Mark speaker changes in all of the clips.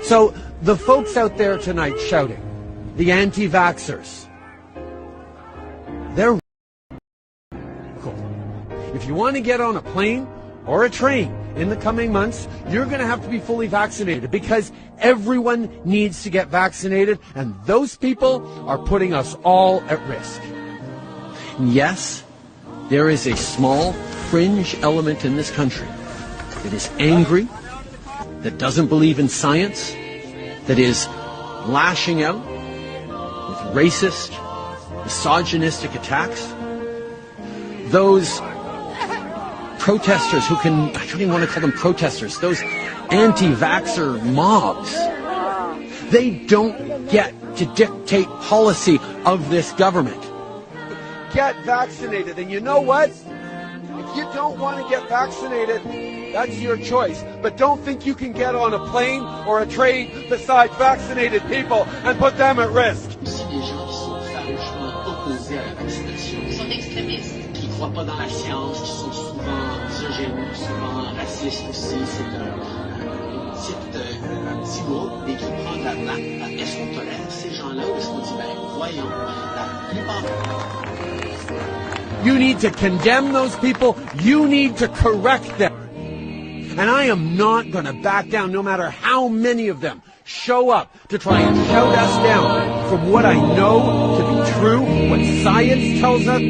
Speaker 1: So the folks out there tonight shouting, the anti-vaxxers, they're cool. If you want to get on a plane or a train in the coming months, you're going to have to be fully vaccinated because everyone needs to get vaccinated, and those people are putting us all at risk. Yes, there is a small fringe element in this country that is angry, that doesn't believe in science, that is lashing out with racist, misogynistic attacks. Those protesters I don't even want to call them protesters, those anti-vaxxer mobs, they don't get to dictate policy of this government. Get vaccinated, and you know what? If you don't want to get vaccinated, that's your choice. But don't think you can get on a plane or a train beside vaccinated people and put them at risk.
Speaker 2: Croient pas dans la science, qui sont souvent misogynes, souvent racistes aussi. C'est un petit groupe et qui prend de la place. Est-ce qu'on tolère ces gens-là ou est-ce qu'on dit, voyons, la plupart...
Speaker 1: You need to condemn those people. You need to correct them. And I am not going to back down, no matter how many of them show up to try and shout us down from what I know to be true, what science tells us.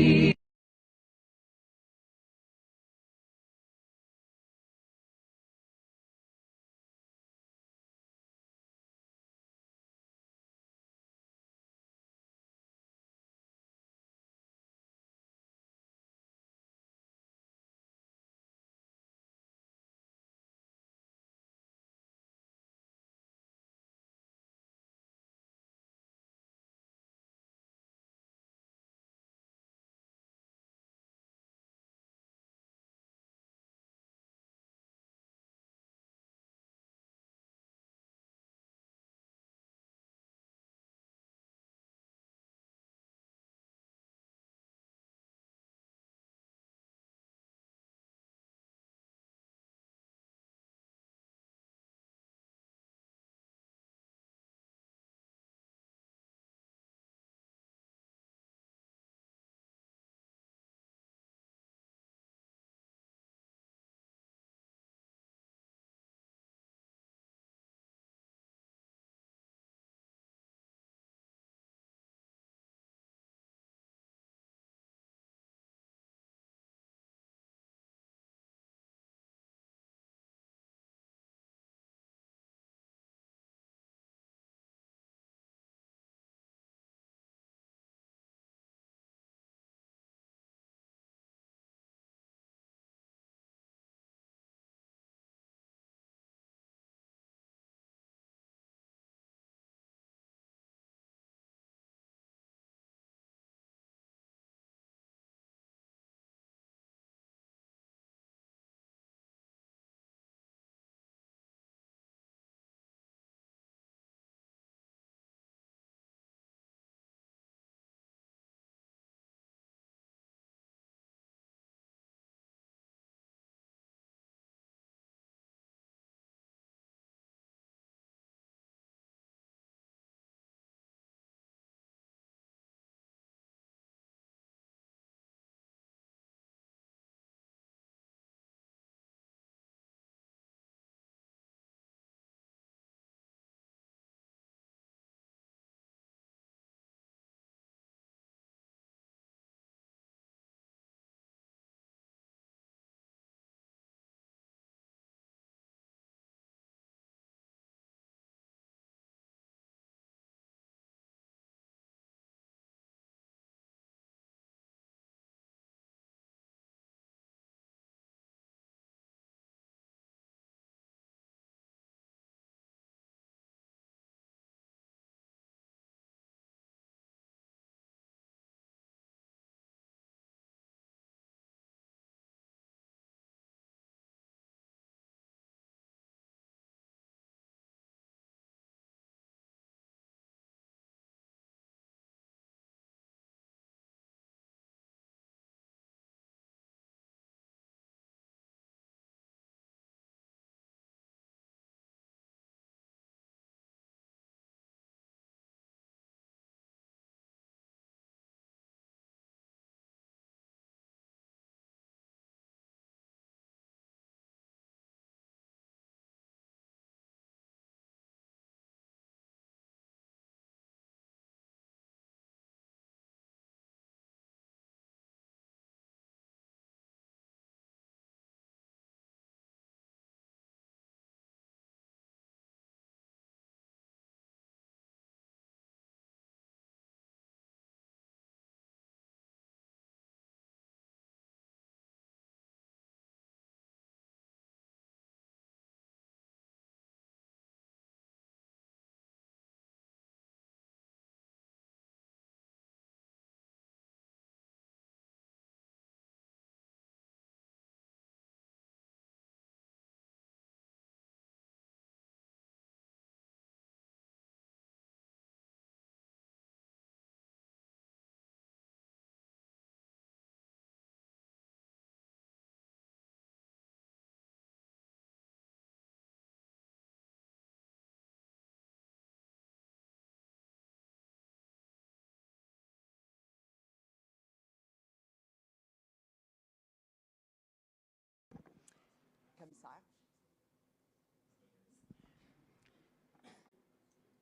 Speaker 3: commissaire.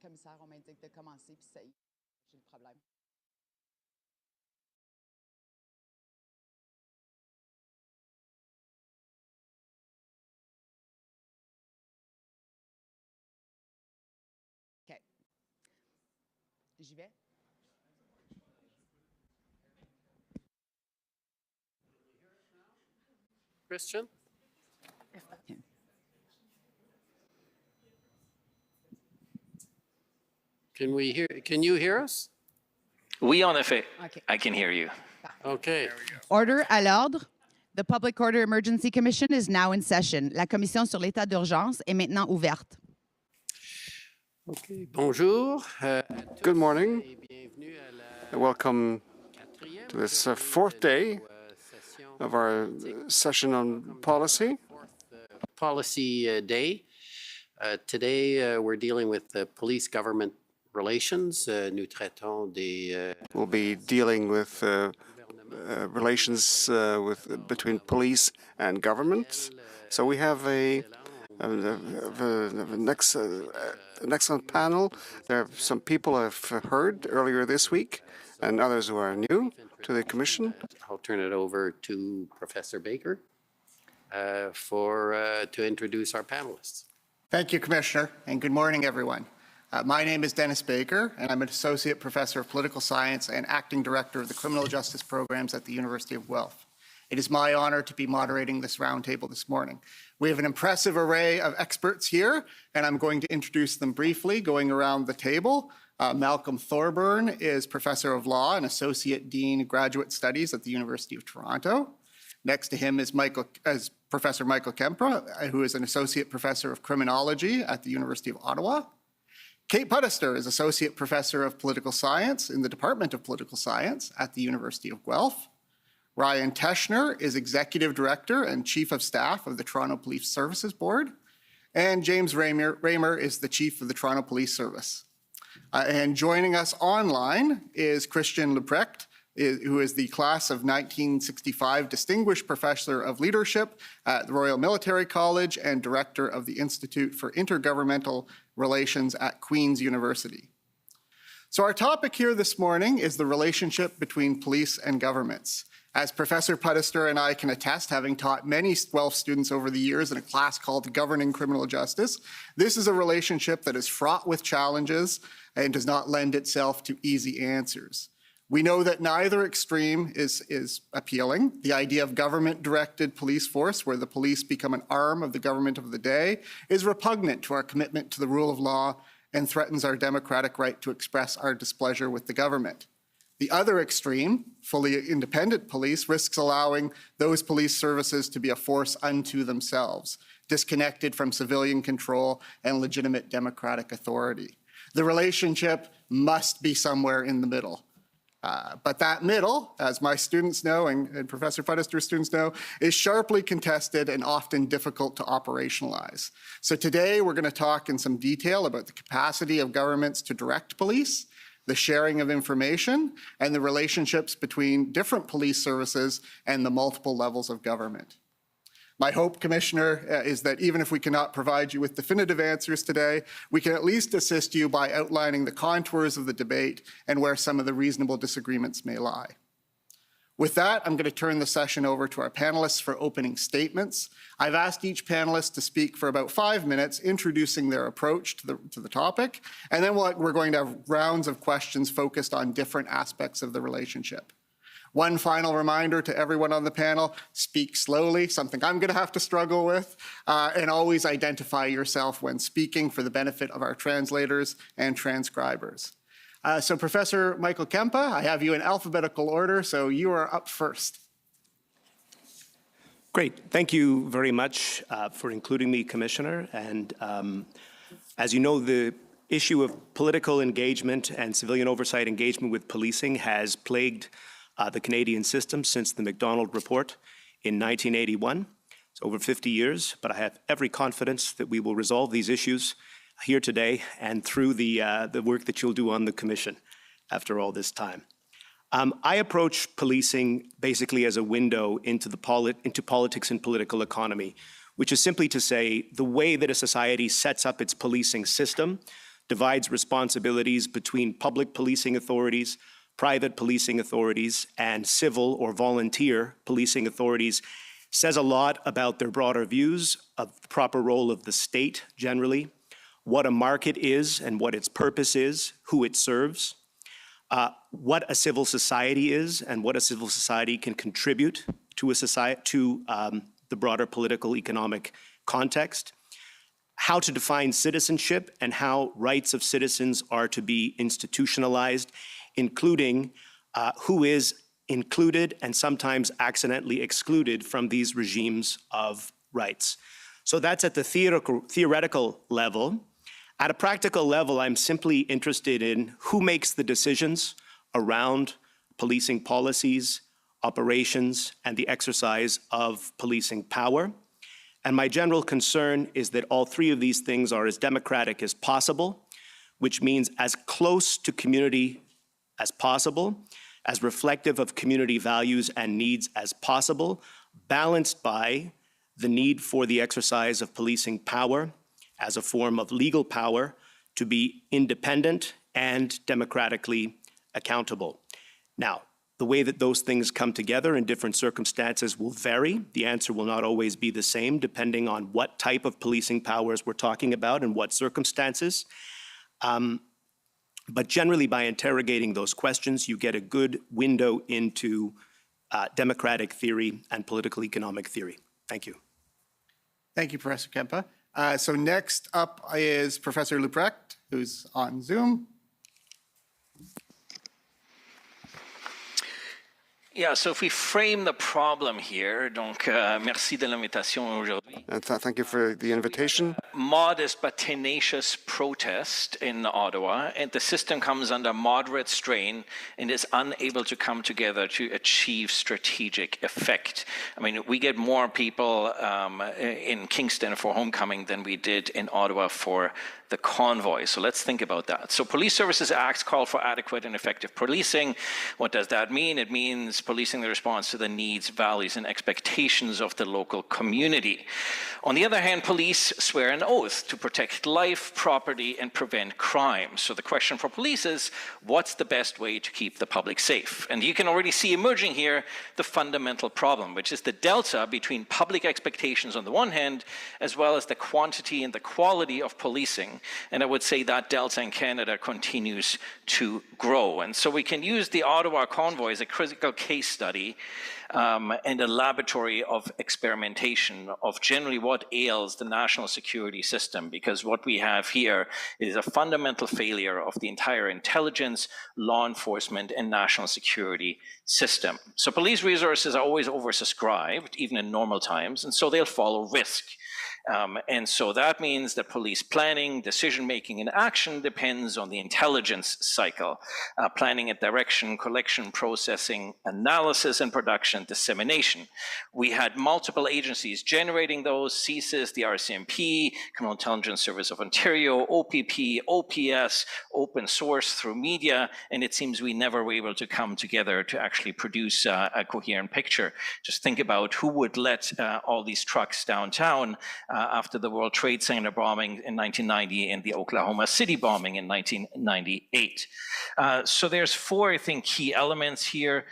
Speaker 3: Commissaire, on m'indique de commencer, puis ça y est, j'ai le problème. OK. J'y vais?
Speaker 4: Christian? Can you hear us?
Speaker 5: Oui, en effet.
Speaker 3: OK.
Speaker 5: I can hear you.
Speaker 4: Okay.
Speaker 3: Order à l'ordre. The Public Order Emergency Commission is now in session. La commission sur l'état d'urgence est maintenant ouverte.
Speaker 4: Okay. Bonjour.
Speaker 6: Good morning.
Speaker 4: Et bienvenue à la
Speaker 6: Welcome
Speaker 4: quatrième
Speaker 6: to this
Speaker 4: journée
Speaker 6: fourth
Speaker 4: de
Speaker 6: day
Speaker 4: nos, sessions
Speaker 6: of our session on policy.
Speaker 4: Policy Day. Today we're dealing with police-government relations. Nous traitons des
Speaker 6: We'll be dealing with relations between police and government. So we have an excellent panel. There are some people I've heard earlier this week and others who are new to the Commission.
Speaker 4: I'll turn it over to Professor Baker to introduce our panelists.
Speaker 7: Thank you, Commissioner, and good morning, everyone. My name is Dennis Baker, and I'm an Associate Professor of Political Science and Acting Director of the Criminal Justice Programs at the University of Guelph. It is my honor to be moderating this roundtable this morning. We have an impressive array of experts here, and I'm going to introduce them briefly, going around the table. Malcolm Thorburn is Professor of Law and Associate Dean of Graduate Studies at the University of Toronto. Next to him is Professor Michael Kempra, who is an Associate Professor of Criminology at the University of Ottawa. Kate Pudister is Associate Professor of Political Science in the Department of Political Science at the University of Guelph. Ryan Teschner is Executive Director and Chief of Staff of the Toronto Police Services Board. And James Raymer is the Chief of the Toronto Police Service. And joining us online is Christian Leprecht, who is the class of 1965 Distinguished Professor of Leadership at the Royal Military College and Director of the Institute for Intergovernmental Relations at Queen's University. So our topic here this morning is the relationship between police and governments. As Professor Pudister and I can attest, having taught many Guelph students over the years in a class called Governing Criminal Justice, this is a relationship that is fraught with challenges and does not lend itself to easy answers. We know that neither extreme is appealing. The idea of government-directed police force, where the police become an arm of the government of the day, is repugnant to our commitment to the rule of law and threatens our democratic right to express our displeasure with the government. The other extreme, fully independent police, risks allowing those police services to be a force unto themselves, disconnected from civilian control and legitimate democratic authority. The relationship must be somewhere in the middle. But that middle, as my students know and Professor Pudister's students know, is sharply contested and often difficult to operationalize. So today we're going to talk in some detail about the capacity of governments to direct police, the sharing of information, and the relationships between different police services and the multiple levels of government. My hope, Commissioner, is that even if we cannot provide you with definitive answers today, we can at least assist you by outlining the contours of the debate and where some of the reasonable disagreements may lie. With that, I'm going to turn the session over to our panelists for opening statements. I've asked each panelist to speak for about 5 minutes, introducing their approach to the topic, and then we're going to have rounds of questions focused on different aspects of the relationship. One final reminder to everyone on the panel, speak slowly, something I'm going to have to struggle with, and always identify yourself when speaking for the benefit of our translators and transcribers. So Professor Michael Kempa, I have you in alphabetical order, so you are up first.
Speaker 8: Great. Thank you very much for including me, Commissioner. And as you know, the issue of political engagement and civilian oversight engagement with policing has plagued the Canadian system since the MacDonald Report in 1981. It's over 50 years, but I have every confidence that we will resolve these issues here today and through the work that you'll do on the Commission after all this time. I approach policing basically as a window into politics and political economy. which is simply to say the way that a society sets up its policing system, divides responsibilities between public policing authorities, private policing authorities, and civil or volunteer policing authorities, says a lot about their broader views of the proper role of the state generally, what a market is and what its purpose is, who it serves, what a civil society is and what a civil society can contribute to a society, to the broader political economic context, how to define citizenship and how rights of citizens are to be institutionalized, including who is included and sometimes accidentally excluded from these regimes of rights. So that's at the theoretical level. At a practical level, I'm simply interested in who makes the decisions around policing policies, operations, and the exercise of policing power. And my general concern is that all three of these things are as democratic as possible, which means as close to community as possible, as reflective of community values and needs as possible, balanced by the need for the exercise of policing power as a form of legal power to be independent and democratically accountable. Now, the way that those things come together in different circumstances will vary. The answer will not always be the same depending on what type of policing powers we're talking about and what circumstances. But generally, by interrogating those questions, you get a good window into democratic theory and political economic theory. Thank you.
Speaker 7: Thank you, Professor Kempa. So next up is Professor Luprecht, who's on Zoom.
Speaker 5: Yeah, so if we frame the problem here, donc merci de l'invitation aujourd'hui.
Speaker 6: Thank you for the invitation.
Speaker 5: Modest but tenacious protest in Ottawa, and the system comes under moderate strain and is unable to come together to achieve strategic effect. I mean, we get more people in Kingston for homecoming than we did in Ottawa for the convoy. So let's think about that. So Police Services Acts call for adequate and effective policing. What does that mean? It means policing the response to the needs, values, and expectations of the local community. On the other hand, police swear an oath to protect life, property, and prevent crime. So the question for police is, what's the best way to keep the public safe? And you can already see emerging here the fundamental problem, which is the delta between public expectations on the one hand, as well as the quantity and the quality of policing. And I would say that delta in Canada continues to grow. And so we can use the Ottawa convoy as a critical case study and a laboratory of experimentation of generally what ails the national security system, because what we have here is a fundamental failure of the entire intelligence, law enforcement, and national security system. So police resources are always oversubscribed, even in normal times, and so they'll follow risk. And so that means that police planning, decision-making, and action depends on the intelligence cycle. Planning and direction, collection, processing, analysis, and production, dissemination. We had multiple agencies generating those: CSIS, the RCMP, Criminal Intelligence Service of Ontario, OPP, OPS, open source through media, and it seems we never were able to come together to actually produce a coherent picture. Just think about who would let all these trucks downtown after the World Trade Center bombing in 1990 and the Oklahoma City bombing in 1998. So there's four, I think, key elements here.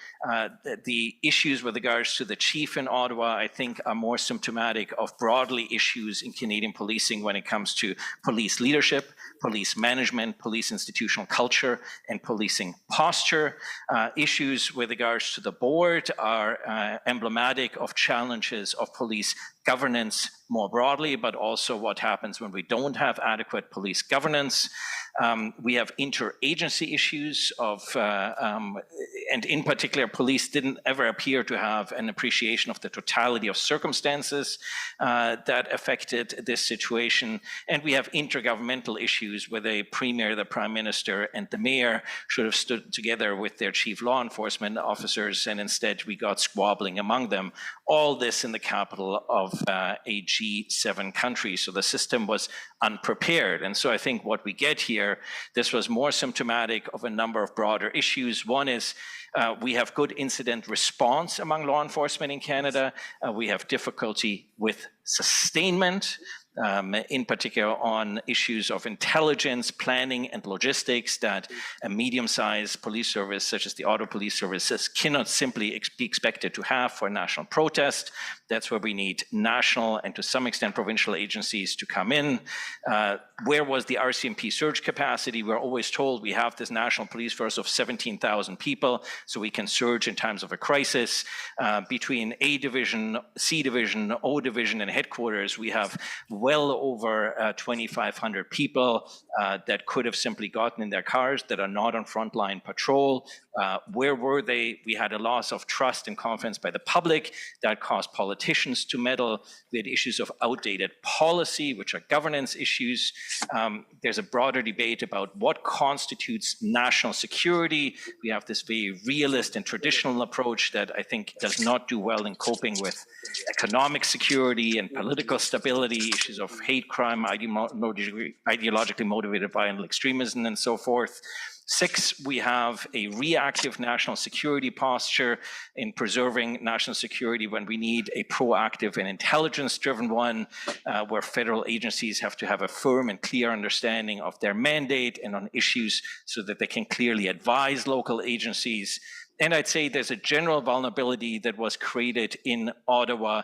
Speaker 5: The issues with regards to the chief in Ottawa, I think, are more symptomatic of broadly issues in Canadian policing when it comes to police leadership, police management, police institutional culture, and policing posture. Issues with regards to the board are emblematic of challenges of police governance more broadly, but also what happens when we don't have adequate police governance. We have interagency issues of, and in particular, police didn't ever appear to have an appreciation of the totality of circumstances that affected this situation. And we have intergovernmental issues where the premier, the prime minister, and the mayor should have stood together with their chief law enforcement officers, and instead we got squabbling among them. All this in the capital of a G7 country. So the system was unprepared. And so I think what we get here, this was more symptomatic of a number of broader issues. One is we have good incident response among law enforcement in Canada. We have difficulty with sustainment, in particular on issues of intelligence, planning, and logistics that a medium-sized police service, such as the Ottawa Police Services, cannot simply be expected to have for national protest. That's where we need national and to some extent provincial agencies to come in. Where was the RCMP surge capacity? We're always told we have this national police force of 17,000 people, so we can surge in times of a crisis. Between A Division, C Division, O Division, and headquarters, we have well over 2,500 people that could have simply gotten in their cars that are not on frontline patrol. Where were they? We had a loss of trust and confidence by the public that caused politicians to meddle. We had issues of outdated policy, which are governance issues. There's a broader debate about what constitutes national security. We have this very realist and traditional approach that I think does not do well in coping with economic security and political stability, issues of hate crime, ideologically motivated violent extremism, and so forth. 6, we have a reactive national security posture in preserving national security when we need a proactive and intelligence-driven one, where federal agencies have to have a firm and clear understanding of their mandate and on issues so that they can clearly advise local agencies. And I'd say there's a general vulnerability that was created in Ottawa,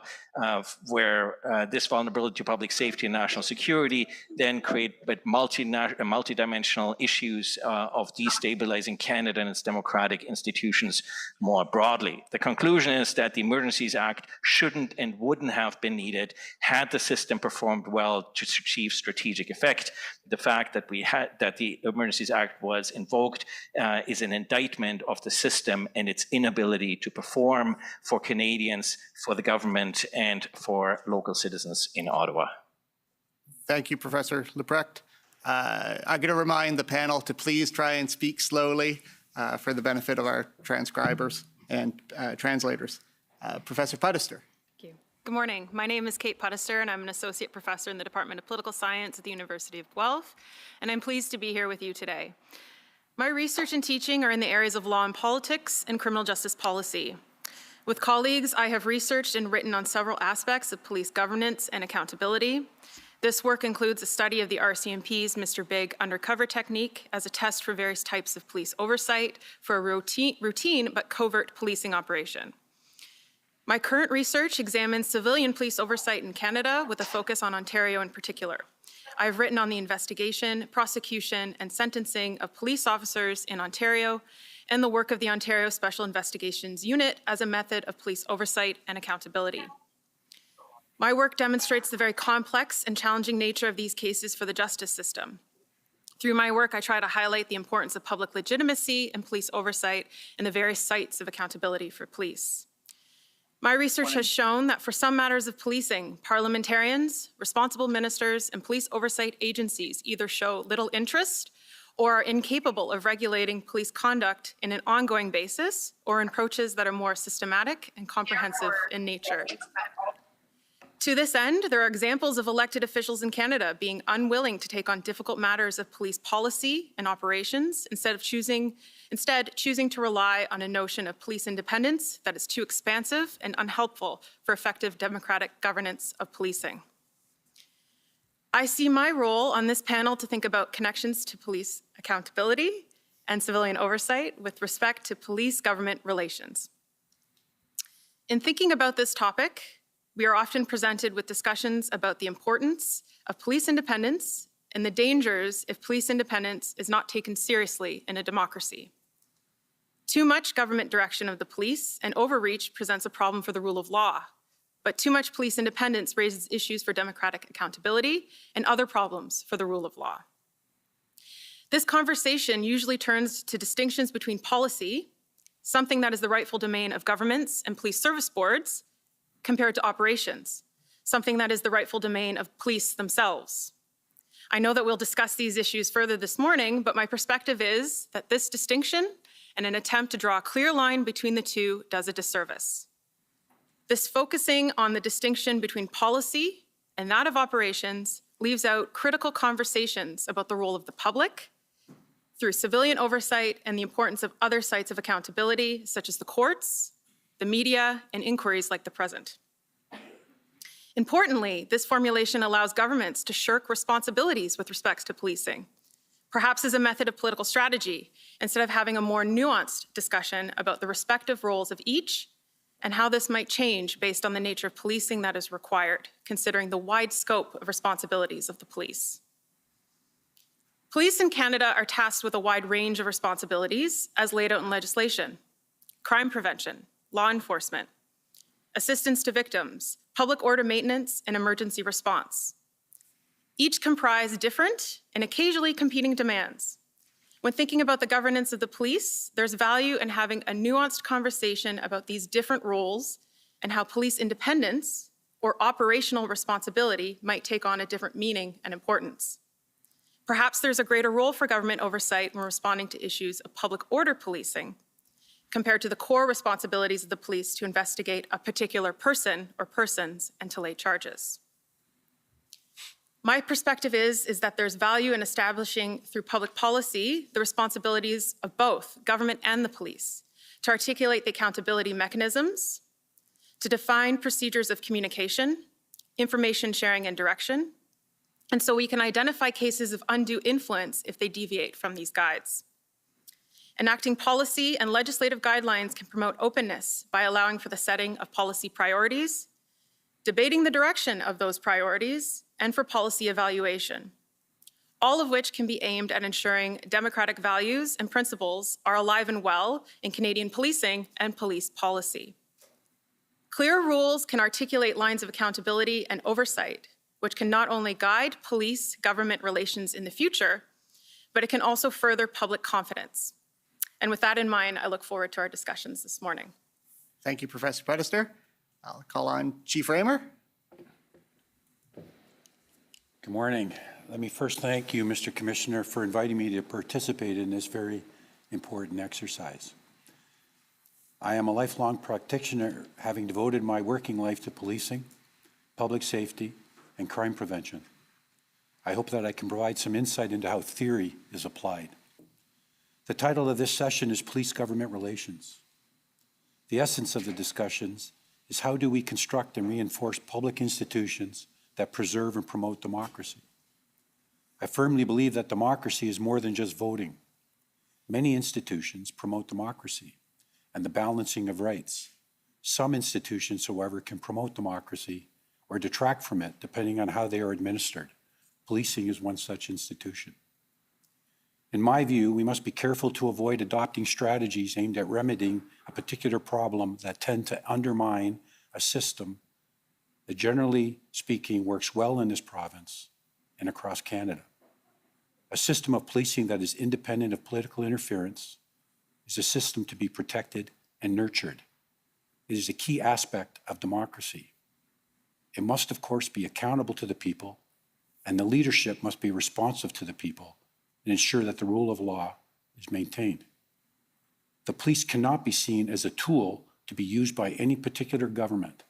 Speaker 5: where this vulnerability to public safety and national security then create multidimensional issues of destabilizing Canada and its democratic institutions more broadly. The conclusion is that the Emergencies Act shouldn't and wouldn't have been needed had the system performed well to achieve strategic effect. The fact that the Emergencies Act was invoked is an indictment of the system and its inability to perform for Canadians, for the government, and for local citizens in Ottawa.
Speaker 7: Thank you, Professor Leprecht. I'm going to remind the panel to please try and speak slowly for the benefit of our transcribers and translators. Professor Pudister.
Speaker 9: Thank you. Good morning. My name is Kate Pudister, and I'm an associate professor in the Department of Political Science at the University of Guelph, and I'm pleased to be here with you today. My research and teaching are in the areas of law and politics and criminal justice policy. With colleagues, I have researched and written on several aspects of police governance and accountability. This work includes a study of the RCMP's Mr. Big undercover technique as a test for various types of police oversight for a routine but covert policing operation. My current research examines civilian police oversight in Canada with a focus on Ontario in particular. I've written on the investigation, prosecution, and sentencing of police officers in Ontario and the work of the Ontario Special Investigations Unit as a method of police oversight and accountability. My work demonstrates the very complex and challenging nature of these cases for the justice system. Through my work, I try to highlight the importance of public legitimacy and police oversight and the various sites of accountability for police. My research has shown that for some matters of policing, parliamentarians, responsible ministers, and police oversight agencies either show little interest or are incapable of regulating police conduct in an ongoing basis or in approaches that are more systematic and comprehensive in nature. To this end, there are examples of elected officials in Canada being unwilling to take on difficult matters of police policy and operations, instead choosing to rely on a notion of police independence that is too expansive and unhelpful for effective democratic governance of policing. I see my role on this panel to think about connections to police accountability and civilian oversight with respect to police-government relations. In thinking about this topic, we are often presented with discussions about the importance of police independence and the dangers if police independence is not taken seriously in a democracy. Too much government direction of the police and overreach presents a problem for the rule of law, but too much police independence raises issues for democratic accountability and other problems for the rule of law. This conversation usually turns to distinctions between policy, something that is the rightful domain of governments and police service boards, compared to operations, something that is the rightful domain of police themselves. I know that we'll discuss these issues further this morning, but my perspective is that this distinction and an attempt to draw a clear line between the two does a disservice. This focusing on the distinction between policy and that of operations leaves out critical conversations about the role of the public through civilian oversight and the importance of other sites of accountability, such as the courts, the media, and inquiries like the present. Importantly, this formulation allows governments to shirk responsibilities with respect to policing, perhaps as a method of political strategy, instead of having a more nuanced discussion about the respective roles of each and how this might change based on the nature of policing that is required, considering the wide scope of responsibilities of the police. Police in Canada are tasked with a wide range of responsibilities as laid out in legislation: crime prevention, law enforcement, assistance to victims, public order maintenance, and emergency response. Each comprise different and occasionally competing demands. When thinking about the governance of the police, there's value in having a nuanced conversation about these different roles and how police independence or operational responsibility might take on a different meaning and importance. Perhaps there's a greater role for government oversight when responding to issues of public order policing, compared to the core responsibilities of the police to investigate a particular person or persons and to lay charges. My perspective is that there's value in establishing through public policy the responsibilities of both government and the police, to articulate the accountability mechanisms, to define procedures of communication, information sharing and direction, and so we can identify cases of undue influence if they deviate from these guides. Enacting policy and legislative guidelines can promote openness by allowing for the setting of policy priorities, debating the direction of those priorities, and for policy evaluation, all of which can be aimed at ensuring democratic values and principles are alive and well in Canadian policing and police policy. Clear rules can articulate lines of accountability and oversight, which can not only guide police-government relations in the future, but it can also further public confidence. And with that in mind, I look forward to our discussions this morning.
Speaker 7: Thank you, Professor Pedister. I'll call on Chief Raymer.
Speaker 10: Good morning. Let me first thank you, Mr. Commissioner, for inviting me to participate in this very important exercise. I am a lifelong practitioner, having devoted my working life to policing, public safety, and crime prevention. I hope that I can provide some insight into how theory is applied. The title of this session is Police-Government Relations. The essence of the discussions is how do we construct and reinforce public institutions that preserve and promote democracy. I firmly believe that democracy is more than just voting. Many institutions promote democracy and the balancing of rights. Some institutions, however, can promote democracy or detract from it depending on how they are administered. Policing is one such institution. In my view, we must be careful to avoid adopting strategies aimed at remedying a particular problem that tend to undermine a system that, generally speaking, works well in this province and across Canada. A system of policing that is independent of political interference is a system to be protected and nurtured. It is a key aspect of democracy. It must, of course, be accountable to the people, and the leadership must be responsive to the people and ensure that the rule of law is maintained. The police cannot be seen as a tool to be used by any particular government,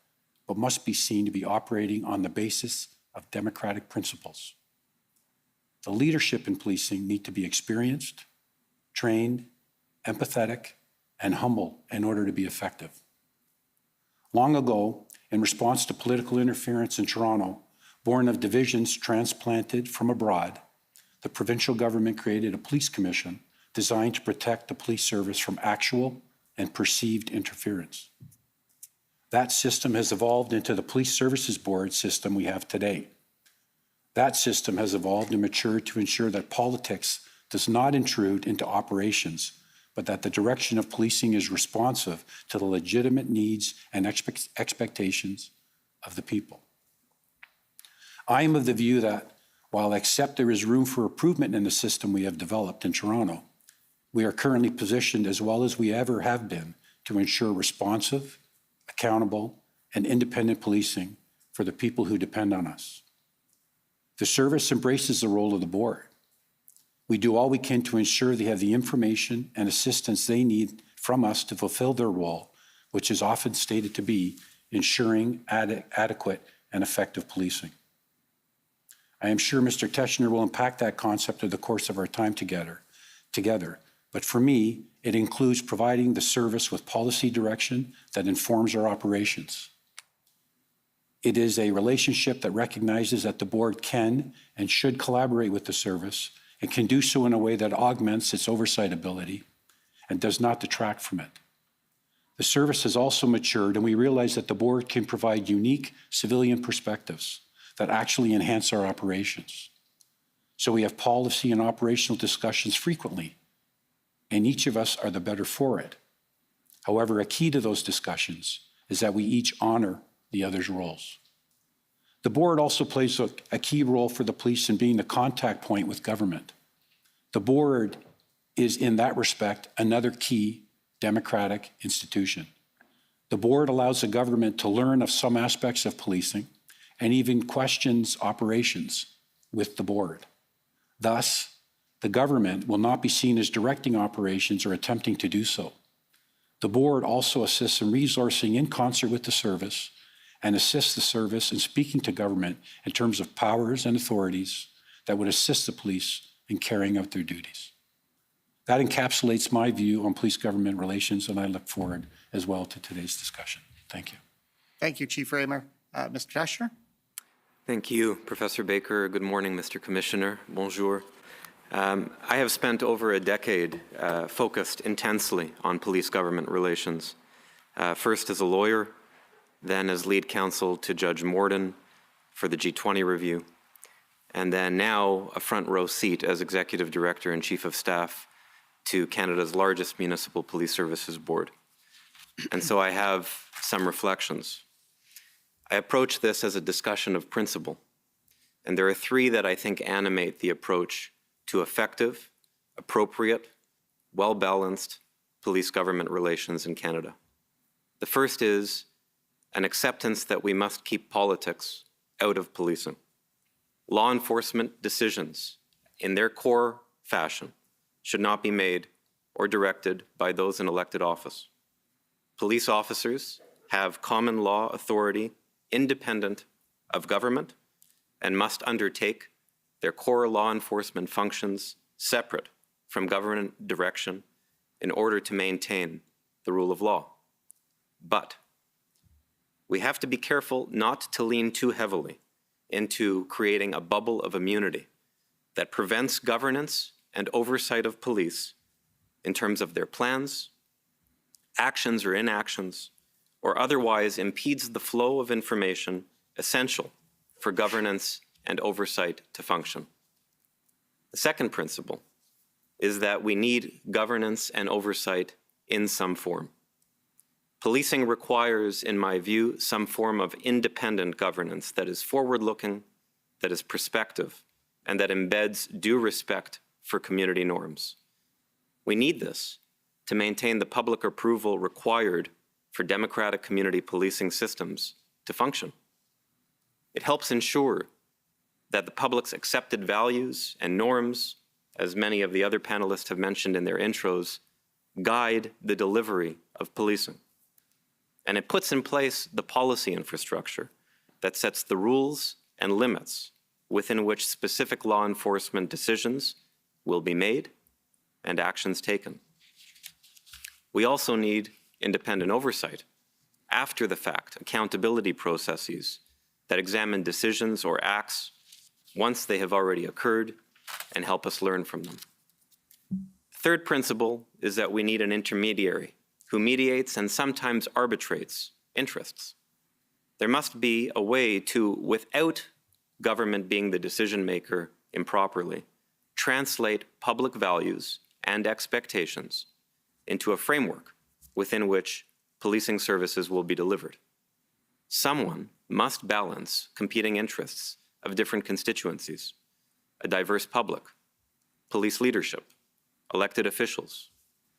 Speaker 10: but must be seen to be operating on the basis of democratic principles. The leadership in policing need to be experienced, trained, empathetic, and humble in order to be effective. Long ago, in response to political interference in Toronto, born of divisions transplanted from abroad, the provincial government created a police commission designed to protect the police service from actual and perceived interference. That system has evolved into the Police Services Board system we have today. That system has evolved and matured to ensure that politics does not intrude into operations, but that the direction of policing is responsive to the legitimate needs and expectations of the people. I am of the view that while I accept there is room for improvement in the system we have developed in Toronto, we are currently positioned as well as we ever have been to ensure responsive, accountable, and independent policing for the people who depend on us. The service embraces the role of the board. We do all we can to ensure they have the information and assistance they need from us to fulfill their role, which is often stated to be ensuring adequate and effective policing. I am sure Mr. Teschner will unpack that concept over the course of our time together. But for me, it includes providing the service with policy direction that informs our operations. It is a relationship that recognizes that the board can and should collaborate with the service and can do so in a way that augments its oversight ability and does not detract from it. The service has also matured, and we realize that the board can provide unique civilian perspectives that actually enhance our operations. So we have policy and operational discussions frequently, and each of us are the better for it. However, a key to those discussions is that we each honor the other's roles. The board also plays a key role for the police in being the contact point with government. The board is, in that respect, another key democratic institution. The board allows the government to learn of some aspects of policing and even questions operations with the board. Thus, the government will not be seen as directing operations or attempting to do so. The board also assists in resourcing in concert with the service and assists the service in speaking to government in terms of powers and authorities that would assist the police in carrying out their duties. That encapsulates my view on police-government relations, and I look forward as well to today's discussion. Thank you.
Speaker 7: Thank you, Chief Raymer. Mr. Teschner?
Speaker 11: Thank you, Professor Baker. Good morning, Mr. Commissioner. Bonjour. I have spent over a decade focused intensely on police-government relations, first as a lawyer, then as lead counsel to Judge Morden for the G20 review, and then now a front row seat as Executive Director and Chief of Staff to Canada's largest municipal police services board. And so I have some reflections. I approach this as a discussion of principle, and there are three that I think animate the approach to effective, appropriate, well-balanced police-government relations in Canada. The first is an acceptance that we must keep politics out of policing. Law enforcement decisions, in their core fashion, should not be made or directed by those in elected office. Police officers have common law authority independent of government and must undertake their core law enforcement functions separate from government direction in order to maintain the rule of law. But we have to be careful not to lean too heavily into creating a bubble of immunity that prevents governance and oversight of police in terms of their plans, actions or inactions, or otherwise impedes the flow of information essential for governance and oversight to function. The second principle is that we need governance and oversight in some form. Policing requires, in my view, some form of independent governance that is forward-looking, that is prospective, and that embeds due respect for community norms. We need this to maintain the public approval required for democratic community policing systems to function. It helps ensure that the public's accepted values and norms, as many of the other panelists have mentioned in their intros, guide the delivery of policing. And it puts in place the policy infrastructure that sets the rules and limits within which specific law enforcement decisions will be made and actions taken. We also need independent oversight, after the fact accountability processes that examine decisions or acts once they have already occurred and help us learn from them. Third principle is that we need an intermediary who mediates and sometimes arbitrates interests. There must be a way to, without government being the decision maker improperly, translate public values and expectations into a framework within which policing services will be delivered. Someone must balance competing interests of different constituencies, a diverse public, police leadership, elected officials,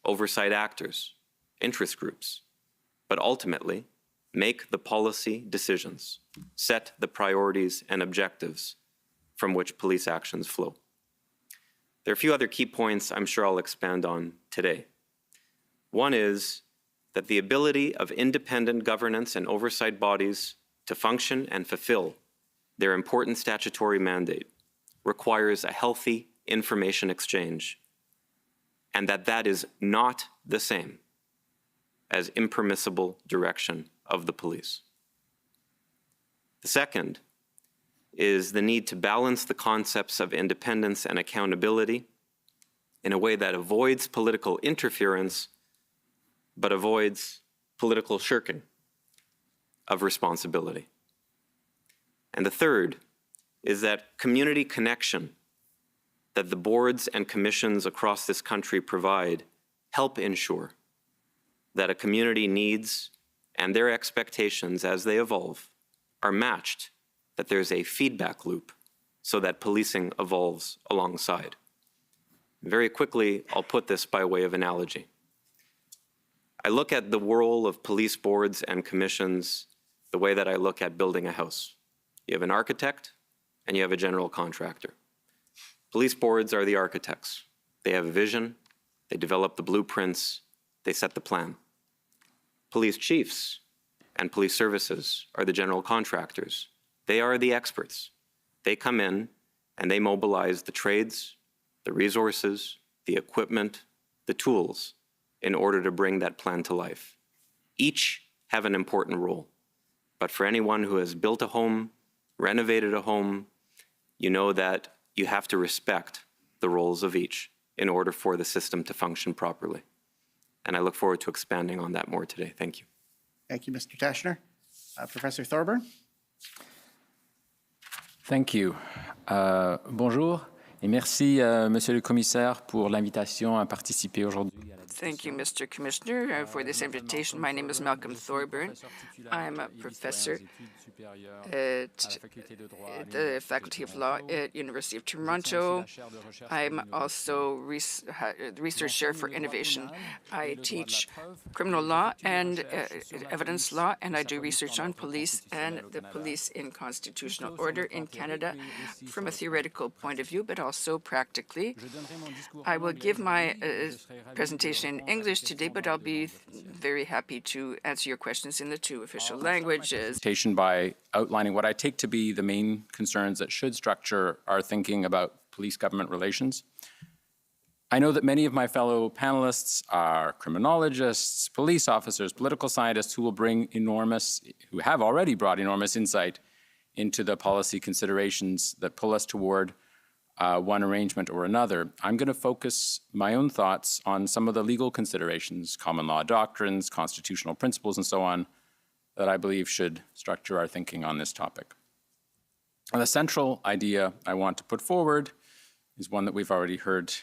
Speaker 11: oversight actors, interest groups, but ultimately make the policy decisions, set the priorities and objectives from which police actions flow. There are a few other key points I'm sure I'll expand on today. One is that the ability of independent governance and oversight bodies to function and fulfill their important statutory mandate requires a healthy information exchange, and that is not the same as impermissible direction of the police. The second is the need to balance the concepts of independence and accountability in a way that avoids political interference but avoids political shirking of responsibility. And the third is that community connection that the boards and commissions across this country provide help ensure that a community needs and their expectations as they evolve are matched, that there's a feedback loop so that policing evolves alongside. Very quickly, I'll put this by way of analogy. I look at the role of police boards and commissions the way that I look at building a house. You have an architect and you have a general contractor. Police boards are the architects. They have a vision, they develop the blueprints, they set the plan. Police chiefs and police services are the general contractors. They are the experts. They come in and they mobilize the trades, the resources, the equipment, the tools in order to bring that plan to life. Each have an important role. But for anyone who has built a home, renovated a home, you know that you have to respect the roles of each in order for the system to function properly. And I look forward to expanding on that more today. Thank you.
Speaker 7: Thank you, Mr. Teschner. Professor Thorburn.
Speaker 12: Thank you. Bonjour et merci, Monsieur le Commissaire, pour l'invitation à participer aujourd'hui.
Speaker 13: Thank you, Mr. Commissioner, for this invitation. My name is Malcolm Thorburn. I'm a professor at the Faculty of Law at University of Toronto. I'm also the research chair for innovation. I teach criminal law and evidence law, and I do research on police and the police in constitutional order in Canada from a theoretical point of view, but also practically. I will give my presentation in English today, but I'll be very happy to answer your questions in the two official languages.
Speaker 12: By outlining what I take to be the main concerns that should structure our thinking about police-government relations. I know that many of my fellow panelists are criminologists, police officers, political scientists who have already brought enormous insight into the policy considerations that pull us toward one arrangement or another. I'm going to focus my own thoughts on some of the legal considerations, common law doctrines, constitutional principles, and so on, that I believe should structure our thinking on this topic. And the central idea I want to put forward is one that we've already heard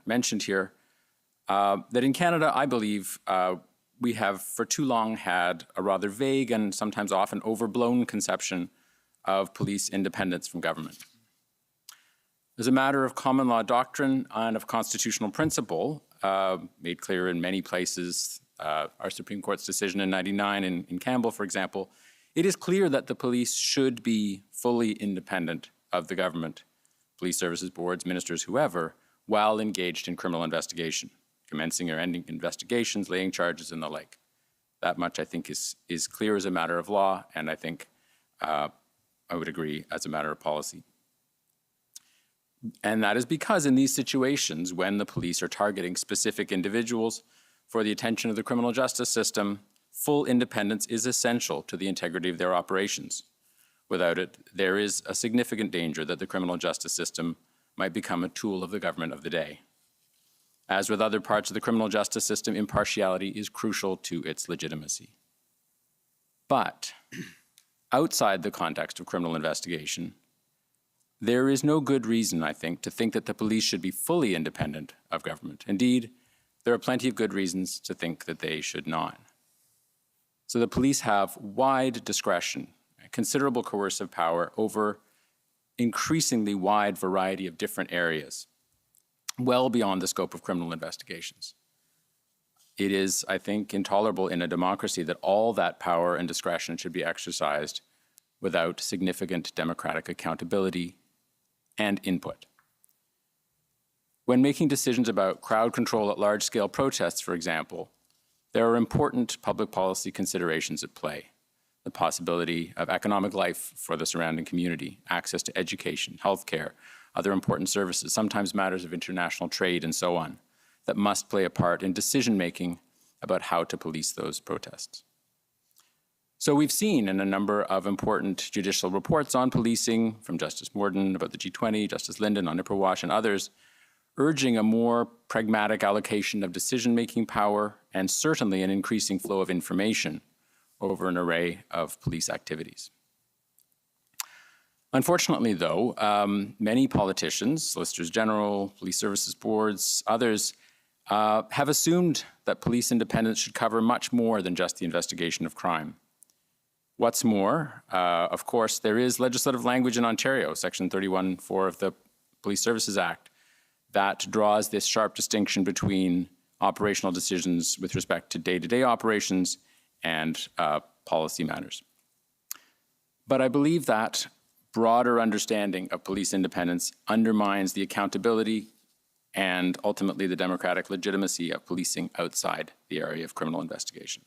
Speaker 12: mentioned here, that in Canada, I believe, we have for too long had a rather vague and sometimes often overblown conception of police independence from government. As a matter of common law doctrine and of constitutional principle, made clear in many places, our Supreme Court's decision in '99 in Campbell, for example, it is clear that the police should be fully independent of the government, police services boards, ministers, whoever, while engaged in criminal investigation, commencing or ending investigations, laying charges, and the like. That much, I think, is clear as a matter of law, and I think I would agree as a matter of policy. And that is because in these situations, when the police are targeting specific individuals for the attention of the criminal justice system, full independence is essential to the integrity of their operations. Without it, there is a significant danger that the criminal justice system might become a tool of the government of the day. As with other parts of the criminal justice system, impartiality is crucial to its legitimacy. But outside the context of criminal investigation, there is no good reason, I think, to think that the police should be fully independent of government. Indeed, there are plenty of good reasons to think that they should not. So the police have wide discretion, considerable coercive power over increasingly wide variety of different areas, well beyond the scope of criminal investigations. It is, I think, intolerable in a democracy that all that power and discretion should be exercised without significant democratic accountability and input. When making decisions about crowd control at large-scale protests, for example, there are important public policy considerations at play. The possibility of economic life for the surrounding community, access to education, healthcare, other important services, sometimes matters of international trade and so on, that must play a part in decision-making about how to police those protests. So we've seen in a number of important judicial reports on policing, from Justice Morden about the G20, Justice Linden on Ipperwash and others, urging a more pragmatic allocation of decision-making power and certainly an increasing flow of information over an array of police activities. Unfortunately, though, many politicians, solicitors general, police services boards, others, have assumed that police independence should cover much more than just the investigation of crime. What's more, of course, there is legislative language in Ontario, Section 31(4) of the Police Services Act, that draws this sharp distinction between operational decisions with respect to day-to-day operations and policy matters. But I believe that broader understanding of police independence undermines the accountability and ultimately the democratic legitimacy of policing outside the area of criminal investigation.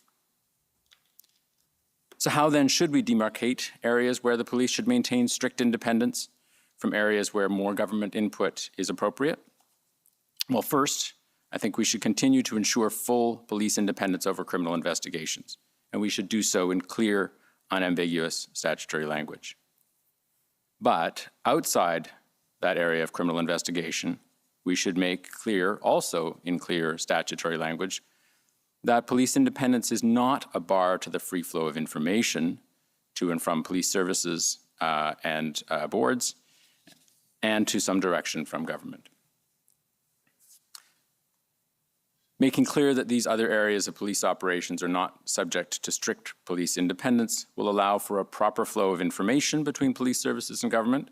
Speaker 12: So how then should we demarcate areas where the police should maintain strict independence from areas where more government input is appropriate? Well, first, I think we should continue to ensure full police independence over criminal investigations, and we should do so in clear, unambiguous statutory language. But outside that area of criminal investigation, we should make clear, also in clear statutory language, that police independence is not a bar to the free flow of information to and from police services and boards, and to some direction from government. Making clear that these other areas of police operations are not subject to strict police independence will allow for a proper flow of information between police services and government.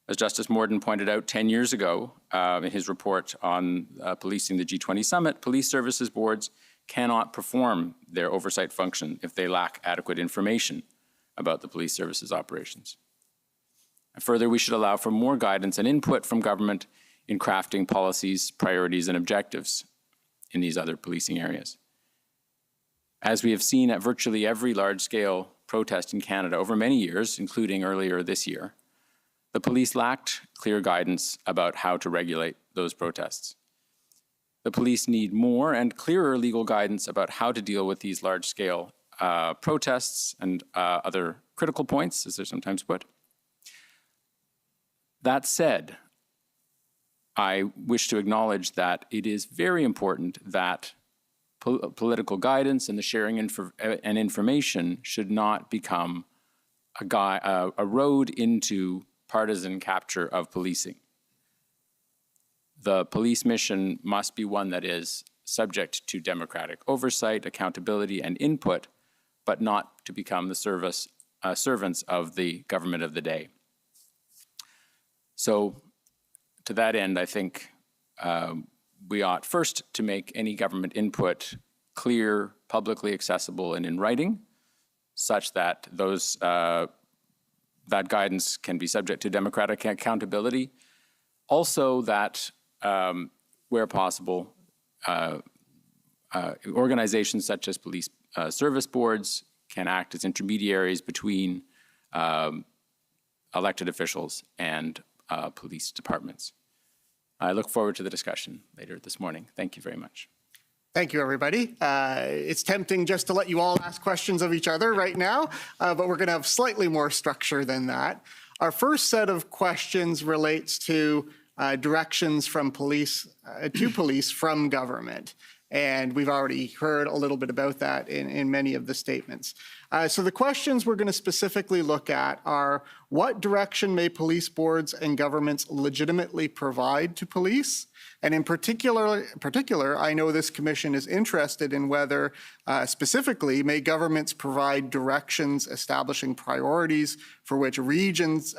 Speaker 12: As Justice Morden pointed out 10 years ago in his report on policing the G20 summit, police services boards cannot perform their oversight function if they lack adequate information about the police services operations. And further, we should allow for more guidance and input from government in crafting policies, priorities, and objectives in these other policing areas. As we have seen at virtually every large-scale protest in Canada over many years, including earlier this year, the police lacked clear guidance about how to regulate those protests. The police need more and clearer legal guidance about how to deal with these large-scale protests and other critical points, as they're sometimes put. That said, I wish to acknowledge that it is very important that political guidance and the sharing and information should not become a road into partisan capture of policing. The police mission must be one that is subject to democratic oversight, accountability, and input, but not to become the servants of the government of the day. So, to that end, I think we ought first to make any government input clear, publicly accessible, and in writing, such that that guidance can be subject to democratic accountability. Also, that where possible, organizations such as police service boards can act as intermediaries between elected officials and police departments. I look forward to the discussion later this morning. Thank you very much.
Speaker 7: Thank you, everybody. It's tempting just to let you all ask questions of each other right now, but we're going to have slightly more structure than that. Our first set of questions relates to directions from police to police from government. And we've already heard a little bit about that in many of the statements. So the questions we're going to specifically look at are, what direction may police boards and governments legitimately provide to police? And in particular, I know this commission is interested in whether specifically may governments provide directions establishing priorities for which regions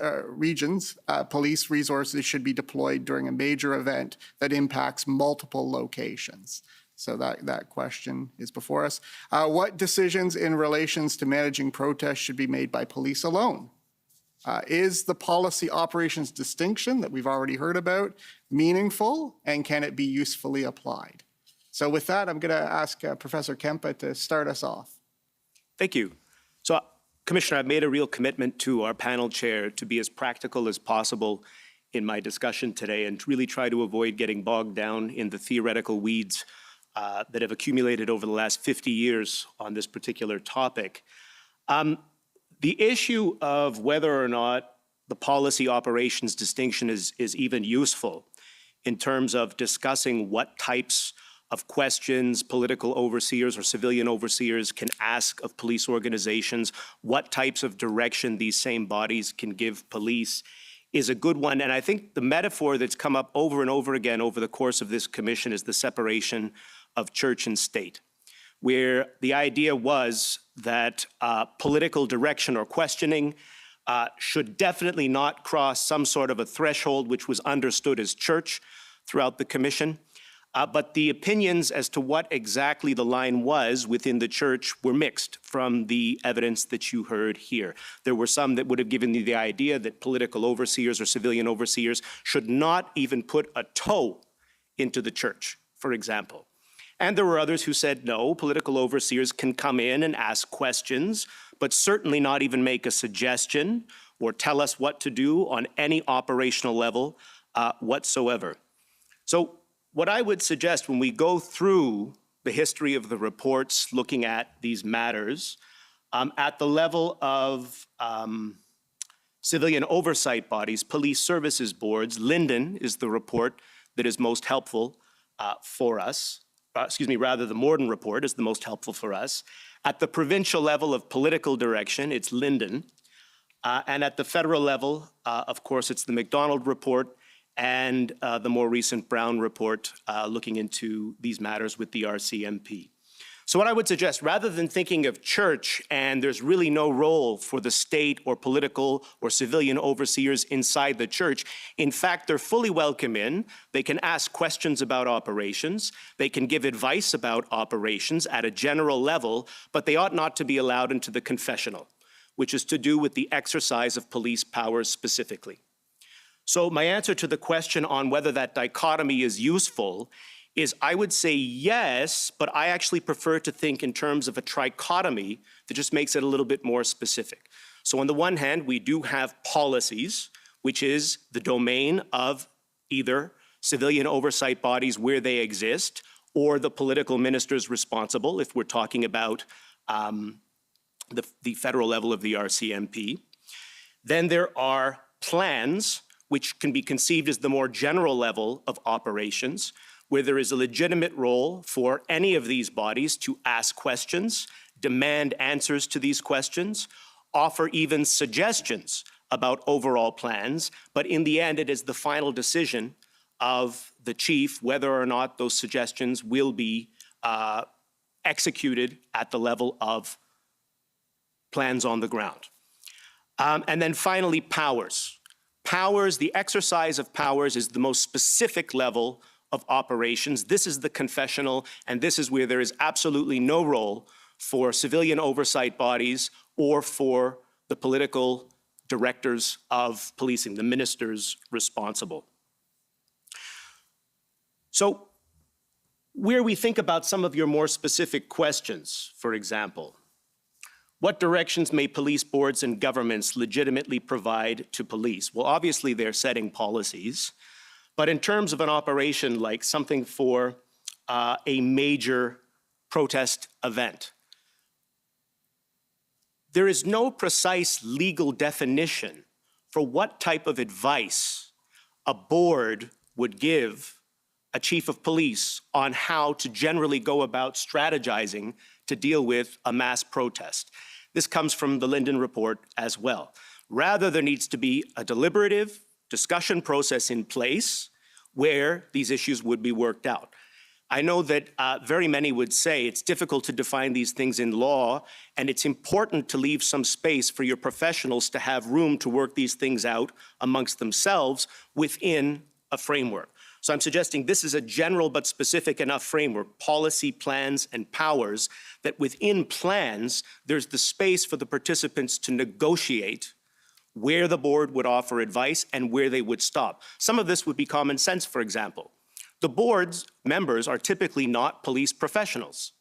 Speaker 7: police resources should be deployed during a major event that impacts multiple locations. So that question is before us. What decisions in relations to managing protests should be made by police alone? Is the policy operations distinction that we've already heard about meaningful, and can it be usefully applied? So with that, I'm going to ask Professor Kempa to start us off.
Speaker 8: Thank you. So, Commissioner, I've made a real commitment to our panel chair to be as practical as possible in my discussion today and to really try to avoid getting bogged down in the theoretical weeds that have accumulated over the last 50 years on this particular topic. The issue of whether or not the policy operations distinction is even useful in terms of discussing what types of questions political overseers or civilian overseers can ask of police organizations, what types of direction these same bodies can give police, is a good one. And I think the metaphor that's come up over and over again over the course of this commission is the separation of church and state, where the idea was that political direction or questioning should definitely not cross some sort of a threshold which was understood as church throughout the commission. But the opinions as to what exactly the line was within the church were mixed from the evidence that you heard here. There were some that would have given you the idea that political overseers or civilian overseers should not even put a toe into the church, for example. And there were others who said, no, political overseers can come in and ask questions, but certainly not even make a suggestion or tell us what to do on any operational level whatsoever. So what I would suggest when we go through the history of the reports looking at these matters, at the level of civilian oversight bodies, police services boards, Linden is the report that is most helpful for us. Rather the Morden report is the most helpful for us. At the provincial level of political direction, it's Linden. And at the federal level, of course, it's the McDonald report and the more recent Brown report looking into these matters with the RCMP. So what I would suggest, rather than thinking of church and there's really no role for the state or political or civilian overseers inside the church, in fact, they're fully welcome in. They can ask questions about operations. They can give advice about operations at a general level, but they ought not to be allowed into the confessional, which is to do with the exercise of police powers specifically. So my answer to the question on whether that dichotomy is useful is I would say yes, but I actually prefer to think in terms of a trichotomy that just makes it a little bit more specific. So on the one hand, we do have policies, which is the domain of either civilian oversight bodies where they exist or the political ministers responsible, if we're talking about the federal level of the RCMP. Then there are plans, which can be conceived as the more general level of operations, where there is a legitimate role for any of these bodies to ask questions, demand answers to these questions, offer even suggestions about overall plans, but in the end, it is the final decision of the chief whether or not those suggestions will be executed at the level of plans on the ground. And then finally, powers. Powers, the exercise of powers is the most specific level of operations. This is the confessional, and this is where there is absolutely no role for civilian oversight bodies or for the political directors of policing, the ministers responsible. So where we think about some of your more specific questions, for example, what directions may police boards and governments legitimately provide to police? Well, obviously they're setting policies. But in terms of an operation like something for a major protest event, there is no precise legal definition for what type of advice a board would give a chief of police on how to generally go about strategizing to deal with a mass protest. This comes from the Linden report as well. Rather, there needs to be a deliberative discussion process in place where these issues would be worked out. I know that very many would say it's difficult to define these things in law, and it's important to leave some space for your professionals to have room to work these things out amongst themselves within a framework. So I'm suggesting this is a general but specific enough framework, policy, plans, and powers, that within plans, there's the space for the participants to negotiate where the board would offer advice and where they would stop. Some of this would be common sense, for example. The board's members are typically not police professionals,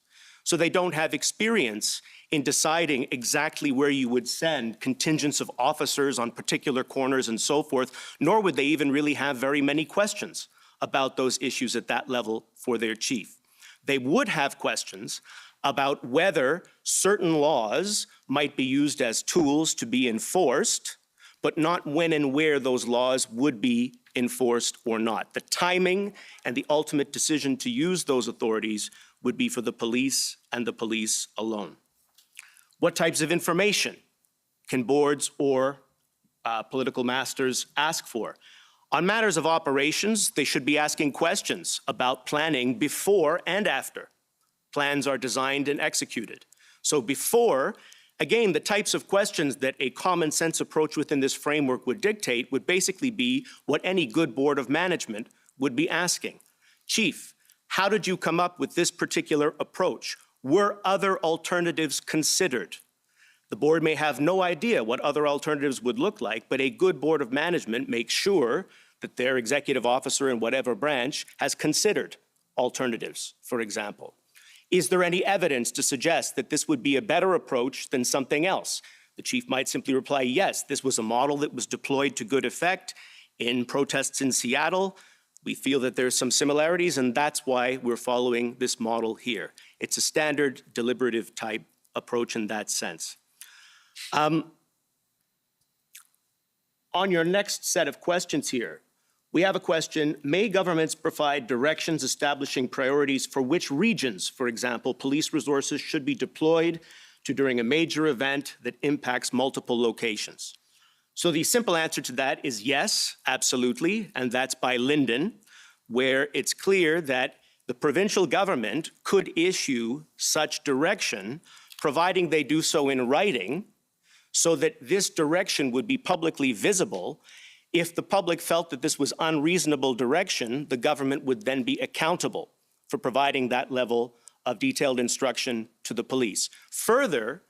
Speaker 8: so they don't have experience in deciding exactly where you would send contingents of officers on particular corners and so forth, nor would they even really have very many questions about those issues at that level for their chief. They would have questions about whether certain laws might be used as tools to be enforced, but not when and where those laws would be enforced or not. The timing and the ultimate decision to use those authorities would be for the police and the police alone. What types of information can boards or political masters ask for? On matters of operations, they should be asking questions about planning before and after plans are designed and executed. So before, again, the types of questions that a common sense approach within this framework would dictate would basically be what any good board of management would be asking. Chief, how did you come up with this particular approach? Were other alternatives considered? The board may have no idea what other alternatives would look like, but a good board of management makes sure that their executive officer in whatever branch has considered alternatives, for example. Is there any evidence to suggest that this would be a better approach than something else? The chief might simply reply, yes, this was a model that was deployed to good effect in protests in Seattle. We feel that there's some similarities, and that's why we're following this model here. It's a standard deliberative type approach in that sense. On your next set of questions here, we have a question, may governments provide directions establishing priorities for which regions, for example, police resources should be deployed to during a major event that impacts multiple locations? So the simple answer to that is yes, absolutely, and that's by Linden, where it's clear that the provincial government could issue such direction, providing they do so in writing, so that this direction would be publicly visible. If the public felt that this was unreasonable direction, the government would then be accountable for providing that level of detailed instruction to the police. Further,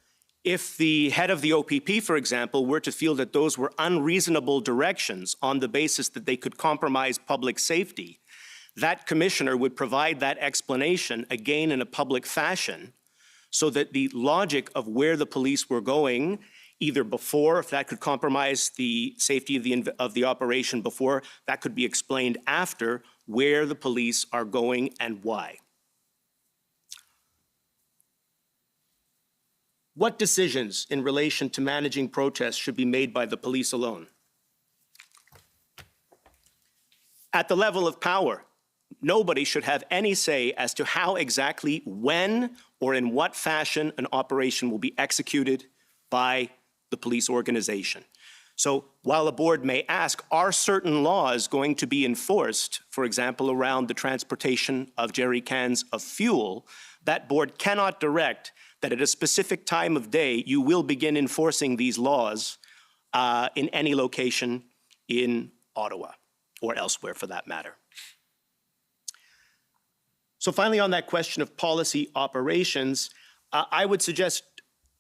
Speaker 8: if the head of the OPP, for example, were to feel that those were unreasonable directions on the basis that they could compromise public safety, that commissioner would provide that explanation again in a public fashion so that the logic of where the police were going, either before, if that could compromise the safety of the operation before, that could be explained after, where the police are going and why. What decisions in relation to managing protests should be made by the police alone? At the level of power, nobody should have any say as to how exactly, when, or in what fashion an operation will be executed by the police organization. So while a board may ask, are certain laws going to be enforced, for example, around the transportation of jerry cans of fuel, that board cannot direct that at a specific time of day, you will begin enforcing these laws in any location in Ottawa or elsewhere for that matter. So finally, on that question of policy operations, I would suggest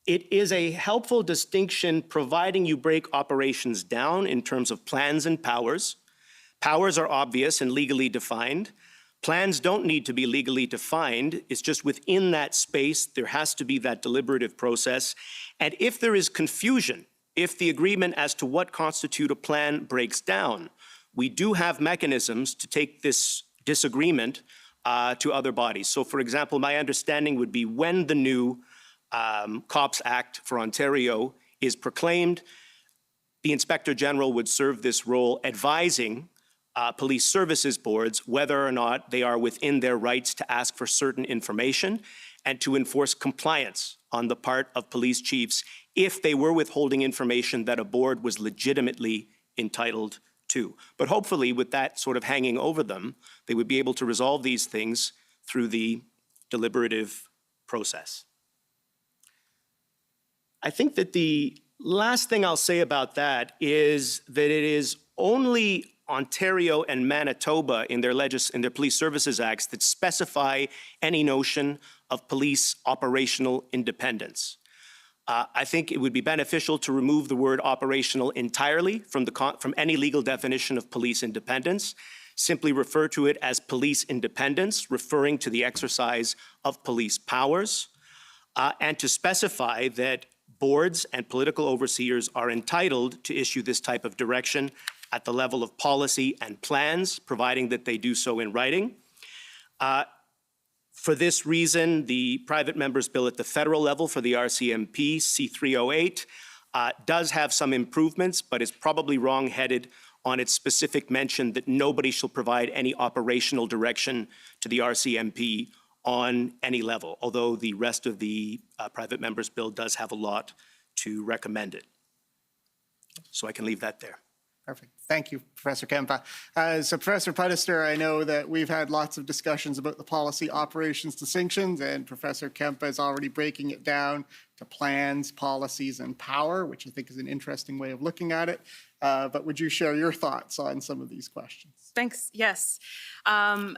Speaker 8: it is a helpful distinction providing you break operations down in terms of plans and powers. Powers are obvious and legally defined. Plans don't need to be legally defined. It's just within that space, there has to be that deliberative process. And if there is confusion, if the agreement as to what constitutes a plan breaks down, we do have mechanisms to take this disagreement to other bodies. So for example, my understanding would be when the new COPS Act for Ontario is proclaimed, the Inspector General would serve this role advising police services boards whether or not they are within their rights to ask for certain information and to enforce compliance on the part of police chiefs if they were withholding information that a board was legitimately entitled to. But hopefully with that sort of hanging over them, they would be able to resolve these things through the deliberative process. I think that the last thing I'll say about that is that it is only Ontario and Manitoba in their Police Services Acts that specify any notion of police operational independence. I think it would be beneficial to remove the word operational entirely from any legal definition of police independence, simply refer to it as police independence, referring to the exercise of police powers, and to specify that boards and political overseers are entitled to issue this type of direction at the level of policy and plans, providing that they do so in writing. For this reason, the private member's bill at the federal level for the RCMP, C308, does have some improvements, but is probably wrong-headed on its specific mention that nobody shall provide any operational direction to the RCMP on any level, although the rest of the private member's bill does have a lot to recommend it. So I can leave that there.
Speaker 7: Perfect. Thank you, Professor Kempa. So Professor Pudister, I know that we've had lots of discussions about the policy operations distinctions, and Professor Kempa is already breaking it down to plans, policies, and power, which I think is an interesting way of looking at it. But would you share your thoughts on some of these questions?
Speaker 9: Thanks. Yes.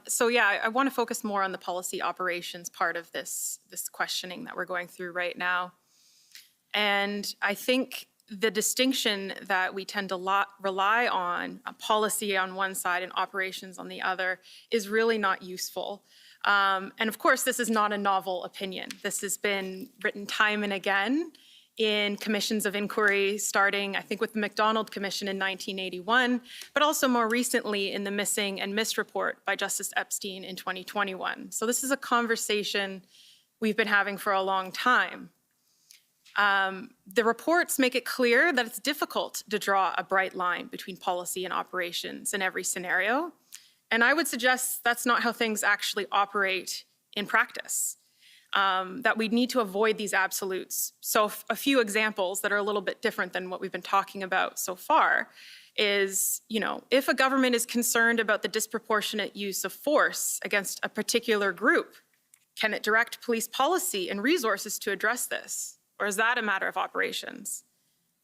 Speaker 9: So yeah, I want to focus more on the policy operations part of this questioning that we're going through right now. And I think the distinction that we tend to rely on, a policy on one side and operations on the other, is really not useful. And of course, this is not a novel opinion. This has been written time and again in commissions of inquiry, starting, I think, with the MacDonald Commission in 1981, but also more recently in the Missing and Missed report by Justice Epstein in 2021. So this is a conversation we've been having for a long time. The reports make it clear that it's difficult to draw a bright line between policy and operations in every scenario. And I would suggest that's not how things actually operate in practice, that we need to avoid these absolutes. So a few examples that are a little bit different than what we've been talking about so far is, if a government is concerned about the disproportionate use of force against a particular group, can it direct police policy and resources to address this? Or is that a matter of operations?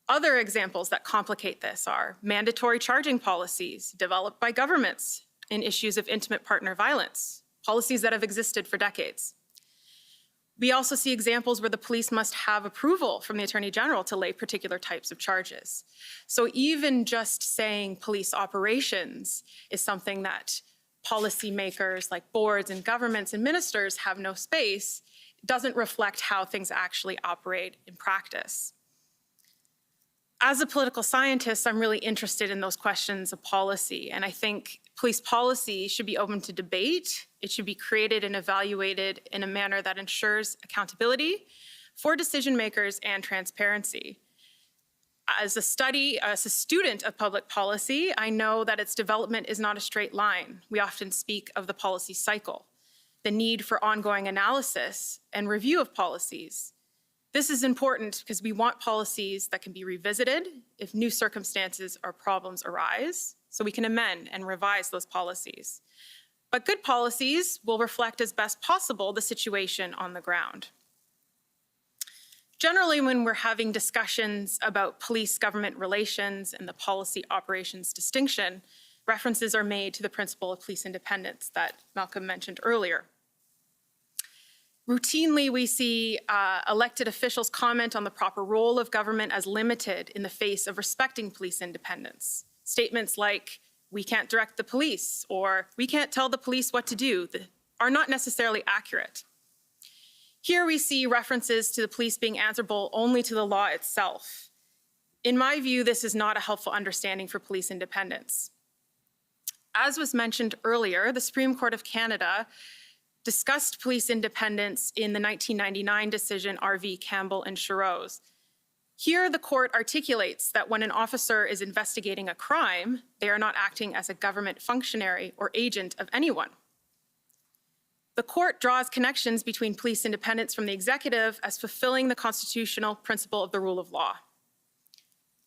Speaker 9: Other examples that complicate this are mandatory charging policies developed by governments in issues of intimate partner violence, policies that have existed for decades. We also see examples where the police must have approval from the Attorney General to lay particular types of charges. So even just saying police operations is something that policymakers like boards and governments and ministers have no space, doesn't reflect how things actually operate in practice. As a political scientist, I'm really interested in those questions of policy, and I think police policy should be open to debate. It should be created and evaluated in a manner that ensures accountability for decision makers and transparency. As a student of public policy, I know that its development is not a straight line. We often speak of the policy cycle, the need for ongoing analysis and review of policies. This is important because we want policies that can be revisited if new circumstances or problems arise, so we can amend and revise those policies. But good policies will reflect as best possible the situation on the ground. Generally, when we're having discussions about police-government relations and the policy operations distinction, references are made to the principle of police independence that Malcolm mentioned earlier. Routinely, we see elected officials comment on the proper role of government as limited in the face of respecting police independence. Statements like, "We can't direct the police," or "We can't tell the police what to do," are not necessarily accurate. Here we see references to the police being answerable only to the law itself. In my view, this is not a helpful understanding for police independence. As was mentioned earlier, the Supreme Court of Canada discussed police independence in the 1999 decision R.V. Campbell and Charose. Here, the court articulates that when an officer is investigating a crime, they are not acting as a government functionary or agent of anyone. The court draws connections between police independence from the executive as fulfilling the constitutional principle of the rule of law.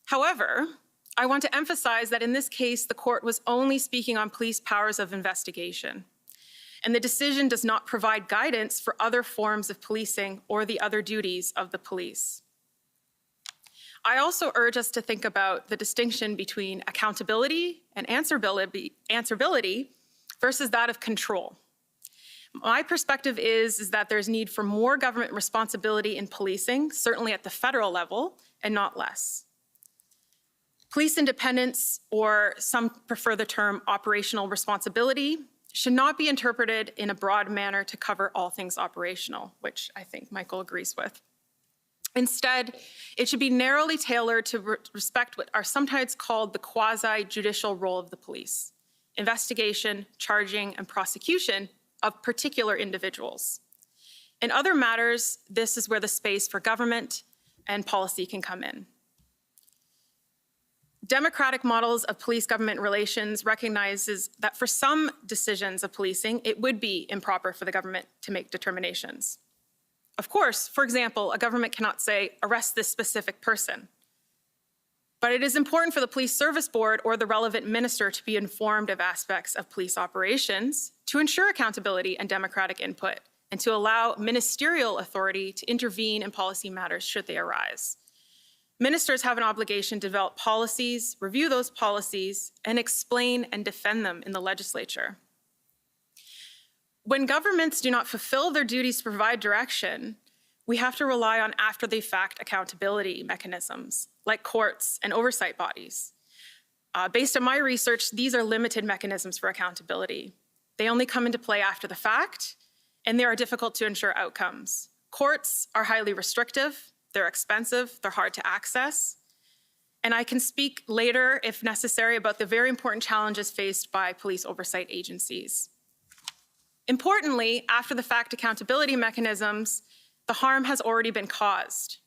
Speaker 9: However, I want to emphasize that in this case, the court was only speaking on police powers of investigation, and the decision does not provide guidance for other forms of policing or the other duties of the police. I also urge us to think about the distinction between accountability and answerability versus that of control. My perspective is that there's need for more government responsibility in policing, certainly at the federal level, and not less. Police independence, or some prefer the term operational responsibility, should not be interpreted in a broad manner to cover all things operational, which I think Michael agrees with. Instead, it should be narrowly tailored to respect what are sometimes called the quasi-judicial role of the police: investigation, charging, and prosecution of particular individuals. In other matters, this is where the space for government and policy can come in. Democratic models of police-government relations recognizes that for some decisions of policing, it would be improper for the government to make determinations. Of course, for example, a government cannot say, arrest this specific person. But it is important for the Police Service Board or the relevant minister to be informed of aspects of police operations to ensure accountability and democratic input, and to allow ministerial authority to intervene in policy matters should they arise. Ministers have an obligation to develop policies, review those policies, and explain and defend them in the legislature. When governments do not fulfill their duties to provide direction, we have to rely on after-the-fact accountability mechanisms, like courts and oversight bodies. Based on my research, these are limited mechanisms for accountability. They only come into play after the fact, and they are difficult to ensure outcomes. Courts are highly restrictive, they're expensive, they're hard to access, and I can speak later, if necessary, about the very important challenges faced by police oversight agencies. Importantly, after the fact accountability mechanisms, the harm has already been caused.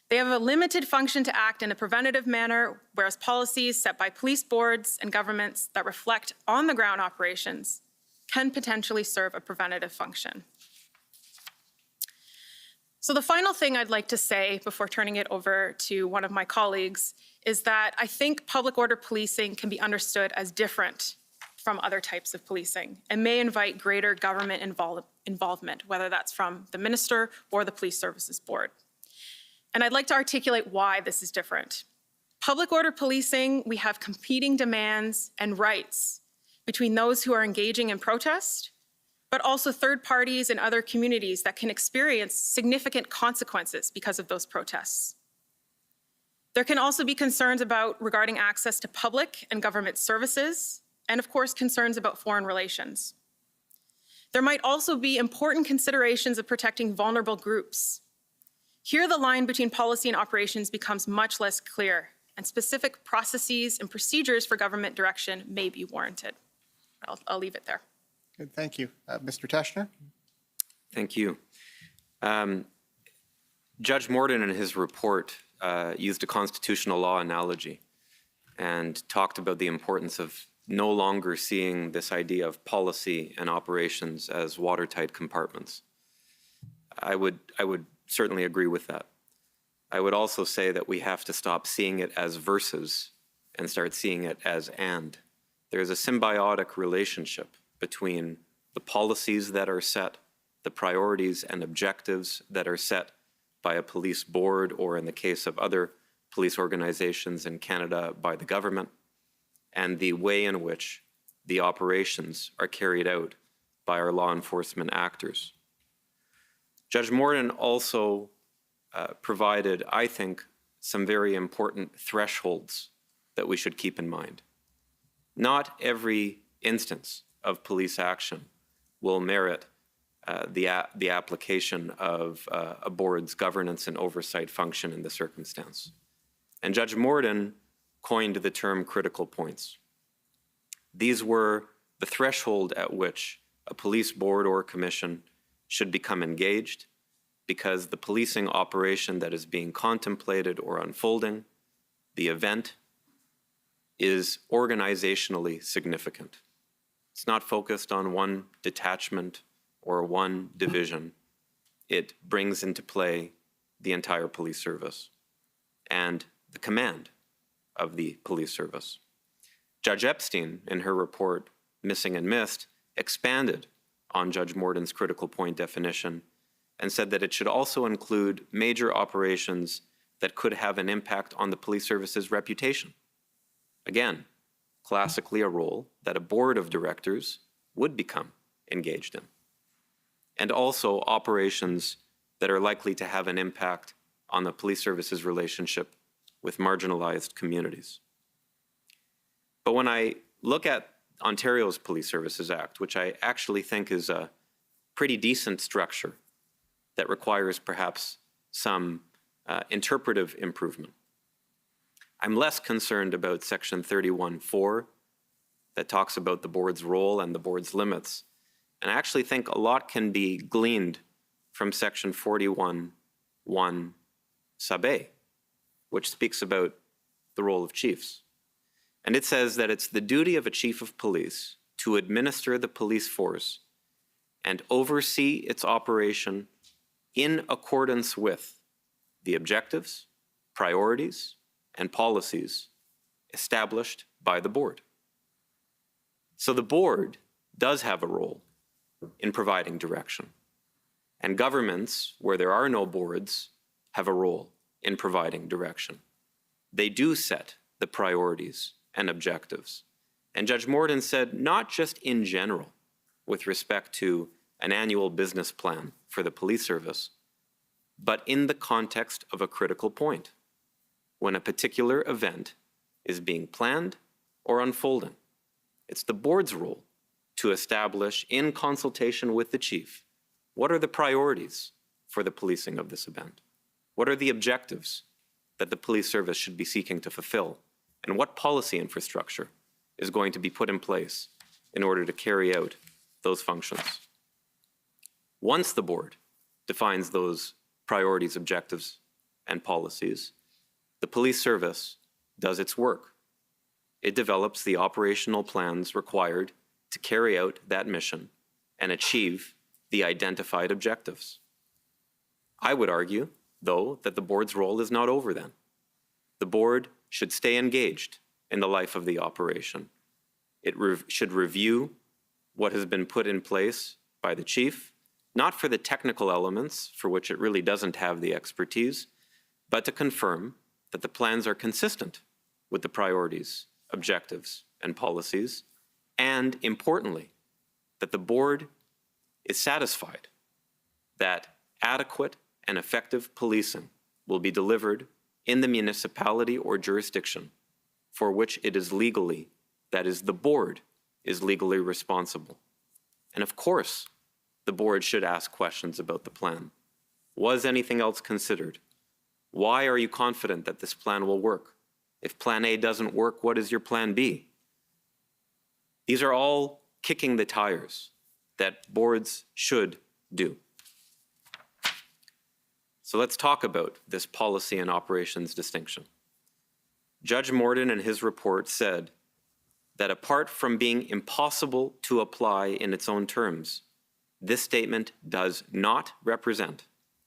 Speaker 9: They have a limited function to act in a preventative manner, whereas policies set by police boards and governments that reflect on-the-ground operations can potentially serve a preventative function. So the final thing I'd like to say before turning it over to one of my colleagues is that I think public order policing can be understood as different from other types of policing and may invite greater government involvement, whether that's from the minister or the Police Services Board. And I'd like to articulate why this is different. Public order policing, we have competing demands and rights between those who are engaging in protest, but also third parties and other communities that can experience significant consequences because of those protests. There can also be concerns regarding access to public and government services, and of course, concerns about foreign relations. There might also be important considerations of protecting vulnerable groups. Here, the line between policy and operations becomes much less clear, and specific processes and procedures for government direction may be warranted. I'll leave it there.
Speaker 7: Good, thank you. Mr. Teschner?
Speaker 11: Thank you. Judge Morden in his report used a constitutional law analogy and talked about the importance of no longer seeing this idea of policy and operations as watertight compartments. I would certainly agree with that. I would also say that we have to stop seeing it as versus and start seeing it as and. There's a symbiotic relationship between the policies that are set, the priorities and objectives that are set by a police board, or in the case of other police organizations in Canada, by the government, and the way in which the operations are carried out by our law enforcement actors. Judge Morden also provided, I think, some very important thresholds that we should keep in mind. Not every instance of police action will merit the application of a board's governance and oversight function in the circumstance. And Judge Morden coined the term critical points. These were the threshold at which a police board or commission should become engaged, because the policing operation that is being contemplated or unfolding, the event, is organizationally significant. It's not focused on one detachment or one division. It brings into play the entire police service and the command of the police service. Judge Epstein, in her report, Missing and Missed, expanded on Judge Morden's critical point definition and said that it should also include major operations that could have an impact on the police service's reputation. Again, classically a role that a board of directors would become engaged in. And also operations that are likely to have an impact on the police service's relationship with marginalized communities. But when I look at Ontario's Police Services Act, which I actually think is a pretty decent structure that requires perhaps some interpretive improvement, I'm less concerned about Section 31(4) that talks about the board's role and the board's limits. And I actually think a lot can be gleaned from Section 41(1) sub A, which speaks about the role of chiefs. And it says that it's the duty of a chief of police to administer the police force and oversee its operation in accordance with the objectives, priorities, and policies established by the board. So the board does have a role in providing direction, and governments, where there are no boards, have a role in providing direction. They do set the priorities and objectives. And Judge Morden said, not just in general with respect to an annual business plan for the police service, but in the context of a critical point, when a particular event is being planned or unfolding. It's the board's role to establish, in consultation with the chief, what are the priorities for the policing of this event? What are the objectives that the police service should be seeking to fulfill? And what policy infrastructure is going to be put in place in order to carry out those functions? Once the board defines those priorities, objectives, and policies, the police service does its work. It develops the operational plans required to carry out that mission and achieve the identified objectives. I would argue, though, that the board's role is not over then. The board should stay engaged in the life of the operation. It should review what has been put in place by the chief, not for the technical elements for which it really doesn't have the expertise, but to confirm that the plans are consistent with the priorities, objectives, and policies, and importantly, that the board is satisfied that adequate and effective policing will be delivered in the municipality or jurisdiction for which it is legally, that is, the board is legally responsible. And of course, the board should ask questions about the plan. Was anything else considered? Why are you confident that this plan will work? If plan A doesn't work, what is your plan B? These are all kicking the tires that boards should do. So let's talk about this policy and operations distinction. Judge Morden in his report said that apart from being impossible to apply in its own terms, this statement does not represent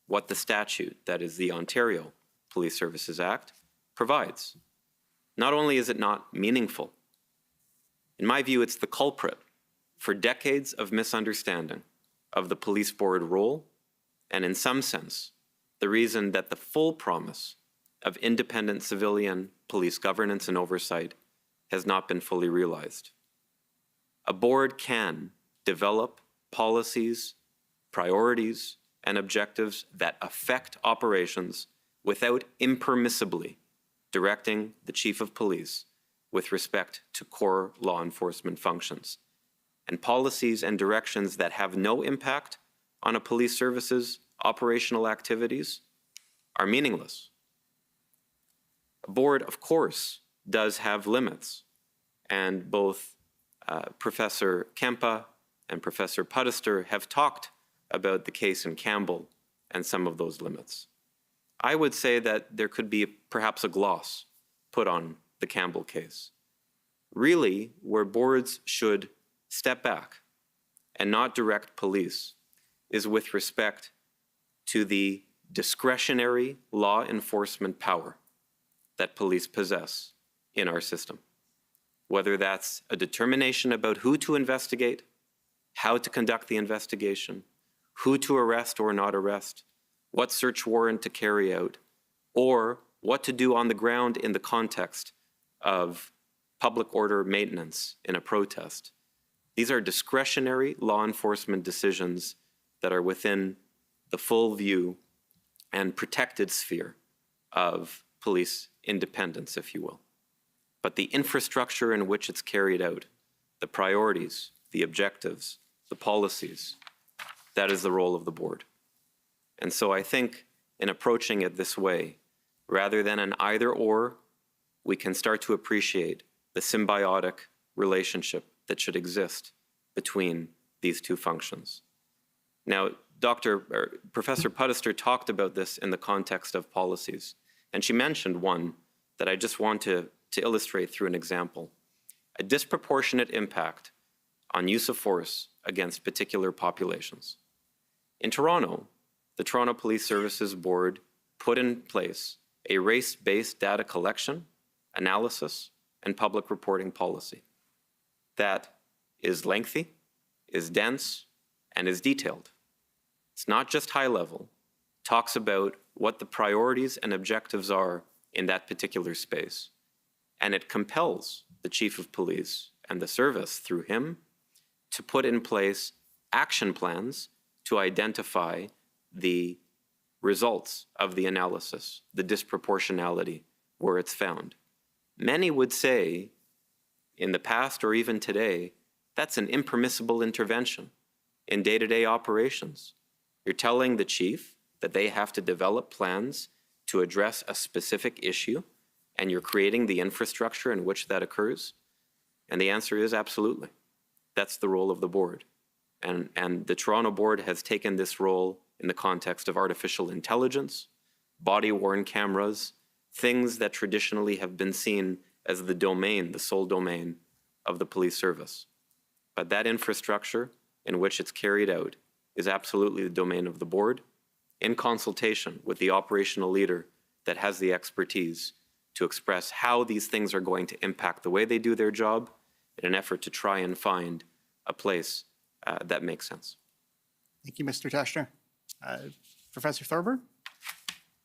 Speaker 11: what the statute, that is the Ontario Police Services Act, provides. Not only is it not meaningful, in my view, it's the culprit for decades of misunderstanding of the police board role, and in some sense, the reason that the full promise of independent civilian police governance and oversight has not been fully realized. A board can develop policies, priorities, and objectives that affect operations without impermissibly directing the chief of police with respect to core law enforcement functions. And policies and directions that have no impact on a police service's operational activities are meaningless. A board, of course, does have limits, and both Professor Kempa and Professor Pudister have talked about the case in Campbell and some of those limits. I would say that there could be perhaps a gloss put on the Campbell case. Really, where boards should step back and not direct police is with respect to the discretionary law enforcement power that police possess in our system. Whether that's a determination about who to investigate, how to conduct the investigation, who to arrest or not arrest, what search warrant to carry out, or what to do on the ground in the context of public order maintenance in a protest. These are discretionary law enforcement decisions that are within the full view and protected sphere of police independence, if you will. But the infrastructure in which it's carried out, the priorities, the objectives, the policies, that is the role of the board. And so I think in approaching it this way, rather than an either or, we can start to appreciate the symbiotic relationship that should exist between these two functions. Now, Professor Pudister talked about this in the context of policies, and she mentioned one that I just want to illustrate through an example: a disproportionate impact on use of force against particular populations. In Toronto, the Toronto Police Services Board put in place a race-based data collection, analysis, and public reporting policy that is lengthy, is dense, and is detailed. It's not just high level, it talks about what the priorities and objectives are in that particular space. And it compels the chief of police and the service through him to put in place action plans to identify the results of the analysis, the disproportionality where it's found. Many would say, in the past or even today, that's an impermissible intervention in day-to-day operations. You're telling the chief that they have to develop plans to address a specific issue, and you're creating the infrastructure in which that occurs? And the answer is absolutely. That's the role of the board. And the Toronto board has taken this role in the context of artificial intelligence, body-worn cameras, things that traditionally have been seen as the domain, the sole domain of the police service. But that infrastructure in which it's carried out is absolutely the domain of the board, in consultation with the operational leader that has the expertise to express how these things are going to impact the way they do their job in an effort to try and find a place that makes sense.
Speaker 7: Thank you, Mr. Teschner. Professor Thorburn?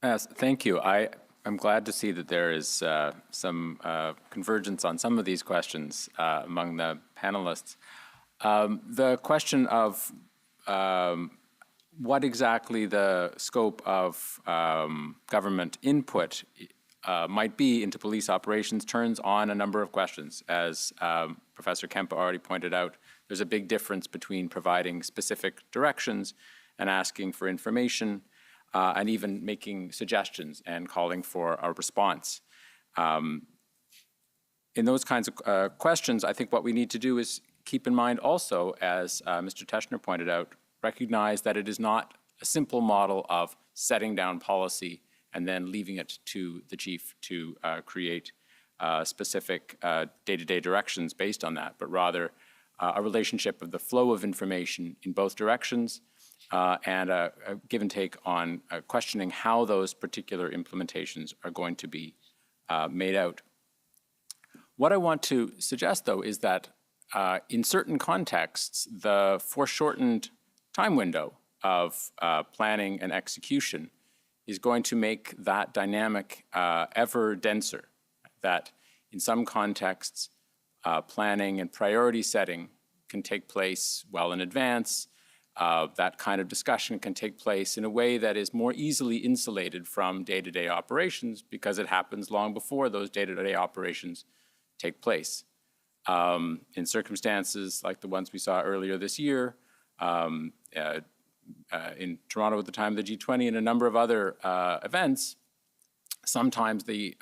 Speaker 12: Yes, thank you. I'm glad to see that there is some convergence on some of these questions among the panelists. The question of what exactly the scope of government input might be into police operations turns on a number of questions. As Professor Kempa already pointed out, there's a big difference between providing specific directions and asking for information, and even making suggestions and calling for a response. In those kinds of questions, I think what we need to do is keep in mind also, as Mr. Teschner pointed out, recognize that it is not a simple model of setting down policy and then leaving it to the chief to create specific day-to-day directions based on that, but rather a relationship of the flow of information in both directions, and a give and take on questioning how those particular implementations are going to be made out. What I want to suggest, though, is that in certain contexts, the foreshortened time window of planning and execution is going to make that dynamic ever denser. That in some contexts, planning and priority setting can take place well in advance. That kind of discussion can take place in a way that is more easily insulated from day-to-day operations because it happens long before those day-to-day operations take place. In circumstances like the ones we saw earlier this year, in Toronto at the time of the G20 and a number of other events, sometimes the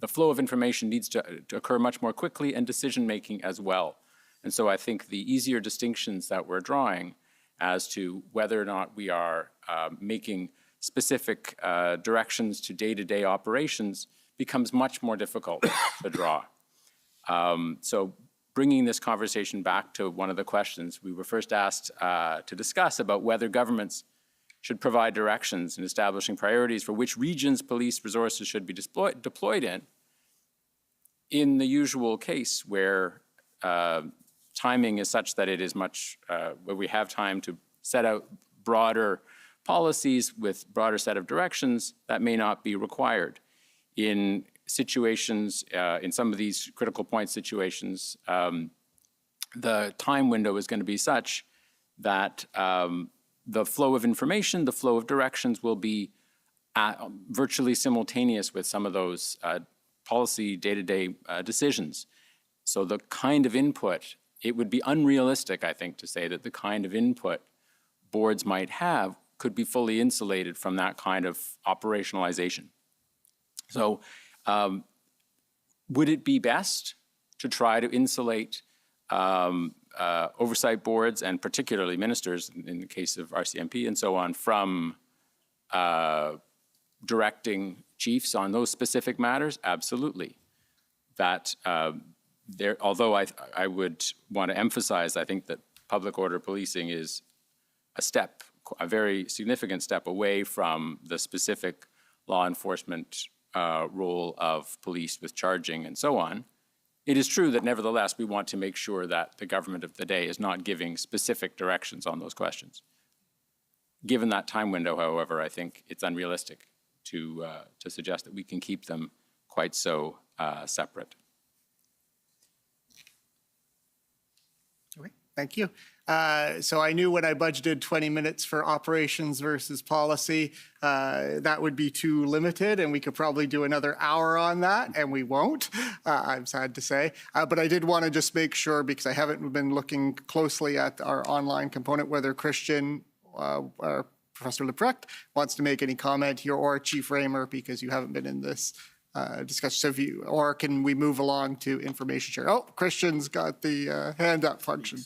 Speaker 12: flow of information needs to occur much more quickly, and decision-making as well. And so I think the easier distinctions that we're drawing as to whether or not we are making specific directions to day-to-day operations becomes much more difficult to draw. So bringing this conversation back to one of the questions we were first asked to discuss about whether governments should provide directions in establishing priorities for which regions police resources should be deployed in the usual case where timing is such that it is much, where we have time to set out broader policies with broader set of directions, that may not be required. In situations, in some of these critical point situations, the time window is going to be such that the flow of information, the flow of directions will be virtually simultaneous with some of those policy day-to-day decisions. So the kind of input, it would be unrealistic, I think, to say that the kind of input boards might have could be fully insulated from that kind of operationalization. So would it be best to try to insulate oversight boards, and particularly ministers, in the case of RCMP and so on, from directing chiefs on those specific matters? Absolutely. That although I would want to emphasize, I think that public order policing is a very significant step away from the specific law enforcement role of police with charging and so on. It is true that nevertheless we want to make sure that the government of the day is not giving specific directions on those questions. Given that time window, however, I think it's unrealistic to suggest that we can keep them quite so separate.
Speaker 7: Okay, thank you. So I knew when I budgeted 20 minutes for operations versus policy, that would be too limited, and we could probably do another hour on that, and we won't, I'm sad to say. But I did want to just make sure, because I haven't been looking closely at our online component, whether Christian or Professor Leprecht wants to make any comment here, or Chief Raymer, because you haven't been in this discussion. So or can we move along to information share? Oh, Christian's got the hand up function.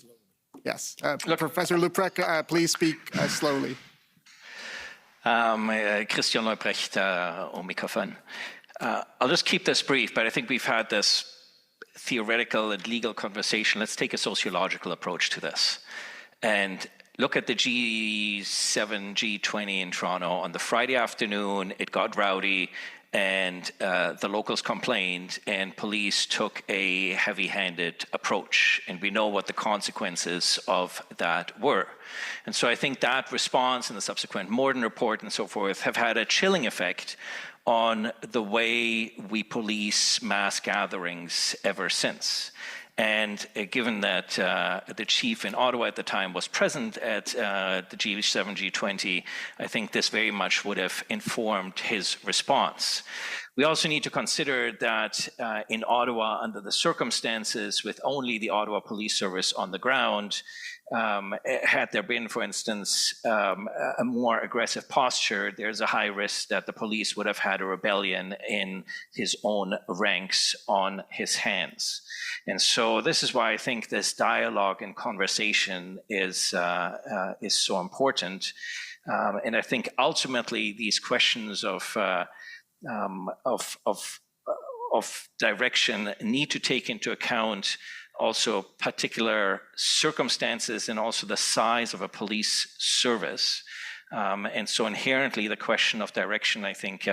Speaker 7: Yes, Professor Leprecht, please speak slowly.
Speaker 5: Christian Leprecht au microphone. I'll just keep this brief, but I think we've had this theoretical and legal conversation. Let's take a sociological approach to this and look at the G7, G20 in Toronto. On the Friday afternoon, it got rowdy, and the locals complained, and police took a heavy-handed approach, and we know what the consequences of that were. And so I think that response and the subsequent Morden report and so forth have had a chilling effect on the way we police mass gatherings ever since. And given that the chief in Ottawa at the time was present at the G7, G20, I think this very much would have informed his response. We also need to consider that in Ottawa, under the circumstances, with only the Ottawa Police Service on the ground, had there been, for instance, a more aggressive posture, there's a high risk that the police would have had a rebellion in his own ranks on his hands. And so this is why I think this dialogue and conversation is so important. And I think ultimately these questions of direction need to take into account also particular circumstances and also the size of a police service. And so inherently, the question of direction, I think,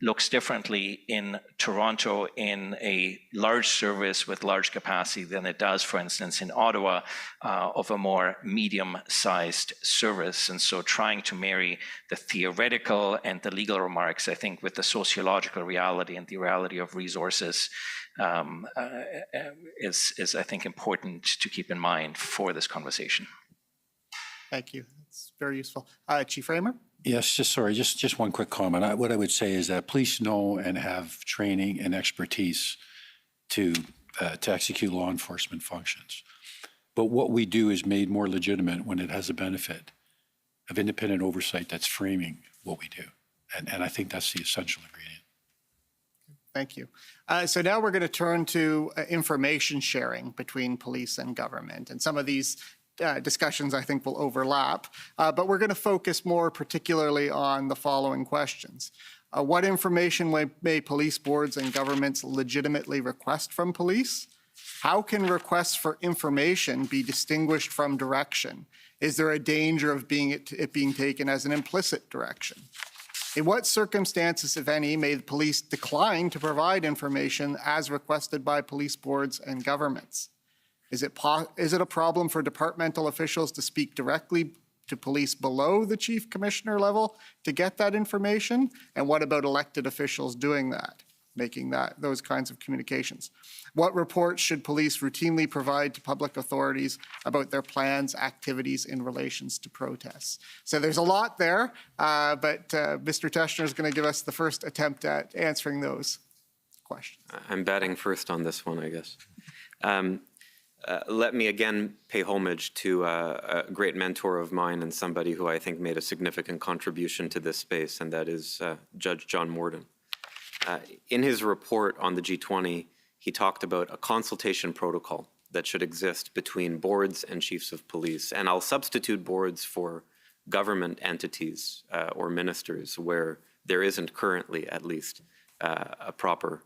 Speaker 5: looks differently in Toronto in a large service with large capacity than it does, for instance, in Ottawa of a more medium-sized service. And so trying to marry the theoretical and the legal remarks, I think, with the sociological reality and the reality of resources is, I think, important to keep in mind for this conversation.
Speaker 7: Thank you. That's very useful. Chief Raymer?
Speaker 10: Yes, just one quick comment. What I would say is that police know and have training and expertise to execute law enforcement functions. But what we do is made more legitimate when it has a benefit of independent oversight that's framing what we do. And I think that's the essential ingredient.
Speaker 7: Thank you. So now we're going to turn to information sharing between police and government. And some of these discussions, I think, will overlap. But we're going to focus more particularly on the following questions. What information may police boards and governments legitimately request from police? How can requests for information be distinguished from direction? Is there a danger of it being taken as an implicit direction? In what circumstances, if any, may the police decline to provide information as requested by police boards and governments? Is it a problem for departmental officials to speak directly to police below the chief commissioner level to get that information? And what about elected officials doing that, making those kinds of communications? What reports should police routinely provide to public authorities about their plans, activities in relations to protests? So there's a lot there, but Mr. Teschner is going to give us the first attempt at answering those questions.
Speaker 11: I'm batting first on this one, I guess. Let me again pay homage to a great mentor of mine and somebody who I think made a significant contribution to this space, and that is Judge John Morden. In his report on the G20, he talked about a consultation protocol that should exist between boards and chiefs of police. And I'll substitute boards for government entities or ministers where there isn't currently, at least, a proper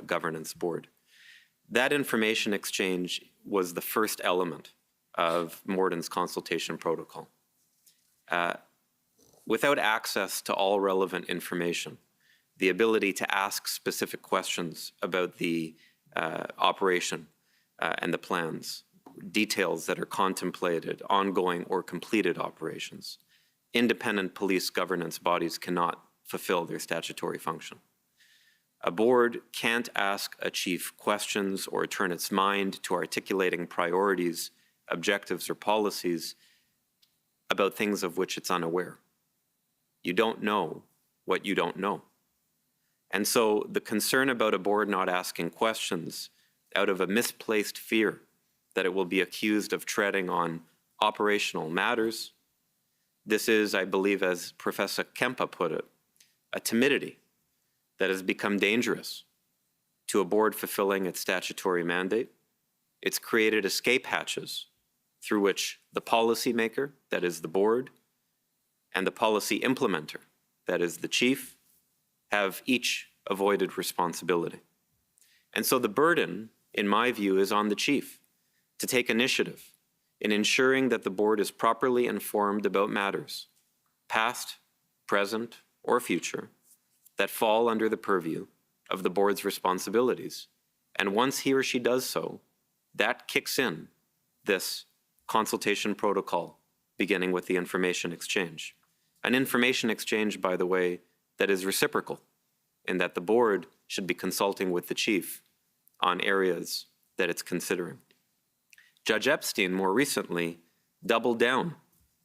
Speaker 11: governance board. That information exchange was the first element of Morden's consultation protocol. Without access to all relevant information, the ability to ask specific questions about the operation and the plans, details that are contemplated, ongoing or completed operations, independent police governance bodies cannot fulfill their statutory function. A board can't ask a chief questions or turn its mind to articulating priorities, objectives, or policies about things of which it's unaware. You don't know what you don't know. And so the concern about a board not asking questions out of a misplaced fear that it will be accused of treading on operational matters, this is, I believe, as Professor Kempa put it, a timidity that has become dangerous to a board fulfilling its statutory mandate. It's created escape hatches through which the policymaker, that is the board, and the policy implementer, that is the chief, have each avoided responsibility. And so the burden, in my view, is on the chief to take initiative in ensuring that the board is properly informed about matters, past, present, or future, that fall under the purview of the board's responsibilities. And once he or she does so, that kicks in this consultation protocol, beginning with the information exchange. An information exchange, by the way, that is reciprocal, in that the board should be consulting with the chief on areas that it's considering. Judge Epstein, more recently, doubled down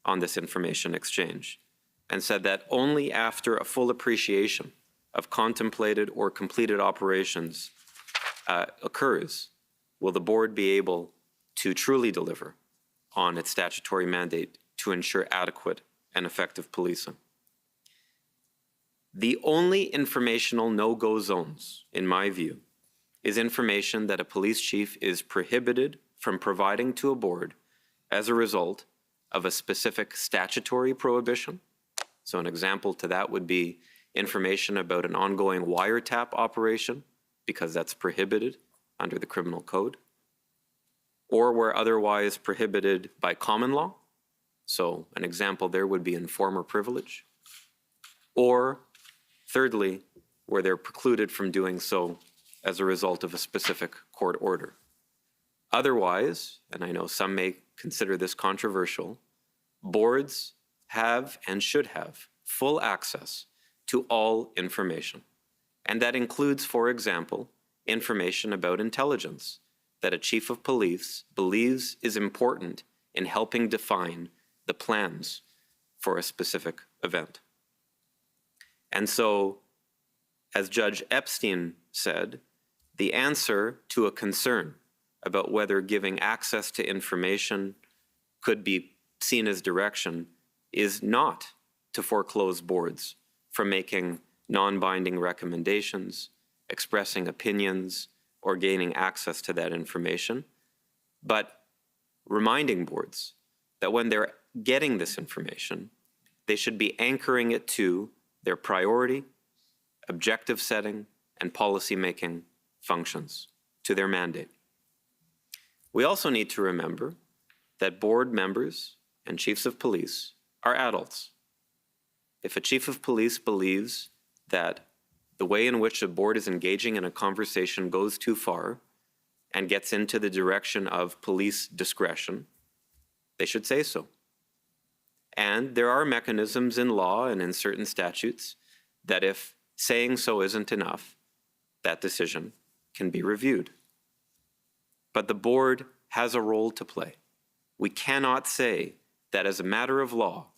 Speaker 11: on this information exchange and said that only after a full appreciation of contemplated or completed operations occurs will the board be able to truly deliver on its statutory mandate to ensure adequate and effective policing. The only informational no-go zones, in my view, is information that a police chief is prohibited from providing to a board as a result of a specific statutory prohibition. So an example to that would be information about an ongoing wiretap operation, because that's prohibited under the criminal code, or where otherwise prohibited by common law. So an example there would be informer privilege. Or thirdly, where they're precluded from doing so as a result of a specific court order. Otherwise, and I know some may consider this controversial, boards have and should have full access to all information. And that includes, for example, information about intelligence that a chief of police believes is important in helping define the plans for a specific event. And so, as Judge Epstein said, the answer to a concern about whether giving access to information could be seen as direction is not to foreclose boards from making non-binding recommendations, expressing opinions, or gaining access to that information, but reminding boards that when they're getting this information, they should be anchoring it to their priority, objective setting, and policy-making functions, to their mandate. We also need to remember that board members and chiefs of police are adults. If a chief of police believes that the way in which a board is engaging in a conversation goes too far and gets into the direction of police discretion, they should say so. And there are mechanisms in law and in certain statutes that if saying so isn't enough, that decision can be reviewed. But the board has a role to play. We cannot say that as a matter of law,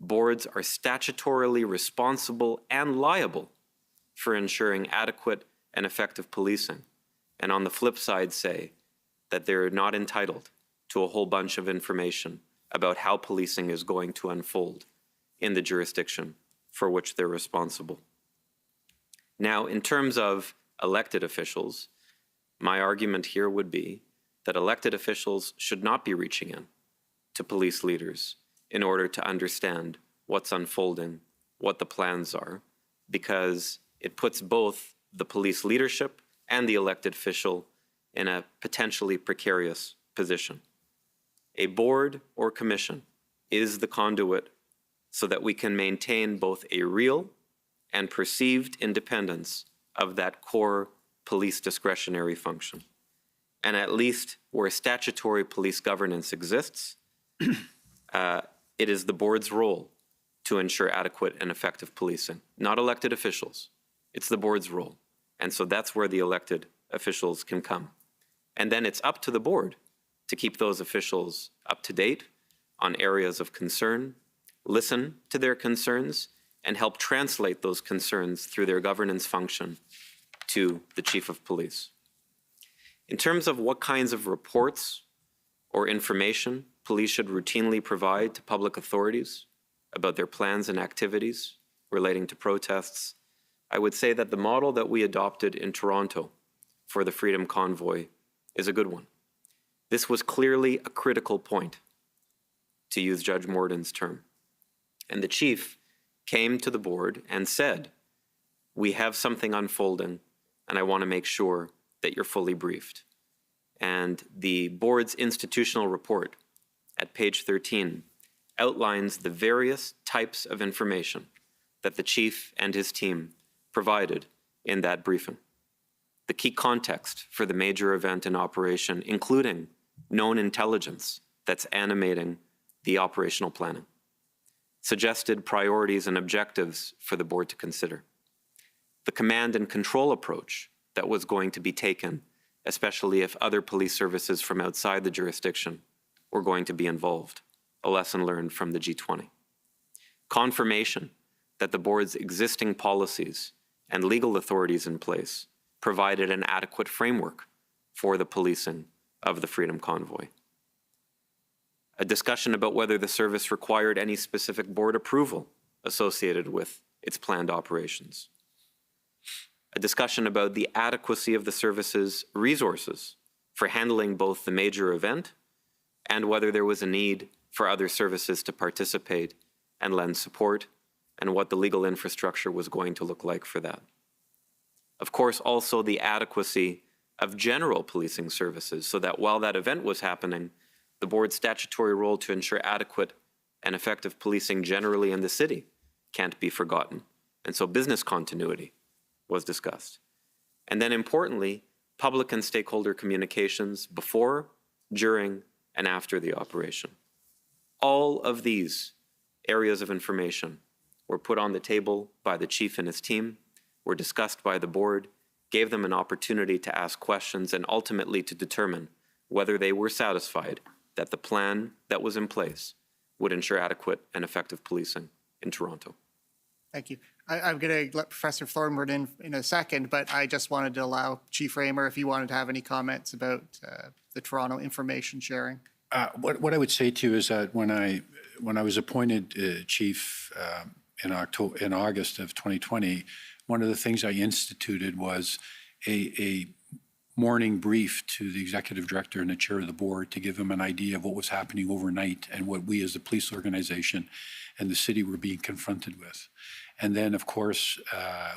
Speaker 11: boards are statutorily responsible and liable for ensuring adequate and effective policing, and on the flip side say that they're not entitled to a whole bunch of information about how policing is going to unfold in the jurisdiction for which they're responsible. Now, in terms of elected officials, my argument here would be that elected officials should not be reaching in to police leaders in order to understand what's unfolding, what the plans are, because it puts both the police leadership and the elected official in a potentially precarious position. A board or commission is the conduit so that we can maintain both a real and perceived independence of that core police discretionary function. And at least where statutory police governance exists, it is the board's role to ensure adequate and effective policing, not elected officials. It's the board's role. And so that's where the elected officials can come. And then it's up to the board to keep those officials up to date on areas of concern, listen to their concerns, and help translate those concerns through their governance function to the chief of police. In terms of what kinds of reports or information police should routinely provide to public authorities about their plans and activities relating to protests, I would say that the model that we adopted in Toronto for the Freedom Convoy is a good one. This was clearly a critical point, to use Judge Morden's term. And the chief came to the board and said, we have something unfolding, and I want to make sure that you're fully briefed. And the board's institutional report at page 13 outlines the various types of information that the chief and his team provided in that briefing. The key context for the major event in operation, including known intelligence that's animating the operational planning, suggested priorities and objectives for the board to consider, the command and control approach that was going to be taken, especially if other police services from outside the jurisdiction were going to be involved, a lesson learned from the G20. Confirmation that the board's existing policies and legal authorities in place provided an adequate framework for the policing of the Freedom Convoy. A discussion about whether the service required any specific board approval associated with its planned operations. A discussion about the adequacy of the service's resources for handling both the major event and whether there was a need for other services to participate and lend support, and what the legal infrastructure was going to look like for that. Of course, also the adequacy of general policing services, so that while that event was happening, the board's statutory role to ensure adequate and effective policing generally in the city can't be forgotten. And so business continuity was discussed. And then importantly, public and stakeholder communications before, during, and after the operation. All of these areas of information were put on the table by the chief and his team, were discussed by the board, gave them an opportunity to ask questions, and ultimately to determine whether they were satisfied that the plan that was in place would ensure adequate and effective policing in Toronto.
Speaker 7: Thank you. I'm going to let Professor Thornburn in a second, but I just wanted to allow Chief Raymer if you wanted to have any comments about the Toronto information sharing.
Speaker 10: What I would say to you is that when I was appointed chief in August of 2020, one of the things I instituted was a morning brief to the executive director and the chair of the board to give them an idea of what was happening overnight and what we as the police organization and the city were being confronted with. And then, of course,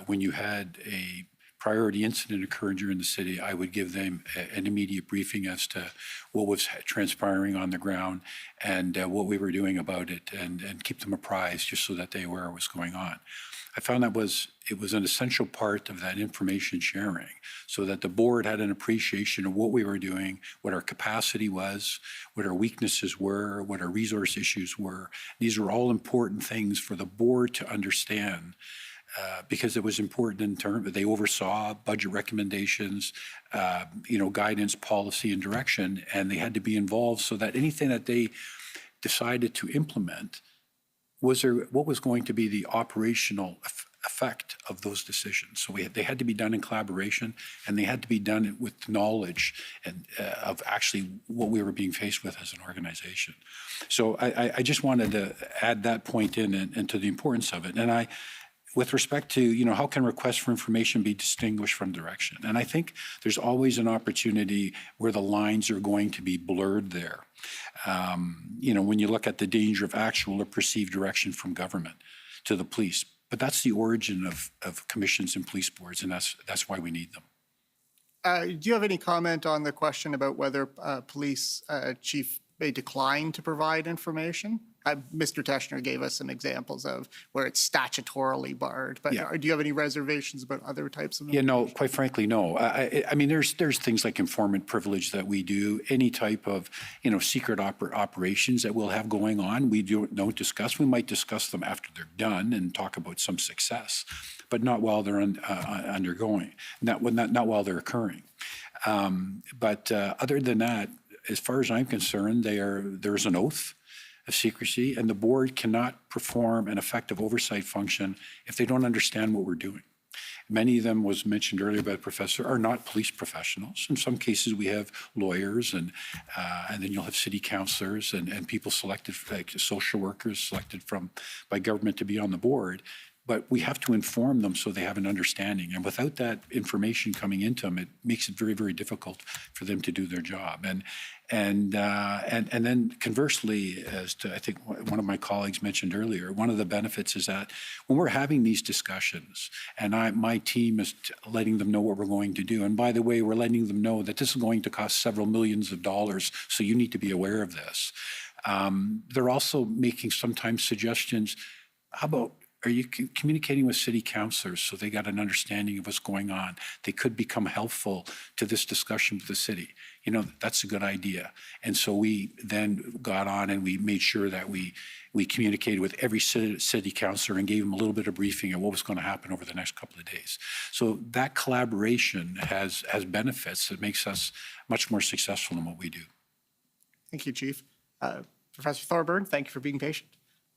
Speaker 10: when you had a priority incident occurring during the city, I would give them an immediate briefing as to what was transpiring on the ground and what we were doing about it, and keep them apprised just so that they were aware of what's going on. I found that it was an essential part of that information sharing, so that the board had an appreciation of what we were doing, what our capacity was, what our weaknesses were, what our resource issues were. These are all important things for the board to understand, because it was important in terms they oversaw budget recommendations, guidance, policy, and direction, and they had to be involved so that anything that they decided to implement what was going to be the operational effect of those decisions. So they had to be done in collaboration, and they had to be done with knowledge and of actually what we were being faced with as an organization. So I just wanted to add that point in and to the importance of it. And with respect to, how can requests for information be distinguished from direction? And I think there's always an opportunity where the lines are going to be blurred there. When you look at the danger of actual or perceived direction from government to the police. But that's the origin of commissions and police boards, and that's why we need them.
Speaker 7: Do you have any comment on the question about whether police chief may decline to provide information? Mr. Teschner gave us some examples of where it's statutorily barred, but do you have any reservations about other types of information?
Speaker 10: No, quite frankly, no. I mean, there's things like informant privilege that we do, any type of, secret operations that we'll have going on, we don't discuss. We might discuss them after they're done and talk about some success, but not while they're undergoing, not while they're occurring. But other than that, as far as I'm concerned, there's an oath of secrecy, and the board cannot perform an effective oversight function if they don't understand what we're doing. Many of them, was mentioned earlier by the professor, are not police professionals. In some cases, we have lawyers, and then you'll have city councilors and people selected, like social workers selected by government to be on the board. But we have to inform them so they have an understanding. And without that information coming into them, it makes it very, very difficult for them to do their job. And then conversely, as to, I think one of my colleagues mentioned earlier, one of the benefits is that when we're having these discussions, and my team is letting them know what we're going to do. And by the way, we're letting them know that this is going to cost several millions of dollars, so you need to be aware of this. They're also making sometimes suggestions. How about, are you communicating with city councilors so they got an understanding of what's going on? They could become helpful to this discussion with the city. That's a good idea. And so we then got on and we made sure that we communicated with every city councilor and gave them a little bit of briefing on what was going to happen over the next couple of days. So that collaboration has benefits that makes us much more successful in what we do.
Speaker 7: Thank you, Chief. Professor Thorburn, thank you for being patient.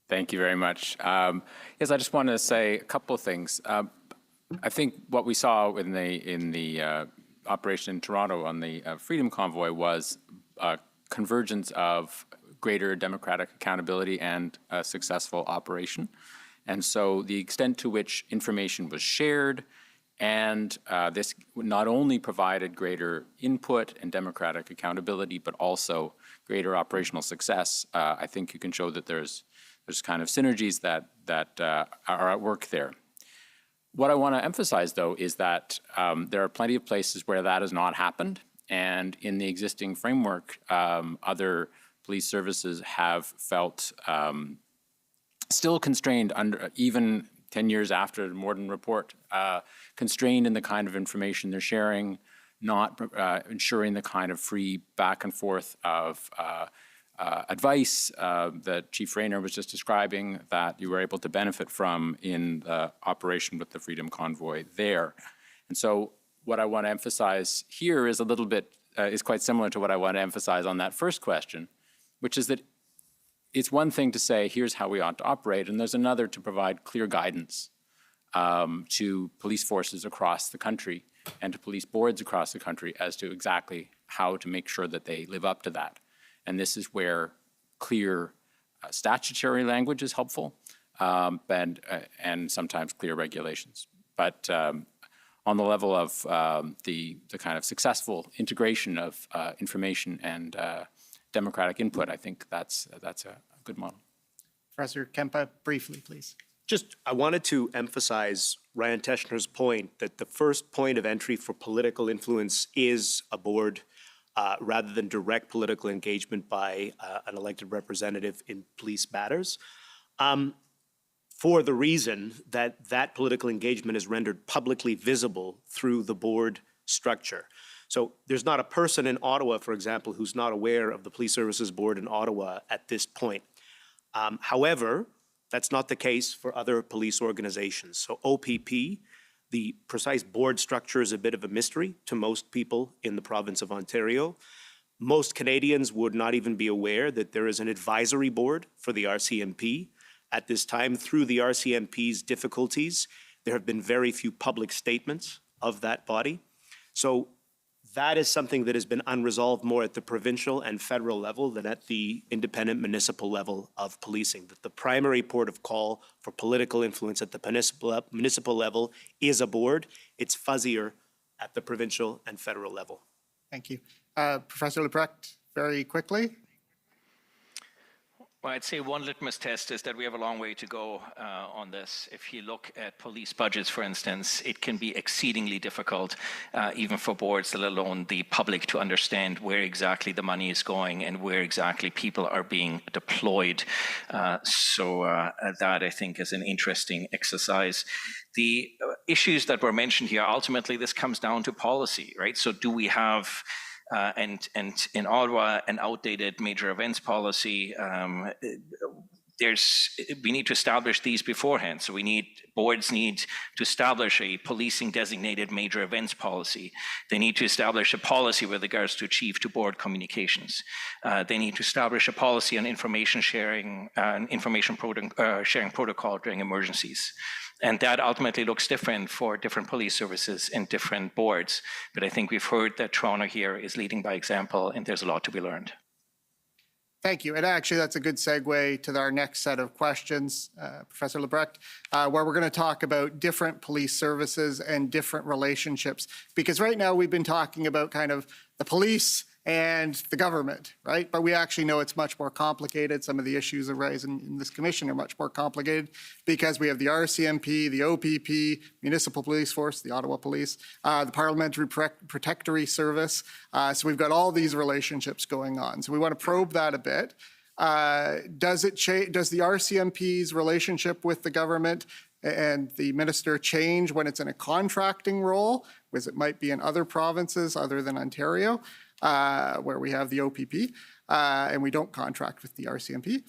Speaker 12: Thank you very much. Yes, I just wanted to say a couple of things. I think what we saw in the operation in Toronto on the Freedom Convoy was a convergence of greater democratic accountability and a successful operation. And so the extent to which information was shared and this not only provided greater input and democratic accountability, but also greater operational success, I think you can show that there's kind of synergies that are at work there. What I want to emphasize, though, is that there are plenty of places where that has not happened. And in the existing framework, other police services have felt still constrained, even 10 years after the Morden report, constrained in the kind of information they're sharing, not ensuring the kind of free back and forth of advice that Chief Rayner was just describing that you were able to benefit from in the operation with the Freedom Convoy there. And so what I want to emphasize here is a little bit, is quite similar to what I want to emphasize on that first question, which is that it's one thing to say, here's how we ought to operate, and there's another to provide clear guidance to police forces across the country and to police boards across the country as to exactly how to make sure that they live up to that. And this is where clear statutory language is helpful, and sometimes clear regulations. But on the level of the kind of successful integration of information and democratic input, I think that's a good model.
Speaker 7: Professor Kempa, briefly, please.
Speaker 8: I wanted to emphasize Ryan Teschner's point that the first point of entry for political influence is a board, rather than direct political engagement by an elected representative in police matters, for the reason that political engagement is rendered publicly visible through the board structure. So there's not a person in Ottawa, for example, who's not aware of the Police Services Board in Ottawa at this point. However, that's not the case for other police organizations. So OPP, the precise board structure is a bit of a mystery to most people in the province of Ontario. Most Canadians would not even be aware that there is an advisory board for the RCMP. At this time, through the RCMP's difficulties, There have been very few public statements of that body. So that is something that has been unresolved more at the provincial and federal level than at the independent municipal level of policing. That the primary port of call for political influence at the municipal level is a board. It's fuzzier at the provincial and federal level.
Speaker 7: Thank you. Professor Lebrecht, very quickly.
Speaker 5: Well, I'd say one litmus test is that we have a long way to go on this. If you look at police budgets, for instance, it can be exceedingly difficult, even for boards, let alone the public, to understand where exactly the money is going and where exactly people are being deployed. So that, I think, is an interesting exercise. The issues that were mentioned here, ultimately, this comes down to policy, right? So do we have and in Ottawa, an outdated major events policy? We need to establish these beforehand. So boards need to establish a policing designated major events policy. They need to establish a policy with regards to chief to board communications. They need to establish a policy on information sharing, sharing protocol during emergencies. And that ultimately looks different for different police services and different boards. But I think we've heard that Toronto here is leading by example, and there's a lot to be learned.
Speaker 7: Thank you. And actually, that's a good segue to our next set of questions, Professor Lebrecht, where we're going to talk about different police services and different relationships. Because right now we've been talking about kind of the police and the government, right? But we actually know it's much more complicated. Some of the issues arising in this commission are much more complicated because we have the RCMP, the OPP, Municipal Police Force, the Ottawa Police, the Parliamentary Protectory Service. So we've got all these relationships going on. So we want to probe that a bit. Does the RCMP's relationship with the government and the minister change when it's in a contracting role, as it might be in other provinces other than Ontario, where we have the OPP, and we don't contract with the RCMP?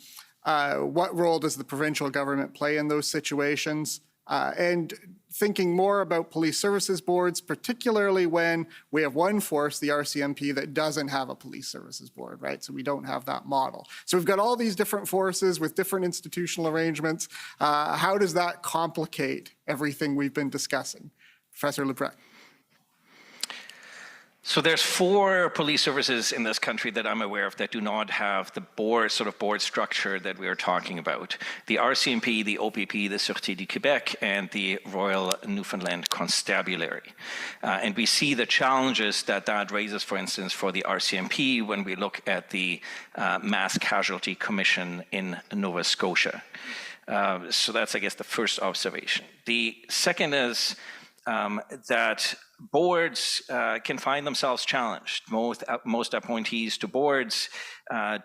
Speaker 7: What role does the provincial government play in those situations? And thinking more about police services boards, particularly when we have one force, the RCMP, that doesn't have a police services board, right? So we don't have that model. So we've got all these different forces with different institutional arrangements. How does that complicate everything we've been discussing? Professor Lebrecht.
Speaker 5: So there's 4 police services in this country that I'm aware of that do not have the board structure that we are talking about. The RCMP, the OPP, the Sûreté du Québec, and the Royal Newfoundland Constabulary. And we see the challenges that raises, for instance, for the RCMP when we look at the Mass Casualty Commission in Nova Scotia. So that's, I guess, the first observation. The second is that boards can find themselves challenged. Most appointees to boards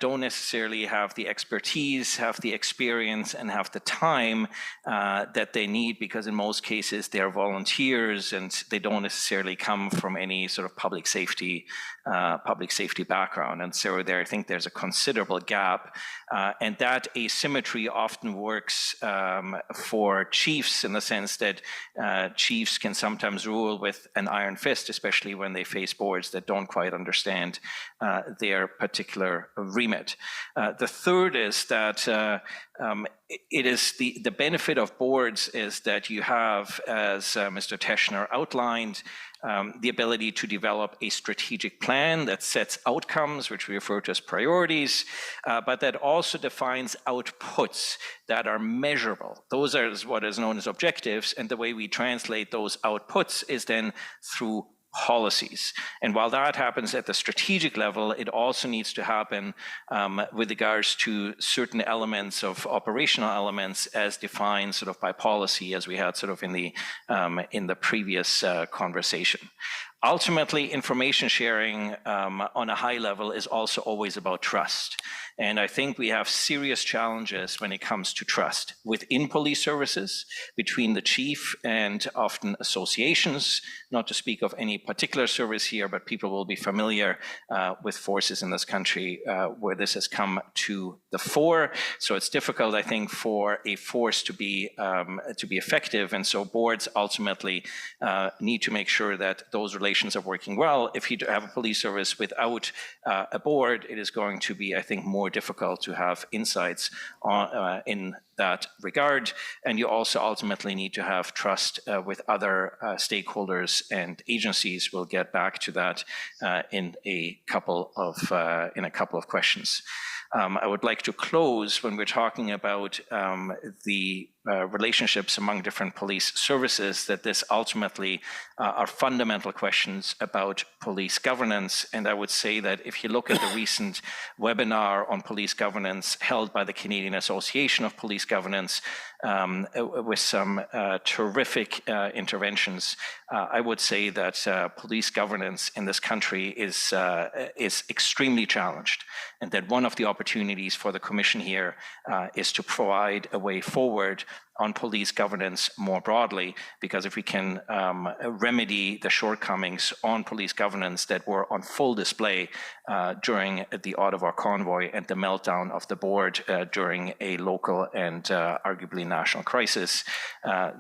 Speaker 5: don't necessarily have the expertise, have the experience, and have the time that they need, because in most cases they're volunteers and they don't necessarily come from any sort of public safety background. And so there, I think there's a considerable gap, and that asymmetry often works for chiefs, in the sense that chiefs can sometimes rule with an iron fist, especially when they face boards that don't quite understand their particular remit. The third is that it is the benefit of boards is that you have, as Mr. Teschner outlined, the ability to develop a strategic plan that sets outcomes, which we refer to as priorities, but that also defines outputs that are measurable. Those are what is known as objectives, and the way we translate those outputs is then through policies. And while that happens at the strategic level, it also needs to happen with regards to certain elements of operational elements as defined sort of by policy, as we had sort of in the previous conversation. Ultimately, information sharing on a high level is also always about trust. And I think we have serious challenges when it comes to trust within police services, between the chief and often associations, not to speak of any particular service here, but people will be familiar with forces in this country where this has come to the fore. So it's difficult, I think, for a force to be effective. And so boards ultimately need to make sure that those relationships relations are working well. If you have a police service without a board, it is going to be, I think, more difficult to have insights on, in that regard. And you also ultimately need to have trust with other stakeholders and agencies. We'll get back to that in a couple of questions. I would like to close when we're talking about the relationships among different police services, that this ultimately are fundamental questions about police governance. And I would say that if you look at the recent webinar on police governance held by the Canadian Association of Police Governance, with some terrific interventions, I would say that police governance in this country is extremely challenged, and that one of the opportunities for the Commission here is to provide a way forward on police governance more broadly, because if we can remedy the shortcomings on police governance that were on full display during the Ottawa convoy and the meltdown of the board during a local and arguably national crisis,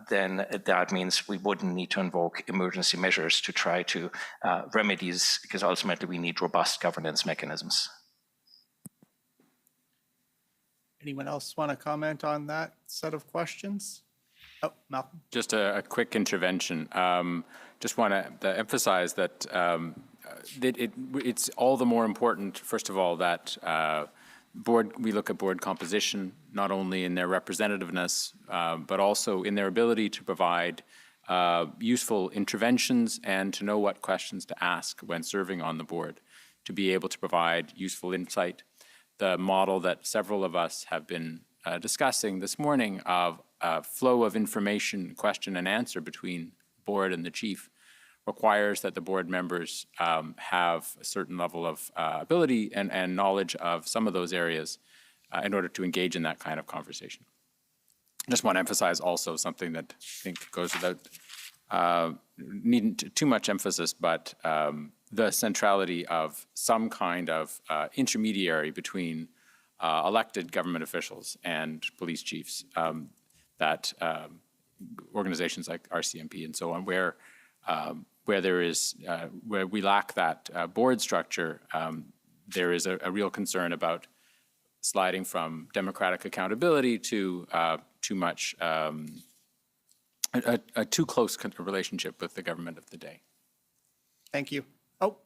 Speaker 5: then that means we wouldn't need to invoke emergency measures to try to remedy this, because ultimately we need robust governance mechanisms.
Speaker 7: Anyone else want to comment on that set of questions? Oh, Malcolm.
Speaker 12: Just a quick intervention. Just want to emphasize that it's all the more important, first of all, that we look at board composition, not only in their representativeness, but also in their ability to provide useful interventions and to know what questions to ask when serving on the board, to be able to provide useful insight. The model that several of us have been discussing this morning of flow of information, question and answer between board and the chief requires that the board members have a certain level of ability and knowledge of some of those areas in order to engage in that kind of conversation. I just want to emphasize also something that I think goes without needing too much emphasis, but the centrality of some kind of intermediary between elected government officials and police chiefs, that organizations like RCMP and so on, where there is where we lack that board structure, there is a real concern about sliding from democratic accountability to too much a too close relationship with the government of the day.
Speaker 7: Thank you. Oh,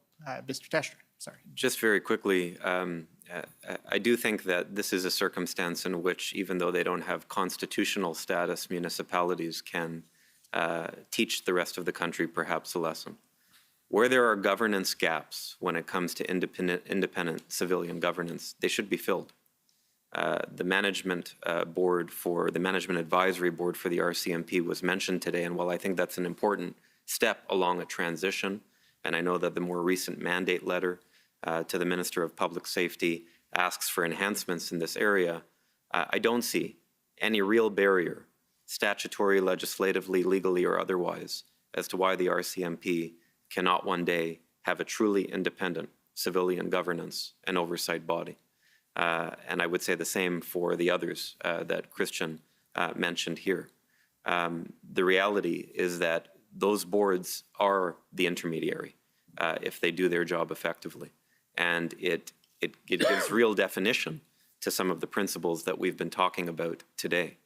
Speaker 7: Mr. Tester, sorry.
Speaker 11: Just very quickly, I do think that this is a circumstance in which, even though they don't have constitutional status, municipalities can teach the rest of the country perhaps a lesson. Where there are governance gaps when it comes to independent civilian governance, they should be filled. The management board for the management advisory board for the RCMP was mentioned today, and while I think that's an important step along a transition, and I know that the more recent mandate letter to the Minister of Public Safety asks for enhancements in this area, I don't see any real barrier, statutory, legislatively, legally, or otherwise, as to why the RCMP cannot one day have a truly independent civilian governance and oversight body. And I would say the same for the others that Christian mentioned here. The reality is that those boards are the intermediary if they do their job effectively. And it gives real definition to some of the principles that we've been talking about today.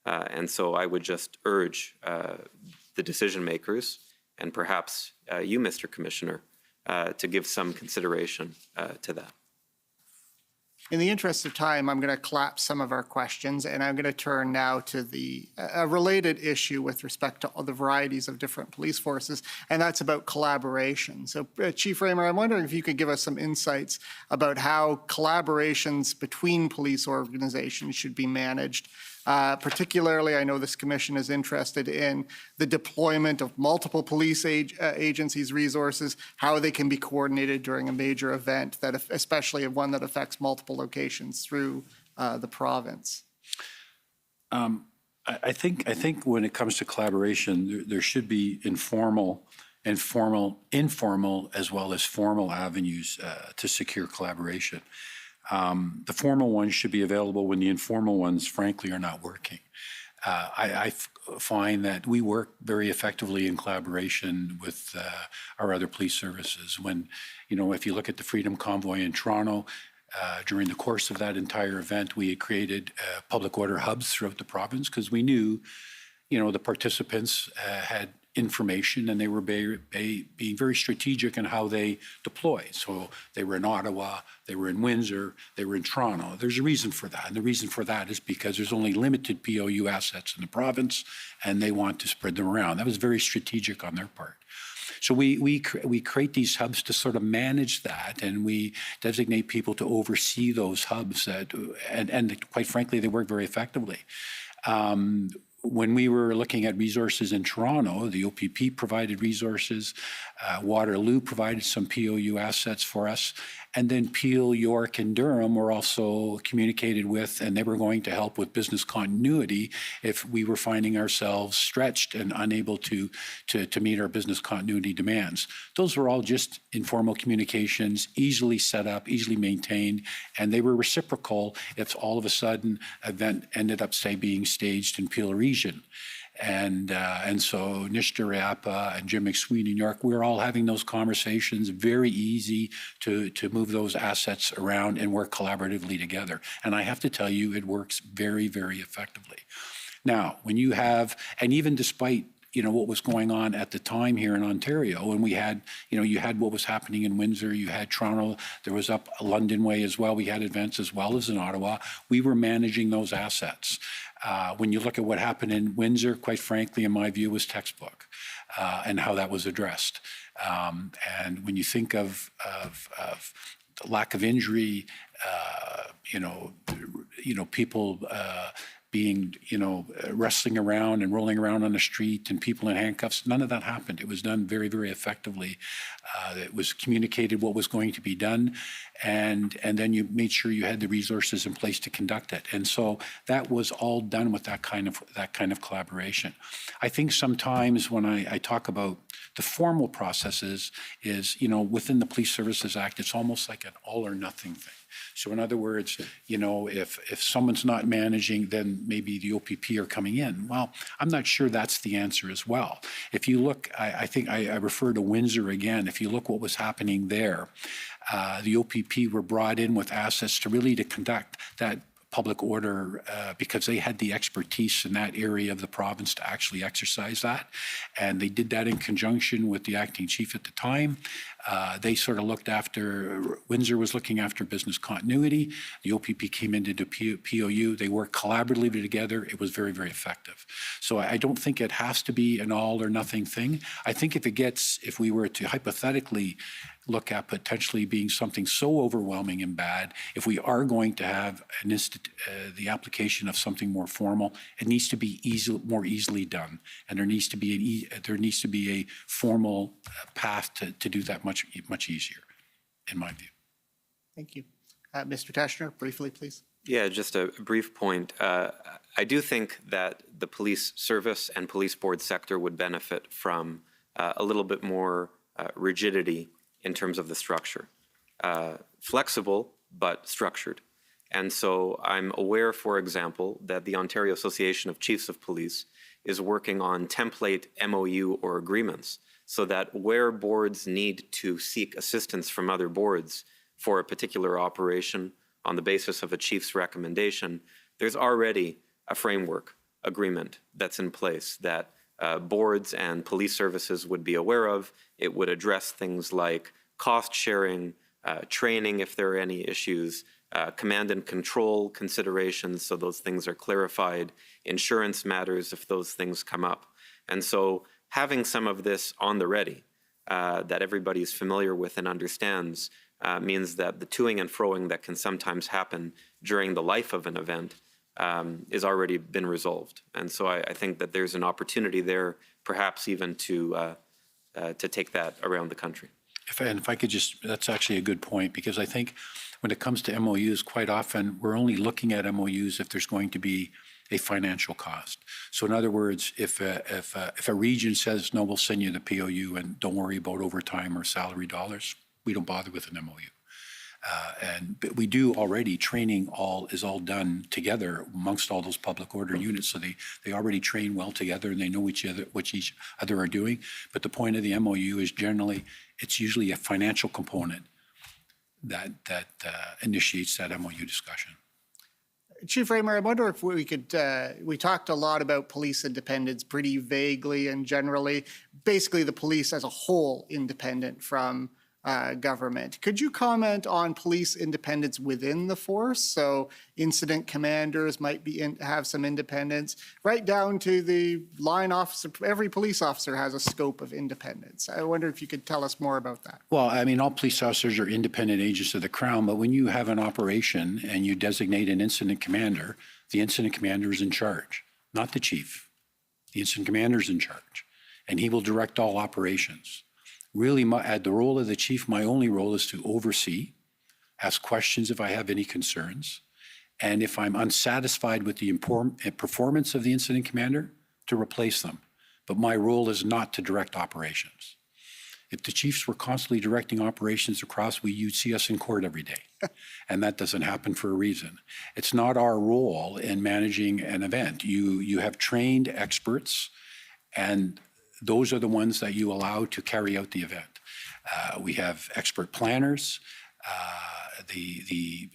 Speaker 11: And so I would just urge the decision makers, and perhaps you, Mr. Commissioner, to give some consideration to that.
Speaker 7: In the interest of time, I'm going to collapse some of our questions, and I'm going to turn now to a related issue with respect to all the varieties of different police forces, and that's about collaboration. So, Chief Raymer, I'm wondering if you could give us some insights about how collaborations between police organizations should be managed. Particularly, I know this commission is interested in the deployment of multiple police agencies' resources, how they can be coordinated during a major event, that especially one that affects multiple locations through the province.
Speaker 10: I think when it comes to collaboration, there should be informal, as well as formal avenues to secure collaboration. The formal ones should be available when the informal ones, frankly, are not working. I find that we work very effectively in collaboration with our other police services. When, if you look at the Freedom Convoy in Toronto, during the course of that entire event, we had created public order hubs throughout the province because we knew, the participants had information and they were being very strategic in how they deployed. So they were in Ottawa, they were in Windsor, they were in Toronto. There's a reason for that. And the reason for that is because there's only limited POU assets in the province and they want to spread them around. That was very strategic on their part. So we create these hubs to sort of manage that, and we designate people to oversee those hubs and quite frankly, they work very effectively. When we were looking at resources in Toronto, the OPP provided resources, Waterloo provided some POU assets for us, and then Peel, York, and Durham were also communicated with, and they were going to help with business continuity if we were finding ourselves stretched and unable to meet our business continuity demands. Those were all just informal communications, easily set up, easily maintained, and they were reciprocal if all of a sudden an event ended up, say, being staged in Peel region. And so Nishta Riapa and Jim McSween in York, we're all having those conversations, very easy to move those assets around and work collaboratively together. And I have to tell you, it works very, very effectively. Now, when you have, and even despite what was going on at the time here in Ontario, and we had, you had what was happening in Windsor, you had Toronto, there was up London way as well, we had events as well as in Ottawa. We were managing those assets. When you look at what happened in Windsor, quite frankly, in my view, was textbook and how that was addressed. And when you think of the lack of injury, people being, wrestling around and rolling around on the street and people in handcuffs, none of that happened. It was done very, very effectively. It was communicated what was going to be done, and then you made sure you had the resources in place to conduct it. And so that was all done with that kind of collaboration. I think sometimes when I talk about the formal processes is, within the Police Services Act, it's almost like an all or nothing thing. So in other words, if someone's not managing, then maybe the OPP are coming in. Well, I'm not sure that's the answer as well. If you look, I think I refer to Windsor again. If you look what was happening there, the OPP were brought in with assets to conduct that public order because they had the expertise in that area of the province to actually exercise that. And they did that in conjunction with the acting chief at the time. They sort of looked after, Windsor was looking after business continuity. The OPP came into the POU. They worked collaboratively together. It was very, very effective. So I don't think it has to be an all or nothing thing. I think if we were to hypothetically look at potentially being something so overwhelming and bad, if we are going to have the application of something more formal, it needs to be more easily done, and there needs to be a formal path to do that much easier, in my view.
Speaker 7: Thank you. Mr. Teschner, briefly, please.
Speaker 11: Yeah, just a brief point. I do think that the police service and police board sector would benefit from a little bit more rigidity in terms of the structure. Flexible, but structured. And so I'm aware, for example, that the Ontario Association of Chiefs of Police is working on template MOU or agreements so that where boards need to seek assistance from other boards for a particular operation on the basis of a chief's recommendation, there's already a framework agreement that's in place that boards and police services would be aware of. It would address things like cost sharing, training if there are any issues, command and control considerations, so those things are clarified, insurance matters if those things come up. And so having some of this on the ready that everybody is familiar with and understands means that the toing and froing that can sometimes happen during the life of an event is already been resolved. And so I think that there's an opportunity there, perhaps even to take that around the country.
Speaker 10: If I could just, that's actually a good point, because I think when it comes to MOUs, quite often we're only looking at MOUs if there's going to be a financial cost. So in other words, if a region says, no, we'll send you the POU and don't worry about overtime or salary dollars, we don't bother with an MOU. But we do already, training is all done together amongst all those public order units. So they already train well together and they know what each other are doing. But the point of the MOU is it's usually a financial component that initiates that MOU discussion.
Speaker 7: Chief Raymer, I wonder if we could, we talked a lot about police independence pretty vaguely and generally, basically the police as a whole independent from government. Could you comment on police independence within the force? So incident commanders might have some independence, right down to the line officer. Every police officer has a scope of independence. I wonder if you could tell us more about that.
Speaker 10: Well, I mean, all police officers are independent agents of the Crown, but when you have an operation and you designate an incident commander, the incident commander is in charge, not the chief. The incident commander is in charge, and he will direct all operations. Really, at the role of the chief, my only role is to oversee, ask questions if I have any concerns, and if I'm unsatisfied with the performance of the incident commander, to replace them. But my role is not to direct operations. If the chiefs were constantly directing operations across, you'd see us in court every day. And that doesn't happen for a reason. It's not our role in managing an event. You have trained experts, and those are the ones that you allow to carry out the event. We have expert planners. The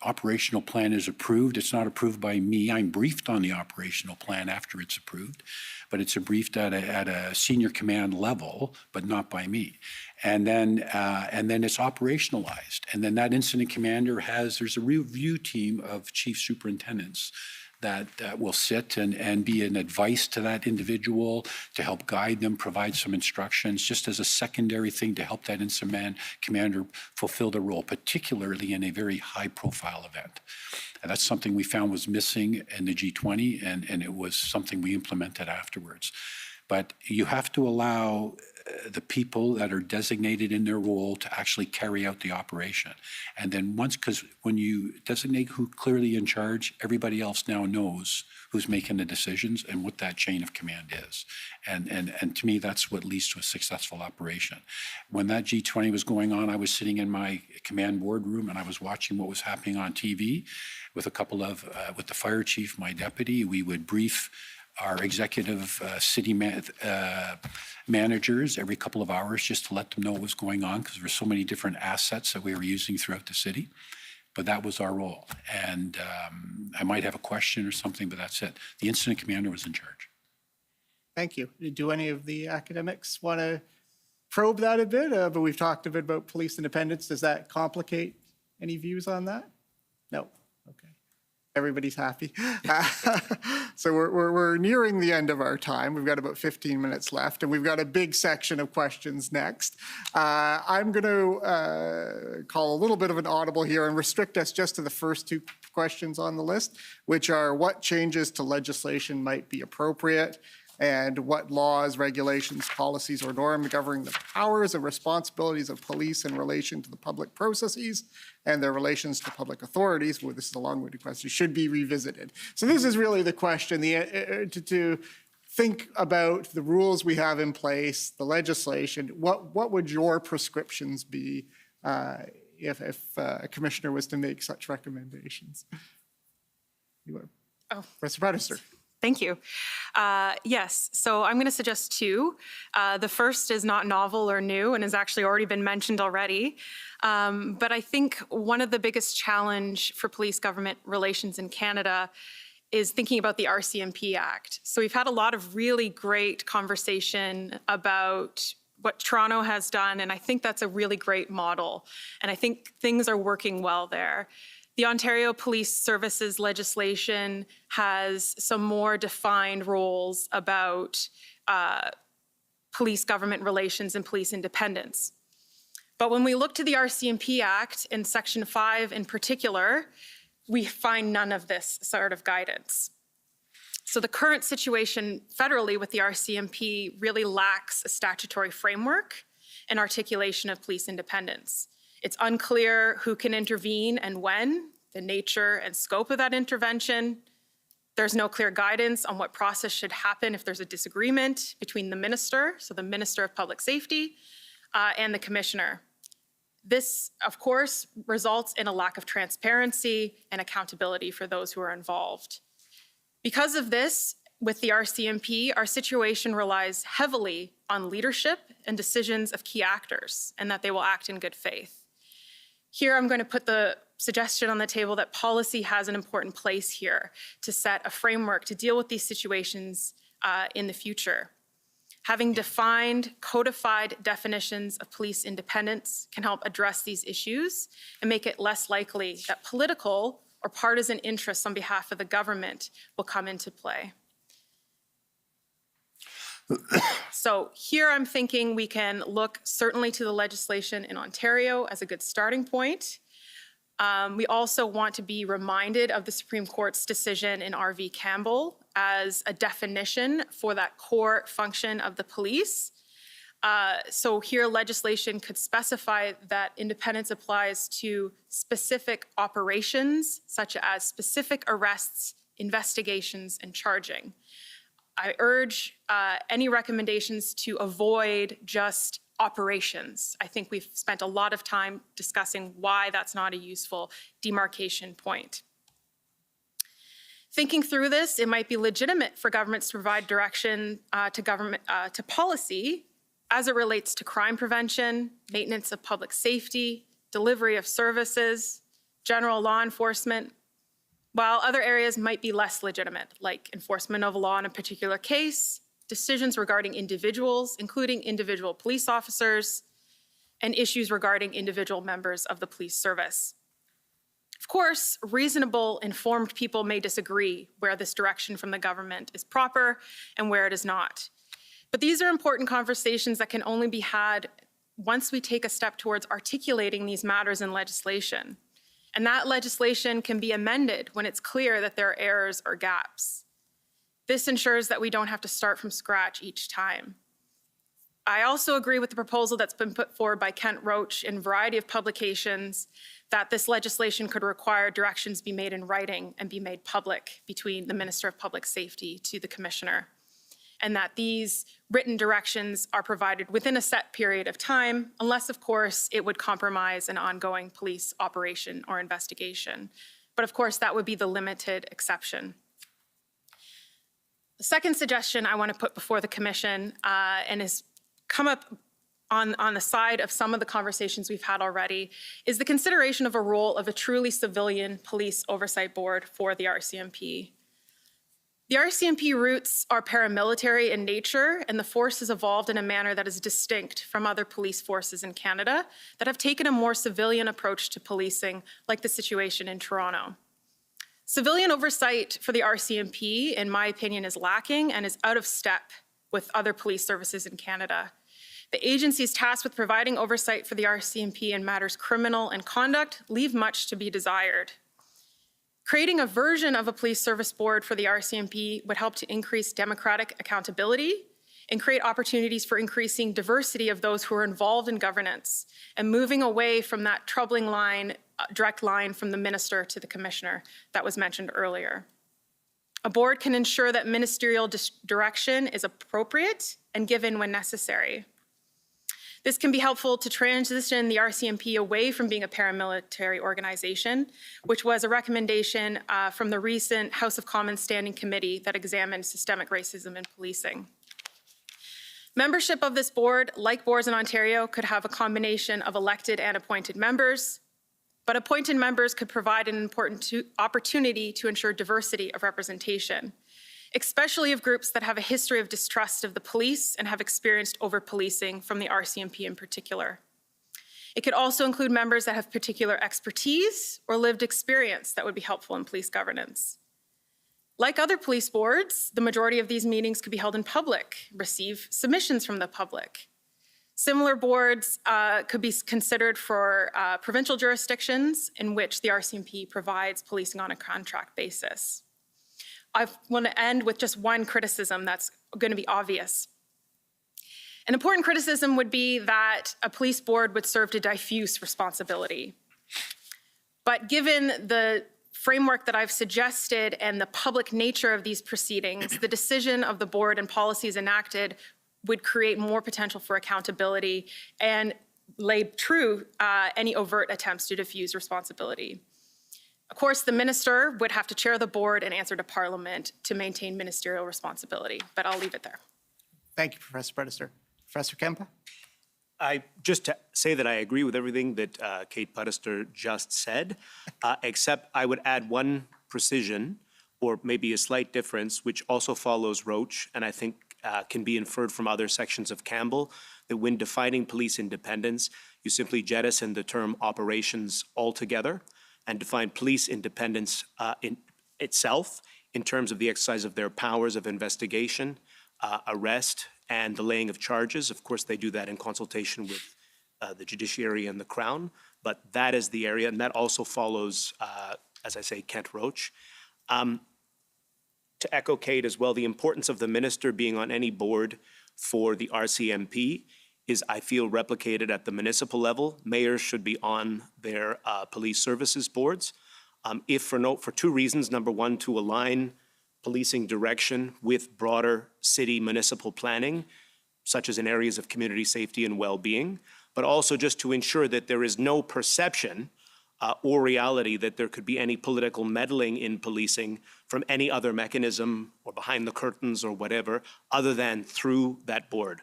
Speaker 10: operational plan is approved. It's not approved by me. I'm briefed on the operational plan after it's approved, but it's briefed at a senior command level, but not by me. And then it's operationalized. And then that incident commander there's a review team of chief superintendents that will sit and be an advice to that individual, to help guide them, provide some instructions, just as a secondary thing to help that incident commander fulfill the role, particularly in a very high-profile event. And that's something we found was missing in the G20, and it was something we implemented afterwards. But you have to allow the people that are designated in their role to actually carry out the operation. And then because when you designate who's clearly in charge, everybody else now knows who's making the decisions and what that chain of command is. And to me, that's what leads to a successful operation. When that G20 was going on, I was sitting in my command boardroom and I was watching what was happening on TV with with the fire chief, my deputy. We would brief our executive city managers every couple of hours just to let them know what was going on, because there were so many different assets that we were using throughout the city. But that was our role. And I might have a question or something, but that's it. The incident commander was in charge.
Speaker 7: Thank you. Do any of the academics want to probe that a bit? But we've talked a bit about police independence. Does that complicate any views on that? No. Okay. Everybody's happy. So we're nearing the end of our time. We've got about 15 minutes left, and we've got a big section of questions next. I'm going to call a little bit of an audible here and restrict us just to the first two questions on the list, which are what changes to legislation might be appropriate, and what laws, regulations, policies, or norms governing the powers and responsibilities of police in relation to the public processes and their relations to public authorities, well, this is a long-winded question, should be revisited. So this is really the question, to think about the rules we have in place, the legislation. What would your prescriptions be if a commissioner was to make such recommendations? Professor Prattister.
Speaker 9: Thank you. Yes, so I'm going to suggest two. The first is not novel or new and has actually already been mentioned already. But I think one of the biggest challenge for police-government relations in Canada is thinking about the RCMP Act. So we've had a lot of really great conversation about what Toronto has done, and I think that's a really great model. And I think things are working well there. The Ontario Police Services legislation has some more defined roles about police-government relations and police independence. But when we look to the RCMP Act in Section 5 in particular, we find none of this sort of guidance. So the current situation federally with the RCMP really lacks a statutory framework and articulation of police independence. It's unclear who can intervene and when, the nature and scope of that intervention. There's no clear guidance on what process should happen if there's a disagreement between the minister, so the Minister of Public Safety, and the commissioner. This, of course, results in a lack of transparency and accountability for those who are involved. Because of this, with the RCMP, our situation relies heavily on leadership and decisions of key actors, and that they will act in good faith. Here, I'm going to put the suggestion on the table that policy has an important place here to set a framework to deal with these situations in the future. Having defined, codified definitions of police independence can help address these issues and make it less likely that political or partisan interests on behalf of the government will come into play. So here I'm thinking we can look certainly to the legislation in Ontario as a good starting point. We also want to be reminded of the Supreme Court's decision in R.V. Campbell as a definition for that core function of the police. So here legislation could specify that independence applies to specific operations, such as specific arrests, investigations, and charging. I urge any recommendations to avoid just operations. I think we've spent a lot of time discussing why that's not a useful demarcation point. Thinking through this, it might be legitimate for governments to provide direction to policy as it relates to crime prevention, maintenance of public safety, delivery of services, general law enforcement, while other areas might be less legitimate, like enforcement of a law in a particular case, decisions regarding individuals, including individual police officers, and issues regarding individual members of the police service. Of course, reasonable, informed people may disagree where this direction from the government is proper and where it is not. But these are important conversations that can only be had once we take a step towards articulating these matters in legislation. And that legislation can be amended when it's clear that there are errors or gaps. This ensures that we don't have to start from scratch each time. I also agree with the proposal that's been put forward by Kent Roach in a variety of publications that this legislation could require directions be made in writing and be made public between the Minister of Public Safety to the Commissioner, and that these written directions are provided within a set period of time, unless, of course, it would compromise an ongoing police operation or investigation. But of course, that would be the limited exception. The second suggestion I want to put before the Commission and has come up on the side of some of the conversations we've had already is the consideration of a role of a truly civilian police oversight board for the RCMP. The RCMP roots are paramilitary in nature, and the force has evolved in a manner that is distinct from other police forces in Canada that have taken a more civilian approach to policing, like the situation in Toronto. Civilian oversight for the RCMP, in my opinion, is lacking and is out of step with other police services in Canada. The agencies tasked with providing oversight for the RCMP in matters criminal and conduct leave much to be desired. Creating a version of a police service board for the RCMP would help to increase democratic accountability and create opportunities for increasing diversity of those who are involved in governance and moving away from that troubling line, direct line from the minister to the commissioner that was mentioned earlier. A board can ensure that ministerial direction is appropriate and given when necessary. This can be helpful to transition the RCMP away from being a paramilitary organization, which was a recommendation from the recent House of Commons Standing Committee that examined systemic racism in policing. Membership of this board, like boards in Ontario, could have a combination of elected and appointed members, but appointed members could provide an important opportunity to ensure diversity of representation, especially of groups that have a history of distrust of the police and have experienced over-policing from the RCMP in particular. It could also include members that have particular expertise or lived experience that would be helpful in police governance. Like other police boards, the majority of these meetings could be held in public, receive submissions from the public. Similar boards could be considered for provincial jurisdictions in which the RCMP provides policing on a contract basis. I want to end with just one criticism that's going to be obvious. An important criticism would be that a police board would serve to diffuse responsibility. But given the framework that I've suggested and the public nature of these proceedings, the decision of the board and policies enacted would create more potential for accountability and lay true any overt attempts to diffuse responsibility. Of course, the minister would have to chair the board and answer to Parliament to maintain ministerial responsibility, but I'll leave it there.
Speaker 7: Thank you, Professor Pederster. Professor Kempa?
Speaker 8: Just to say that I agree with everything that Kate Pederster just said, except I would add one precision, or maybe a slight difference, which also follows Roach, and I think can be inferred from other sections of Campbell, that when defining police independence, you simply jettison the term operations altogether and define police independence in itself in terms of the exercise of their powers of investigation, arrest, and the laying of charges. Of course, they do that in consultation with the judiciary and the Crown, but that is the area, and that also follows, as I say, Kent Roach. To echo Kate as well, the importance of the minister being on any board for the RCMP is, I feel, replicated at the municipal level. Mayors should be on their police services boards, for two reasons. Number one, to align policing direction with broader city municipal planning, such as in areas of community safety and well-being, but also just to ensure that there is no perception or reality that there could be any political meddling in policing from any other mechanism or behind the curtains or whatever, other than through that board,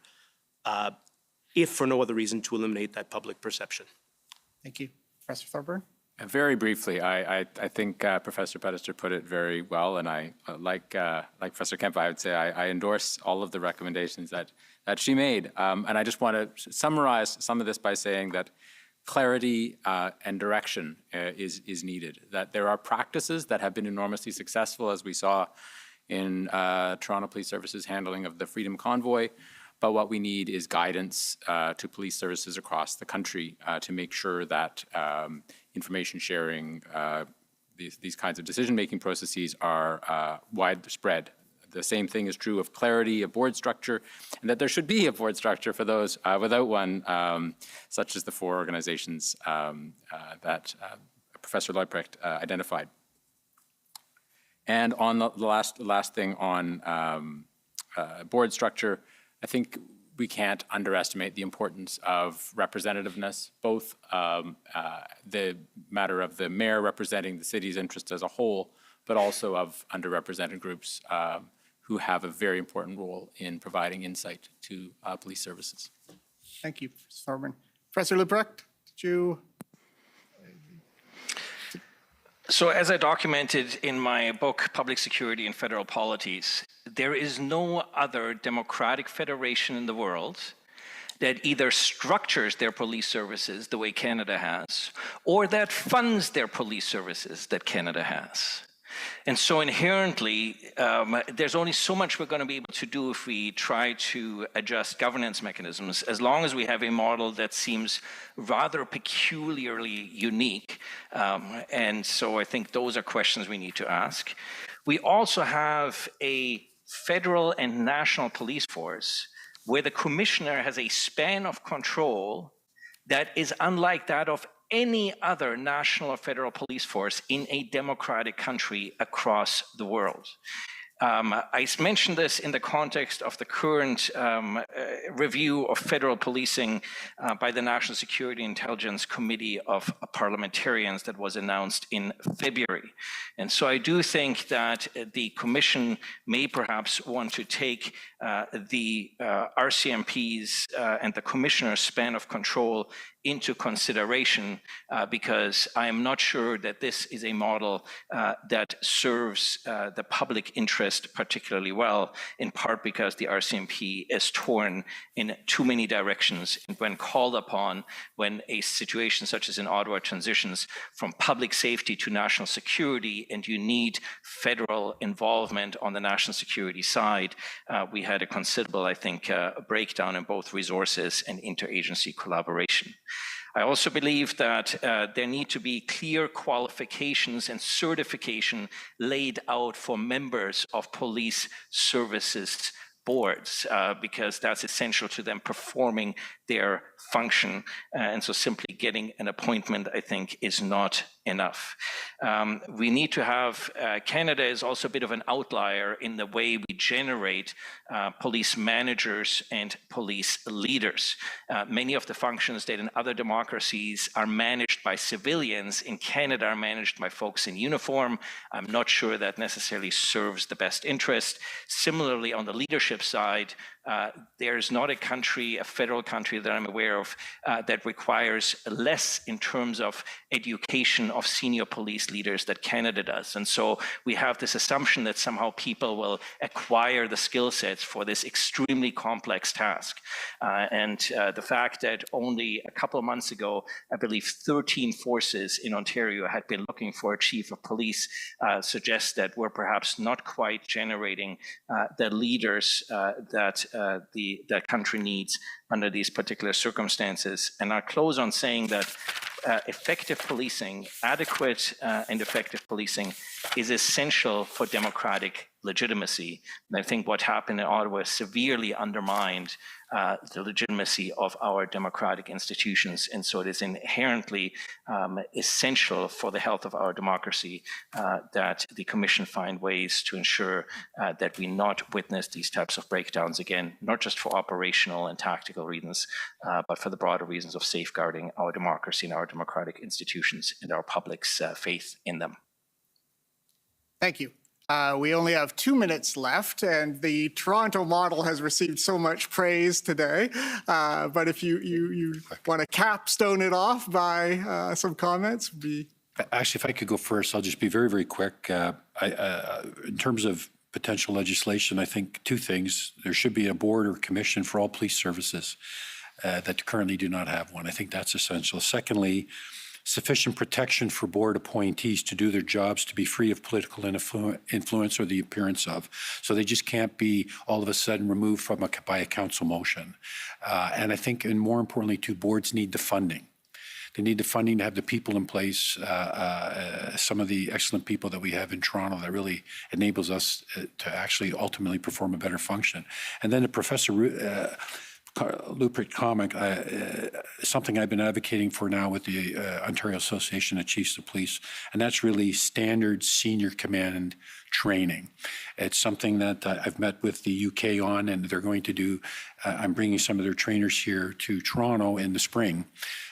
Speaker 8: if for no other reason to eliminate that public perception.
Speaker 7: Thank you. Professor Thorburn?
Speaker 12: Very briefly, I think Professor Pederster put it very well, and I like Professor Kemp, I would say I endorse all of the recommendations that she made. And I just want to summarize some of this by saying that clarity and direction is needed. That there are practices that have been enormously successful, as we saw in Toronto Police Service's handling of the Freedom Convoy. But what we need is guidance to police services across the country to make sure that information sharing, these kinds of decision-making processes are widespread. The same thing is true of clarity of board structure, and that there should be a board structure for those without one, such as the four organizations that Professor Leubrecht identified. And on the last thing on board structure, I think we can't underestimate the importance of representativeness, both the matter of the mayor representing the city's interest as a whole, but also of underrepresented groups who have a very important role in providing insight to police services.
Speaker 7: Thank you, Professor Thorburn. Professor Leubrecht, did you?
Speaker 5: So as I documented in my book, Public Security and Federal Polities, there is no other democratic federation in the world that either structures their police services the way Canada has, or that funds their police services that Canada has. And so inherently, there's only so much we're going to be able to do if we try to adjust governance mechanisms, as long as we have a model that seems rather peculiarly unique. And so I think those are questions we need to ask. We also have a federal and national police force where the commissioner has a span of control that is unlike that of any other national or federal police force in a democratic country across the world. I mentioned this in the context of the current review of federal policing by the National Security Intelligence Committee of Parliamentarians that was announced in February. And so I do think that the Commission may perhaps want to take the RCMP's and the Commissioner's span of control into consideration because I am not sure that this is a model that serves the public interest particularly well, in part because the RCMP is torn in too many directions. And when called upon, when a situation such as in Ottawa transitions from public safety to national security, and you need federal involvement on the national security side, we had a considerable, I think, breakdown in both resources and interagency collaboration. I also believe that there need to be clear qualifications and certification laid out for members of police services boards, because that's essential to them performing their function. And so simply getting an appointment, I think, is not enough. We need to have, Canada is also a bit of an outlier in the way we generate police managers and police leaders. Many of the functions that in other democracies are managed by civilians in Canada are managed by folks in uniform. I'm not sure that necessarily serves the best interest. Similarly, on the leadership side, there's not a country, a federal country that I'm aware of, that requires less in terms of education of senior police leaders that Canada does. And so we have this assumption that somehow people will acquire the skill sets for this extremely complex task. And the fact that only a couple of months ago, I believe 13 forces in Ontario had been looking for a chief of police suggests that we're perhaps not quite generating the leaders that the country needs under these particular circumstances. And I'll close on saying that effective policing, adequate and effective policing is essential for democratic legitimacy. And I think what happened in Ottawa severely undermined the legitimacy of our democratic institutions. And so it is inherently essential for the health of our democracy that the Commission find ways to ensure that we not witness these types of breakdowns again, not just for operational and tactical reasons, but for the broader reasons of safeguarding our democracy and our democratic institutions and our public's faith in them.
Speaker 7: Thank you. We only have 2 minutes left, and the Toronto model has received so much praise today. But if you want to capstone it off by some comments,
Speaker 10: Actually, if I could go first, I'll just be very, very quick. In terms of potential legislation, I think two things. There should be a board or commission for all police services that currently do not have one. I think that's essential. Secondly, sufficient protection for board appointees to do their jobs, to be free of political influence or the appearance of. So they just can't be all of a sudden removed from by a council motion. And I think, and more importantly, too, boards need the funding. They need the funding to have the people in place, some of the excellent people that we have in Toronto that really enables us to actually ultimately perform a better function. And then the Professor Lupert comment, something I've been advocating for now with the Ontario Association of Chiefs of Police, and that's really standard senior command training. It's something that I've met with the UK on, and they're going to do, I'm bringing some of their trainers here to Toronto in the spring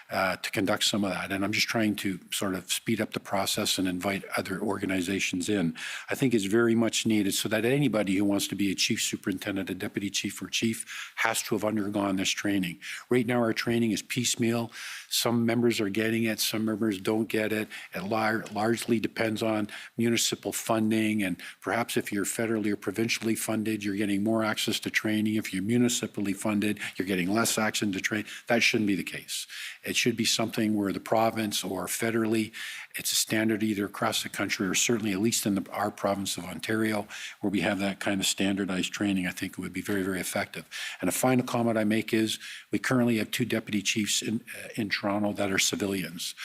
Speaker 10: to conduct some of that. And I'm just trying to sort of speed up the process and invite other organizations in. I think it's very much needed so that anybody who wants to be a chief superintendent, a deputy chief or chief has to have undergone this training. Right now our training is piecemeal. Some members are getting it, some members don't get it. It largely depends on municipal funding, and perhaps if you're federally or provincially funded, you're getting more access to training. If you're municipally funded, you're getting less access to training. That shouldn't be the case. It should be something where the province or federally, it's a standard either across the country or certainly at least in our province of Ontario, where we have that kind of standardized training. I think it would be very, very effective. And a final comment I make is we currently have 2 deputy chiefs in Toronto that are civilians.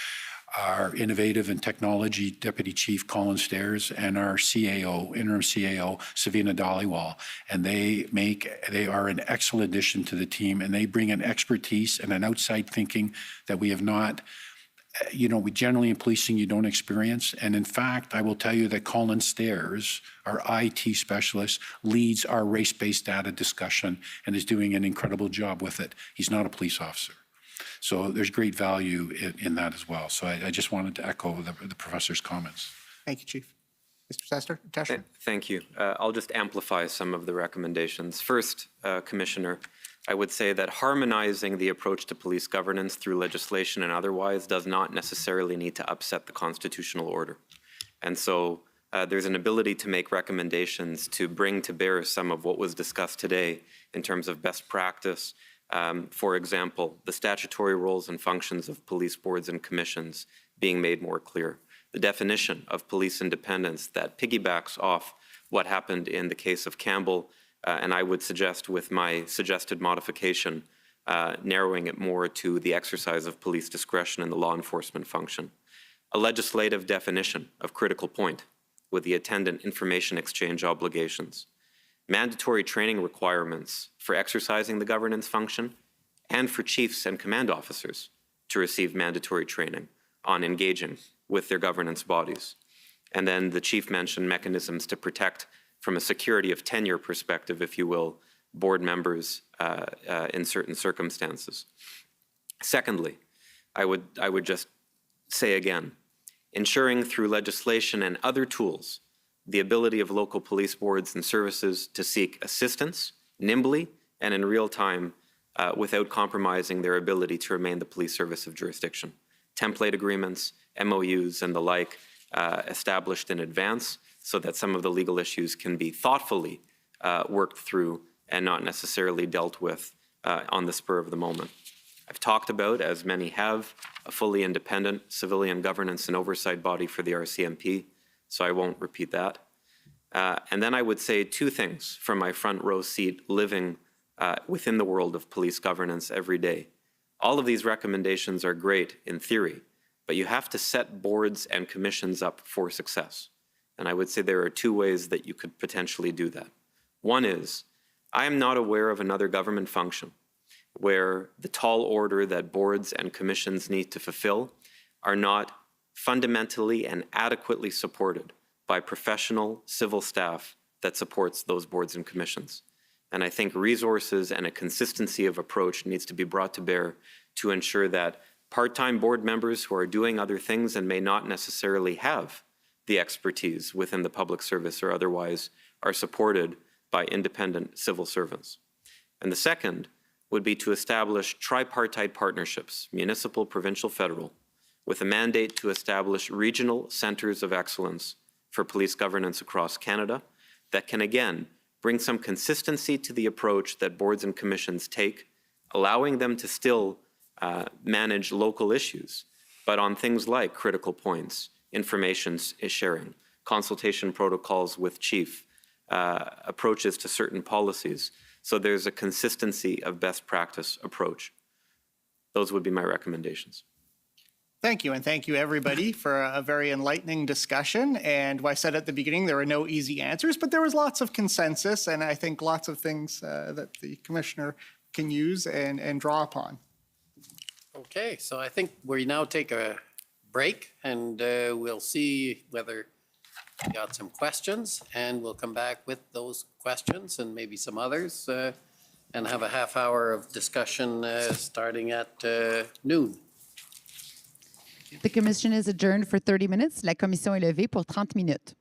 Speaker 10: Our innovative and technology deputy chief, Colin Stairs, and our CAO, interim CAO, Savina Dhaliwal. And they are an excellent addition to the team, and they bring an expertise and an outside thinking that we have not, we generally in policing, you don't experience. And in fact, I will tell you that Colin Stairs, our IT specialist, leads our race-based data discussion and is doing an incredible job with it. He's not a police officer. So there's great value in that as well. So I just wanted to echo the professor's comments.
Speaker 7: Thank you, Chief. Mr. Tesher?
Speaker 11: Thank you. I'll just amplify some of the recommendations. First, Commissioner, I would say that harmonizing the approach to police governance through legislation and otherwise does not necessarily need to upset the constitutional order. And so there's an ability to make recommendations to bring to bear some of what was discussed today in terms of best practice. For example, the statutory roles and functions of police boards and commissions being made more clear. The definition of police independence that piggybacks off what happened in the case of Campbell, and I would suggest with my suggested modification, narrowing it more to the exercise of police discretion in the law enforcement function. A legislative definition of critical point with the attendant information exchange obligations. Mandatory training requirements for exercising the governance function and for chiefs and command officers to receive mandatory training on engaging with their governance bodies. And then the chief mentioned mechanisms to protect, from a security of tenure perspective, if you will, board members in certain circumstances. Secondly, I would just say again, ensuring through legislation and other tools the ability of local police boards and services to seek assistance nimbly and in real time without compromising their ability to remain the police service of jurisdiction. Template agreements, MOUs, and the like established in advance so that some of the legal issues can be thoughtfully worked through and not necessarily dealt with on the spur of the moment. I've talked about, as many have, a fully independent civilian governance and oversight body for the RCMP, so I won't repeat that. And then I would say two things from my front row seat living within the world of police governance every day. All of these recommendations are great in theory, but you have to set boards and commissions up for success. And I would say there are two ways that you could potentially do that. One is, I am not aware of another government function where the tall order that boards and commissions need to fulfill are not fundamentally and adequately supported by professional civil staff that supports those boards and commissions. And I think resources and a consistency of approach needs to be brought to bear to ensure that part-time board members who are doing other things and may not necessarily have the expertise within the public service or otherwise are supported by independent civil servants. And the second would be to establish tripartite partnerships, municipal, provincial, federal, with a mandate to establish regional centers of excellence for police governance across Canada that can, again, bring some consistency to the approach that boards and commissions take, allowing them to still manage local issues, but on things like critical points, information sharing, consultation protocols with chief, approaches to certain policies. So there's a consistency of best practice approach. Those would be my recommendations.
Speaker 7: Thank you, and thank you everybody for a very enlightening discussion. And I said at the beginning, there were no easy answers, but there was lots of consensus, and I think lots of things that the commissioner can use and draw upon.
Speaker 4: Okay, so I think we now take a break, and we'll see whether we got some questions, and we'll come back with those questions and maybe some others, and have a half hour of discussion starting at noon.
Speaker 3: The commission is adjourned for 30 minutes. La commission est levée pour 30 minutes.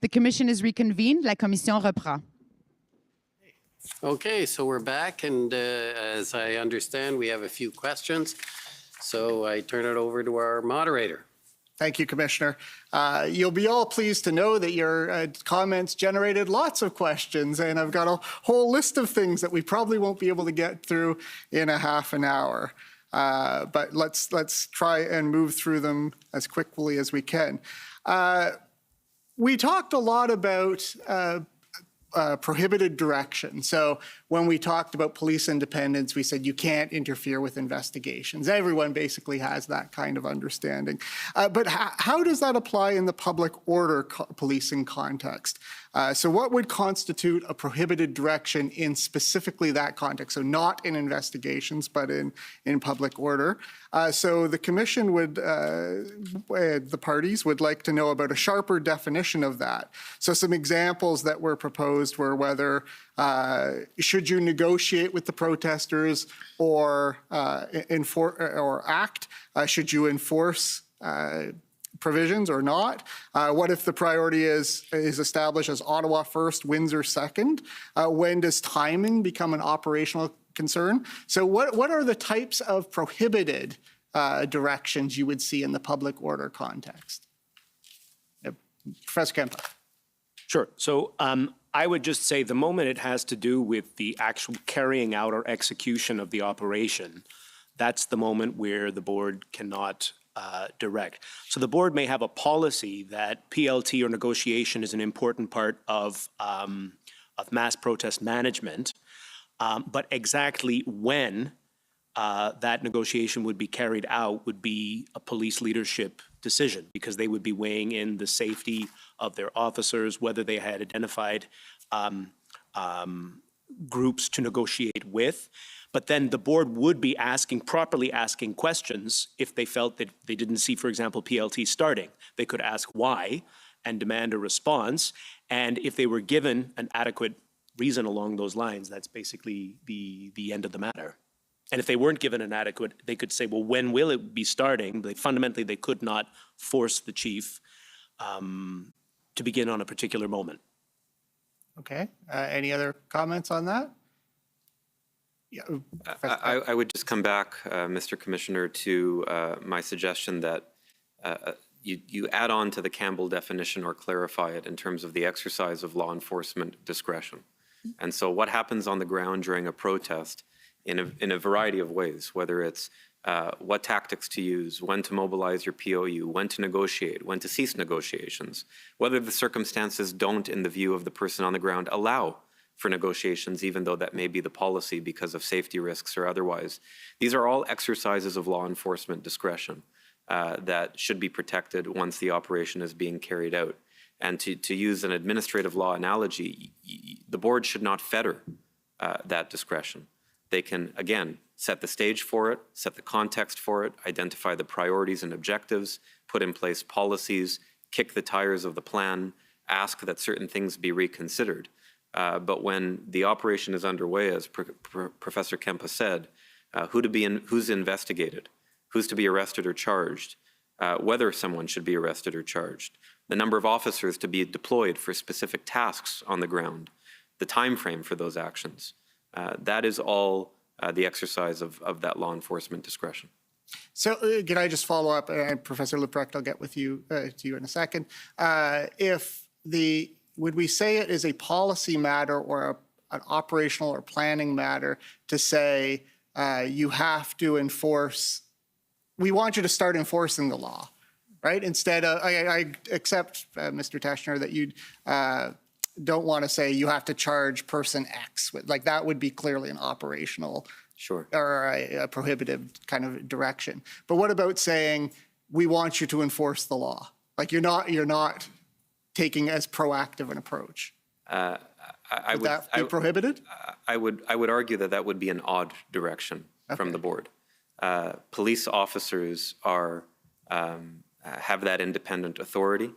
Speaker 3: The commission is reconvened. La commission reprend.
Speaker 4: Okay, so we're back, and as I understand, we have a few questions. So I turn it over to our moderator.
Speaker 7: Thank you, Commissioner. You'll be all pleased to know that your comments generated lots of questions, and I've got a whole list of things that we probably won't be able to get through in a half an hour. But let's try and move through them as quickly as we can. We talked a lot about prohibited direction. So when we talked about police independence, we said you can't interfere with investigations. Everyone basically has that kind of understanding. But how does that apply in the public order policing context? So what would constitute a prohibited direction in specifically that context? So not in investigations, but in public order. So the commission would, the parties would like to know about a sharper definition of that. So some examples that were proposed were whether should you negotiate with the protesters or act? Should you enforce provisions or not? What if the priority is established as Ottawa first, Windsor second? When does timing become an operational concern? So what are the types of prohibited directions you would see in the public order context? Professor Kempa.
Speaker 8: Sure. So I would just say the moment it has to do with the actual carrying out or execution of the operation, that's the moment where the board cannot direct. So the board may have a policy that PLT or negotiation is an important part of mass protest management, but exactly when that negotiation would be carried out would be a police leadership decision, because they would be weighing in the safety of their officers, whether they had identified groups to negotiate with. But then the board would be properly asking questions if they felt that they didn't see, for example, PLT starting. They could ask why and demand a response. And if they were given an adequate reason along those lines, that's basically the end of the matter. And if they weren't given an adequate, they could say, well, when will it be starting? But fundamentally, they could not force the chief to begin on a particular moment.
Speaker 7: Okay. Any other comments on that? Yeah.
Speaker 11: I would just come back, Mr. Commissioner, to my suggestion that you add on to the Campbell definition or clarify it in terms of the exercise of law enforcement discretion. And so what happens on the ground during a protest in a variety of ways, whether it's what tactics to use, when to mobilize your POU, when to negotiate, when to cease negotiations, whether the circumstances don't, in the view of the person on the ground, allow for negotiations, even though that may be the policy because of safety risks or otherwise. These are all exercises of law enforcement discretion that should be protected once the operation is being carried out. And to use an administrative law analogy, the board should not fetter that discretion. They can, again, set the stage for it, set the context for it, identify the priorities and objectives, put in place policies, kick the tires of the plan, ask that certain things be reconsidered. But when the operation is underway, as Professor Kempa said, who's investigated, who's to be arrested or charged, whether someone should be arrested or charged, the number of officers to be deployed for specific tasks on the ground, the time frame for those actions. That is all the exercise of that law enforcement discretion.
Speaker 7: So can I just follow up, and Professor Leprecht, I'll get with you to you in a second. Would we say it is a policy matter or an operational or planning matter to say you have to enforce, we want you to start enforcing the law, right? Instead of, I accept, Mr. Teschner, that you don't want to say you have to charge person X. Like that would be clearly an operational or a prohibitive kind of direction. But what about saying we want you to enforce the law? Like you're not taking as proactive an approach. Would that be prohibited?
Speaker 11: I would argue that would be an odd direction from the board. Police officers have that independent authority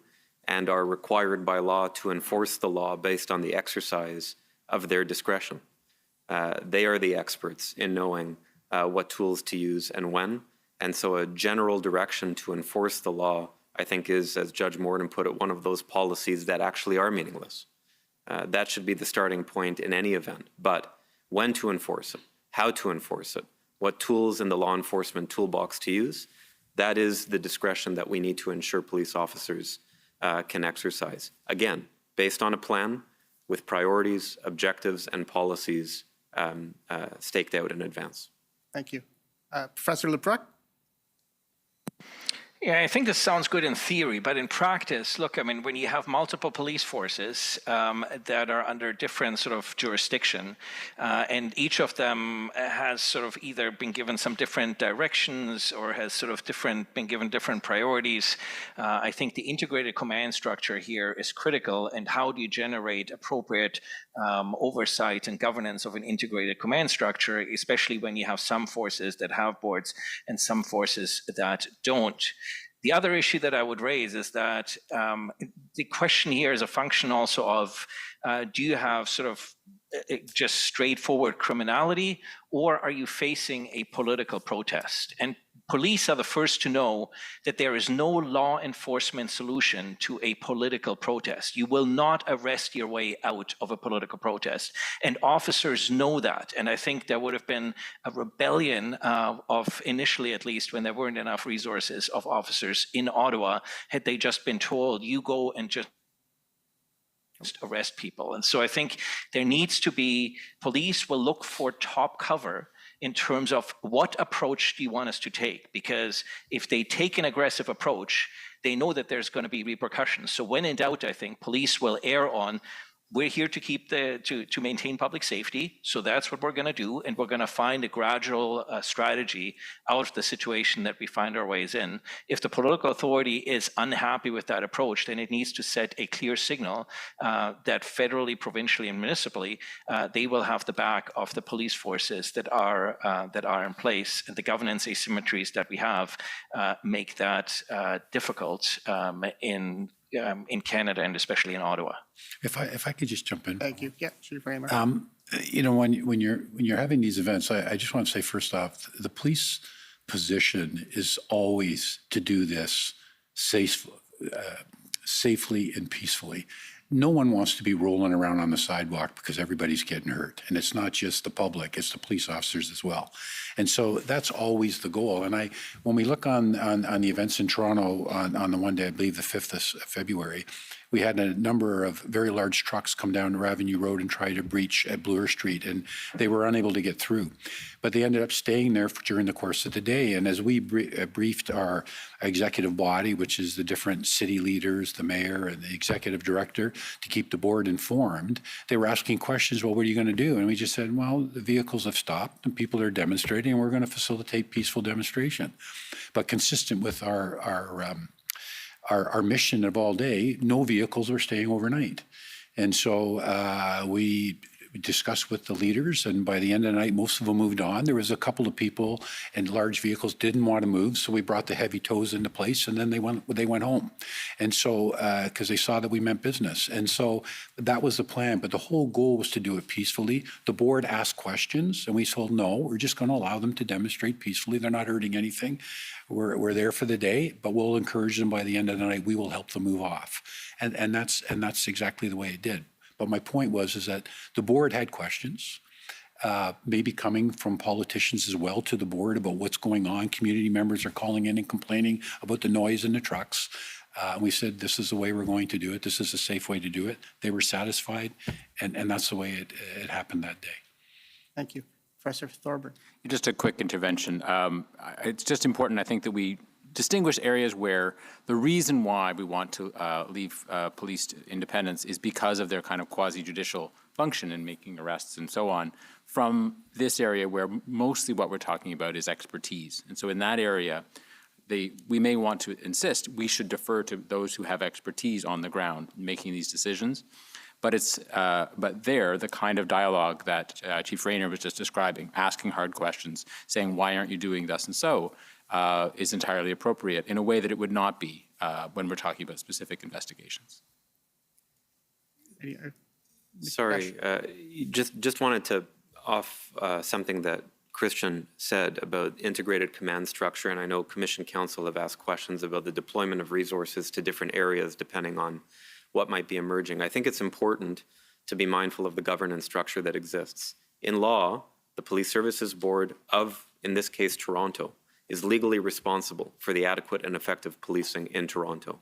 Speaker 11: and are required by law to enforce the law based on the exercise of their discretion. They are the experts in knowing what tools to use and when. And so a general direction to enforce the law, I think is, as Judge Morden put it, one of those policies that actually are meaningless. That should be the starting point in any event. But when to enforce it, how to enforce it, what tools in the law enforcement toolbox to use, that is the discretion that we need to ensure police officers can exercise. Again, based on a plan with priorities, objectives, and policies staked out in advance.
Speaker 7: Thank you. Professor Lebruck?
Speaker 5: Yeah, I think this sounds good in theory, but in practice, look, I mean, when you have multiple police forces that are under different sort of jurisdiction, and each of them has sort of either been given some different directions or has sort of been given different priorities, I think the integrated command structure here is critical. And how do you generate appropriate oversight and governance of an integrated command structure, especially when you have some forces that have boards and some forces that don't? The other issue that I would raise is that the question here is a function also of, do you have sort of just straightforward criminality, or are you facing a political protest? And police are the first to know that there is no law enforcement solution to a political protest. You will not arrest your way out of a political protest. And officers know that. And I think there would have been a rebellion of, initially at least, when there weren't enough resources of officers in Ottawa, had they just been told, you go and just arrest people. And so I think there needs to be, police will look for top cover in terms of what approach do you want us to take? Because if they take an aggressive approach, they know that there's going to be repercussions. So when in doubt, I think police will err on, we're here to keep to maintain public safety. So that's what we're going to do. And we're going to find a gradual strategy out of the situation that we find our ways in. If the political authority is unhappy with that approach, then it needs to set a clear signal that federally, provincially, and municipally, they will have the back of the police forces that are in place. And the governance asymmetries that we have make that difficult in Canada and especially in Ottawa.
Speaker 10: If I could just jump in.
Speaker 7: Thank you. Yeah, Chief Raymer.
Speaker 10: You know, when you're having these events, I just want to say first off, the police position is always to do this safely and peacefully. No one wants to be rolling around on the sidewalk because everybody's getting hurt. And it's not just the public, it's the police officers as well. And so that's always the goal. And when we look on the events in Toronto on the one day, I believe the 5th of February, we had a number of very large trucks come down Avenue Road and try to breach at Bloor Street, and they were unable to get through. But they ended up staying there during the course of the day. And as we briefed our executive body, which is the different city leaders, the mayor and the executive director, to keep the board informed, they were asking questions, well, what are you going to do? And we just said, well, the vehicles have stopped and people are demonstrating, and we're going to facilitate peaceful demonstration. But consistent with our mission of all day, no vehicles are staying overnight. And so we discussed with the leaders, and by the end of the night, most of them moved on. There was a couple of people in large vehicles didn't want to move, so we brought the heavy tows into place, and then they went home. And so, because they saw that we meant business. And so that was the plan, but the whole goal was to do it peacefully. The board asked questions, and we told, no, we're just going to allow them to demonstrate peacefully. They're not hurting anything. We're there for the day, but we'll encourage them by the end of the night. We will help them move off. And that's exactly the way it did. But my point is that the board had questions, maybe coming from politicians as well to the board about what's going on. Community members are calling in and complaining about the noise in the trucks. And we said, this is the way we're going to do it. This is a safe way to do it. They were satisfied, and that's the way it happened that day.
Speaker 7: Thank you. Professor Thorburn.
Speaker 12: Just a quick intervention. It's just important, I think, that we distinguish areas where the reason why we want to leave police independence is because of their kind of quasi-judicial function in making arrests and so on, from this area where mostly what we're talking about is expertise. And so in that area, we may want to insist we should defer to those who have expertise on the ground making these decisions. But the kind of dialogue that Chief Rayner was just describing, asking hard questions, saying, why aren't you doing thus and so, is entirely appropriate in a way that it would not be when we're talking about specific investigations.
Speaker 11: Sorry, just wanted to off something that Christian said about integrated command structure, and I know Commission Council have asked questions about the deployment of resources to different areas depending on what might be emerging. I think it's important to be mindful of the governance structure that exists. In law, the Police Services Board of, in this case, Toronto, is legally responsible for the adequate and effective policing in Toronto.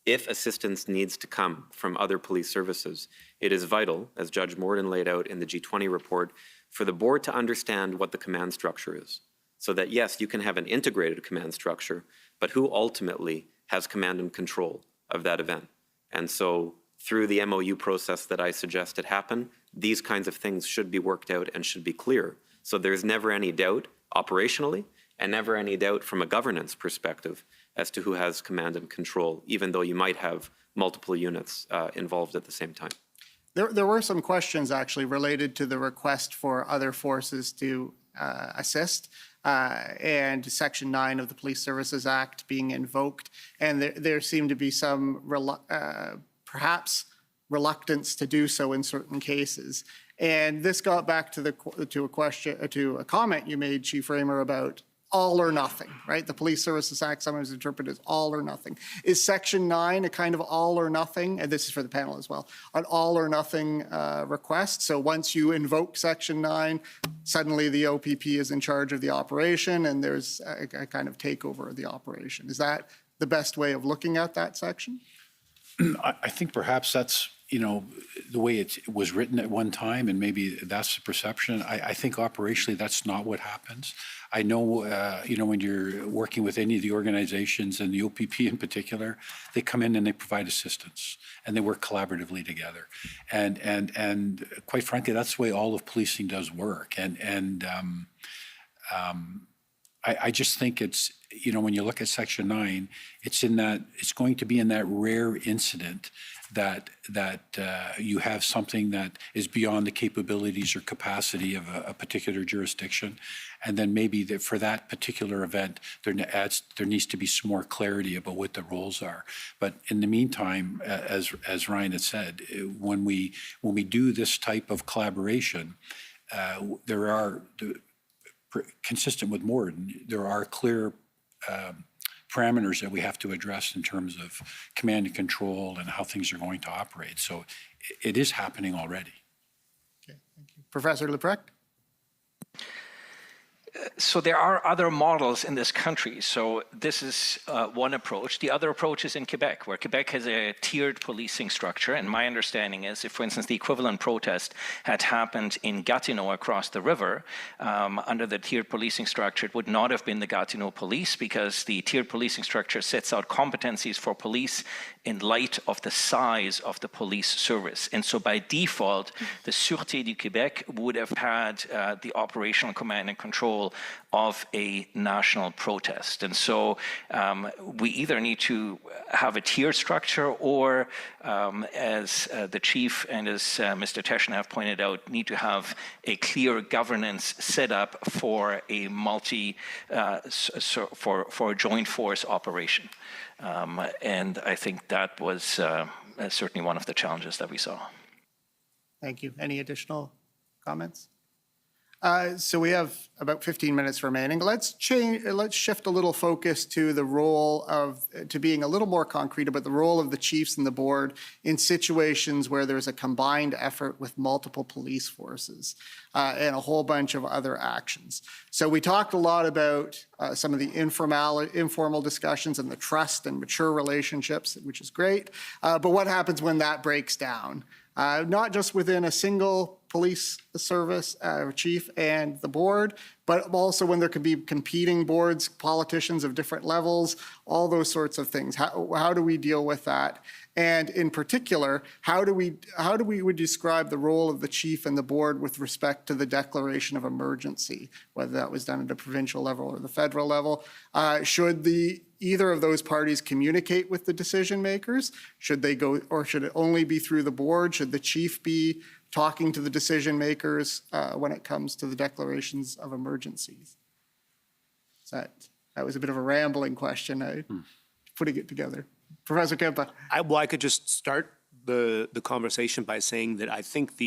Speaker 11: If assistance needs to come from other police services, it is vital, as Judge Morden laid out in the G20 report, for the board to understand what the command structure is. So that, yes, you can have an integrated command structure, but who ultimately has command and control of that event? And so through the MOU process that I suggested happen, these kinds of things should be worked out and should be clear. So there's never any doubt operationally and never any doubt from a governance perspective as to who has command and control, even though you might have multiple units involved at the same time.
Speaker 7: There were some questions actually related to the request for other forces to assist and Section 9 of the Police Services Act being invoked. And there seemed to be some perhaps reluctance to do so in certain cases. And this got back to a comment you made, Chief Raymer, about all or nothing, right? The Police Services Act sometimes interpreted as all or nothing. Is Section 9 a kind of all or nothing? And this is for the panel as well, an all or nothing request. So once you invoke Section 9, suddenly the OPP is in charge of the operation and there's a kind of takeover of the operation. Is that the best way of looking at that section?
Speaker 10: I think perhaps that's, the way it was written at one time, and maybe that's the perception. I think operationally that's not what happens. I know, when you're working with any of the organizations and the OPP in particular, they come in and they provide assistance and they work collaboratively together. And quite frankly, that's the way all of policing does work. I just think it's, when you look at Section 9, it's going to be in that rare incident that you have something that is beyond the capabilities or capacity of a particular jurisdiction, and then maybe for that particular event, there needs to be some more clarity about what the roles are. But in the meantime, as Ryan had said, when we do this type of collaboration, there are, consistent with Morden, there are clear parameters that we have to address in terms of command and control and how things are going to operate. So it is happening already.
Speaker 7: Okay, thank you. Professor Leprecht?
Speaker 5: So there are other models in this country. So this is one approach. The other approach is in Quebec, where Quebec has a tiered policing structure. And my understanding is if, for instance, the equivalent protest had happened in Gatineau across the river, under the tiered policing structure, it would not have been the Gatineau police, because the tiered policing structure sets out competencies for police in light of the size of the police service. And so by default, the Sûreté du Québec would have had the operational command and control of a national protest. And so we either need to have a tier structure or, as the chief and as Mr. Teschner have pointed out, need to have a clear governance set up for a for a joint force operation. And I think that was certainly one of the challenges that we saw.
Speaker 7: Thank you. Any additional comments? So we have about 15 minutes remaining. Let's shift a little focus to the role to being a little more concrete about the role of the chiefs and the board in situations where there's a combined effort with multiple police forces and a whole bunch of other actions. So we talked a lot about some of the informal discussions and the trust and mature relationships, which is great. But what happens when that breaks down? Not just within a single police service chief and the board, but also when there could be competing boards, politicians of different levels, all those sorts of things. How do we deal with that? And in particular, how do we would describe the role of the chief and the board with respect to the declaration of emergency, whether that was done at a provincial level or the federal level? Should either of those parties communicate with the decision makers? Should they go, or should it only be through the board? Should the chief be talking to the decision makers when it comes to the declarations of emergencies? That was a bit of a rambling question. Putting it together. Professor Kempa.
Speaker 8: I could just start the conversation by saying that I think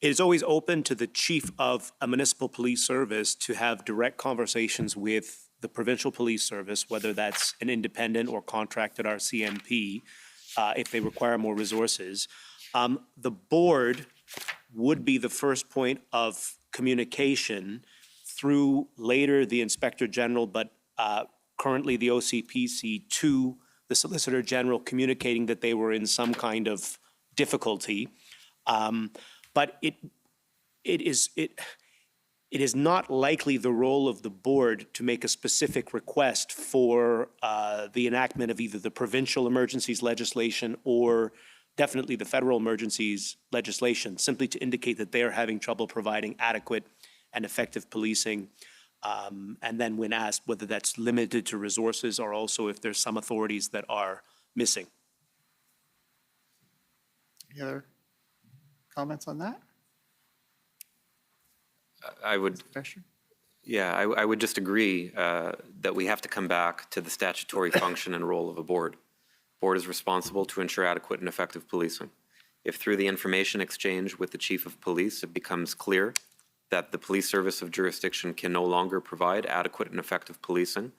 Speaker 8: It is always open to the chief of a municipal police service to have direct conversations with the provincial police service, whether that's an independent or contracted RCMP, if they require more resources. The board would be the first point of communication through later the Inspector General, but currently the OCPC, to the Solicitor General, communicating that they were in some kind of difficulty. But it is not likely the role of the board to make a specific request for the enactment of either the provincial emergencies legislation or definitely the federal emergencies legislation, simply to indicate that they are having trouble providing adequate and effective policing. And then when asked whether that's limited to resources or also if there's some authorities that are missing.
Speaker 7: Any other comments on that?
Speaker 11: I would, yeah, I would just agree that we have to come back to the statutory function and role of a board. Board is responsible to ensure adequate and effective policing. If through the information exchange with the chief of police, it becomes clear that the police service of jurisdiction can no longer provide adequate and effective policing,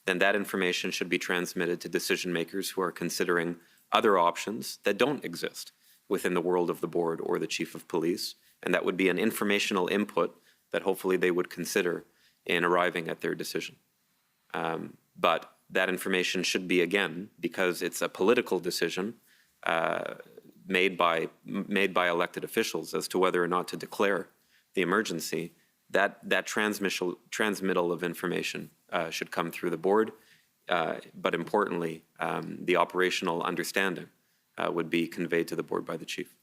Speaker 11: then that information should be transmitted to decision makers who are considering other options that don't exist within the world of the board or the chief of police. And that would be an informational input that hopefully they would consider in arriving at their decision. But that information should be, again, because it's a political decision made by elected officials as to whether or not to declare the emergency, that transmittal of information should come through the board. But importantly, the operational understanding would be conveyed to the board by the chief.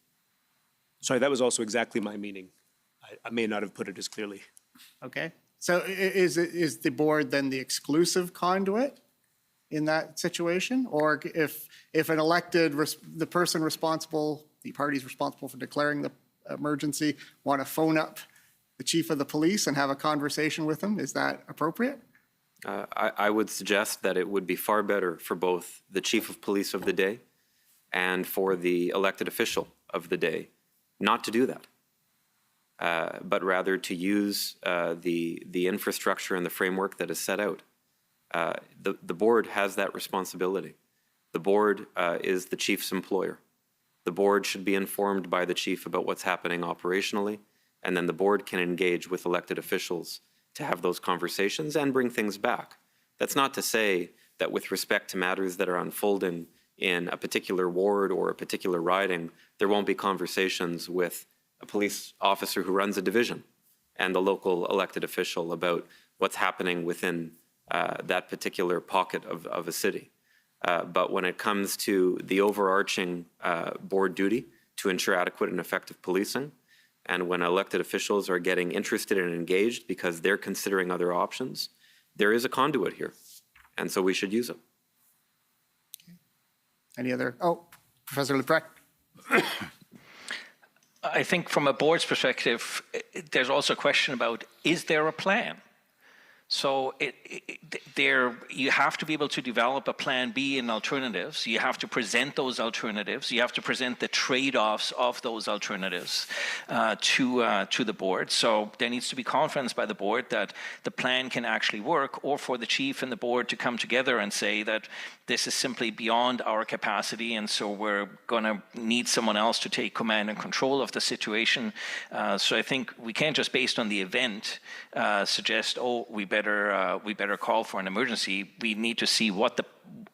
Speaker 8: Sorry, that was also exactly my meaning. I may not have put it as clearly.
Speaker 7: Okay. So is the board then the exclusive conduit in that situation? Or if an elected, the person responsible, the parties responsible for declaring the emergency want to phone up the chief of the police and have a conversation with him, is that appropriate?
Speaker 11: I would suggest that it would be far better for both the chief of police of the day and for the elected official of the day not to do that. But rather to use the infrastructure and the framework that is set out. The board has that responsibility. The board is the chief's employer. The board should be informed by the chief about what's happening operationally, and then the board can engage with elected officials to have those conversations and bring things back. That's not to say that with respect to matters that are unfolding in a particular ward or a particular riding, there won't be conversations with a police officer who runs a division and the local elected official about what's happening within that particular pocket of a city. But when it comes to the overarching board duty to ensure adequate and effective policing, and when elected officials are getting interested and engaged because they're considering other options, there is a conduit here, and so we should use it.
Speaker 7: Any other? Oh, Professor Leprecht.
Speaker 5: I think from a board's perspective, there's also a question about, is there a plan? So you have to be able to develop a plan B and alternatives. You have to present those alternatives. You have to present the trade-offs of those alternatives to the board. So there needs to be confidence by the board that the plan can actually work, or for the chief and the board to come together and say that this is simply beyond our capacity, and so we're going to need someone else to take command and control of the situation. So I think we can't just, based on the event, suggest, oh, we better call for an emergency. We need to see what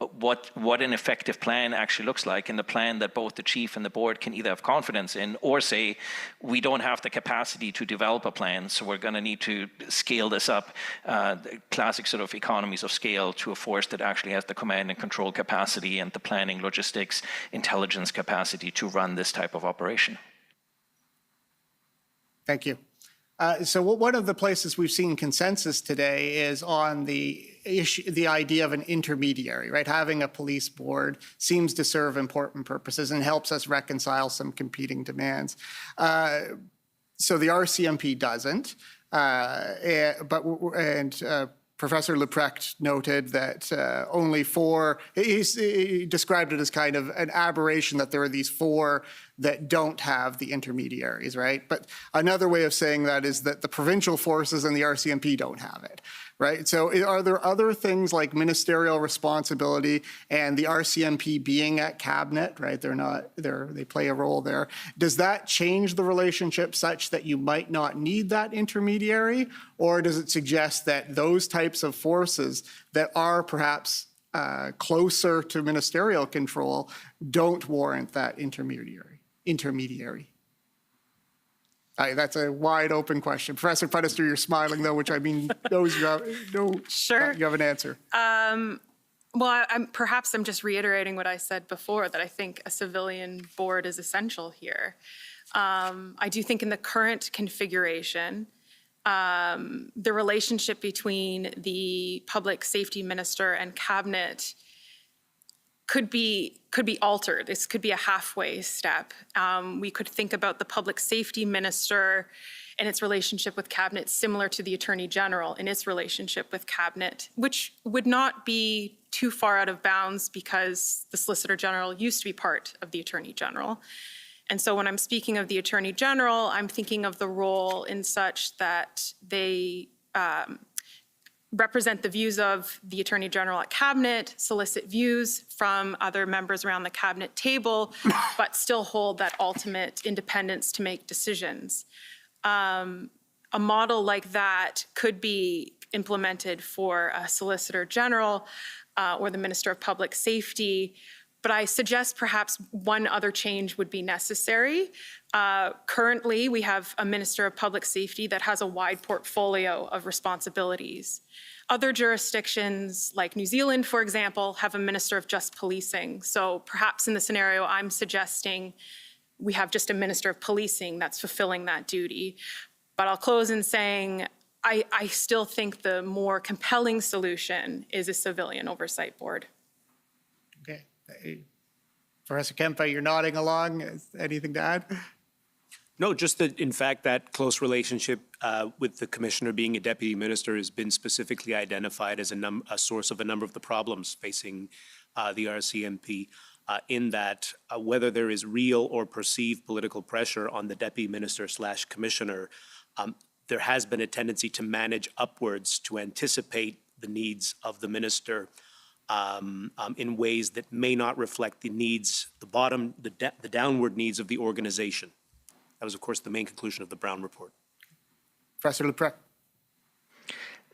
Speaker 5: an effective plan actually looks like, and the plan that both the chief and the board can either have confidence in or say, we don't have the capacity to develop a plan, so we're going to need to scale this up, the classic sort of economies of scale, to a force that actually has the command and control capacity and the planning, logistics, intelligence capacity to run this type of operation.
Speaker 7: Thank you. So one of the places we've seen consensus today is on the issue, the idea of an intermediary, right? Having a police board seems to serve important purposes and helps us reconcile some competing demands. So the RCMP doesn't, Professor Leprecht noted that only 4, he described it as kind of an aberration that there are these 4 that don't have the intermediaries, right? But another way of saying that is that the provincial forces and the RCMP don't have it, right? So are there other things like ministerial responsibility and the RCMP being at cabinet, right? They play a role there. Does that change the relationship such that you might not need that intermediary? Or does it suggest that those types of forces that are perhaps closer to ministerial control don't warrant that intermediary? That's a wide open question. Professor Pudister, you're smiling though, which I mean knows you have,
Speaker 9: Sure.
Speaker 7: You have an answer.
Speaker 9: Well, perhaps I'm just reiterating what I said before, that I think a civilian board is essential here. I do think in the current configuration, the relationship between the public safety minister and cabinet could be altered. This could be a halfway step. We could think about the public safety minister and its relationship with cabinet similar to the attorney general in its relationship with cabinet, which would not be too far out of bounds because the solicitor general used to be part of the attorney general. And so when I'm speaking of the attorney general, I'm thinking of the role in such that they represent the views of the Attorney General at Cabinet, solicit views from other members around the Cabinet table, but still hold that ultimate independence to make decisions. A model like that could be implemented for a Solicitor General or the Minister of Public Safety, but I suggest perhaps one other change would be necessary. Currently, we have a Minister of Public Safety that has a wide portfolio of responsibilities. Other jurisdictions, like New Zealand, for example, have a Minister of Just Policing. So perhaps in the scenario I'm suggesting, we have just a Minister of Policing that's fulfilling that duty. But I'll close in saying, I still think the more compelling solution is a civilian oversight board.
Speaker 7: Okay. Professor Kempa, you're nodding along. Anything to add?
Speaker 8: No, just that, in fact, that close relationship with the commissioner being a deputy minister has been specifically identified as a source of a number of the problems facing the RCMP, in that whether there is real or perceived political pressure on the deputy minister / commissioner, there has been a tendency to manage upwards to anticipate the needs of the minister in ways that may not reflect the needs, the downward needs of the organization. That was, of course, the main conclusion of the Brown report.
Speaker 7: Professor Leprec.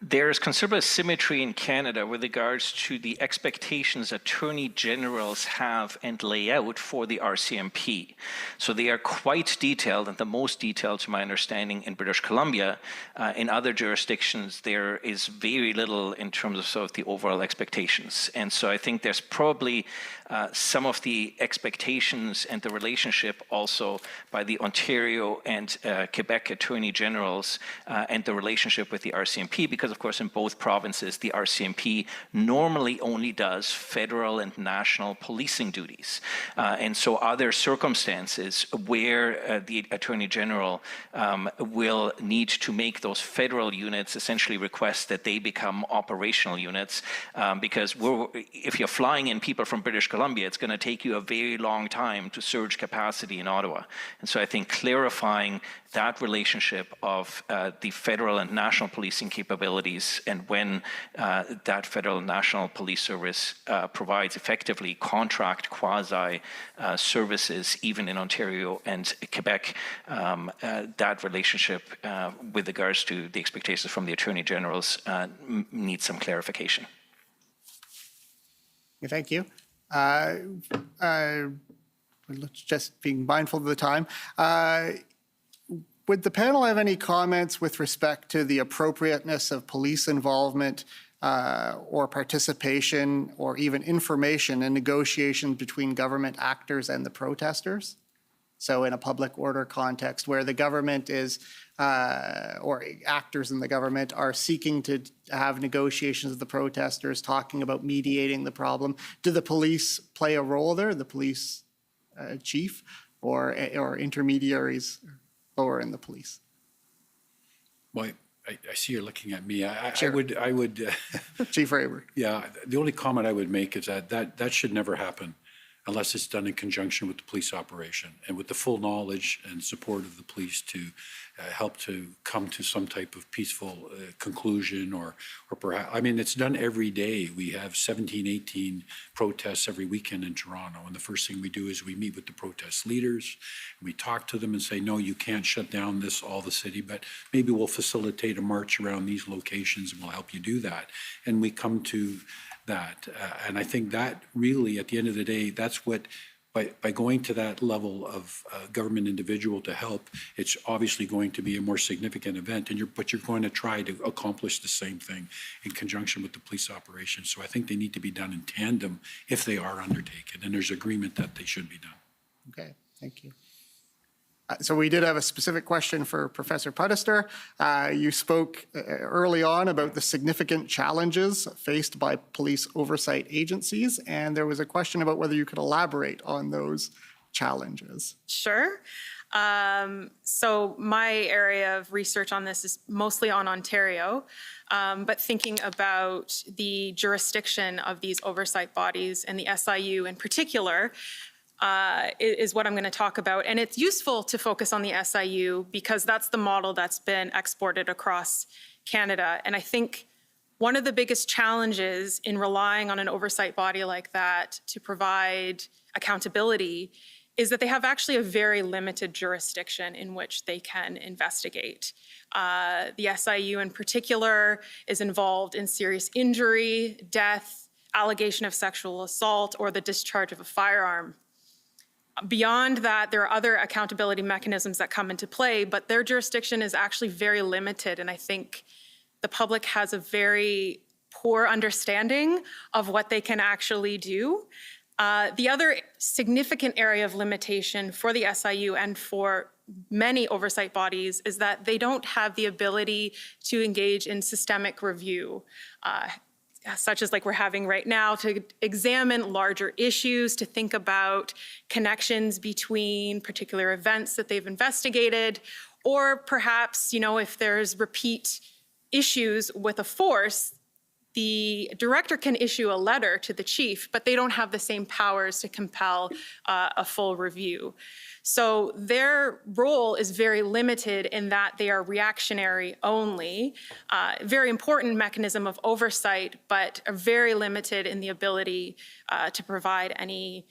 Speaker 5: There's considerable symmetry in Canada with regards to the expectations attorney generals have and lay out for the RCMP. So they are quite detailed, and the most detailed, to my understanding, in British Columbia. In other jurisdictions, there is very little in terms of sort of the overall expectations. And so I think there's probably some of the expectations and the relationship also by the Ontario and Quebec attorney generals and the relationship with the RCMP, because of course in both provinces the RCMP normally only does federal and national policing duties. And so are there circumstances where the attorney general will need to make those federal units essentially request that they become operational units, because if you're flying in people from British Columbia, it's going to take you a very long time to surge capacity in Ottawa. And so I think clarifying that relationship of the federal and national policing capabilities, and when that federal and national police service provides effectively contract quasi services, even in Ontario and Quebec, that relationship with regards to the expectations from the attorney generals needs some clarification.
Speaker 7: Thank you. Just being mindful of the time. Would the panel have any comments with respect to the appropriateness of police involvement or participation or even information in negotiations between government actors and the protesters? So in a public order context where the government is, or actors in the government are seeking to have negotiations with the protesters, talking about mediating the problem, do the police play a role there, the police chief, or intermediaries lower in the police?
Speaker 10: Well, I see you're looking at me.
Speaker 7: Sure.
Speaker 10: I would
Speaker 7: Chief Raber.
Speaker 10: Yeah, the only comment I would make is that should never happen. unless it's done in conjunction with the police operation and with the full knowledge and support of the police to help to come to some type of peaceful conclusion or perhaps, I mean, it's done every day. We have 17, 18 protests every weekend in Toronto. And the first thing we do is we meet with the protest leaders. And we talk to them and say, no, you can't shut down all the city, but maybe we'll facilitate a march around these locations and we'll help you do that. And we come to that. And I think that really, at the end of the day, that's what, by going to that level of government individual to help, it's obviously going to be a more significant event, but you're going to try to accomplish the same thing in conjunction with the police operation. So I think they need to be done in tandem if they are undertaken, and there's agreement that they should be done.
Speaker 7: Okay, thank you. So we did have a specific question for Professor Pudister. You spoke early on about the significant challenges faced by police oversight agencies, and there was a question about whether you could elaborate on those challenges.
Speaker 9: Sure. So my area of research on this is mostly on Ontario, but thinking about the jurisdiction of these oversight bodies and the SIU in particular, is what I'm going to talk about. And it's useful to focus on the SIU because that's the model that's been exported across Canada. And I think one of the biggest challenges in relying on an oversight body like that to provide accountability is that they have actually a very limited jurisdiction in which they can investigate. The SIU in particular is involved in serious injury, death, allegation of sexual assault, or the discharge of a firearm. Beyond that, there are other accountability mechanisms that come into play, but their jurisdiction is actually very limited. And I think the public has a very poor understanding of what they can actually do. The other significant area of limitation for the SIU and for many oversight bodies is that they don't have the ability to engage in systemic review, such as like we're having right now, to examine larger issues, to think about connections between particular events that they've investigated, or perhaps, you know, if there's repeat issues with a force, the director can issue a letter to the chief, but they don't have the same powers to compel a full review. So their role is very limited in that they are reactionary only, very important mechanism of oversight, but are very limited in the ability to provide any,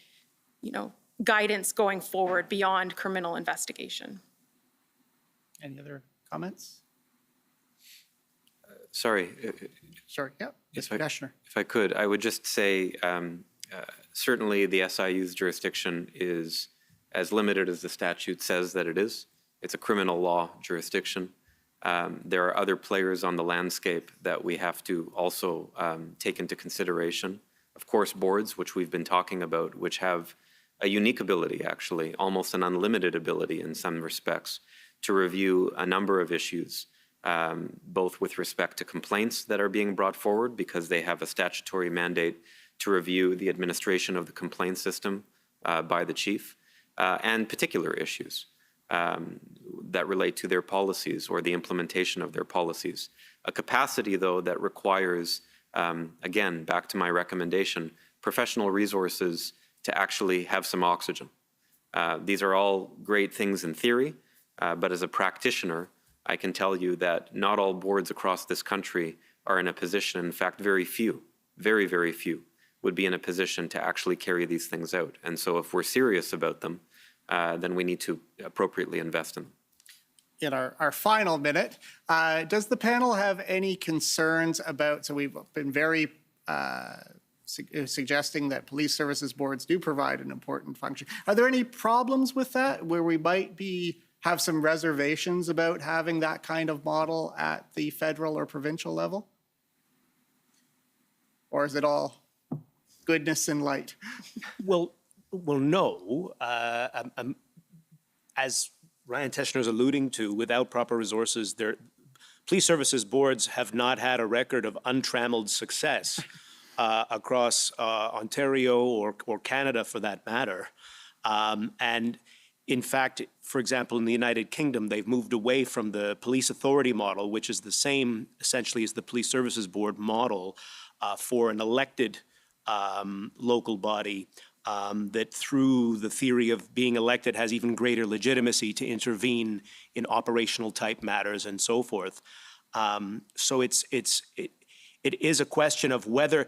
Speaker 9: you know, guidance going forward beyond criminal investigation.
Speaker 7: Any other comments?
Speaker 11: Sorry.
Speaker 7: Sorry, yeah, Mr. Commissioner.
Speaker 11: If I could, I would just say certainly the SIU's jurisdiction is as limited as the statute says that it is. It's a criminal law jurisdiction. There are other players on the landscape that we have to also take into consideration. Of course, boards, which we've been talking about, which have a unique ability, actually, almost an unlimited ability in some respects, to review a number of issues, both with respect to complaints that are being brought forward because they have a statutory mandate to review the administration of the complaint system by the chief, and particular issues that relate to their policies or the implementation of their policies. A capacity, though, that requires, again, back to my recommendation, professional resources to actually have some oxygen. These are all great things in theory, but as a practitioner, I can tell you that not all boards across this country are in a position, in fact, very few, very, very few, would be in a position to actually carry these things out. And so if we're serious about them, then we need to appropriately invest in them.
Speaker 7: In our final minute, does the panel have any concerns about, so we've been very suggesting that police services boards do provide an important function. Are there any problems with that where we might have some reservations about having that kind of model at the federal or provincial level? Or is it all goodness and light?
Speaker 8: Well, no. As Ryan Teschner is alluding to, without proper resources, police services boards have not had a record of untrammeled success across Ontario or Canada, for that matter. And in fact, for example, in the United Kingdom, they've moved away from the police authority model, which is the same essentially as the police services board model for an elected local body, that through the theory of being elected has even greater legitimacy to intervene in operational type matters and so forth. So it is a question of whether,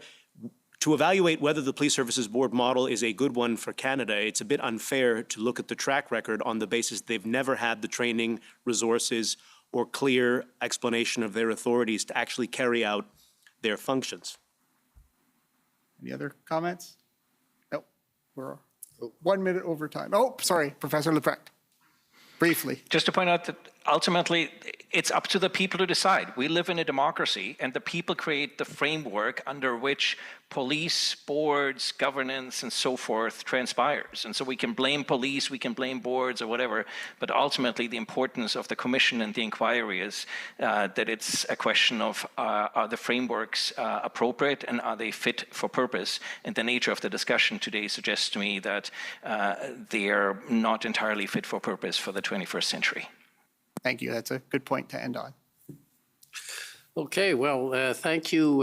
Speaker 8: to evaluate whether the Police Services Board model is a good one for Canada, it's a bit unfair to look at the track record on the basis they've never had the training, resources, or clear explanation of their authorities to actually carry out their functions.
Speaker 7: Any other comments? No, we're 1 minute over time. Oh, sorry, Professor Leprecht. Briefly.
Speaker 5: Just to point out that ultimately it's up to the people to decide. We live in a democracy, and the people create the framework under which police, boards, governance, and so forth transpires. And so we can blame police, we can blame boards or whatever, but ultimately the importance of the commission and the inquiry is that it's a question of are the frameworks appropriate and are they fit for purpose? And the nature of the discussion today suggests to me that they are not entirely fit for purpose for the 21st century.
Speaker 7: Thank you. That's a good point to end on.
Speaker 4: Okay, well, thank you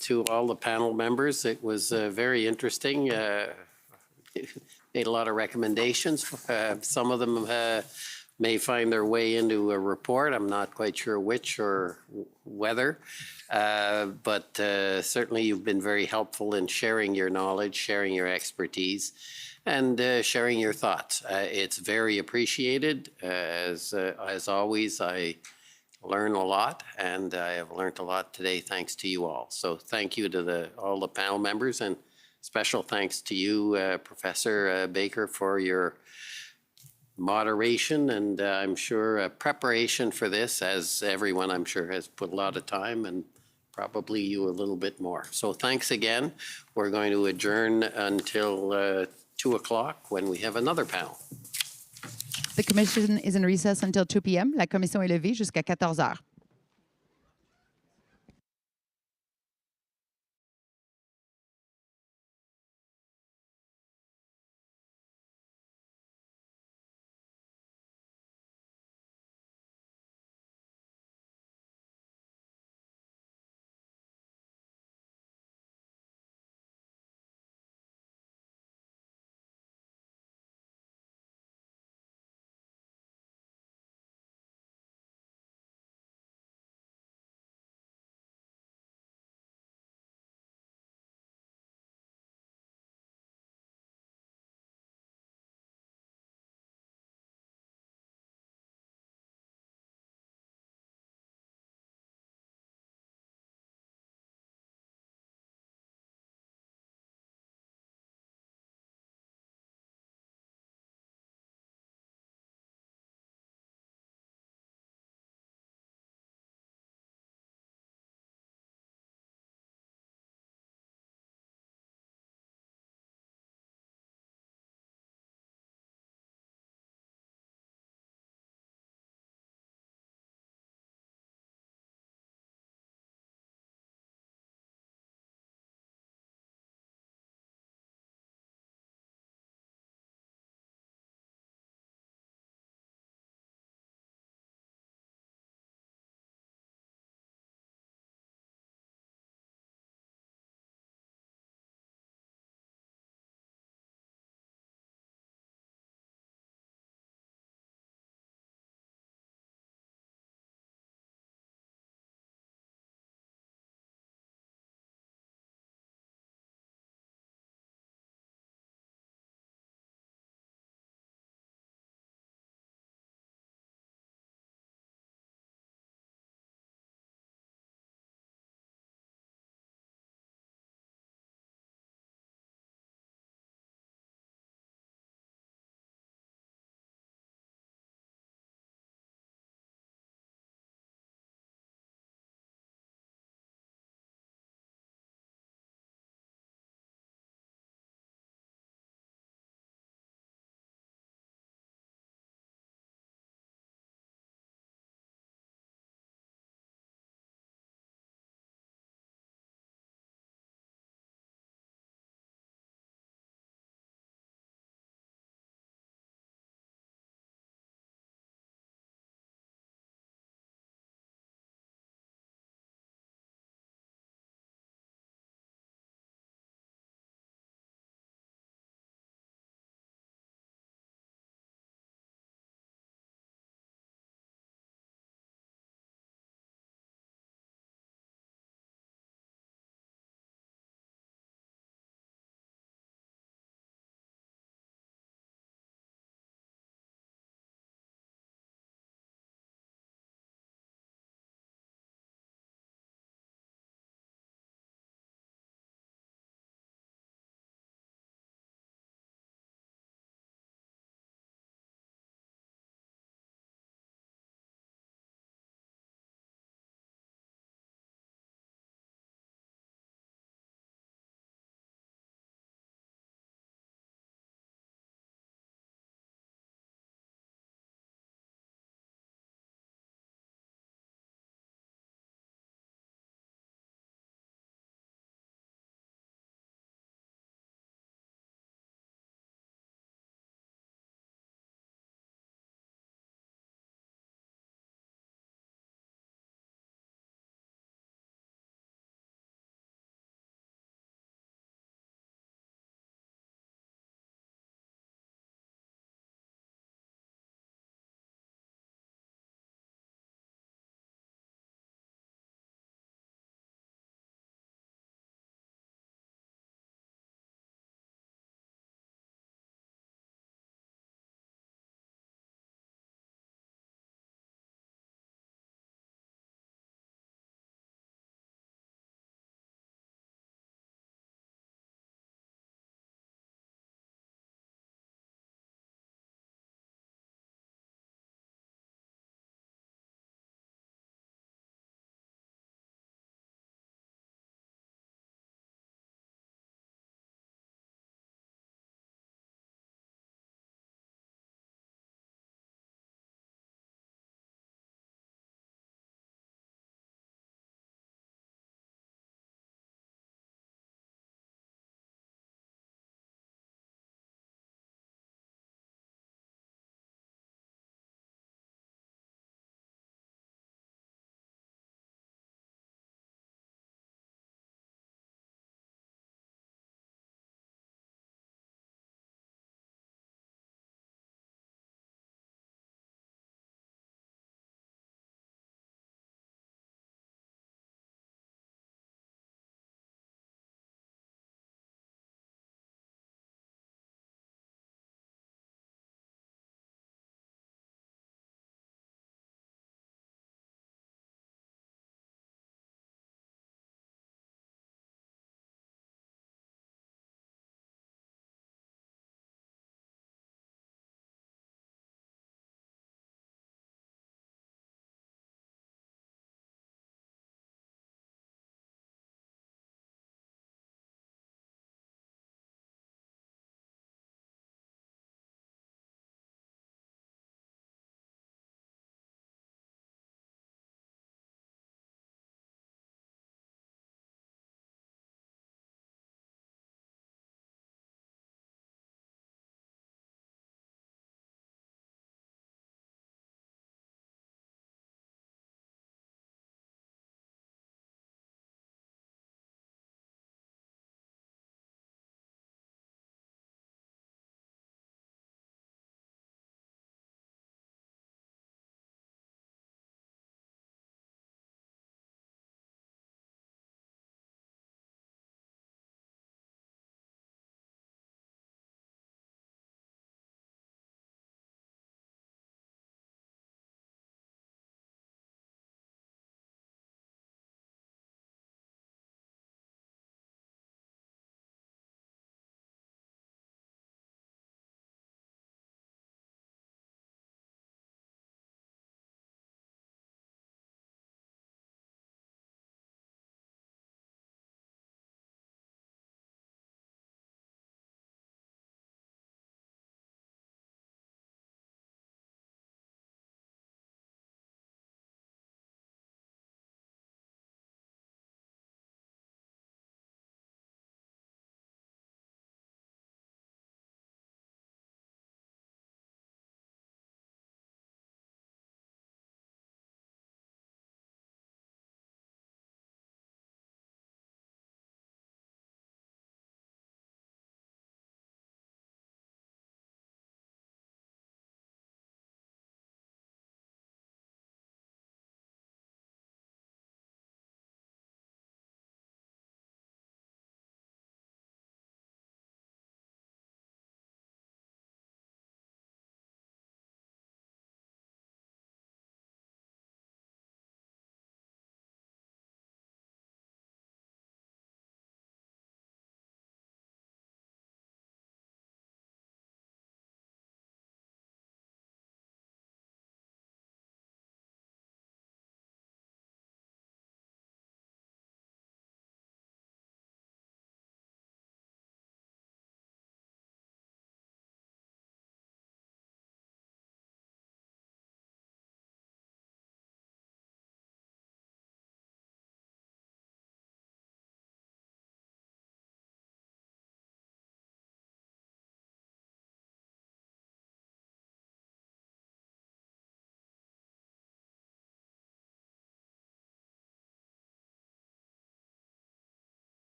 Speaker 4: to all the panel members. It was very interesting. Made a lot of recommendations. Some of them may find their way into a report. I'm not quite sure which or whether, but certainly you've been very helpful in sharing your knowledge, sharing your expertise, and sharing your thoughts. It's very appreciated. As always, I learn a lot, and I have learned a lot today thanks to you all. So thank you to all the panel members, and special thanks to you, Professor Baker, for your moderation and I'm sure preparation for this, as everyone I'm sure has put a lot of time, and probably you a little bit more. So thanks again. We're going to adjourn until 2 o'clock when we have another panel.
Speaker 3: The commission is in recess until 2 p.m. La commission est levée jusqu'à 14 heures.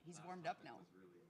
Speaker 3: He's warmed up now.
Speaker 4: Nice to meet you.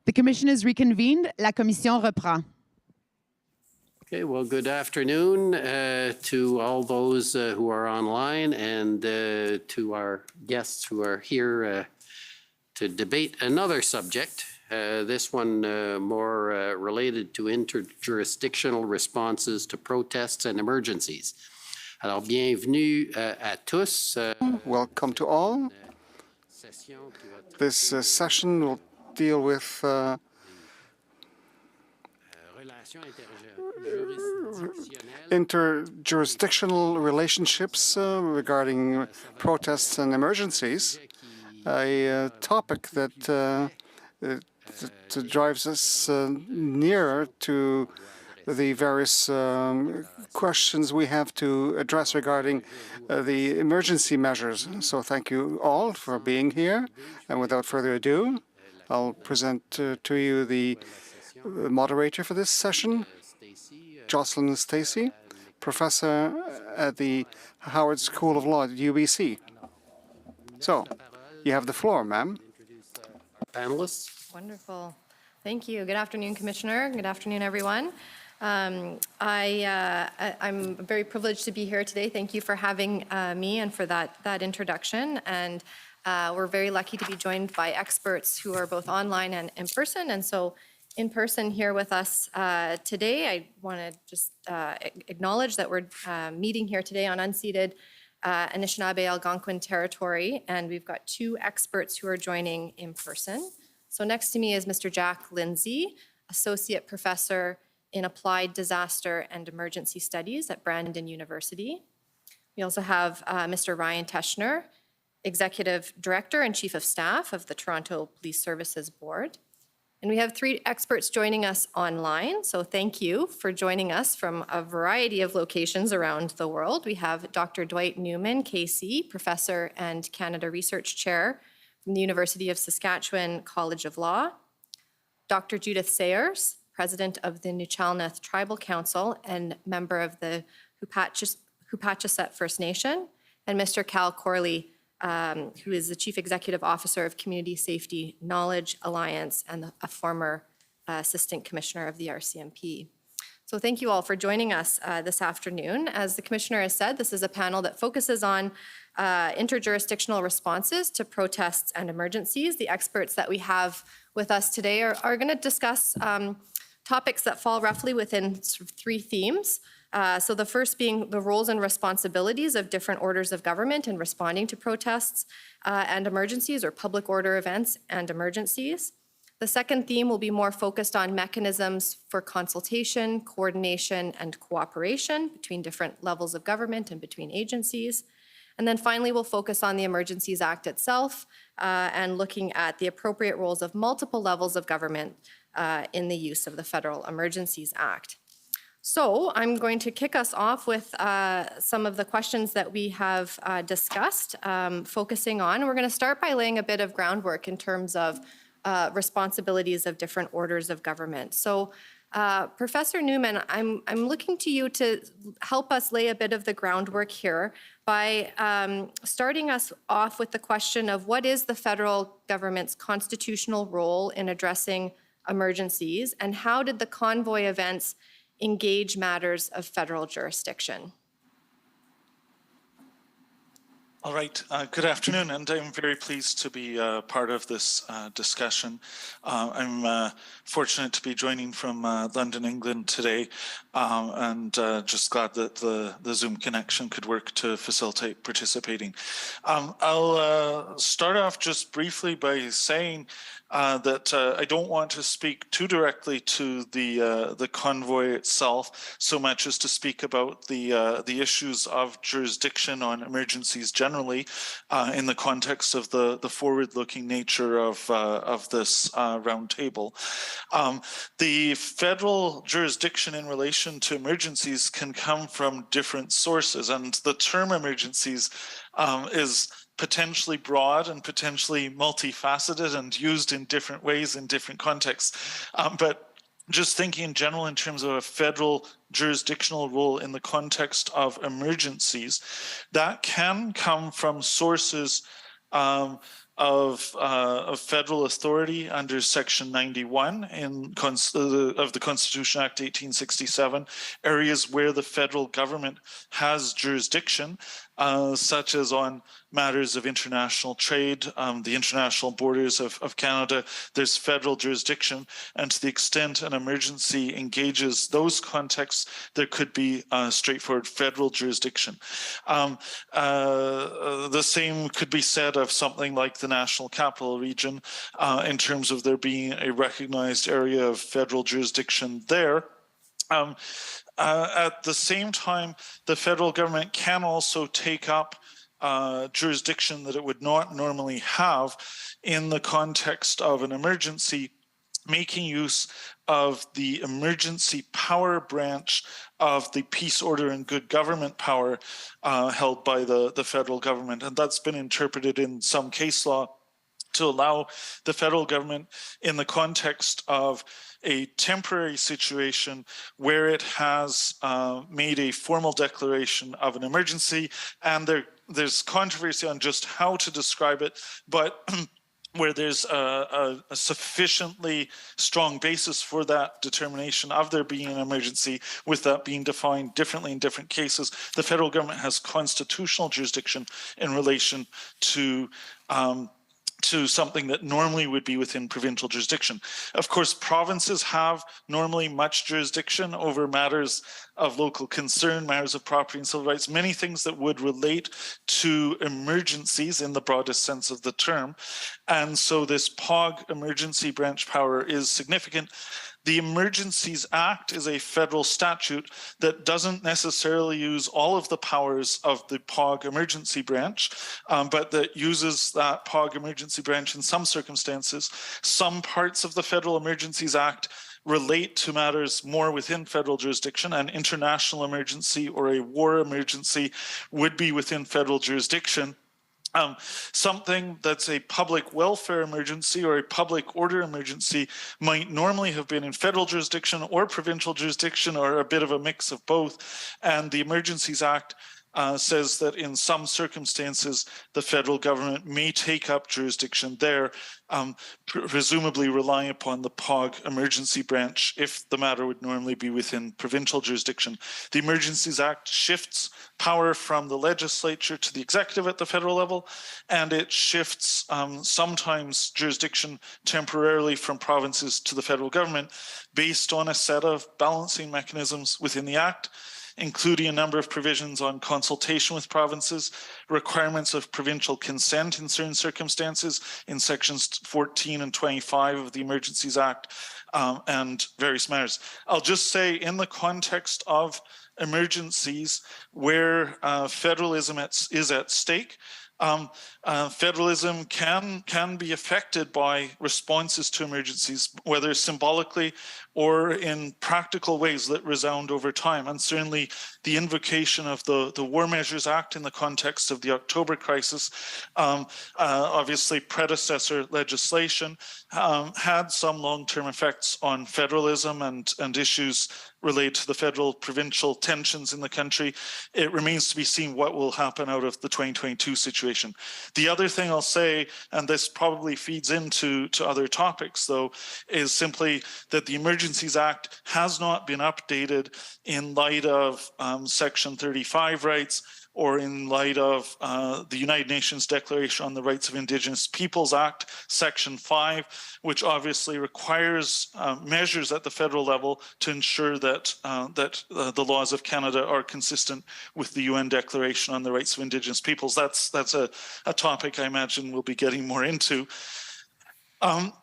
Speaker 3: The commission is reconvened. La commission reprend.
Speaker 4: Okay, well, good afternoon to all those who are online and to our guests who are here to debate another subject. This one more related to interjurisdictional responses to protests and emergencies. Alors, bienvenue à tous.
Speaker 6: Welcome to all. This session will deal with interjurisdictional relationships regarding protests and emergencies, a topic that drives us nearer to the various questions we have to address regarding the emergency measures. So thank you all for being here. And without further ado, I'll present to you the moderator for this session, Jocelyn Stacey, professor at the Howard School of Law at UBC. So, you have the floor, ma'am.
Speaker 4: Panelists.
Speaker 14: Wonderful. Thank you. Good afternoon, Commissioner. Good afternoon, everyone. I'm very privileged to be here today. Thank you for having me and for that introduction. And we're very lucky to be joined by experts who are both online and in person. And so in person here with us today, I want to just acknowledge that we're meeting here today on unceded Anishinaabe Algonquin territory. And we've got two experts who are joining in person. So next to me is Mr. Jack Lindsay, Associate Professor in Applied Disaster and Emergency Studies at Brandon University. We also have Mr. Ryan Teschner, Executive Director and Chief of Staff of the Toronto Police Services Board. And we have three experts joining us online, so thank you for joining us from a variety of locations around the world. We have Dr. Dwight Newman, KC, Professor and Canada Research Chair from the University of Saskatchewan College of Law, Dr. Judith Sayers, President of the Nuchalnath Tribal Council and member of the Hupatchesett First Nation, and Mr. Cal Corley, who is the Chief Executive Officer of Community Safety Knowledge Alliance and a former Assistant Commissioner of the RCMP. So thank you all for joining us this afternoon. As the Commissioner has said, this is a panel that focuses on interjurisdictional responses to protests and emergencies. The experts that we have with us today are going to discuss topics that fall roughly within sort of three themes. So the first being the roles and responsibilities of different orders of government in responding to protests and emergencies, or public order events and emergencies. The second theme will be more focused on mechanisms for consultation, coordination, and cooperation between different levels of government and between agencies. And then finally, we'll focus on the Emergencies Act itself and looking at the appropriate roles of multiple levels of government in the use of the Federal Emergencies Act. So I'm going to kick us off with some of the questions that we have discussed, focusing on. We're going to start by laying a bit of groundwork in terms of responsibilities of different orders of government. So Professor Newman, I'm looking to you to help us lay a bit of the groundwork here by starting us off with the question of what is the federal government's constitutional role in addressing emergencies, and how did the convoy events engage matters of federal jurisdiction?
Speaker 15: All right, good afternoon, and I'm very pleased to be part of this discussion. I'm fortunate to be joining from London, England today, and just glad that the Zoom connection could work to facilitate participating. I'll start off just briefly by saying that I don't want to speak too directly to the convoy itself, so much as to speak about the issues of jurisdiction on emergencies generally, in the context of the forward-looking nature of this roundtable. The federal jurisdiction in relation to emergencies can come from different sources, and the term emergencies is potentially broad and potentially multifaceted and used in different ways in different contexts. But just thinking in general in terms of a federal jurisdictional role in the context of emergencies, that can come from sources of federal authority under Section 91 of the Constitution Act 1867, areas where the federal government has jurisdiction, such as on matters of international trade, the international borders of Canada. There's federal jurisdiction, and to the extent an emergency engages those contexts, there could be straightforward federal jurisdiction. The same could be said of something like the National Capital Region, in terms of there being a recognized area of federal jurisdiction there. At the same time, the federal government can also take up jurisdiction that it would not normally have in the context of an emergency, making use of the emergency power branch of the peace, order, and good government power held by the federal government. And that's been interpreted in some case law to allow the federal government, in the context of a temporary situation where it has made a formal declaration of an emergency, and there's controversy on just how to describe it, but where there's a sufficiently strong basis for that determination of there being an emergency, with that being defined differently in different cases, the federal government has constitutional jurisdiction in relation to something that normally would be within provincial jurisdiction. Of course, provinces have normally much jurisdiction over matters of local concern, matters of property and civil rights, many things that would relate to emergencies in the broadest sense of the term. And so this POG emergency branch power is significant. The Emergencies Act is a federal statute that doesn't necessarily use all of the powers of the POG emergency branch, but that uses that POG emergency branch in some circumstances. Some parts of the Federal Emergencies Act relate to matters more within federal jurisdiction. An international emergency or a war emergency would be within federal jurisdiction. Something that's a public welfare emergency or a public order emergency might normally have been in federal jurisdiction or provincial jurisdiction, or a bit of a mix of both. And the Emergencies Act says that in some circumstances, the federal government may take up jurisdiction there, presumably relying upon the POG emergency branch if the matter would normally be within provincial jurisdiction. The Emergencies Act shifts power from the legislature to the executive at the federal level, and it shifts sometimes jurisdiction temporarily from provinces to the federal government based on a set of balancing mechanisms within the Act. including a number of provisions on consultation with provinces, requirements of provincial consent in certain circumstances in sections 14 and 25 of the Emergencies Act, and various matters. I'll just say, in the context of emergencies where federalism is at stake, federalism can be affected by responses to emergencies, whether symbolically or in practical ways that resound over time. And certainly the invocation of the War Measures Act in the context of the October crisis, obviously predecessor legislation, had some long-term effects on federalism and issues related to the federal-provincial tensions in the country. It remains to be seen what will happen out of the 2022 situation. The other thing I'll say, and this probably feeds into other topics though, is simply that the Emergencies Act has not been updated in light of Section 35 rights, or in light of the United Nations Declaration on the Rights of Indigenous Peoples Act, Section 5, which obviously requires measures at the federal level to ensure that the laws of Canada are consistent with the UN Declaration on the Rights of Indigenous Peoples. That's a topic I imagine we'll be getting more into.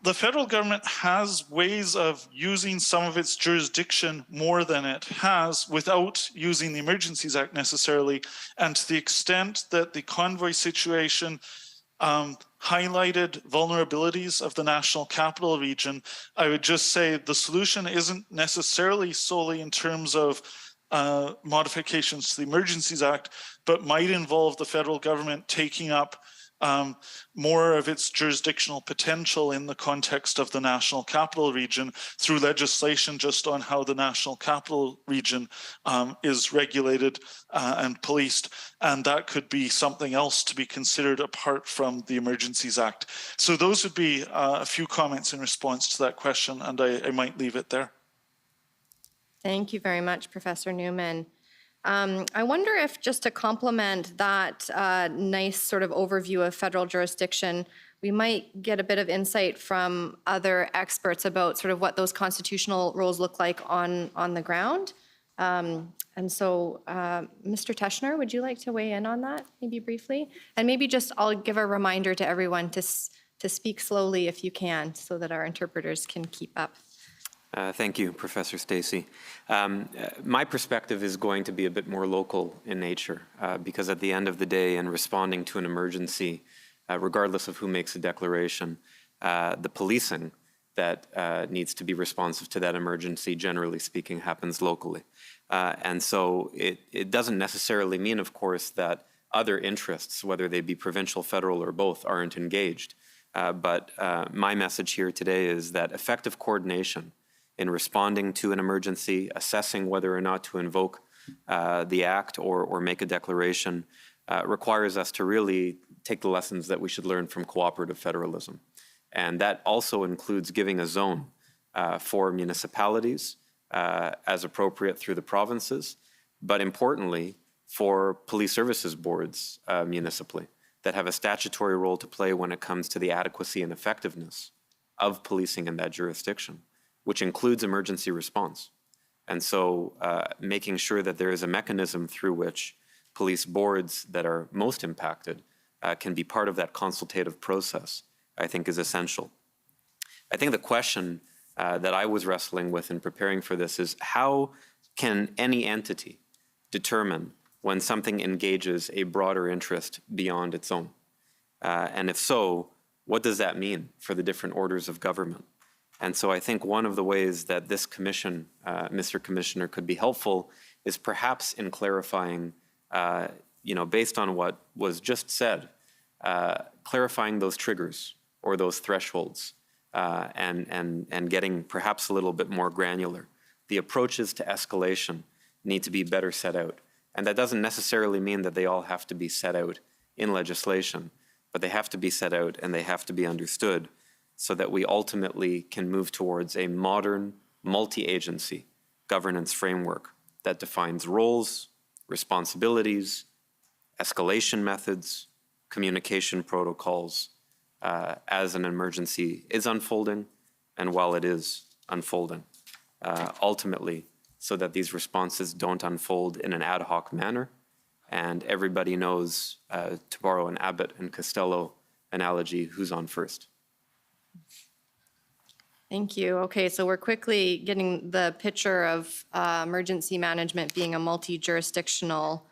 Speaker 15: The federal government has ways of using some of its jurisdiction more than it has without using the Emergencies Act necessarily. And to the extent that the convoy situation highlighted vulnerabilities of the National Capital Region, I would just say the solution isn't necessarily solely in terms of modifications to the Emergencies Act, but might involve the federal government taking up more of its jurisdictional potential in the context of the National Capital Region through legislation just on how the National Capital Region is regulated and policed. And that could be something else to be considered apart from the Emergencies Act. So those would be a few comments in response to that question, and I might leave it there.
Speaker 14: Thank you very much, Professor Newman. I wonder if, just to complement that nice sort of overview of federal jurisdiction, we might get a bit of insight from other experts about sort of what those constitutional roles look like on the ground. And so, Mr. Teschner, would you like to weigh in on that, maybe briefly? And maybe just I'll give a reminder to everyone to speak slowly if you can, so that our interpreters can keep up.
Speaker 11: Thank you, Professor Stacey. My perspective is going to be a bit more local in nature because at the end of the day, in responding to an emergency, regardless of who makes a declaration, the policing that needs to be responsive to that emergency, generally speaking, happens locally. And so it doesn't necessarily mean, of course, that other interests, whether they be provincial, federal, or both, aren't engaged. But my message here today is that effective coordination in responding to an emergency, assessing whether or not to invoke the act or make a declaration, requires us to really take the lessons that we should learn from cooperative federalism. And that also includes giving a zone for municipalities as appropriate through the provinces, but importantly, for police services boards municipally that have a statutory role to play when it comes to the adequacy and effectiveness of policing in that jurisdiction, which includes emergency response. And so making sure that there is a mechanism through which police boards that are most impacted can be part of that consultative process, I think is essential. I think the question that I was wrestling with in preparing for this is how can any entity determine when something engages a broader interest beyond its own? And if so, what does that mean for the different orders of government? And so I think one of the ways that this commission, Mr. Commissioner, could be helpful is perhaps in clarifying, based on what was just said, clarifying those triggers or those thresholds and getting perhaps a little bit more granular. The approaches to escalation need to be better set out. And that doesn't necessarily mean that they all have to be set out in legislation, but they have to be set out and they have to be understood so that we ultimately can move towards a modern, multi-agency governance framework that defines roles, responsibilities, escalation methods, communication protocols as an emergency is unfolding and while it is unfolding. Ultimately, so that these responses don't unfold in an ad hoc manner. And everybody knows, to borrow an Abbott and Costello analogy, who's on first.
Speaker 14: Thank you. Okay, so we're quickly getting the picture of emergency management being a multi-jurisdictional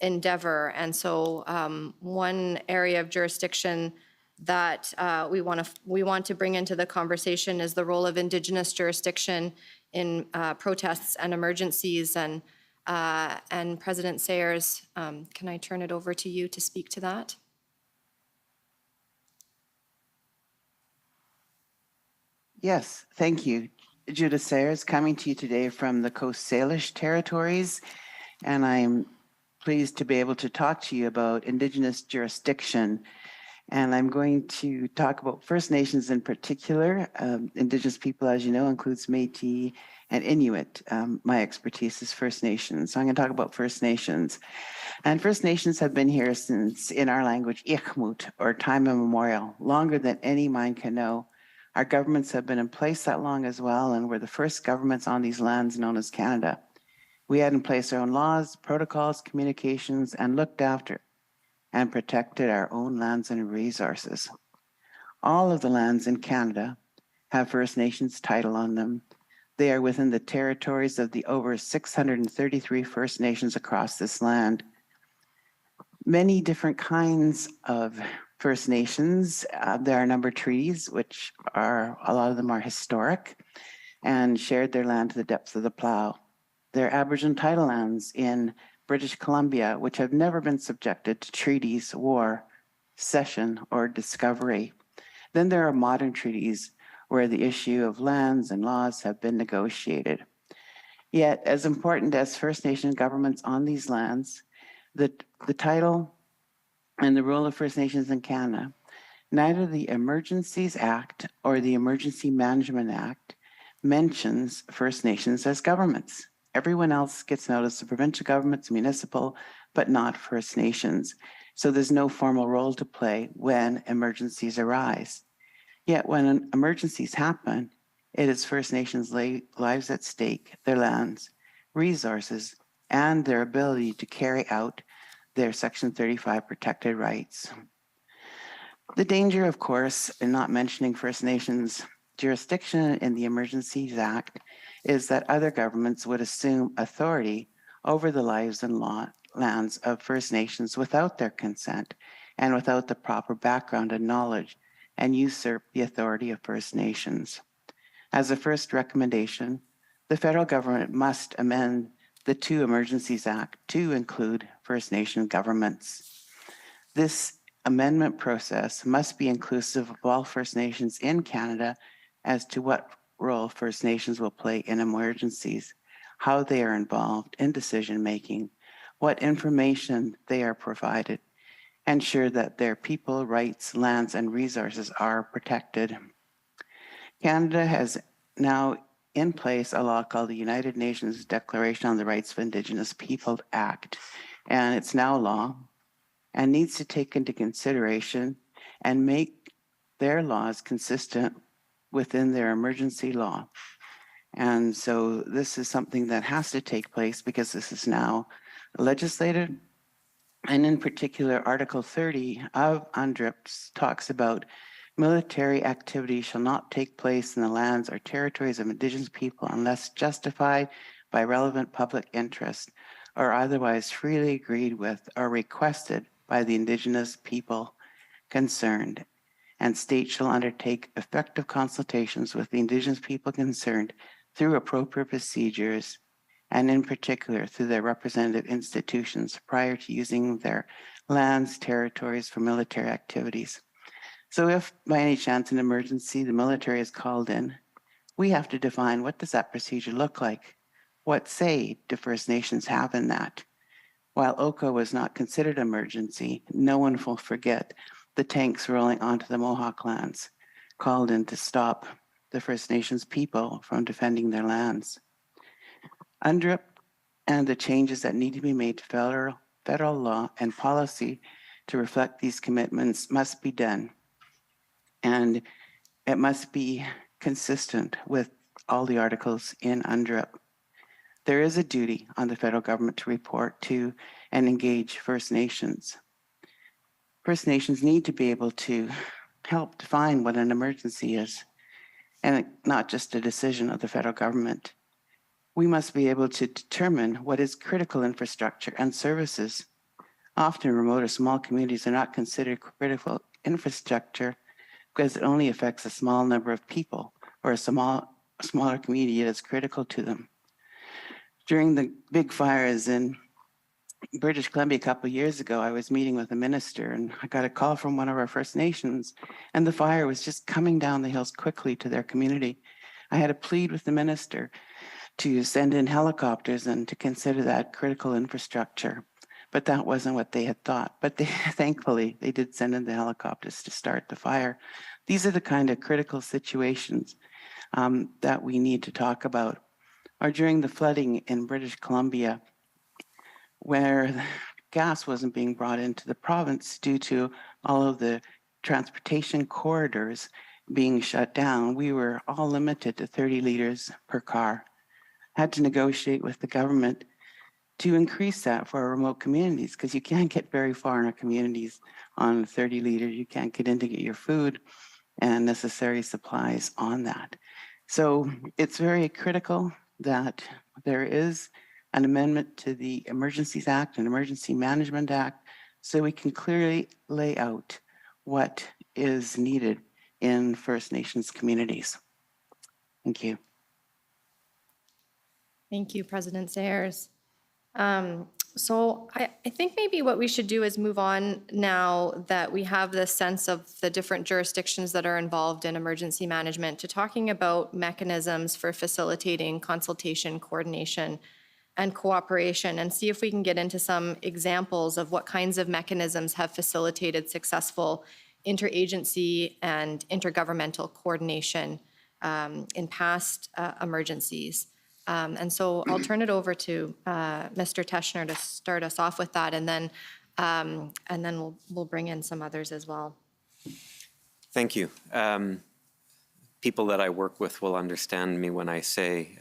Speaker 14: endeavor. And so one area of jurisdiction that we want to bring into the conversation is the role of Indigenous jurisdiction in protests and emergencies. And President Sayers, can I turn it over to you to speak to that?
Speaker 16: Yes, thank you. Judith Sayers coming to you today from the Coast Salish territories, and I'm pleased to be able to talk to you about Indigenous jurisdiction. And I'm going to talk about First Nations in particular. Indigenous people, as you know, includes Métis and Inuit. My expertise is First Nations. So I'm going to talk about First Nations. And First Nations have been here since, in our language, Ichmut, or time immemorial, longer than any mind can know. Our governments have been in place that long as well, and we're the first governments on these lands known as Canada. We had in place our own laws, protocols, communications, and looked after and protected our own lands and resources. All of the lands in Canada have First Nations title on them. They are within the territories of the over 633 First Nations across this land. Many different kinds of First Nations. There are a number of treaties, which are, a lot of them are historic, and shared their land to the depths of the plow. There are Aboriginal title lands in British Columbia, which have never been subjected to treaties, war, cession, or discovery. Then there are modern treaties where the issue of lands and laws have been negotiated. Yet, as important as First Nation governments on these lands, the title and the role of First Nations in Canada, neither the Emergencies Act or the Emergency Management Act mentions First Nations as governments. Everyone else gets notice of provincial governments, municipal, but not First Nations. So there's no formal role to play when emergencies arise. Yet when emergencies happen, it is First Nations' lives at stake, their lands, resources, and their ability to carry out their Section 35 protected rights. The danger, of course, in not mentioning First Nations jurisdiction in the Emergencies Act is that other governments would assume authority over the lives and lands of First Nations without their consent and without the proper background and knowledge, and usurp the authority of First Nations. As a first recommendation, the federal government must amend the two Emergencies Act to include First Nation governments. This amendment process must be inclusive of all First Nations in Canada as to what role First Nations will play in emergencies, how they are involved in decision-making, what information they are provided, ensure that their people, rights, lands, and resources are protected. Canada has now in place a law called the United Nations Declaration on the Rights of Indigenous People Act, and it's now law and needs to take into consideration and make their laws consistent within their emergency law. And so this is something that has to take place because this is now legislated. And in particular, Article 30 of UNDRIP talks about military activity shall not take place in the lands or territories of Indigenous people unless justified by relevant public interest or otherwise freely agreed with or requested by the Indigenous people concerned. And states shall undertake effective consultations with the Indigenous people concerned through appropriate procedures, and in particular through their representative institutions prior to using their lands, territories for military activities. So if by any chance an emergency, the military is called in, we have to define what does that procedure look like? What say do First Nations have in that? While Oka was not considered an emergency, no one will forget the tanks rolling onto the Mohawk lands, called in to stop the First Nations people from defending their lands. UNDRIP and the changes that need to be made to federal law and policy to reflect these commitments must be done. And it must be consistent with all the articles in UNDRIP. there is a duty on the federal government to report to and engage First Nations. First Nations need to be able to help define what an emergency is, and not just a decision of the federal government. We must be able to determine what is critical infrastructure and services. Often remote or small communities are not considered critical infrastructure because it only affects a small number of people or a smaller community that is critical to them. During the big fires in British Columbia a couple of years ago, I was meeting with a minister and I got a call from one of our First Nations, and the fire was just coming down the hills quickly to their community. I had to plead with the minister to send in helicopters and to consider that critical infrastructure. But that wasn't what they had thought. But thankfully, they did send in the helicopters to start the fire. These are the kind of critical situations that we need to talk about. Or during the flooding in British Columbia, where gas wasn't being brought into the province due to all of the transportation corridors being shut down, we were all limited to 30 liters per car. Had to negotiate with the government to increase that for our remote communities, because you can't get very far in our communities on 30 liters. You can't get in to get your food and necessary supplies on that. So it's very critical that there is an amendment to the Emergencies Act and Emergency Management Act so we can clearly lay out what is needed in First Nations communities. Thank you.
Speaker 14: Thank you, President Sayers. So I think maybe what we should do is move on now that we have the sense of the different jurisdictions that are involved in emergency management to talking about mechanisms for facilitating consultation, coordination, and cooperation, and see if we can get into some examples of what kinds of mechanisms have facilitated successful interagency and intergovernmental coordination in past emergencies. And so I'll turn it over to Mr. Teschner to start us off with that, and then we'll bring in some others as well.
Speaker 11: Thank you. People that I work with will understand me when I say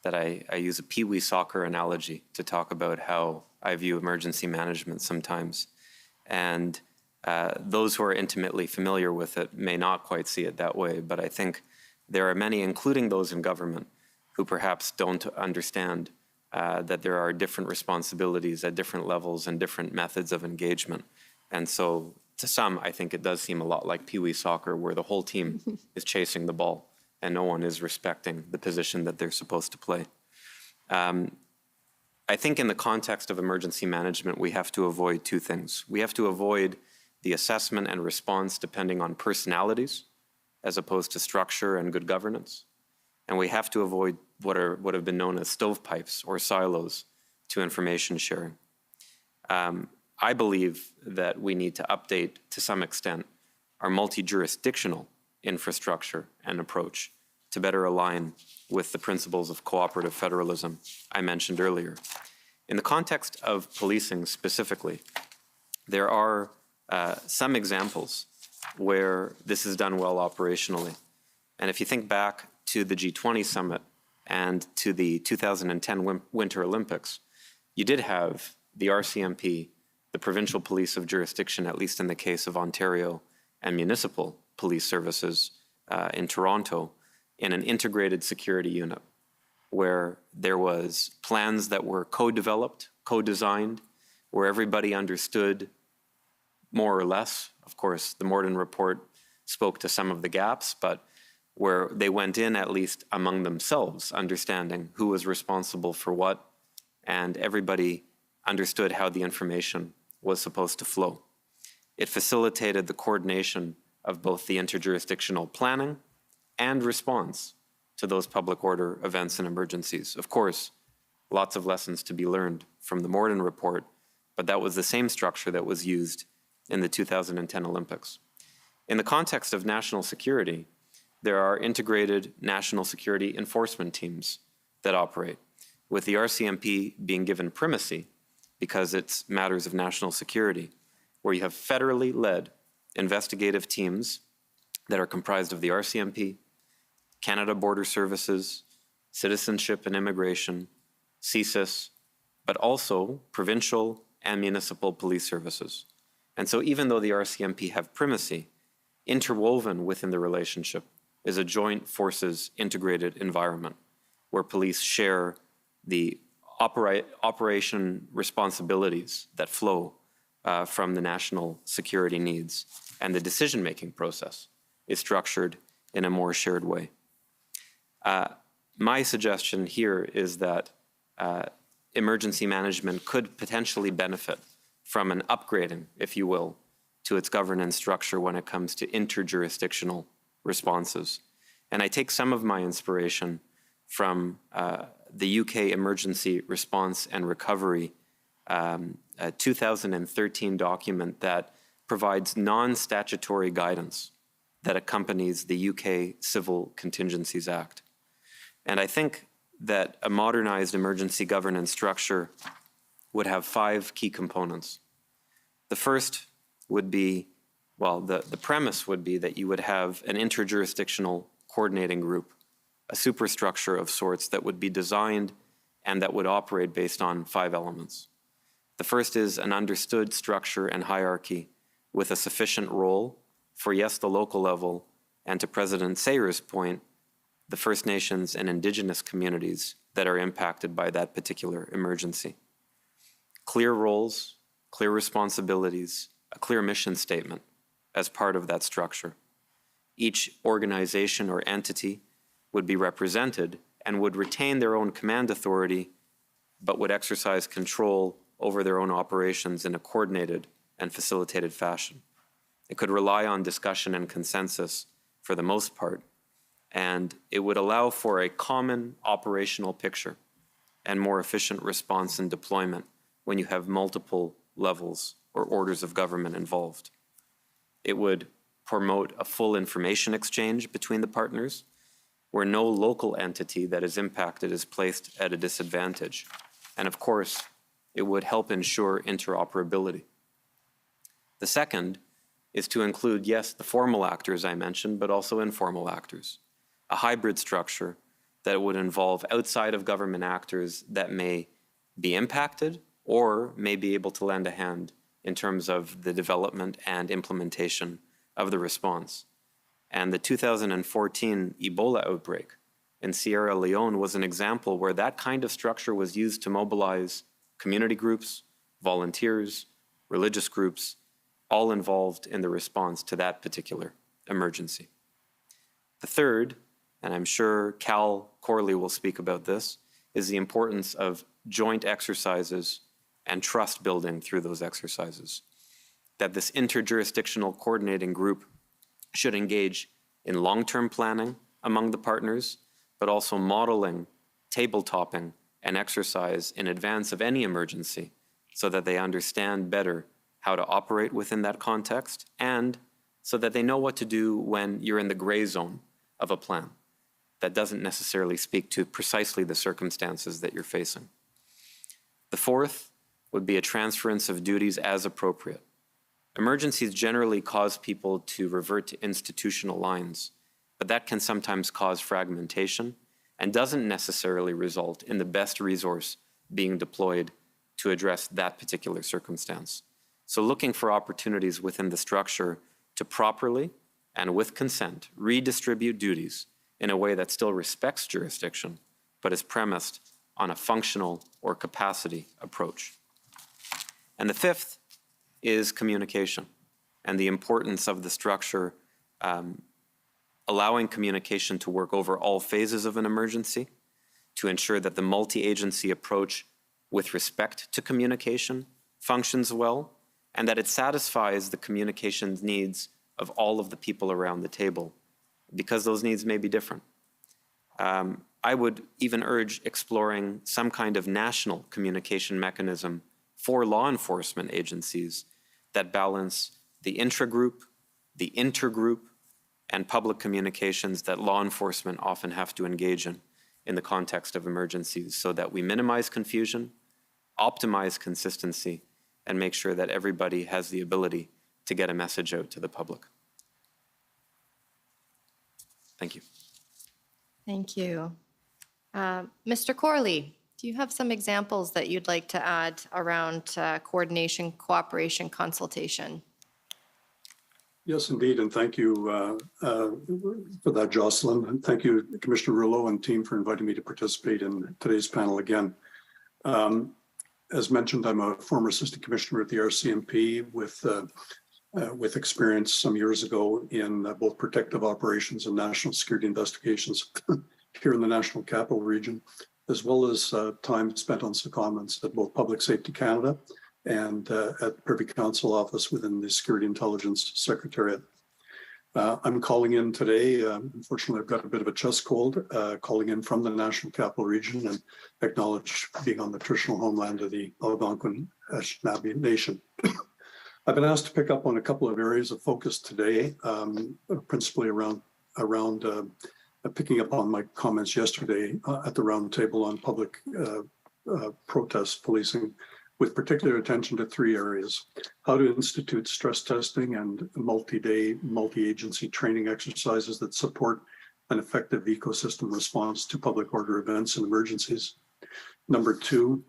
Speaker 11: that I use a peewee soccer analogy to talk about how I view emergency management sometimes. And those who are intimately familiar with it may not quite see it that way, but I think there are many, including those in government, who perhaps don't understand that there are different responsibilities at different levels and different methods of engagement. And so to some, I think it does seem a lot like peewee soccer, where the whole team is chasing the ball and no one is respecting the position that they're supposed to play. I think in the context of emergency management, we have to avoid two things. We have to avoid the assessment and response depending on personalities, as opposed to structure and good governance. And we have to avoid what have been known as stovepipes or silos to information sharing. I believe that we need to update, to some extent, our multi-jurisdictional infrastructure and approach to better align with the principles of cooperative federalism I mentioned earlier. In the context of policing specifically, there are some examples where this is done well operationally. And if you think back to the G20 summit and to the 2010 Winter Olympics, you did have the RCMP, the provincial police of jurisdiction, at least in the case of Ontario, and municipal police services in Toronto, in an integrated security unit where there was plans that were co-developed, co-designed, where everybody understood more or less. Of course, the Morden report spoke to some of the gaps, but where they went in at least among themselves, understanding who was responsible for what, and everybody understood how the information was supposed to flow. It facilitated the coordination of both the interjurisdictional planning and response to those public order events and emergencies. Of course, lots of lessons to be learned from the Morden report, but that was the same structure that was used in the 2010 Olympics. In the context of national security, there are integrated national security enforcement teams that operate, with the RCMP being given primacy because it's matters of national security, where you have federally led investigative teams that are comprised of the RCMP, Canada Border Services, Citizenship and Immigration, CSIS, but also provincial and municipal police services. And so even though the RCMP have primacy, interwoven within the relationship is a joint forces integrated environment where police share the operation responsibilities that flow from the national security needs, and the decision-making process is structured in a more shared way. My suggestion here is that emergency management could potentially benefit from an upgrading, if you will, to its governance structure when it comes to interjurisdictional responses. And I take some of my inspiration from the UK Emergency Response and Recovery 2013 document that provides non-statutory guidance that accompanies the UK Civil Contingencies Act. And I think that a modernized emergency governance structure would have 5 key components. The first would be, well, the premise would be that you would have an interjurisdictional coordinating group, a superstructure of sorts that would be designed and that would operate based on 5 elements. The first is an understood structure and hierarchy with a sufficient role for, yes, the local level, and to President Sayer's point, the First Nations and Indigenous communities that are impacted by that particular emergency. Clear roles, clear responsibilities, a clear mission statement as part of that structure. Each organization or entity would be represented and would retain their own command authority, but would exercise control over their own operations in a coordinated and facilitated fashion. It could rely on discussion and consensus for the most part, and it would allow for a common operational picture and more efficient response and deployment when you have multiple levels or orders of government involved. It would promote a full information exchange between the partners, where no local entity that is impacted is placed at a disadvantage. And of course, it would help ensure interoperability. The second is to include, yes, the formal actors I mentioned, but also informal actors. A hybrid structure that would involve outside of government actors that may be impacted or may be able to lend a hand in terms of the development and implementation of the response. And the 2014 Ebola outbreak in Sierra Leone was an example where that kind of structure was used to mobilize community groups, volunteers, religious groups, all involved in the response to that particular emergency. The third, and I'm sure Cal Corley will speak about this, is the importance of joint exercises and trust building through those exercises. That this interjurisdictional coordinating group should engage in long-term planning among the partners, but also modeling, tabletopping, and exercise in advance of any emergency so that they understand better how to operate within that context and so that they know what to do when you're in the gray zone of a plan that doesn't necessarily speak to precisely the circumstances that you're facing. The fourth would be a transference of duties as appropriate. Emergencies generally cause people to revert to institutional lines, but that can sometimes cause fragmentation and doesn't necessarily result in the best resource being deployed to address that particular circumstance. So looking for opportunities within the structure to properly and with consent redistribute duties in a way that still respects jurisdiction, but is premised on a functional or capacity approach. And the fifth is communication and the importance of the structure allowing communication to work over all phases of an emergency to ensure that the multi-agency approach with respect to communication functions well and that it satisfies the communications needs of all of the people around the table because those needs may be different. I would even urge exploring some kind of national communication mechanism for law enforcement agencies that balance the intragroup, the intergroup, and public communications that law enforcement often have to engage in the context of emergencies so that we minimize confusion, optimize consistency, and make sure that everybody has the ability to get a message out to the public. Thank you.
Speaker 14: Thank you. Mr. Corley, do Do you have some examples that you'd like to add around coordination, cooperation, consultation?
Speaker 17: Yes, indeed, and thank you for that, Jocelyn. And thank you, Commissioner Rouleau and team, for inviting me to participate in today's panel again. As mentioned, I'm a former assistant commissioner at the RCMP with experience some years ago in both protective operations and national security investigations here in the National Capital Region, as well as time spent on secondments at both Public Safety Canada and at the Privy Council office within the Security Intelligence Secretariat. I'm calling in today, unfortunately I've got a bit of a chest cold, calling in from the National Capital Region and acknowledge being on the traditional homeland of the Algonquin Anishinaabe Nation. I've been asked to pick up on a couple of areas of focus today, principally around picking up on my comments yesterday at the roundtable on public protest policing, with particular attention to three areas: how to institute stress testing and multi-day, multi-agency training exercises that support an effective ecosystem response to public order events and emergencies. Number two,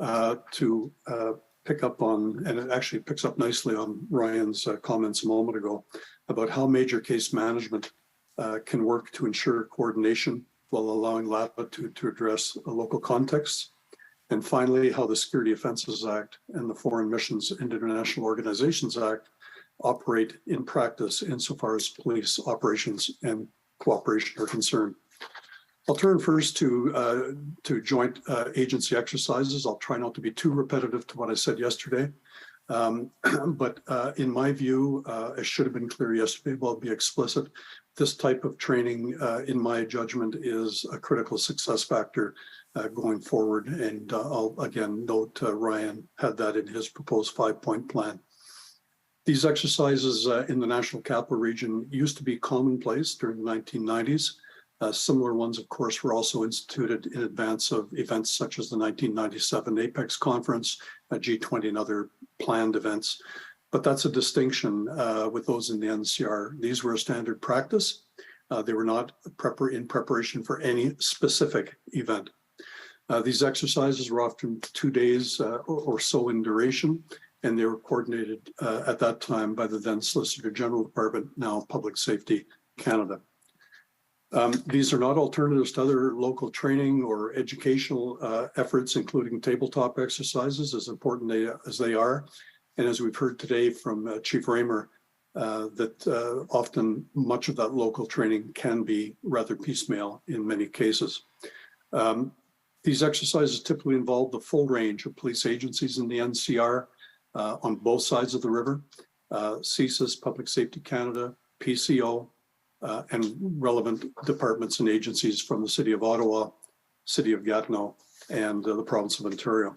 Speaker 17: to pick up on, and it actually picks up nicely on Ryan's comments a moment ago, about how major case management can work to ensure coordination while allowing latitude to address local contexts. And finally, how the Security Offences Act and the Foreign Missions and International Organizations Act operate in practice insofar as police operations and cooperation are concerned. I'll turn first to joint agency exercises. I'll try not to be too repetitive to what I said yesterday. But in my view, it should have been clear yesterday, but I'll be explicit. This type of training, in my judgment, is a critical success factor going forward. And I'll again note Ryan had that in his proposed 5-point plan. These exercises in the National Capital Region used to be commonplace during the 1990s. Similar ones, of course, were also instituted in advance of events such as the 1997 APEX conference, G20 and other planned events. But that's a distinction with those in the NCR. These were a standard practice. They were not in preparation for any specific event. These exercises were often 2 days or so in duration, and they were coordinated at that time by the then Solicitor General Department, now Public Safety Canada. These are not alternatives to other local training or educational efforts, including tabletop exercises, as important as they are. And as we've heard today from Chief Raymer, that often much of that local training can be rather piecemeal in many cases. These exercises typically involve the full range of police agencies in the NCR on both sides of the river, CSIS, Public Safety Canada, PCO, and relevant departments and agencies from the City of Ottawa, City of Gatineau, and the Province of Ontario.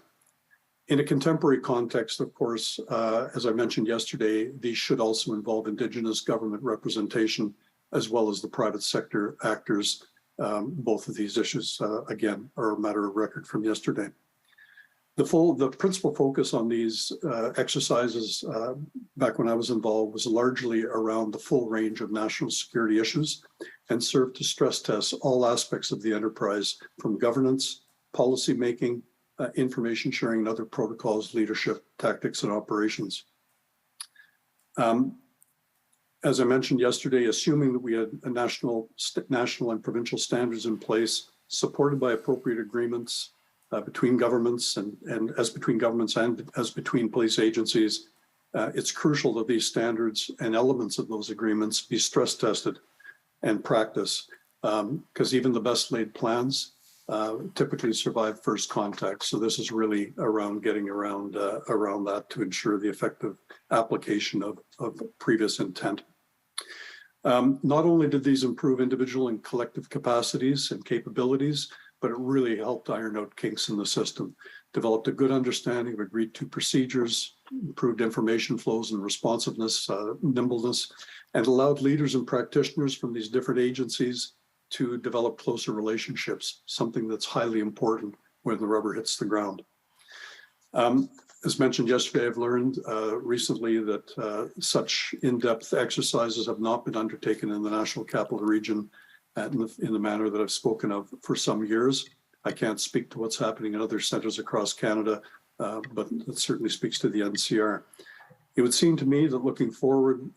Speaker 17: In a contemporary context, of course, as I mentioned yesterday, these should also involve Indigenous government representation, as well as the private sector actors. Both of these issues, again, are a matter of record from yesterday. The principal focus on these exercises back when I was involved was largely around the full range of national security issues and served to stress test all aspects of the enterprise, from governance, policy making, information sharing, and other protocols, leadership, tactics, and operations. As I mentioned yesterday, assuming that we had a national and provincial standards in place, supported by appropriate agreements between governments and as between governments and as between police agencies, it's crucial that these standards and elements of those agreements be stress tested and practiced, because even the best laid plans typically survive first contact. So this is really around getting around that to ensure the effective application of previous intent. Not only did these improve individual and collective capacities and capabilities, but it really helped iron out kinks in the system, developed a good understanding of agreed to procedures, improved information flows and responsiveness, nimbleness, and allowed leaders and practitioners from these different agencies to develop closer relationships, something that's highly important when the rubber hits the ground. As mentioned yesterday, I've learned recently that such in-depth exercises have not been undertaken in the National Capital Region in the manner that I've spoken of for some years. I can't speak to what's happening in other centers across Canada, but it certainly speaks to the NCR. It would seem to me that looking forward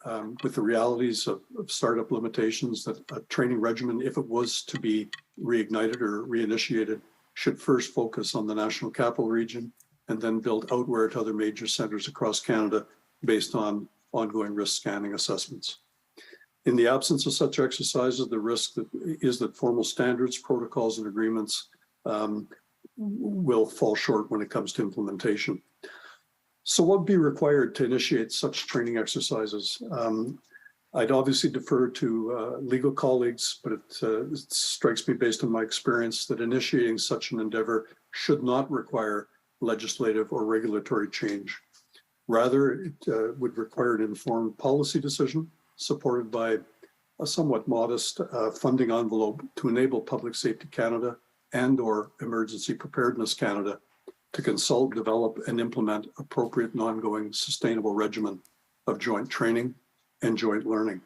Speaker 17: with the realities of startup limitations, that a training regimen, if it was to be reignited or reinitiated, should first focus on the National Capital Region and then build outward to other major centers across Canada based on ongoing risk scanning assessments. In the absence of such exercises, the risk is that formal standards, protocols, and agreements will fall short when it comes to implementation. So what would be required to initiate such training exercises? I'd obviously defer to legal colleagues, but it strikes me based on my experience that initiating such an endeavor should not require legislative or regulatory change. Rather, it would require an informed policy decision supported by a somewhat modest funding envelope to enable Public Safety Canada and/or Emergency Preparedness Canada to consult, develop, and implement appropriate and ongoing sustainable regimen of joint training and joint learning.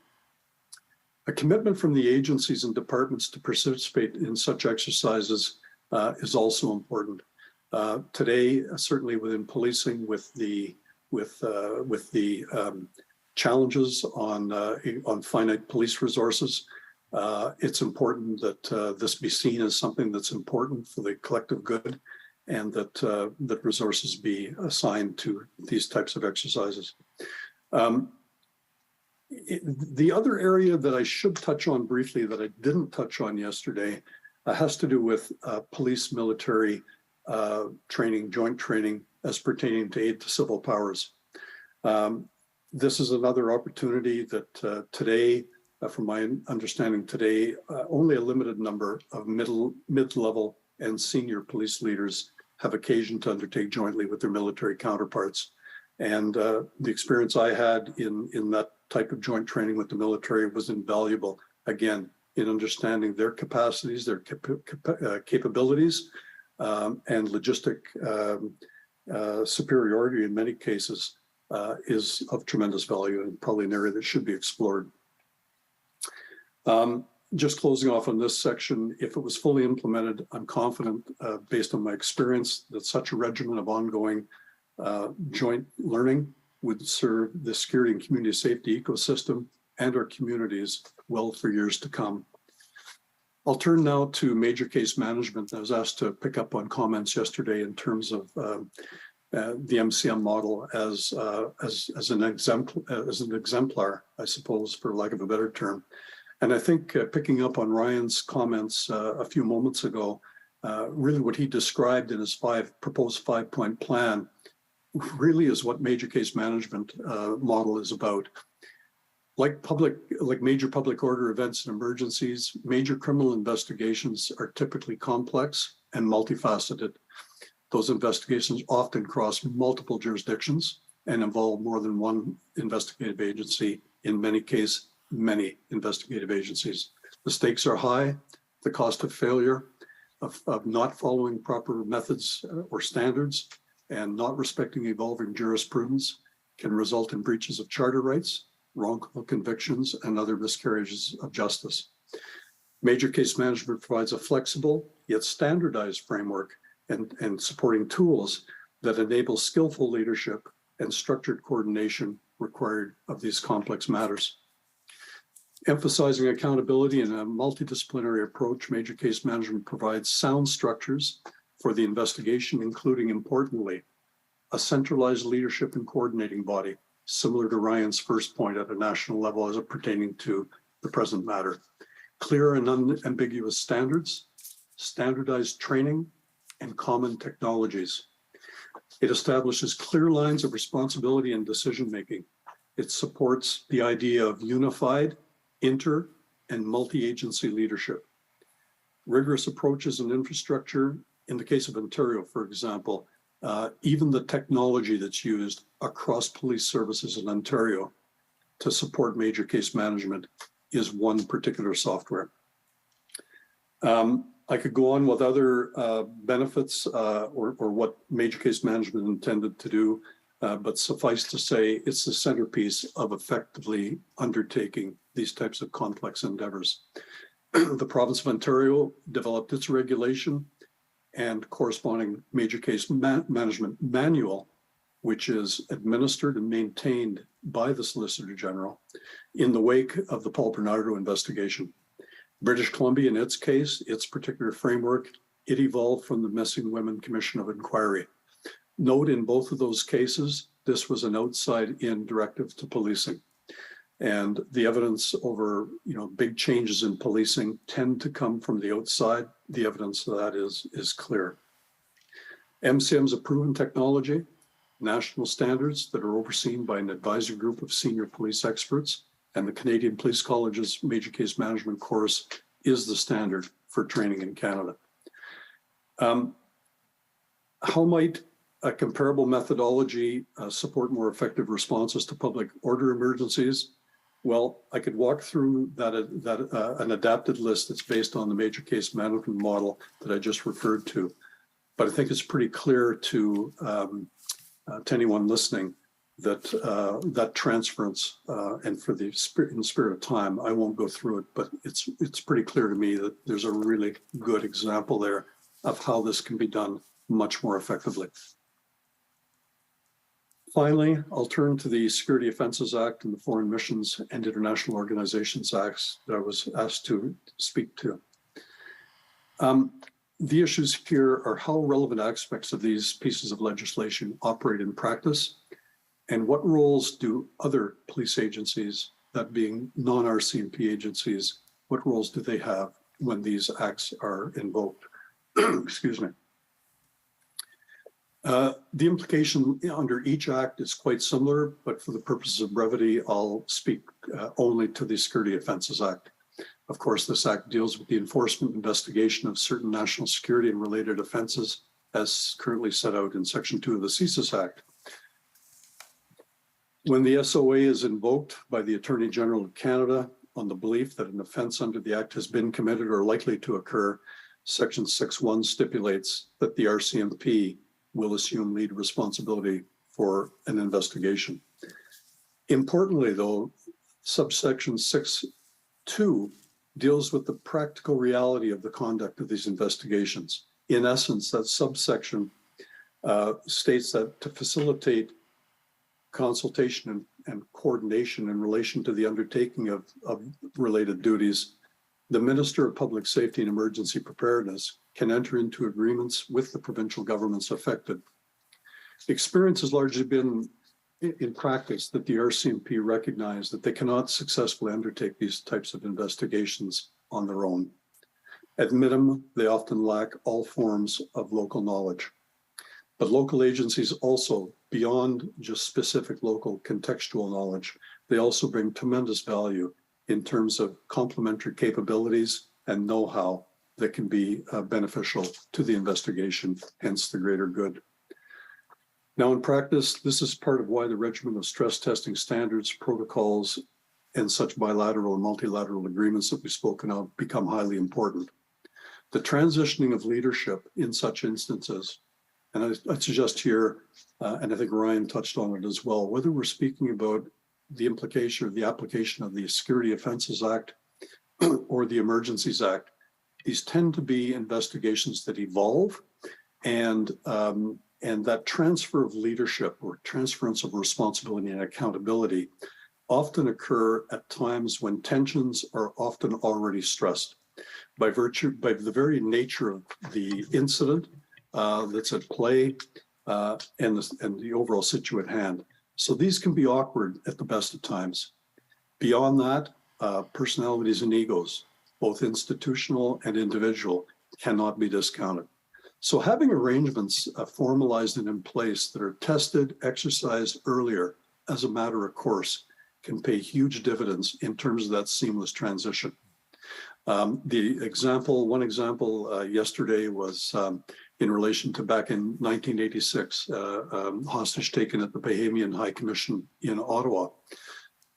Speaker 17: A commitment from the agencies and departments to participate in such exercises is also important. Today, certainly within policing, with the challenges on finite police resources, it's important that this be seen as something that's important for the collective good, and that resources be assigned to these types of exercises. The other area that I should touch on briefly that I didn't touch on yesterday has to do with police military training, joint training as pertaining to aid to civil powers. This is another opportunity that today, from my understanding today, only a limited number of mid-level and senior police leaders have occasion to undertake jointly with their military counterparts. And the experience I had in that type of joint training with the military was invaluable, again, in understanding their capacities, their capabilities, and logistic superiority in many cases is of tremendous value and probably an area that should be explored. Just closing off on this section, if it was fully implemented, I'm confident, based on my experience, that such a regimen of ongoing joint learning would serve the security and community safety ecosystem and our communities well for years to come. I'll turn now to major case management. I was asked to pick up on comments yesterday in terms of the MCM model as an exemplar, I suppose, for lack of a better term. And I think picking up on Ryan's comments a few moments ago, really what he described in his proposed five-point plan really is what major case management model is about. Like major public order events and emergencies, major criminal investigations are typically complex and multifaceted. Those investigations often cross multiple jurisdictions and involve more than one investigative agency, in many cases, many investigative agencies. The stakes are high. The cost of failure, of not following proper methods or standards and not respecting evolving jurisprudence can result in breaches of charter rights, wrongful convictions, and other miscarriages of justice. Major case management provides a flexible yet standardized framework and supporting tools that enable skillful leadership and structured coordination required of these complex matters. Emphasizing accountability and a multidisciplinary approach, major case management provides sound structures for the investigation, including, importantly, a centralized leadership and coordinating body, similar to Ryan's first point at a national level as it pertaining to the present matter. Clear and unambiguous standards, standardized training, and common technologies. It establishes clear lines of responsibility and decision-making. It supports the idea of unified, inter, and multi-agency leadership. Rigorous approaches and infrastructure, in the case of Ontario, for example, even the technology that's used across police services in Ontario to support major case management is one particular software. I could go on with other benefits or what major case management intended to do, but suffice to say, it's the centerpiece of effectively undertaking these types of complex endeavors. The province of Ontario developed its regulation and corresponding major case management manual, which is administered and maintained by the Solicitor General in the wake of the Paul Bernardo investigation. British Columbia, in its case, its particular framework, it evolved from the Missing Women Commission of Inquiry. Note in both of those cases, this was an outside-in directive to policing. And the evidence over, big changes in policing tend to come from the outside. The evidence of that is clear. MCM is a proven technology, national standards that are overseen by an advisory group of senior police experts, and the Canadian Police College's Major Case Management course is the standard for training in Canada. How might a comparable methodology support more effective responses to public order emergencies? Well, I could walk through an adapted list that's based on the major case management model that I just referred to. But I think it's pretty clear to anyone listening that that transference, and in the spirit of time, I won't go through it, but it's pretty clear to me that there's a really good example there of how this can be done much more effectively. Finally, I'll turn to the Security Offences Act and the Foreign Missions and International Organizations Acts that I was asked to speak to. The issues here are how relevant aspects of these pieces of legislation operate in practice, and what roles do other police agencies, that being non-RCMP agencies, what roles do they have when these acts are invoked? Excuse me. The implication under each act is quite similar, but for the purposes of brevity, I'll speak only to the Security Offences Act. Of course, this act deals with the enforcement investigation of certain national security and related offenses as currently set out in Section 2 of the CSIS Act. When the SOA is invoked by the Attorney General of Canada on the belief that an offense under the act has been committed or likely to occur, Section 6.1 stipulates that the RCMP will assume lead responsibility for an investigation. Importantly, though, subsection 6.2 deals with the practical reality of the conduct of these investigations. In essence, that subsection states that to facilitate consultation and coordination in relation to the undertaking of related duties, the Minister of Public Safety and Emergency Preparedness can enter into agreements with the provincial governments affected. Experience has largely been in practice that the RCMP recognize that they cannot successfully undertake these types of investigations on their own. At minimum, they often lack all forms of local knowledge. But local agencies also, beyond just specific local contextual knowledge, they also bring tremendous value in terms of complementary capabilities and know-how that can be beneficial to the investigation, hence the greater good. Now, in practice, this is part of why the regimen of stress testing standards, protocols, and such bilateral and multilateral agreements that we've spoken of become highly important. The transitioning of leadership in such instances, and I suggest here, and I think Ryan touched on it as well, whether we're speaking about the implication or the application of the Security Offences Act or the Emergencies Act, these tend to be investigations that evolve, and that transfer of leadership or transference of responsibility and accountability often occur at times when tensions are often already stressed by the very nature of the incident that's at play and the overall situation at hand. So these can be awkward at the best of times. Beyond that, personalities and egos, both institutional and individual, cannot be discounted. So having arrangements formalized and in place that are tested, exercised earlier as a matter of course can pay huge dividends in terms of that seamless transition. One example yesterday was in relation to back in 1986, hostage taken at the Bahamian High Commission in Ottawa.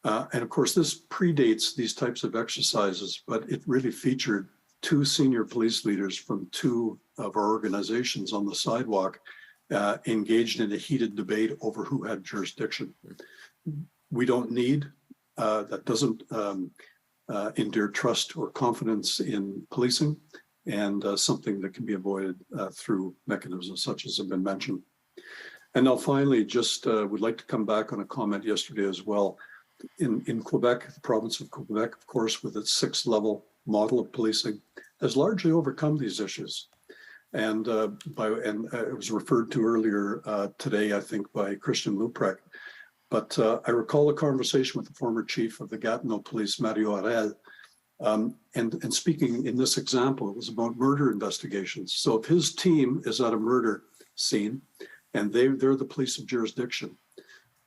Speaker 17: And of course, this predates these types of exercises, but it really featured two senior police leaders from two of our organizations on the sidewalk engaged in a heated debate over who had jurisdiction. We don't need, that doesn't endear trust or confidence in policing. and something that can be avoided through mechanisms such as have been mentioned. And now finally, just would like to come back on a comment yesterday as well. In Quebec, the province of Quebec, of course, with its 6-level model of policing, has largely overcome these issues. And it was referred to earlier today, I think, by Christian Luprecht. But I recall a conversation with the former chief of the Gatineau Police, Mario Harel, and speaking in this example, it was about murder investigations. So if his team is at a murder scene, and they're the police of jurisdiction,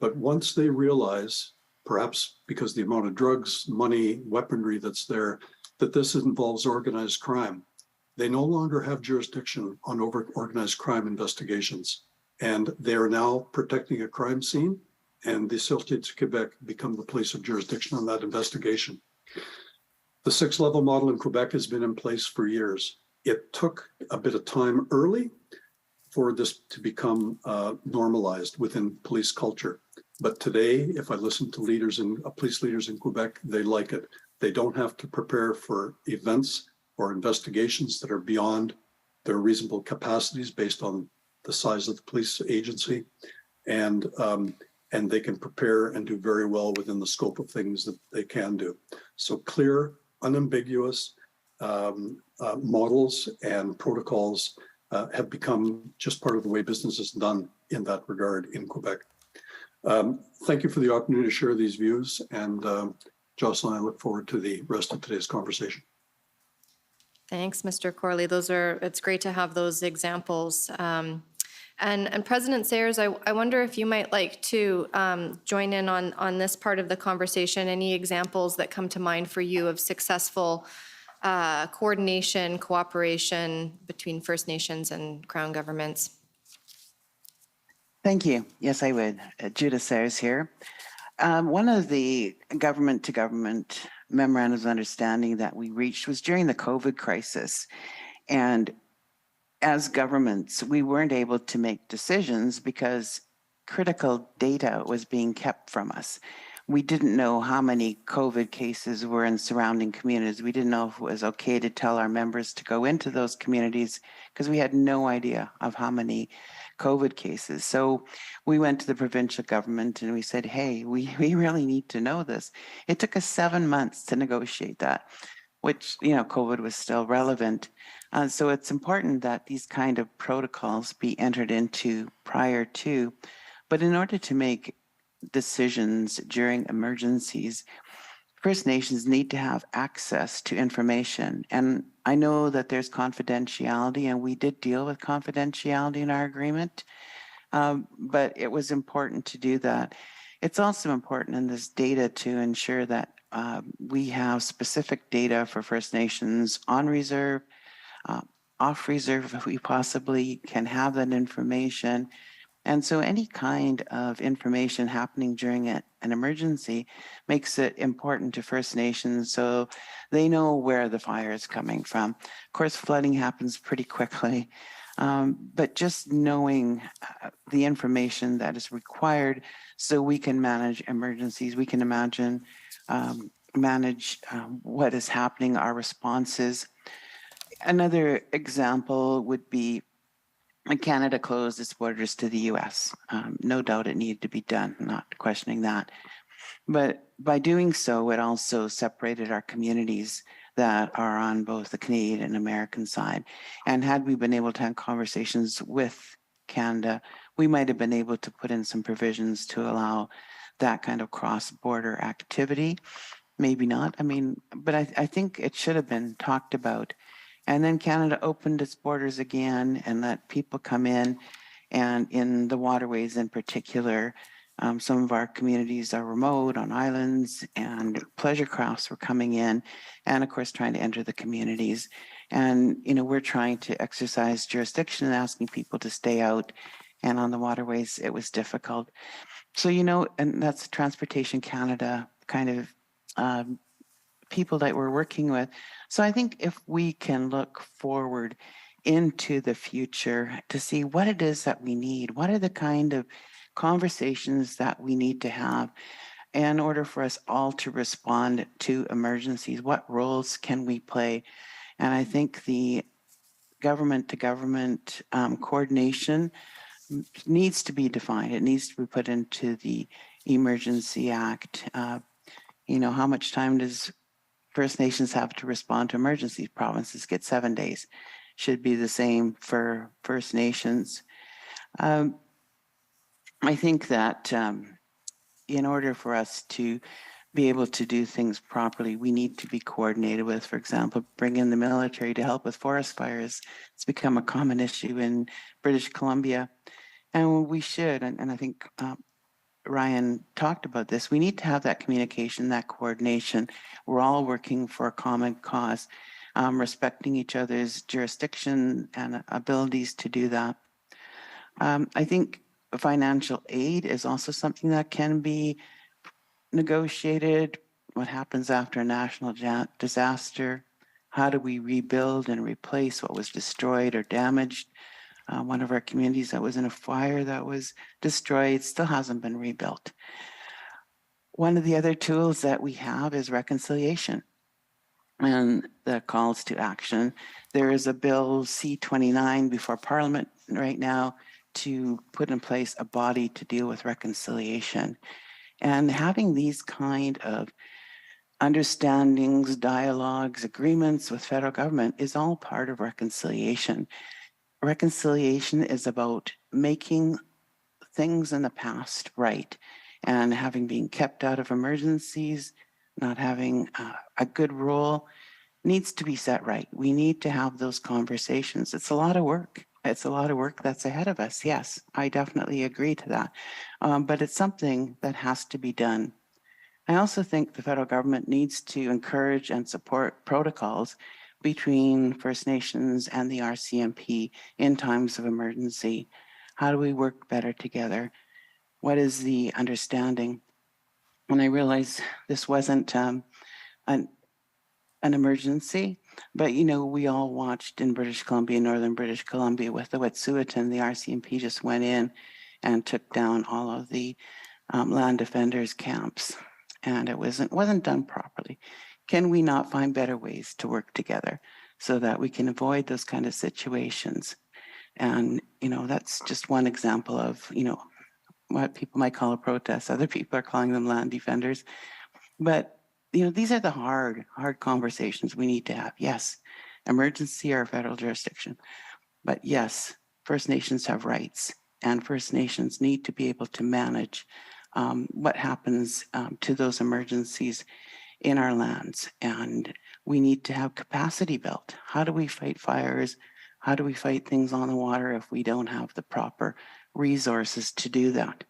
Speaker 17: but once they realize, perhaps because the amount of drugs, money, weaponry that's there, that this involves organized crime, they no longer have jurisdiction on organized crime investigations. And they are now protecting a crime scene, and the Sûreté du Québec become the police of jurisdiction on that investigation. The 6-level model in Quebec has been in place for years. It took a bit of time early for this to become normalized within police culture. But today, if I listen to police leaders in Quebec, they like it. They don't have to prepare for events or investigations that are beyond their reasonable capacities based on the size of the police agency. And they can prepare and do very well within the scope of things that they can do. So clear, unambiguous models and protocols have become just part of the way business is done in that regard in Quebec. Thank you for the opportunity to share these views. And Jocelyn, I look forward to the rest of today's conversation.
Speaker 14: Thanks, Mr. Corley. It's great to have those examples. And President Sayers, I wonder if you might like to join in on this part of the conversation. Any examples that come to mind for you of successful coordination, cooperation between First Nations and Crown governments?
Speaker 16: Thank you. Yes, I would. Judith Sayers here. One of the government-to-government memorandums of understanding that we reached was during the COVID crisis. And as governments, we weren't able to make decisions because critical data was being kept from us. We didn't know how many COVID cases were in surrounding communities. We didn't know if it was okay to tell our members to go into those communities because we had no idea of how many COVID cases. So we went to the provincial government and we said, hey, we really need to know this. It took us 7 months to negotiate that, which, COVID was still relevant. So it's important that these kind of protocols be entered into prior to, but in order to make decisions during emergencies, First Nations need to have access to information. And I know that there's confidentiality, and we did deal with confidentiality in our agreement, but it was important to do that. It's also important in this data to ensure that we have specific data for First Nations on reserve, off reserve, if we possibly can have that information. And so any kind of information happening during an emergency makes it important to First Nations so they know where the fire is coming from. Of course, flooding happens pretty quickly, but just knowing the information that is required so we can manage emergencies, we can manage what is happening, our responses. Another example would be Canada closed its borders to the US. No doubt it needed to be done, not questioning that. But by doing so, it also separated our communities that are on both the Canadian and American side. And had we been able to have conversations with Canada, we might have been able to put in some provisions to allow that kind of cross-border activity. Maybe not, but I think it should have been talked about. And then Canada opened its borders again and let people come in. And in the waterways in particular, some of our communities are remote on islands, and pleasure crafts were coming in and, of course, trying to enter the communities. And, we're trying to exercise jurisdiction and asking people to stay out. And on the waterways, it was difficult. So, and that's Transportation Canada kind of people that we're working with. So I think if we can look forward into the future to see what it is that we need, what are the kind of conversations that we need to have in order for us all to respond to emergencies, what roles can we play? And I think the government-to-government coordination needs to be defined. It needs to be put into the Emergency Act. You know, how much time does First Nations have to respond to emergencies? Provinces get 7 days. Should be the same for First Nations. I think that in order for us to be able to do things properly, we need to be coordinated with, for example, bring in the military to help with forest fires. It's become a common issue in British Columbia. And we should, and I think Ryan talked about this, we need to have that communication, that coordination. We're all working for a common cause, respecting each other's jurisdiction and abilities to do that. I think financial aid is also something that can be negotiated. What happens after a national disaster? How do we rebuild and replace what was destroyed or damaged? One of our communities that was in a fire that was destroyed still hasn't been rebuilt. One of the other tools that we have is reconciliation and the calls to action. There is a bill C-29 before Parliament right now to put in place a body to deal with reconciliation. And having these kind of understandings, dialogues, agreements with federal government is all part of reconciliation. Reconciliation is about making things in the past right, and having been kept out of emergencies, not having a good role needs to be set right. We need to have those conversations. It's a lot of work. It's a lot of work that's ahead of us. Yes, I definitely agree to that. But it's something that has to be done. I also think the federal government needs to encourage and support protocols between First Nations and the RCMP in times of emergency. How do we work better together? What is the understanding? And I realize this wasn't an emergency, but you know, we all watched in British Columbia, northern British Columbia, with the Wet'suwet'en, the RCMP just went in and took down all of the land defenders camps, and it wasn't done properly. Can we not find better ways to work together so that we can avoid those kind of situations? And you know, that's just one example of, you know, what people might call a protest. Other people are calling them land defenders, but you know, these are the hard conversations we need to have. Yes, emergency or federal jurisdiction, but yes, First Nations have rights, and First Nations need to be able to manage what happens to those emergencies in our lands. And we need to have capacity built. How do we fight fires? How do we fight things on the water if we don't have the proper resources to do that?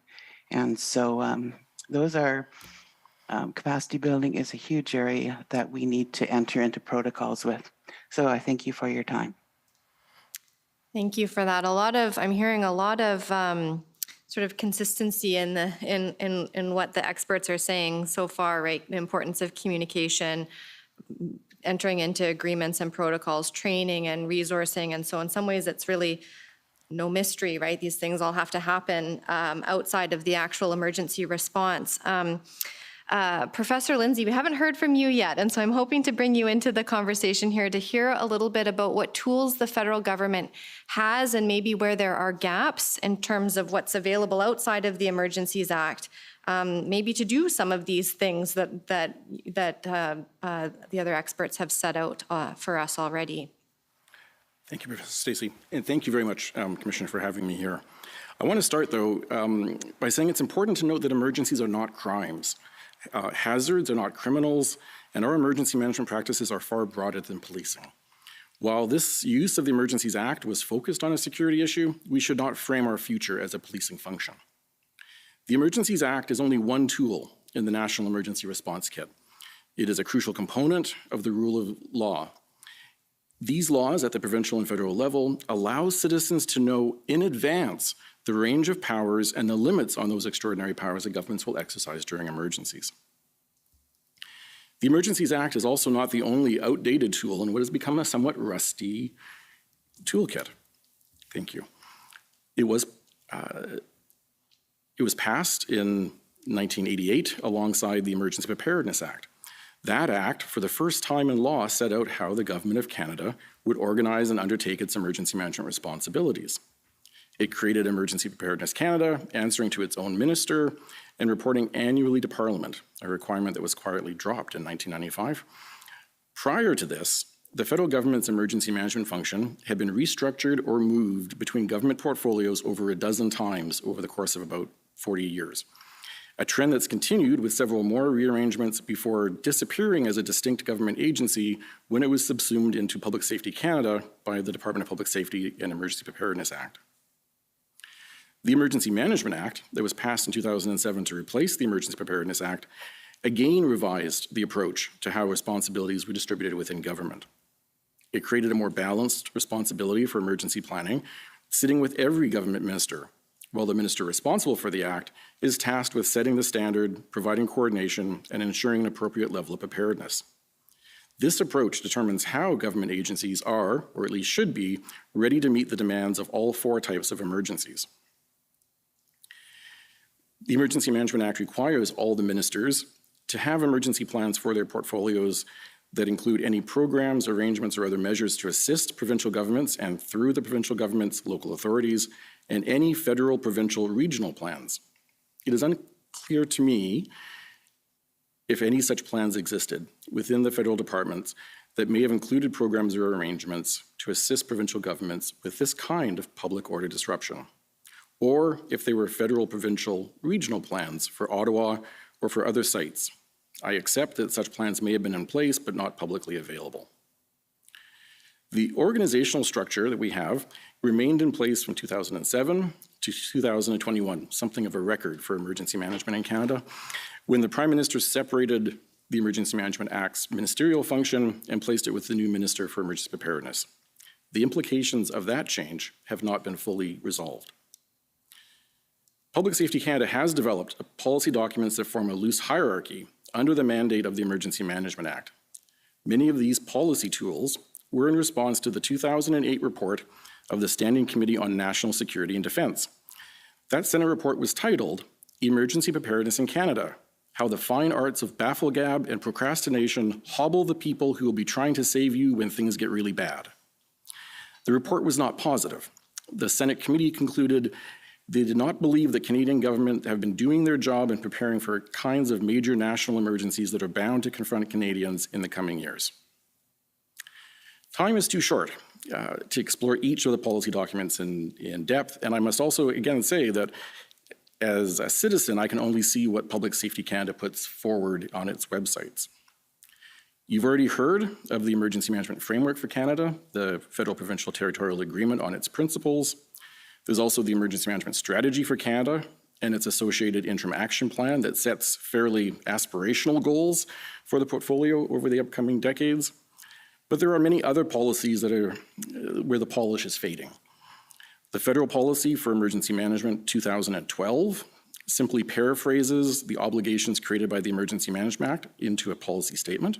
Speaker 16: And so those are capacity building is a huge area that we need to enter into protocols with. So I thank you for your time.
Speaker 14: Thank you for that. I'm hearing a lot of sort of consistency in what the experts are saying so far, right? The importance of communication, entering into agreements and protocols, training and resourcing. And so in some ways it's really no mystery, right? These things all have to happen outside of the actual emergency response. Professor Lindsay, we haven't heard from you yet, and so I'm hoping to bring you into the conversation here to hear a little bit about what tools the federal government has and maybe where there are gaps in terms of what's available outside of the Emergencies Act, maybe to do some of these things that the other experts have set out for us already.
Speaker 18: Thank you, Professor Stacey, and thank you very much, Commissioner, for having me here. I want to start, though, by saying it's important to note that emergencies are not crimes. Hazards are not criminals, and our emergency management practices are far broader than policing. While this use of the Emergencies Act was focused on a security issue, we should not frame our future as a policing function. The Emergencies Act is only one tool in the National Emergency Response Kit. It is a crucial component of the rule of law. These laws at the provincial and federal level allow citizens to know in advance the range of powers and the limits on those extraordinary powers that governments will exercise during emergencies. The Emergencies Act is also not the only outdated tool in what has become a somewhat rusty toolkit. Thank you. It was passed in 1988 alongside the Emergency Preparedness Act. That act, for the first time in law, set out how the Government of Canada would organize and undertake its emergency management responsibilities. It created Emergency Preparedness Canada, answering to its own minister and reporting annually to Parliament, a requirement that was quietly dropped in 1995. Prior to this, the federal government's emergency management function had been restructured or moved between government portfolios over a dozen times over the course of about 40 years. A trend that's continued with several more rearrangements before disappearing as a distinct government agency when it was subsumed into Public Safety Canada by the Department of Public Safety and Emergency Preparedness Act. The Emergency Management Act that was passed in 2007 to replace the Emergency Preparedness Act again revised the approach to how responsibilities were distributed within government. It created a more balanced responsibility for emergency planning, sitting with every government minister, while the minister responsible for the act is tasked with setting the standard, providing coordination, and ensuring an appropriate level of preparedness. This approach determines how government agencies are, or at least should be, ready to meet the demands of all four types of emergencies. The Emergency Management Act requires all the ministers to have emergency plans for their portfolios that include any programs, arrangements, or other measures to assist provincial governments and through the provincial governments, local authorities, and any federal, provincial, regional plans. It is unclear to me if any such plans existed within the federal departments that may have included programs or arrangements to assist provincial governments with this kind of public order disruption, or if they were federal, provincial, regional plans for Ottawa or for other sites. I accept that such plans may have been in place but not publicly available. The organizational structure that we have remained in place from 2007 to 2021, something of a record for emergency management in Canada, when the Prime Minister separated the Emergency Management Act's ministerial function and placed it with the new Minister for Emergency Preparedness. The implications of that change have not been fully resolved. Public Safety Canada has developed policy documents that form a loose hierarchy under the mandate of the Emergency Management Act. Many of these policy tools were in response to the 2008 report of the Standing Committee on National Security and Defence. That Senate report was titled Emergency Preparedness in Canada: How the Fine Arts of Bafflegab and Procrastination Hobble the People Who Will Be Trying to Save You When Things Get Really Bad. The report was not positive. The Senate committee concluded they did not believe that Canadian government have been doing their job in preparing for kinds of major national emergencies that are bound to confront Canadians in the coming years. Time is too short to explore each of the policy documents in depth, and I must also again say that as a citizen, I can only see what Public Safety Canada puts forward on its websites. You've already heard of the Emergency Management Framework for Canada, the Federal Provincial Territorial Agreement on its principles. There's also the Emergency Management Strategy for Canada and its associated interim action plan that sets fairly aspirational goals for the portfolio over the upcoming decades. But there are many other policies that are where the polish is fading. The Federal Policy for Emergency Management 2012 simply paraphrases the obligations created by the Emergency Management Act into a policy statement.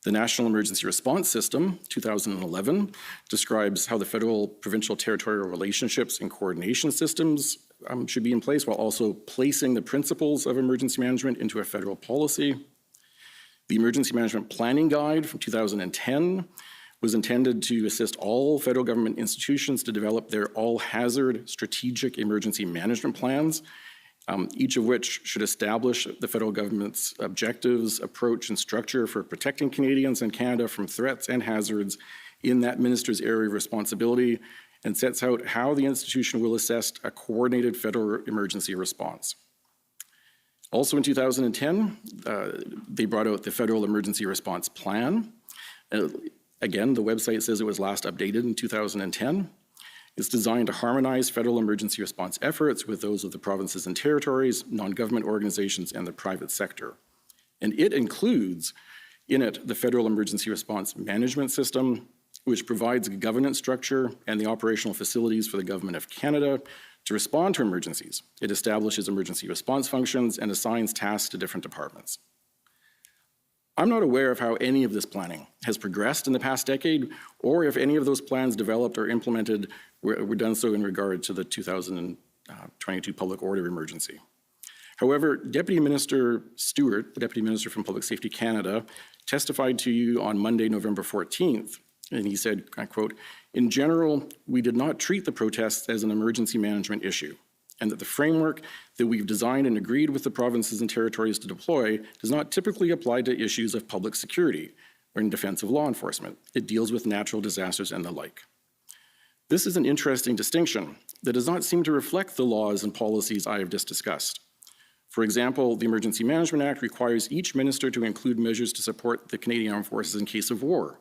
Speaker 18: The National Emergency Response System 2011 describes how the federal, provincial, territorial relationships and coordination systems should be in place while also placing the principles of emergency management into a federal policy. The Emergency Management Planning Guide from 2010 was intended to assist all federal government institutions to develop their all-hazard strategic emergency management plans, each of which should establish the federal government's objectives, approach, and structure for protecting Canadians and Canada from threats and hazards in that minister's area of responsibility, and sets out how the institution will assess a coordinated federal emergency response. Also in 2010, they brought out the Federal Emergency Response Plan. Again, the website says it was last updated in 2010. It's designed to harmonize federal emergency response efforts with those of the provinces and territories, non-government organizations, and the private sector. And it includes in it the Federal Emergency Response Management System, which provides a governance structure and the operational facilities for the Government of Canada to respond to emergencies. It establishes emergency response functions and assigns tasks to different departments. I'm not aware of how any of this planning has progressed in the past decade, or if any of those plans developed or implemented were done so in regard to the 2022 public order emergency. However, Deputy Minister Stewart, the Deputy Minister from Public Safety Canada, testified to you on Monday, November 14th, and he said, I quote, "In general, we did not treat the protests as an emergency management issue, and that the framework that we've designed and agreed with the provinces and territories to deploy does not typically apply to issues of public security or in defense of law enforcement. It deals with natural disasters and the like." This is an interesting distinction that does not seem to reflect the laws and policies I have just discussed. For example, the Emergency Management Act requires each minister to include measures to support the Canadian Armed Forces in case of war.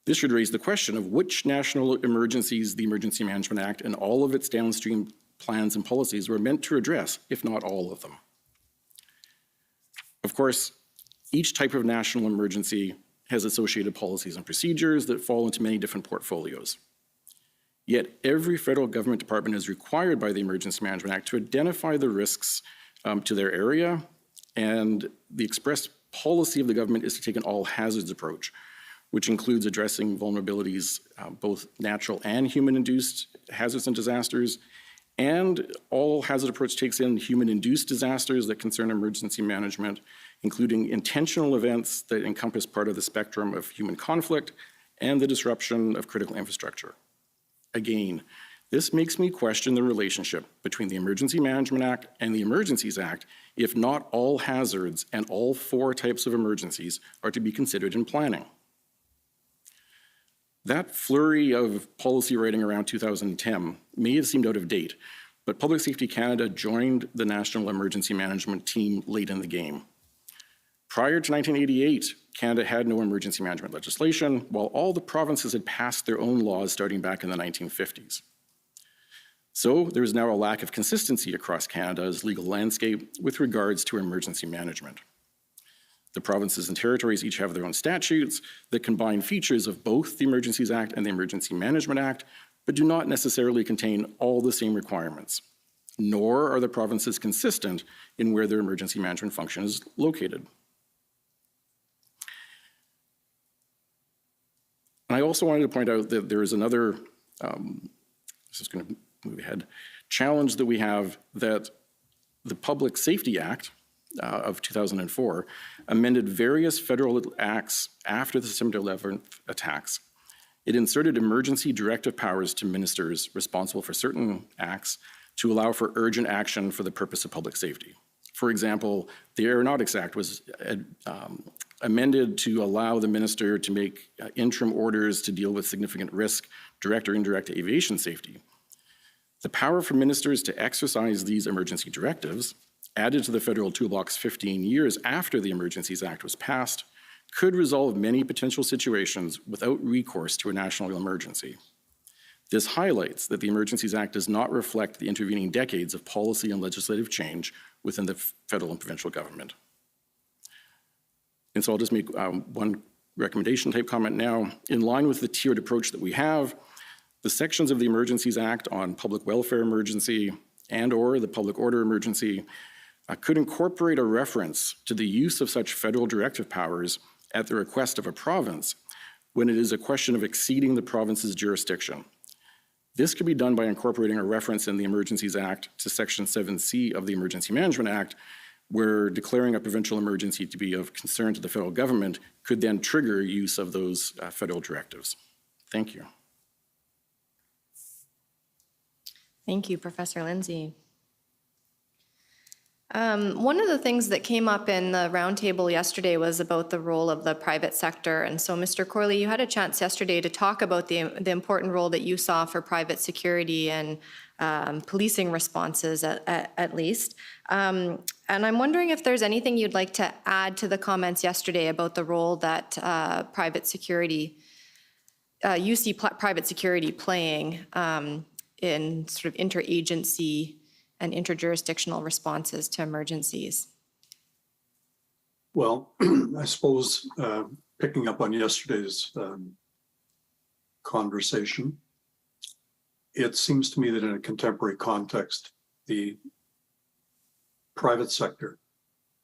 Speaker 18: This should raise the question of which national emergencies the Emergency Management Act and all of its downstream plans and policies were meant to address, if not all of them. Of course, each type of national emergency has associated policies and procedures that fall into many different portfolios. Yet every federal government department is required by the Emergency Management Act to identify the risks to their area, and the express policy of the government is to take an all hazards approach, which includes addressing vulnerabilities, both natural and human-induced hazards and disasters, and all hazard approach takes in human-induced disasters that concern emergency management, including intentional events that encompass part of the spectrum of human conflict and the disruption of critical infrastructure. Again, this makes me question the relationship between the Emergency Management Act and the Emergencies Act if not all hazards and all four types of emergencies are to be considered in planning. That flurry of policy writing around 2010 may have seemed out of date, but Public Safety Canada joined the National Emergency Management Team late in the game. Prior to 1988, Canada had no emergency management legislation, while all the provinces had passed their own laws starting back in the 1950s. So there is now a lack of consistency across Canada's legal landscape with regards to emergency management. The provinces and territories each have their own statutes that combine features of both the Emergencies Act and the Emergency Management Act, but do not necessarily contain all the same requirements, nor are the provinces consistent in where their emergency management function is located. And I also wanted to point out that there is another, this is going to move ahead, challenge that we have, that the Public Safety Act of 2004 amended various federal acts after the September 11th attacks. It inserted emergency directive powers to ministers responsible for certain acts to allow for urgent action for the purpose of public safety. For example, the Aeronautics Act was amended to allow the minister to make interim orders to deal with significant risk, direct or indirect to aviation safety. The power for ministers to exercise these emergency directives, added to the federal toolbox 15 years after the Emergencies Act was passed, could resolve many potential situations without recourse to a national emergency. This highlights that the Emergencies Act does not reflect the intervening decades of policy and legislative change within the federal and provincial government. And so I'll just make one recommendation type comment now. In line with the tiered approach that we have, the sections of the Emergencies Act on public welfare emergency and/or the public order emergency could incorporate a reference to the use of such federal directive powers at the request of a province when it is a question of exceeding the province's jurisdiction. This could be done by incorporating a reference in the Emergencies Act to Section 7C of the Emergency Management Act, where declaring a provincial emergency to be of concern to the federal government could then trigger use of those federal directives. Thank you.
Speaker 14: Thank you, Professor Lindsay. One of the things that came up in the roundtable yesterday was about the role of the private sector. And so, Mr. Corley, you had a chance yesterday to talk about the important role that you saw for private security and policing responses, at least. And I'm wondering if there's anything you'd like to add to the comments yesterday about the role that private security, you see private security playing in sort of interagency and interjurisdictional responses to emergencies.
Speaker 17: Well, I suppose picking up on yesterday's conversation, it seems to me that in a contemporary context, the private sector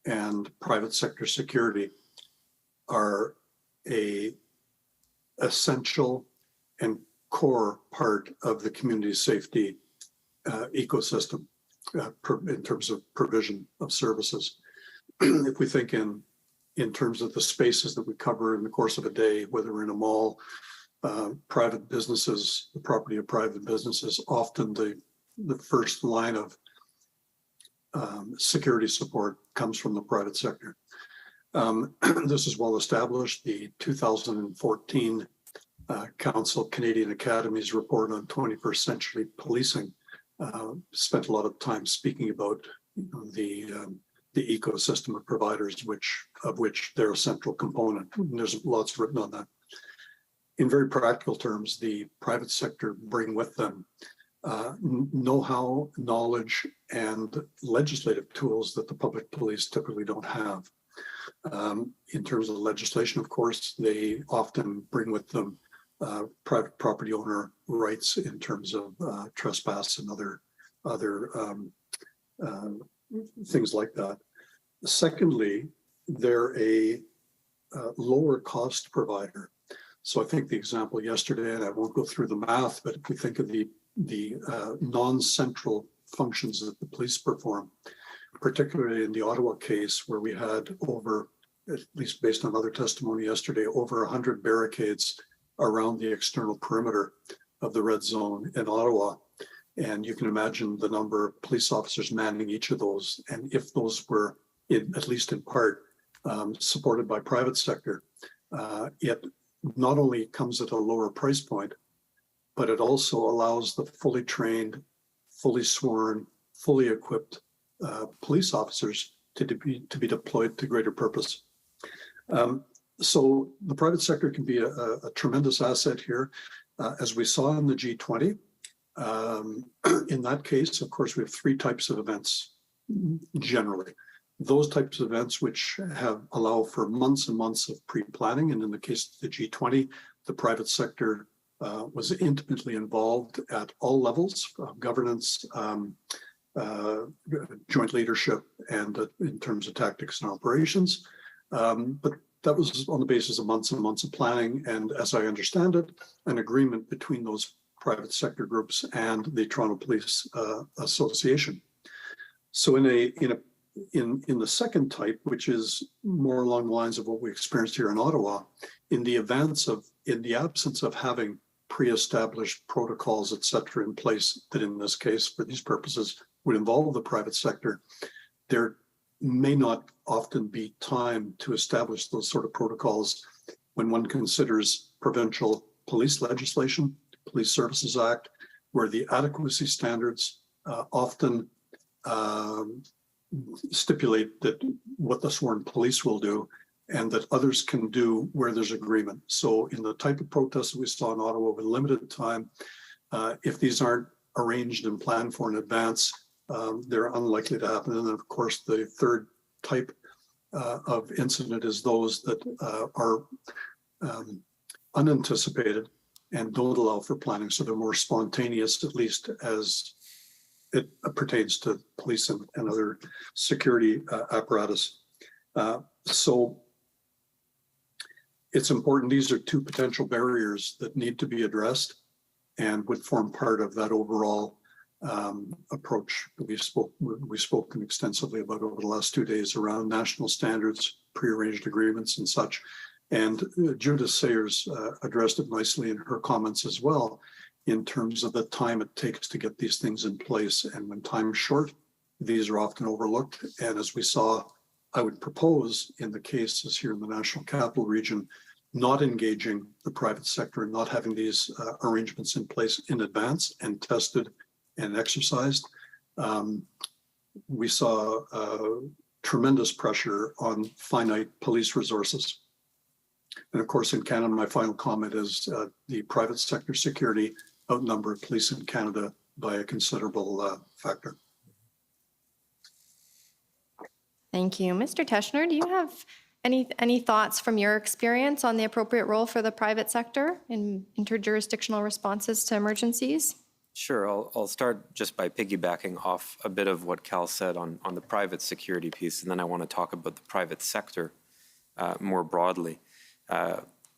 Speaker 17: and private sector security are an essential and core part of the community safety ecosystem. in terms of provision of services. If we think in terms of the spaces that we cover in the course of a day, whether we're in a mall, private businesses, the property of private businesses, often the first line of security support comes from the private sector. This is well established. The 2014 Council Canadian Academies report on 21st century policing spent a lot of time speaking about the ecosystem of providers, of which they're a central component. And there's lots written on that. In very practical terms, the private sector bring with them know-how, knowledge, and legislative tools that the public police typically don't have. In terms of legislation, of course, they often bring with them private property owner rights in terms of trespass and other things like that. Secondly, they're a lower cost provider. So I think the example yesterday, and I won't go through the math, but if we think of the non-central functions that the police perform, particularly in the Ottawa case, where we had over, at least based on other testimony yesterday, over 100 barricades around the external perimeter of the red zone in Ottawa. And you can imagine the number of police officers manning each of those. And if those were, at least in part, supported by private sector, it not only comes at a lower price point, but it also allows the fully trained, fully sworn, fully equipped police officers to be deployed to greater purpose. So the private sector can be a tremendous asset here. As we saw in the G20, in that case, of course, we have three types of events generally. Those types of events which allow for months and months of pre-planning, and in the case of the G20, the private sector was intimately involved at all levels of governance, joint leadership, and in terms of tactics and operations. But that was on the basis of months and months of planning, and as I understand it, an agreement between those private sector groups and the Toronto Police Association. So in the second type, which is more along the lines of what we experienced here in Ottawa, in the absence of having pre-established protocols, et cetera, in place that in this case, for these purposes, would involve the private sector, there may not often be time to establish those sort of protocols when one considers provincial police legislation, Police Services Act, where the adequacy standards often stipulate that what the sworn police will do and that others can do where there's agreement. So in the type of protests that we saw in Ottawa with limited time, if these aren't arranged and planned for in advance, they're unlikely to happen. And then of course, the third type of incident is those that are unanticipated and don't allow for planning. So they're more spontaneous, at least as it pertains to police and other security apparatus. So it's important. These are two potential barriers that need to be addressed and would form part of that overall approach that we've spoken extensively about over the last 2 days around national standards, prearranged agreements and such. And Judith Sayers addressed it nicely in her comments as well, in terms of the time it takes to get these things in place. And when time is short, these are often overlooked. And as we saw, I would propose in the cases here in the National Capital Region, not engaging the private sector and not having these arrangements in place in advance and tested and exercised. We saw tremendous pressure on finite police resources. And of course, in Canada, my final comment is the private sector security outnumbered police in Canada by a considerable factor.
Speaker 14: Thank you. Mr. Teschner, do you have any thoughts from your experience on the appropriate role for the private sector in interjurisdictional responses to emergencies?
Speaker 11: Sure, I'll start just by piggybacking off a bit of what Cal said on the private security piece, and then I want to talk about the private sector more broadly.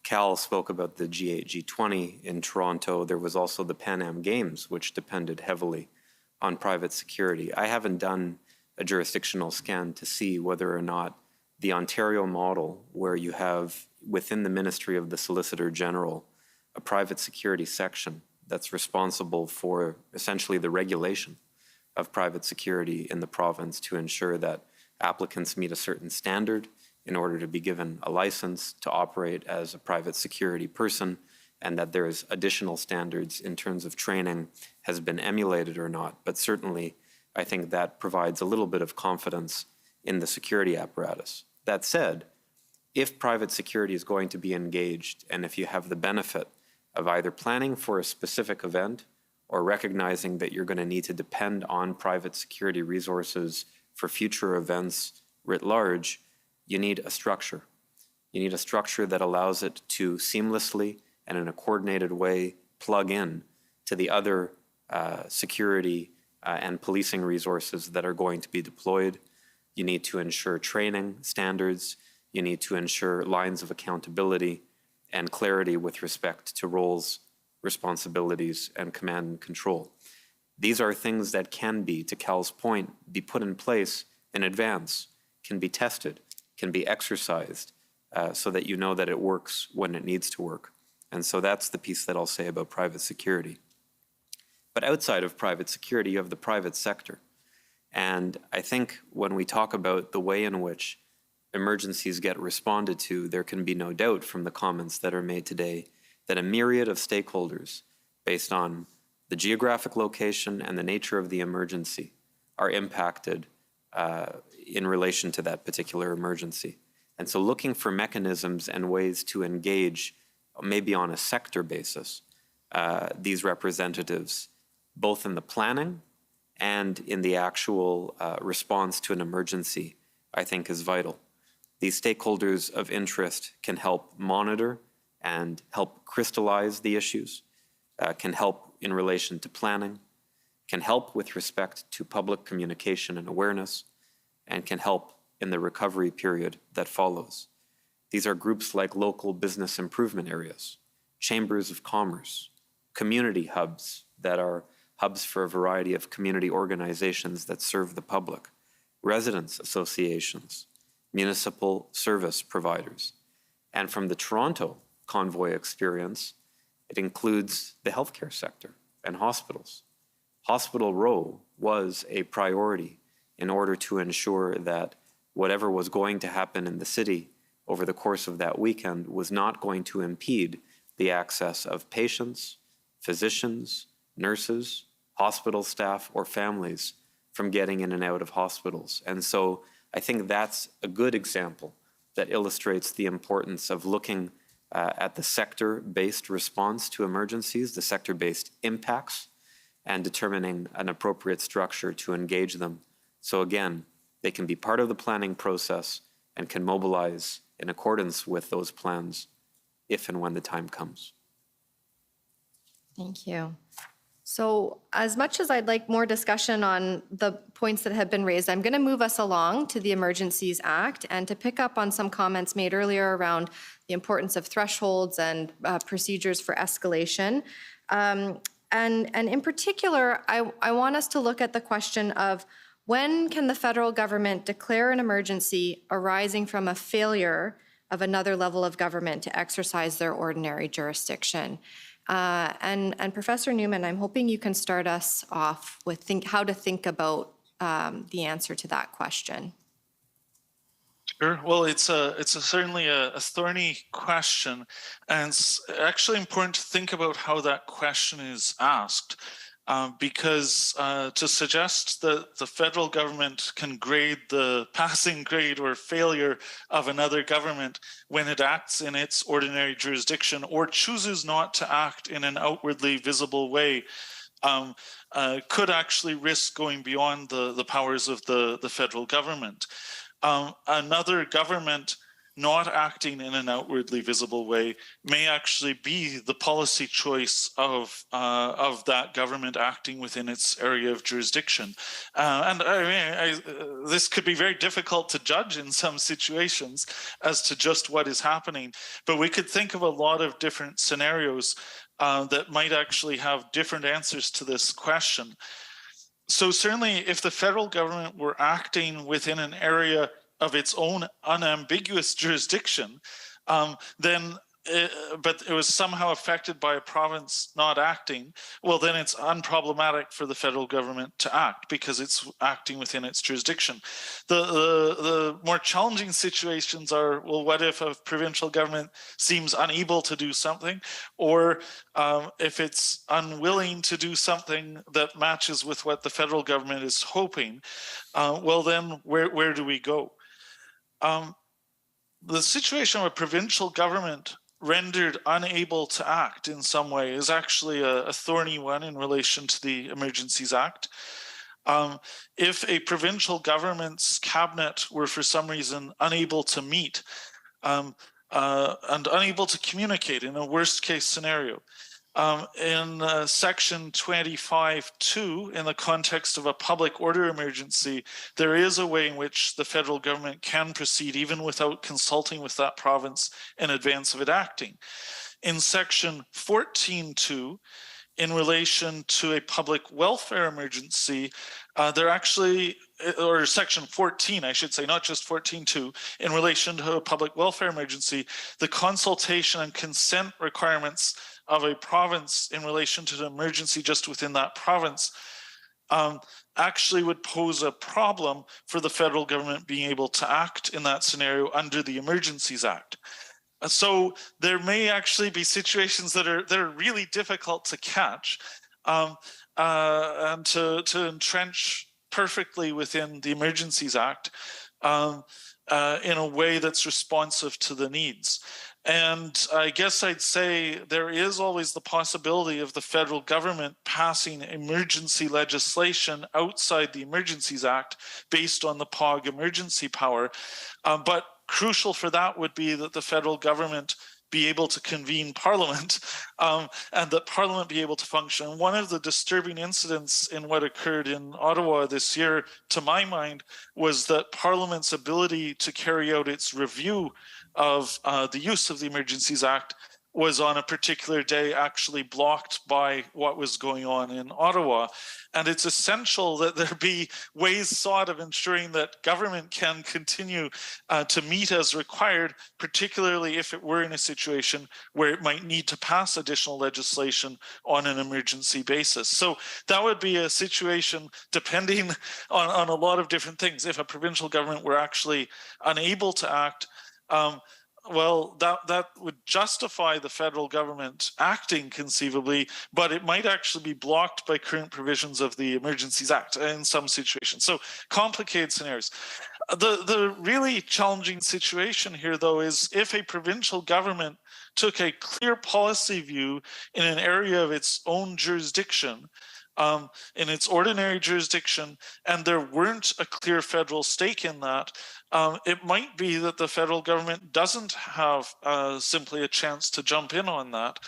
Speaker 11: Cal spoke about the G8, G20 in Toronto. There was also the Pan Am Games, which depended heavily on private security. I haven't done a jurisdictional scan to see whether or not the Ontario model, where you have within the Ministry of the Solicitor General a private security section that's responsible for essentially the regulation of private security in the province to ensure that applicants meet a certain standard in order to be given a license to operate as a private security person, and that there's additional standards in terms of training has been emulated or not. But certainly, I think that provides a little bit of confidence in the security apparatus. That said, if private security is going to be engaged, and if you have the benefit of either planning for a specific event or recognizing that you're going to need to depend on private security resources for future events writ large, you need a structure. You need a structure that allows it to seamlessly and in a coordinated way plug in to the other security and policing resources that are going to be deployed. You need to ensure training standards. You need to ensure lines of accountability and clarity with respect to roles, responsibilities, and command and control. These are things that can be, to Cal's point, be put in place in advance, can be tested, can be exercised, so that you know that it works when it needs to work. And so that's the piece that I'll say about private security. But outside of private security, you have the private sector. And I think when we talk about the way in which emergencies get responded to, there can be no doubt from the comments that are made today that a myriad of stakeholders, based on the geographic location and the nature of the emergency, are impacted in relation to that particular emergency. And so looking for mechanisms and ways to engage, maybe on a sector basis, these representatives, both in the planning and in the actual response to an emergency, I think is vital. These stakeholders of interest can help monitor and help crystallize the issues, can help in relation to planning, can help with respect to public communication and awareness, and can help in the recovery period that follows. These are groups like local business improvement areas, chambers of commerce, community hubs that are hubs for a variety of community organizations that serve the public, residents associations, municipal service providers. And from the Toronto convoy experience, it includes the healthcare sector and hospitals. Hospital Row was a priority in order to ensure that whatever was going to happen in the city over the course of that weekend was not going to impede the access of patients, physicians, nurses, hospital staff, or families from getting in and out of hospitals. And so I think that's a good example that illustrates the importance of looking at the sector-based response to emergencies, the sector-based impacts, and determining an appropriate structure to engage them. So again, they can be part of the planning process and can mobilize in accordance with those plans if and when the time comes.
Speaker 14: Thank you. So as much as I'd like more discussion on the points that have been raised, I'm going to move us along to the Emergencies Act and to pick up on some comments made earlier around the importance of thresholds and procedures for escalation. And in particular, I want us to look at the question of when can the federal government declare an emergency arising from a failure of another level of government to exercise their ordinary jurisdiction? And Professor Newman, I'm hoping you can start us off with how to think about the answer to that question.
Speaker 15: Sure. Well, it's certainly a thorny question, and it's actually important to think about how that question is asked. Because to suggest that the federal government can grade the passing grade or failure of another government when it acts in its ordinary jurisdiction or chooses not to act in an outwardly visible way could actually risk going beyond the powers of the federal government. Another government not acting in an outwardly visible way may actually be the policy choice of that government acting within its area of jurisdiction. And I mean, this could be very difficult to judge in some situations as to just what is happening, but we could think of a lot of different scenarios that might actually have different answers to this question. So certainly if the federal government were acting within an area of its own unambiguous jurisdiction, then but it was somehow affected by a province not acting, well, then it's unproblematic for the federal government to act because it's acting within its jurisdiction. The more challenging situations are, well, what if a provincial government seems unable to do something, or if it's unwilling to do something that matches with what the federal government is hoping, well, then where do we go? The situation of a provincial government rendered unable to act in some way is actually a thorny one in relation to the Emergencies Act. If a provincial government's cabinet were for some reason unable to meet and unable to communicate in a worst case scenario, in section 25(2), in the context of a public order emergency, there is a way in which the federal government can proceed even without consulting with that province in advance of it acting. In section 14(2), in relation to a public welfare emergency, there actually, or section 14, I should say, not just 14(2), in relation to a public welfare emergency, the consultation and consent requirements of a province in relation to the emergency just within that province actually would pose a problem for the federal government being able to act in that scenario under the Emergencies Act. So there may actually be situations that are really difficult to catch and to entrench perfectly within the Emergencies Act in a way that's responsive to the needs. And I guess I'd say there is always the possibility of the federal government passing emergency legislation outside the Emergencies Act based on the POEC emergency power. But crucial for that would be that the federal government be able to convene Parliament and that Parliament be able to function. One of the disturbing incidents in what occurred in Ottawa this year, to my mind, was that Parliament's ability to carry out its review of the use of the Emergencies Act was on a particular day actually blocked by what was going on in Ottawa. And it's essential that there be ways sought of ensuring that government can continue to meet as required, particularly if it were in a situation where it might need to pass additional legislation on an emergency basis. So that would be a situation depending on a lot of different things. If a provincial government were actually unable to act, well, that would justify the federal government acting conceivably, but it might actually be blocked by current provisions of the Emergencies Act in some situations. So complicated scenarios. The really challenging situation here, though, is if a provincial government took a clear policy view in an area of its own jurisdiction, in its ordinary jurisdiction, and there weren't a clear federal stake in that, it might be that the federal government doesn't have simply a chance to jump in on that.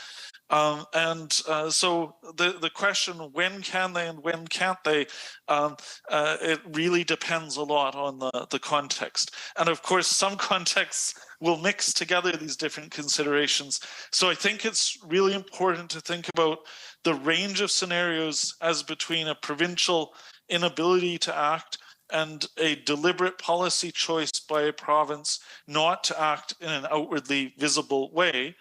Speaker 15: So the question, when can they and when can't they, it really depends a lot on the context. And of course, some contexts will mix together these different considerations. So I think it's really important to think about the range of scenarios as between a provincial inability to act and a deliberate policy choice by a province not to act in an outwardly visible way,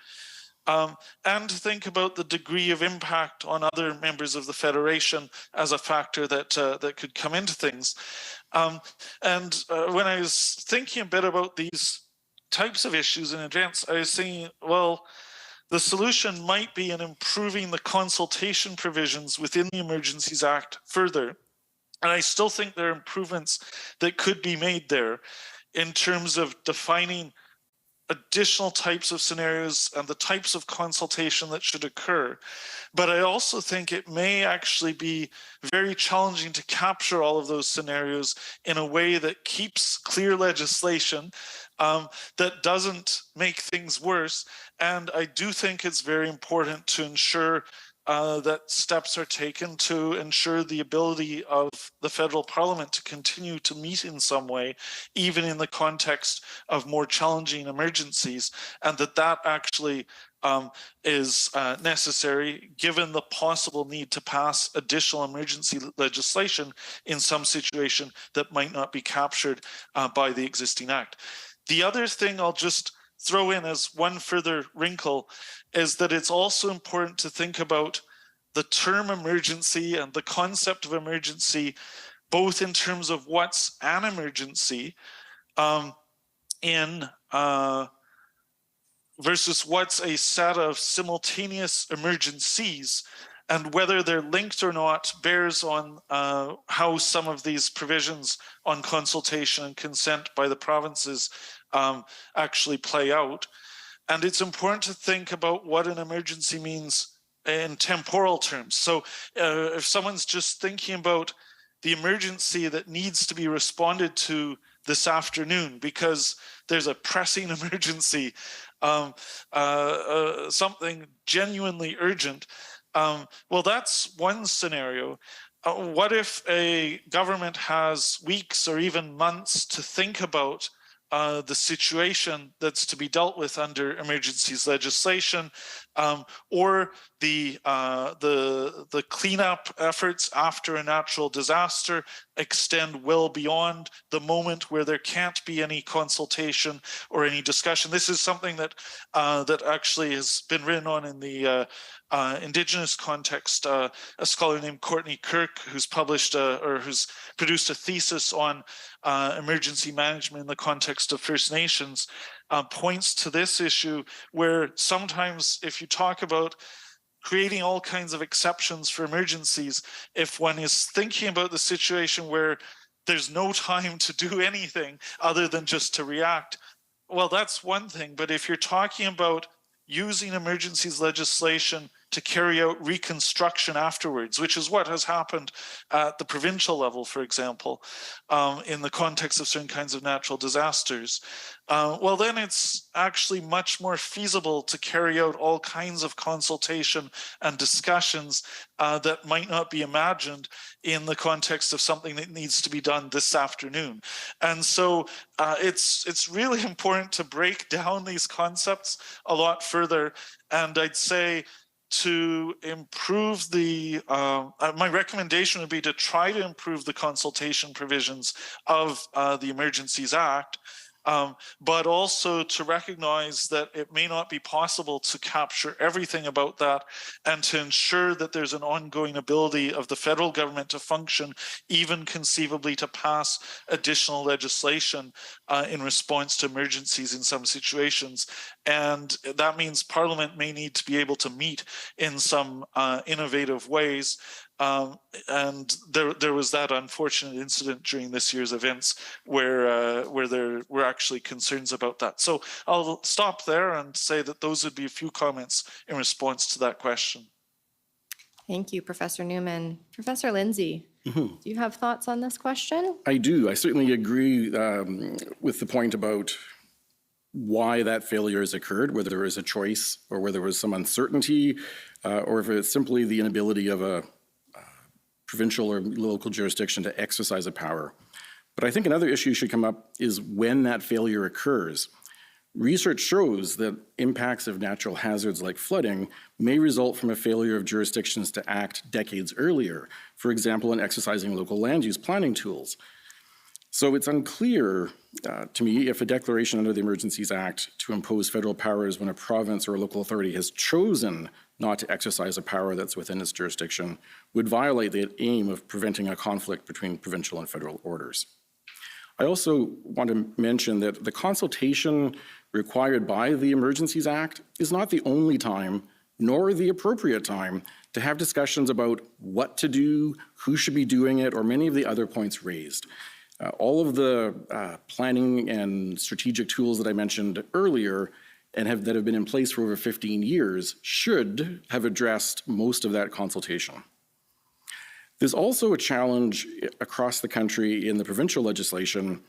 Speaker 15: and to think about the degree of impact on other members of the Federation as a factor that that could come into things. When I was thinking a bit about these types of issues in advance, I was thinking, well, the solution might be in improving the consultation provisions within the Emergencies Act further. And I still think there are improvements that could be made there in terms of defining additional types of scenarios and the types of consultation that should occur. But I also think it may actually be very challenging to capture all of those scenarios in a way that keeps clear legislation, that doesn't make things worse. And I do think it's very important to ensure that steps are taken to ensure the ability of the federal parliament to continue to meet in some way, even in the context of more challenging emergencies, and that actually is necessary given the possible need to pass additional emergency legislation in some situation that might not be captured by the existing act. The other thing I'll just throw in as one further wrinkle is that it's also important to think about the term emergency and the concept of emergency, both in terms of what's an emergency versus what's a set of simultaneous emergencies, and whether they're linked or not bears on how some of these provisions on consultation and consent by the provinces actually play out. And it's important to think about what an emergency means in temporal terms. So if someone's just thinking about the emergency that needs to be responded to this afternoon because there's a pressing emergency, something genuinely urgent, well, that's one scenario. What if a government has weeks or even months to think about the situation that's to be dealt with under emergencies legislation, or the cleanup efforts after a natural disaster extend well beyond the moment where there can't be any consultation or any discussion. This is something that that actually has been written on in the Indigenous context. A scholar named Courtney Kirk, who's published or who's produced a thesis on emergency management in the context of First Nations, points to this issue where sometimes if you talk about creating all kinds of exceptions for emergencies, if one is thinking about the situation where there's no time to do anything other than just to react, well, that's one thing. But if you're talking about using emergencies legislation to carry out reconstruction afterwards, which is what has happened at the provincial level, for example, in the context of certain kinds of natural disasters, well, then it's actually much more feasible to carry out all kinds of consultation and discussions that might not be imagined in the context of something that needs to be done this afternoon. And so it's really important to break down these concepts a lot further. And I'd say to improve the, my recommendation would be to try to improve the consultation provisions of the Emergencies Act, but also to recognize that it may not be possible to capture everything about that, and to ensure that there's an ongoing ability of the federal government to function, even conceivably to pass additional legislation in response to emergencies in some situations. And that means Parliament may need to be able to meet in some innovative ways. And there was that unfortunate incident during this year's events where there were actually concerns about that. So I'll stop there and say that those would be a few comments in response to that question.
Speaker 14: Thank you, Professor Newman. Professor Lindsay, do you have thoughts on this question?
Speaker 18: I do. I certainly agree with the point about why that failure has occurred, whether there is a choice or whether there was some uncertainty, or if it's simply the inability of a provincial or local jurisdiction to exercise a power. But I think another issue should come up is when that failure occurs. Research shows that impacts of natural hazards like flooding may result from a failure of jurisdictions to act decades earlier, for example, in exercising local land use planning tools. So it's unclear to me if a declaration under the Emergencies Act to impose federal powers when a province or a local authority has chosen not to exercise a power that's within its jurisdiction would violate the aim of preventing a conflict between provincial and federal orders. I also want to mention that the consultation required by the Emergencies Act is not the only time, nor the appropriate time, to have discussions about what to do, who should be doing it, or many of the other points raised. All of the planning and strategic tools that I mentioned earlier and that have been in place for over 15 years should have addressed most of that consultation. There's also a challenge across the country in the provincial legislation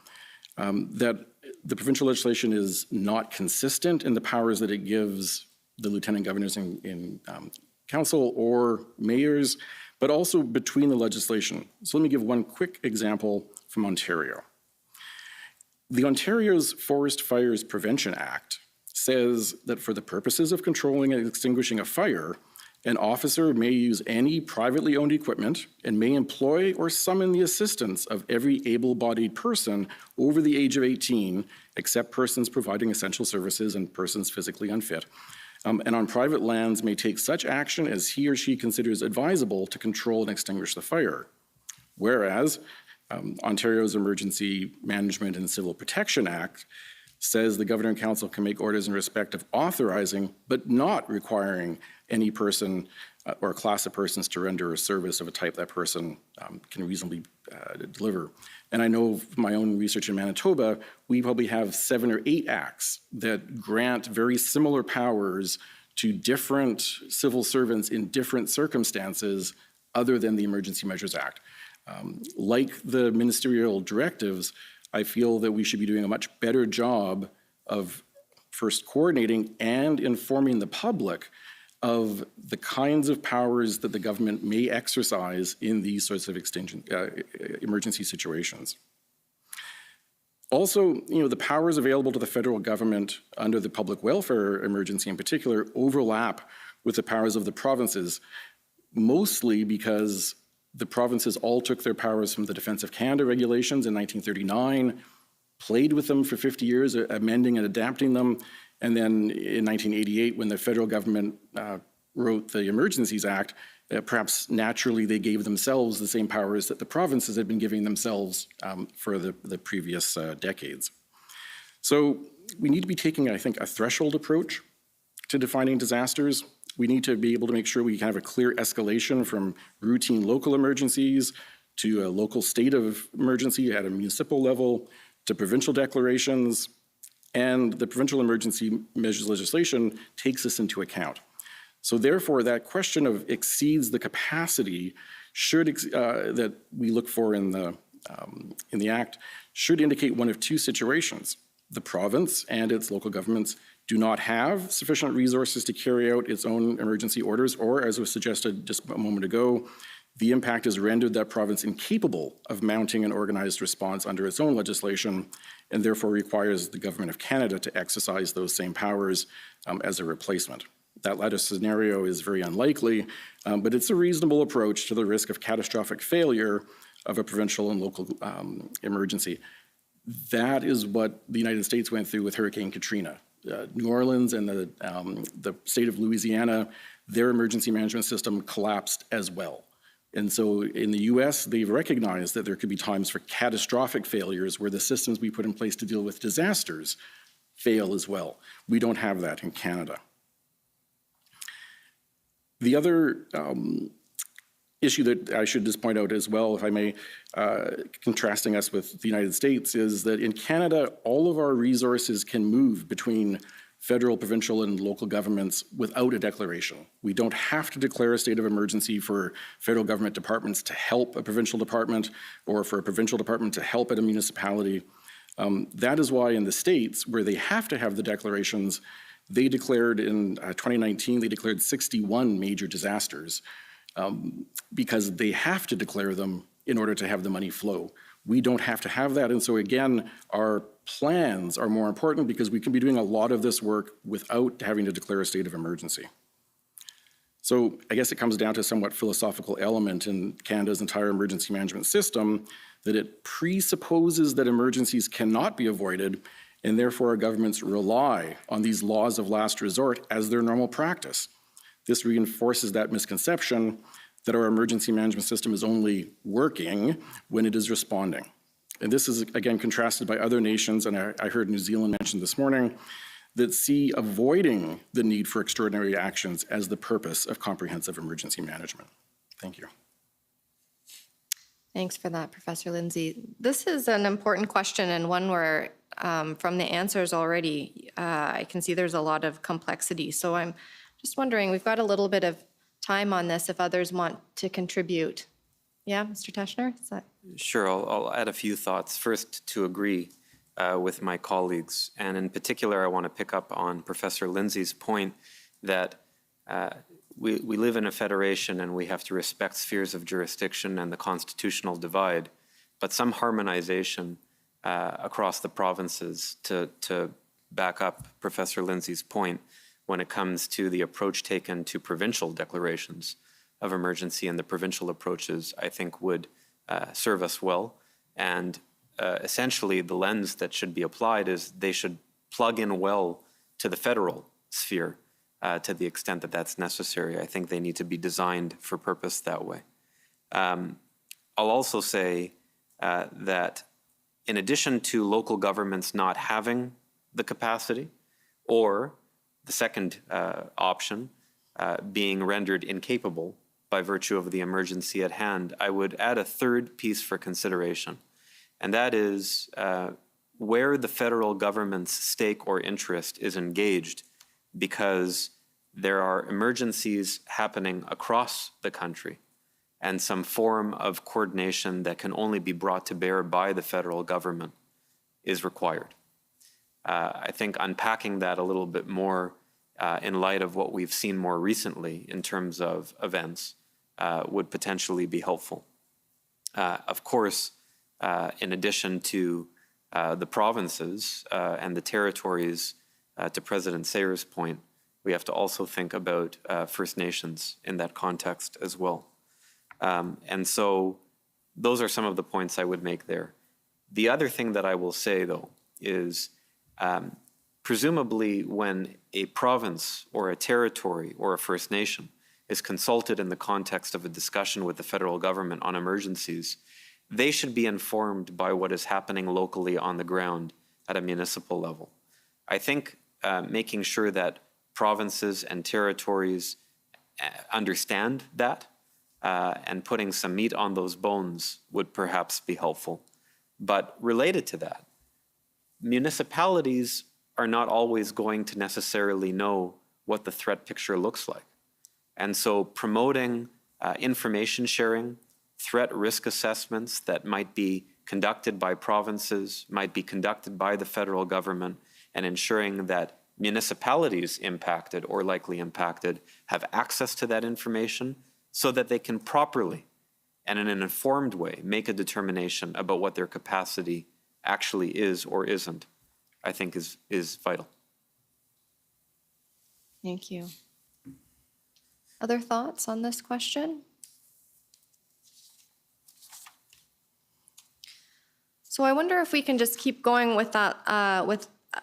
Speaker 18: that the provincial legislation is not consistent in the powers that it gives the lieutenant governors in council or mayors, but also between the legislation. So let me give one quick example from Ontario. The Ontario's Forest Fires Prevention Act says that for the purposes of controlling and extinguishing a fire, an officer may use any privately owned equipment and may employ or summon the assistance of every able-bodied person over the age of 18, except persons providing essential services and persons physically unfit, and on private lands may take such action as he or she considers advisable to control and extinguish the fire. Whereas Ontario's Emergency Management and Civil Protection Act says the Governor and Council can make orders in respect of authorizing but not requiring any person or class of persons to render a service of a type that person can reasonably deliver. And I know from my own research in Manitoba, we probably have 7 or 8 acts that grant very similar powers to different civil servants in different circumstances other than the Emergency Measures Act. Like the ministerial directives, I feel that we should be doing a much better job of first coordinating and informing the public of the kinds of powers that the government may exercise in these sorts of emergency situations. Also, the powers available to the federal government under the public welfare emergency in particular overlap with the powers of the provinces, mostly because the provinces all took their powers from the Defence of Canada regulations in 1939, played with them for 50 years, amending and adapting them, and then in 1988, when the federal government wrote the Emergencies Act, perhaps naturally they gave themselves the same powers that the provinces had been giving themselves for the previous decades. So we need to be taking, I think, a threshold approach to defining disasters. We need to be able to make sure we can have a clear escalation from routine local emergencies to a local state of emergency at a municipal level to provincial declarations, and the provincial emergency measures legislation takes this into account. So therefore, that question of exceeds the capacity that we look for in the Act should indicate one of two situations. The province and its local governments do not have sufficient resources to carry out its own emergency orders, or as was suggested just a moment ago, the impact has rendered that province incapable of mounting an organized response under its own legislation, and therefore requires the Government of Canada to exercise those same powers as a replacement. That latter scenario is very unlikely, but it's a reasonable approach to the risk of catastrophic failure of a provincial and local emergency. That is what the United States went through with Hurricane Katrina. New Orleans and the state of Louisiana, their emergency management system collapsed as well. And so in the US, they've recognized that there could be times for catastrophic failures where the systems we put in place to deal with disasters fail as well. We don't have that in Canada. The other issue that I should just point out as well, if I may, contrasting us with the United States, is that in Canada, all of our resources can move between federal, provincial, and local governments without a declaration. We don't have to declare a state of emergency for federal government departments to help a provincial department or for a provincial department to help at a municipality. That is why in the States, where they have to have the declarations, they declared in 2019, they declared 61 major disasters because they have to declare them in order to have the money flow. We don't have to have that. And so again, our plans are more important because we can be doing a lot of this work without having to declare a state of emergency. So I guess it comes down to a somewhat philosophical element in Canada's entire emergency management system, that it presupposes that emergencies cannot be avoided, and therefore our governments rely on these laws of last resort as their normal practice. This reinforces that misconception that our emergency management system is only working when it is responding. And this is, again, contrasted by other nations, and I heard New Zealand mentioned this morning, that see avoiding the need for extraordinary actions as the purpose of comprehensive emergency management. Thank you.
Speaker 14: Thanks for that, Professor Lindsay. This is an important question, and one where from the answers already, I can see there's a lot of complexity. So I'm just wondering, we've got a little bit of time on this if others want to contribute. Yeah, Mr. Teschner? Is that...
Speaker 11: Sure, I'll add a few thoughts. First, to agree with my colleagues, and in particular, I want to pick up on Professor Lindsay's point that we live in a federation and we have to respect spheres of jurisdiction and the constitutional divide, but some harmonization across the provinces to back up Professor Lindsay's point when it comes to the approach taken to provincial declarations of emergency, and the provincial approaches, I think, would serve us well. And essentially, the lens that should be applied is they should plug in well to the federal sphere to the extent that that's necessary. I think they need to be designed for purpose that way. I'll also say that in addition to local governments not having the capacity, or the second option being rendered incapable by virtue of the emergency at hand, I would add a third piece for consideration, and that is where the federal government's stake or interest is engaged because there are emergencies happening across the country and some form of coordination that can only be brought to bear by the federal government is required. I think unpacking that a little bit more in light of what we've seen more recently in terms of events would potentially be helpful. Of course, in addition to the provinces and the territories, to President Sayer's point, we have to also think about First Nations in that context as well. And so those are some of the points I would make there. The other thing that I will say, though, is presumably when a province or a territory or a First Nation is consulted in the context of a discussion with the federal government on emergencies, they should be informed by what is happening locally on the ground at a municipal level. I think making sure that provinces and territories understand that and putting some meat on those bones would perhaps be helpful. But related to that, municipalities are not always going to necessarily know what the threat picture looks like. And so promoting information sharing, threat risk assessments that might be conducted by provinces, might be conducted by the federal government, and ensuring that municipalities impacted or likely impacted have access to that information so that they can properly and in an informed way make a determination about what their capacity actually is or isn't, I think is vital.
Speaker 14: Thank you. Other thoughts on this question? So I wonder if we can just keep going with that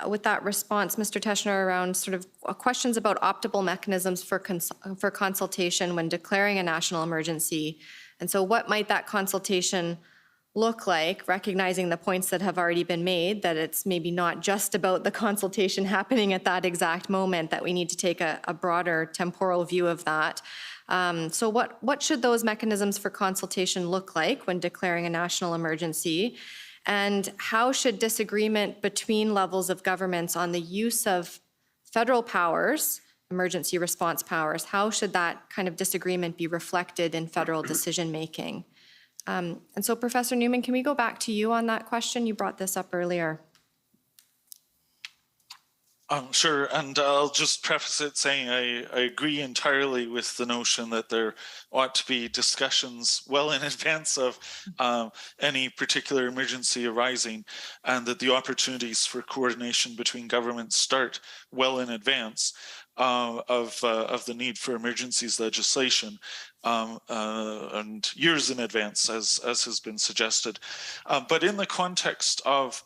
Speaker 14: with that response, Mr. Teschner, around sort of questions about optimal mechanisms for consultation when declaring a national emergency. And so what might that consultation look like, recognizing the points that have already been made, that it's maybe not just about the consultation happening at that exact moment, that we need to take a broader temporal view of that. So what should those mechanisms for consultation look like when declaring a national emergency? And how should disagreement between levels of governments on the use of federal powers, emergency response powers, how should that kind of disagreement be reflected in federal decision making? And so, Professor Newman, can we go back to you on that question? You brought this up earlier.
Speaker 15: Sure, and I'll just preface it saying I agree entirely with the notion that there ought to be discussions well in advance of any particular emergency arising, and that the opportunities for coordination between governments start well in advance of the need for emergencies legislation, and years in advance, as has been suggested. But in the context of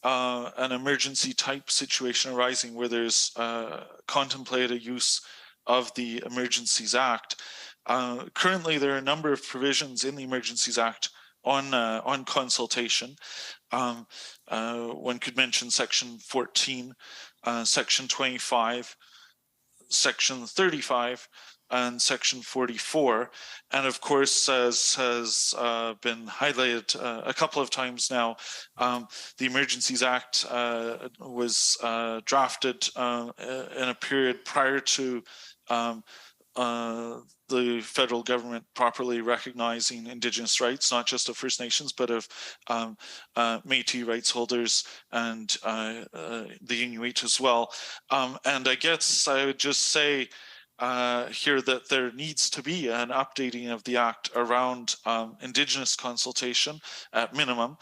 Speaker 15: an emergency type situation arising where there's contemplated use of the Emergencies Act. Currently, there are a number of provisions in the Emergencies Act on consultation. One could mention Section 14, Section 25, Section 35, and Section 44. And of course, as has been highlighted a couple of times now, the Emergencies Act was drafted in a period prior to the federal government properly recognizing Indigenous rights, not just of First Nations, but of Métis rights holders and the Inuit as well. And I guess I would just say, here that there needs to be an updating of the Act around Indigenous consultation at minimum,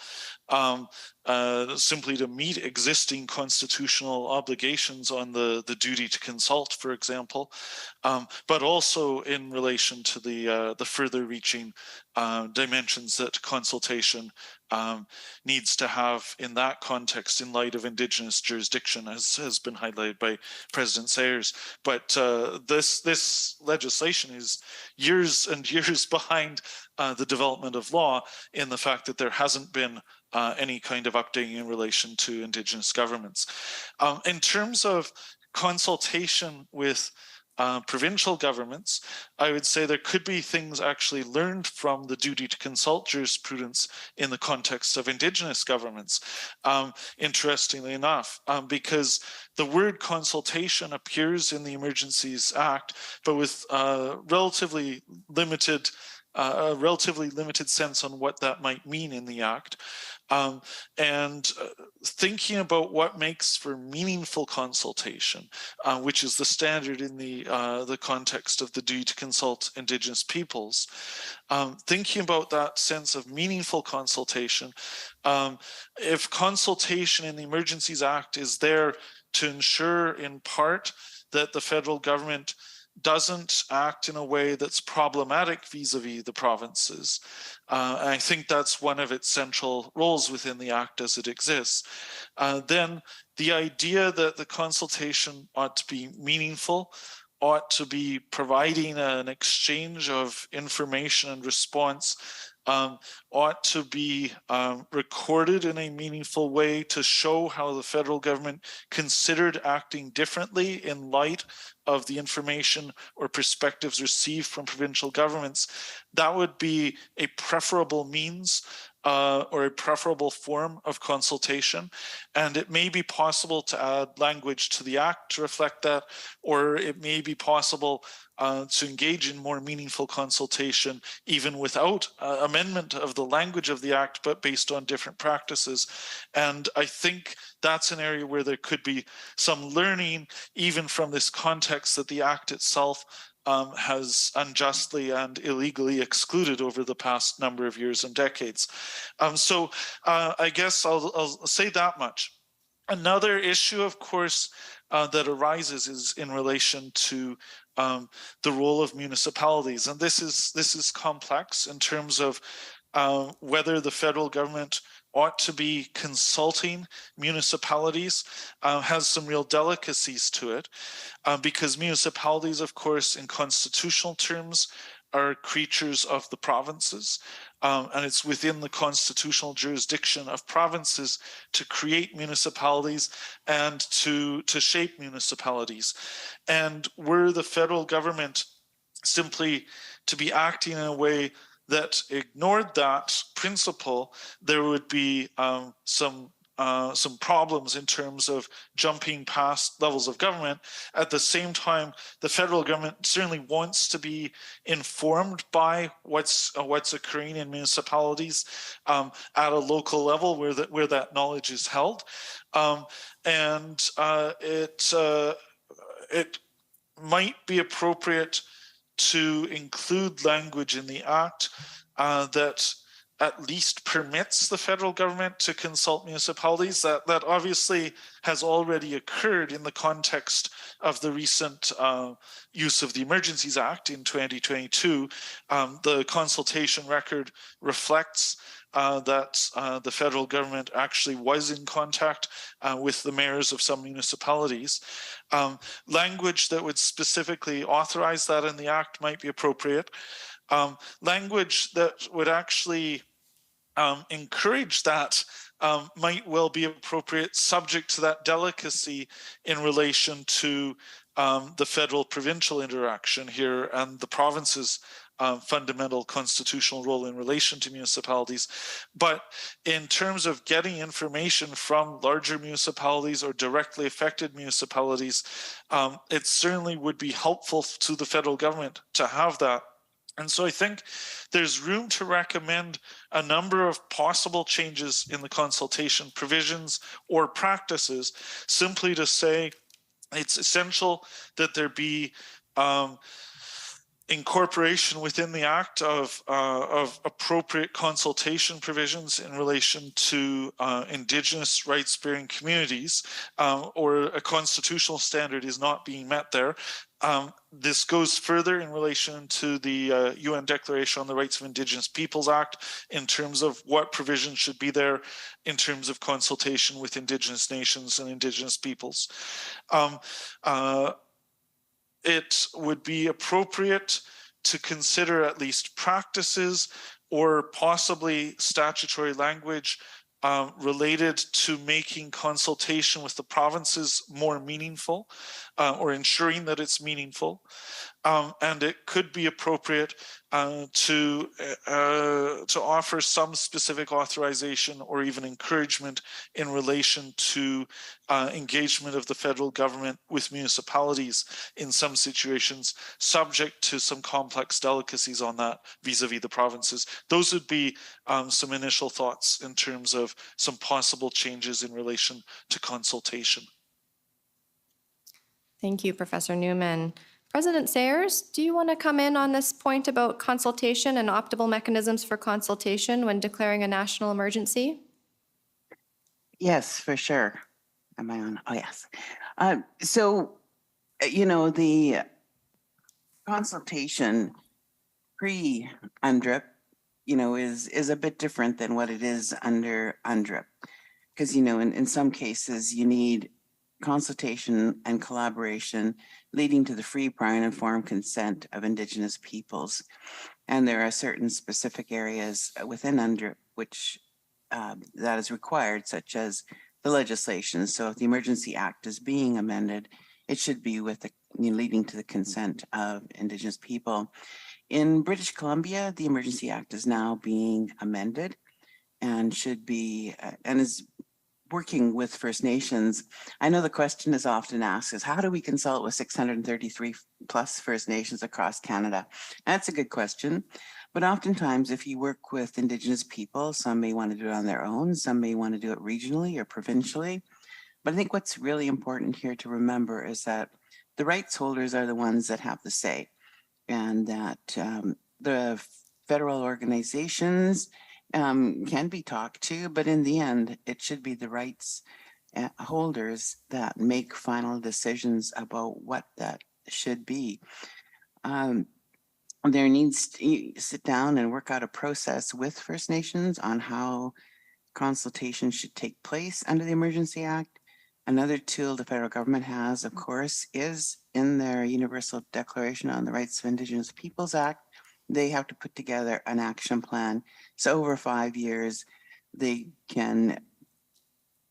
Speaker 15: simply to meet existing constitutional obligations on the duty to consult, for example, but also in relation to the further reaching dimensions that consultation needs to have in that context in light of Indigenous jurisdiction, as has been highlighted by President Sayers. But this legislation is years and years behind the development of law in the fact that there hasn't been any kind of updating in relation to Indigenous governments. In terms of consultation with provincial governments, I would say there could be things actually learned from the duty to consult jurisprudence in the context of Indigenous governments, interestingly enough, because the word consultation appears in the Emergencies Act, but with relatively limited sense on what that might mean in the Act. And thinking about what makes for meaningful consultation, which is the standard in the context of the duty to consult Indigenous peoples, thinking about that sense of meaningful consultation, if consultation in the Emergencies Act is there to ensure in part that the federal government doesn't act in a way that's problematic vis-a-vis the provinces. I think that's one of its central roles within the Act as it exists. Then the idea that the consultation ought to be meaningful, ought to be providing an exchange of information and response, ought to be recorded in a meaningful way to show how the federal government considered acting differently in light of the information or perspectives received from provincial governments. That would be a preferable means or a preferable form of consultation. And it may be possible to add language to the Act to reflect that, or it may be possible to engage in more meaningful consultation even without amendment of the language of the Act, but based on different practices. And I think that's an area where there could be some learning, even from this context that the Act itself has unjustly and illegally excluded over the past number of years and decades. So I guess I'll say that much. Another issue, of course, that arises is in relation to the role of municipalities. And this is complex in terms of whether the federal government ought to be consulting municipalities, has some real delicacies to it, because municipalities, of course, in constitutional terms, are creatures of the provinces, and it's within the constitutional jurisdiction of provinces to create municipalities and to shape municipalities. And were the federal government simply to be acting in a way that ignored that principle, there would be some problems in terms of jumping past levels of government. At the same time, the federal government certainly wants to be informed by what's occurring in municipalities at a local level where that knowledge is held, and it might be appropriate to include language in the Act that at least permits the federal government to consult municipalities. That obviously has already occurred in the context of the recent use of the Emergencies Act in 2022. The consultation record reflects that the federal government actually was in contact with the mayors of some municipalities. Language that would specifically authorize that in the Act might be appropriate. Language that would actually encourage that might well be appropriate, subject to that delicacy in relation to the federal-provincial interaction here and the province's fundamental constitutional role in relation to municipalities. But in terms of getting information from larger municipalities or directly affected municipalities, it certainly would be helpful to the federal government to have that. And so I think there's room to recommend a number of possible changes in the consultation provisions or practices, simply to say it's essential that there be incorporation within the Act of appropriate consultation provisions in relation to Indigenous rights-bearing communities, or a constitutional standard is not being met there. This goes further in relation to the UN Declaration on the Rights of Indigenous Peoples Act in terms of what provisions should be there in terms of consultation with Indigenous nations and Indigenous peoples. It would be appropriate to consider at least practices or possibly statutory language related to making consultation with the provinces more meaningful, or ensuring that it's meaningful. And it could be appropriate to offer some specific authorization or even encouragement in relation to engagement of the federal government with municipalities in some situations, subject to some complex delicacies on that vis-a-vis the provinces. Those would be some initial thoughts in terms of some possible changes in relation to consultation.
Speaker 14: Thank you, Professor Newman. President Sayers, do you want to come in on this point about consultation and optimal mechanisms for consultation when declaring a national emergency?
Speaker 16: Yes, for sure. Am I on? Oh, yes. So, you know, the consultation pre-UNDRIP, you know, is a bit different than what it is under UNDRIP. Because, you know, in some cases, you need consultation and collaboration leading to the free, prior, and informed consent of Indigenous peoples. And there are certain specific areas within UNDRIP which that is required, such as the legislation. So if the Emergency Act is being amended, it should be with the, you know, leading to the consent of Indigenous people. In British Columbia, the Emergency Act is now being amended and should be, and is working with First Nations. I know the question is often asked is, how do we consult with 633 plus First Nations across Canada? And that's a good question. But oftentimes, if you work with Indigenous people, some may want to do it on their own, some may want to do it regionally or provincially. But I think what's really important here to remember is that the rights holders are the ones that have the say, and that the federal organizations can be talked to, but in the end, it should be the rights holders that make final decisions about what that should be. There needs to sit down and work out a process with First Nations on how consultation should take place under the Emergency Act. Another tool the federal government has, of course, is in their Universal Declaration on the Rights of Indigenous Peoples Act. They have to put together an action plan. So over 5 years, they can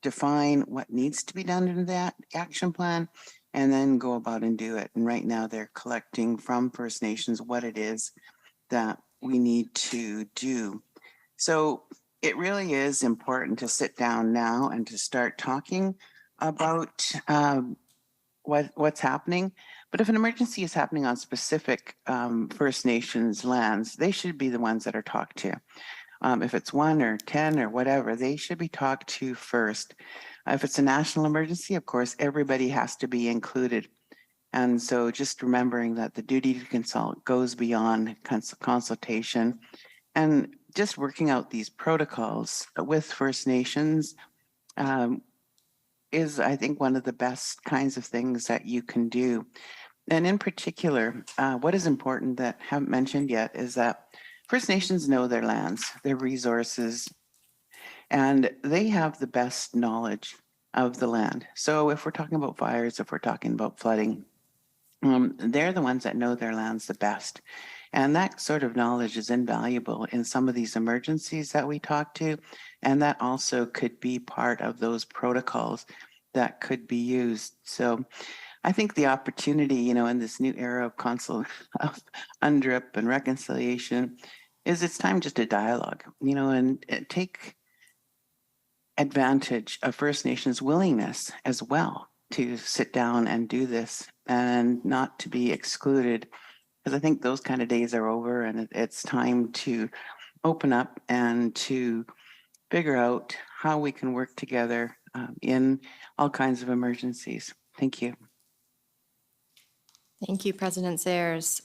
Speaker 16: define what needs to be done in that action plan and then go about and do it. And right now they're collecting from First Nations what it is that we need to do. So it really is important to sit down now and to start talking about what's happening. But if an emergency is happening on specific First Nations lands, they should be the ones that are talked to. If it's 1 or 10 or whatever, they should be talked to first. If it's a national emergency, of course, everybody has to be included. And so just remembering that the duty to consult goes beyond consultation, and just working out these protocols with First Nations is, I think, one of the best kinds of things that you can do. And in particular, what is important that I haven't mentioned yet is that First Nations know their lands, their resources, and they have the best knowledge of the land. So if we're talking about fires, if we're talking about flooding, they're the ones that know their lands the best. And that sort of knowledge is invaluable in some of these emergencies that we talk to. And that also could be part of those protocols that could be used. So I think the opportunity, you know, in this new era of UNDRIP and reconciliation is it's time just to dialogue, you know, and take advantage of First Nations willingness as well to sit down and do this and not to be excluded. Because I think those kind of days are over, and it's time to open up and to figure out how we can work together in all kinds of emergencies. Thank you.
Speaker 14: Thank you, President Sayers.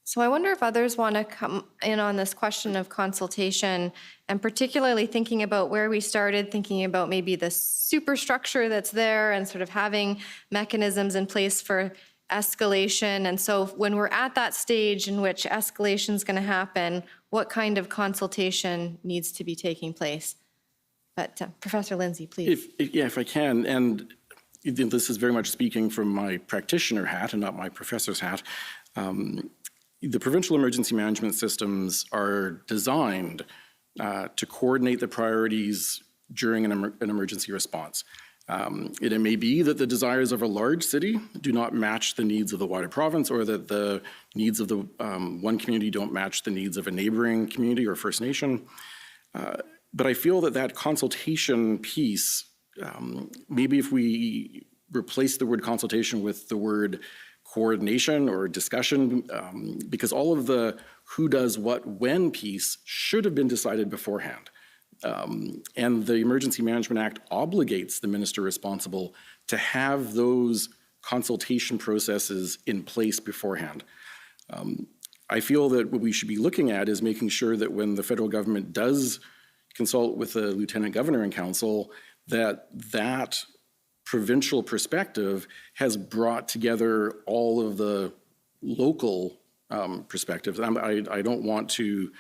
Speaker 14: So I wonder if others want to come in on this question of consultation, and particularly thinking about where we started, thinking about maybe the superstructure that's there and sort of having mechanisms in place for escalation. And so when we're at that stage in which escalation is going to happen, what kind of consultation needs to be taking place? But Professor Lindsay, please.
Speaker 18: If I can, and this is very much speaking from my practitioner hat and not my professor's hat. The provincial emergency management systems are designed to coordinate the priorities during an emergency response. It may be that the desires of a large city do not match the needs of the wider province, or that the needs of the one community don't match the needs of a neighboring community or First Nation. But I feel that that consultation piece, maybe if we replace the word consultation with the word coordination or discussion, because all of the who does what when piece should have been decided beforehand. And the Emergency Management Act obligates the minister responsible to have those consultation processes in place beforehand. I feel that what we should be looking at is making sure that when the federal government does consult with the Lieutenant Governor and Council, that provincial perspective has brought together all of the local perspectives. I don't want to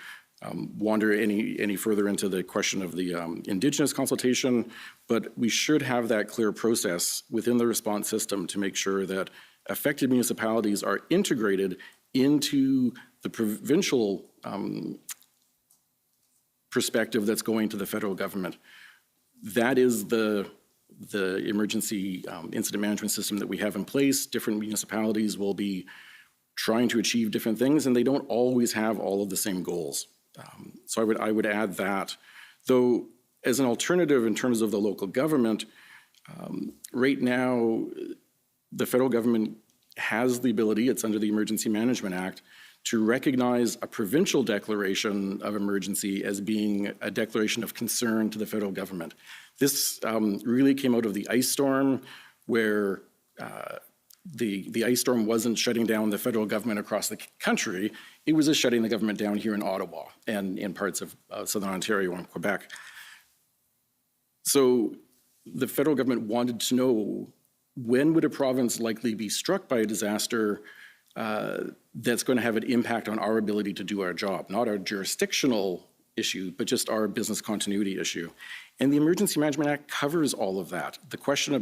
Speaker 18: wander any further into the question of the Indigenous consultation, but we should have that clear process within the response system to make sure that affected municipalities are integrated into the provincial perspective that's going to the federal government. That is the emergency incident management system that we have in place. Different municipalities will be trying to achieve different things, and they don't always have all of the same goals. So I would add that. Though, as an alternative in terms of the local government, right now, the federal government has the ability, it's under the Emergency Management Act, to recognize a provincial declaration of emergency as being a declaration of concern to the federal government. This really came out of the ice storm, where the ice storm wasn't shutting down the federal government across the country, it was just shutting the government down here in Ottawa and in parts of Southern Ontario and Quebec. So the federal government wanted to know, when would a province likely be struck by a disaster that's going to have an impact on our ability to do our job, not our jurisdictional issue, but just our business continuity issue. And the Emergency Management Act covers all of that. The question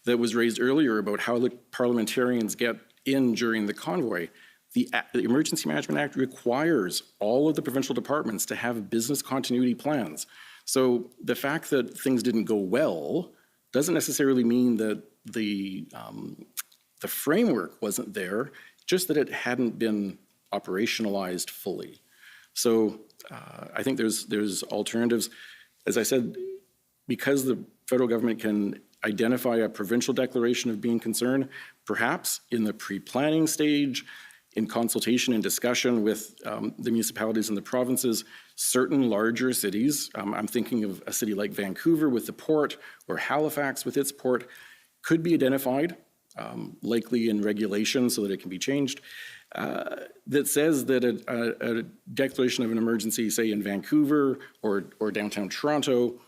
Speaker 18: that was raised earlier about how the parliamentarians get in during the convoy, the Emergency Management Act requires all of the provincial departments to have business continuity plans. So the fact that things didn't go well doesn't necessarily mean that the framework wasn't there, just that it hadn't been operationalized fully. So I think there's alternatives. As I said, because the federal government can identify a provincial declaration of being concerned, perhaps in the pre-planning stage, in consultation and discussion with the municipalities and the provinces, certain larger cities, I'm thinking of a city like Vancouver with the port, or Halifax with its port, could be identified, likely in regulation so that it can be changed, that says that a declaration of an emergency, say in Vancouver or downtown Toronto,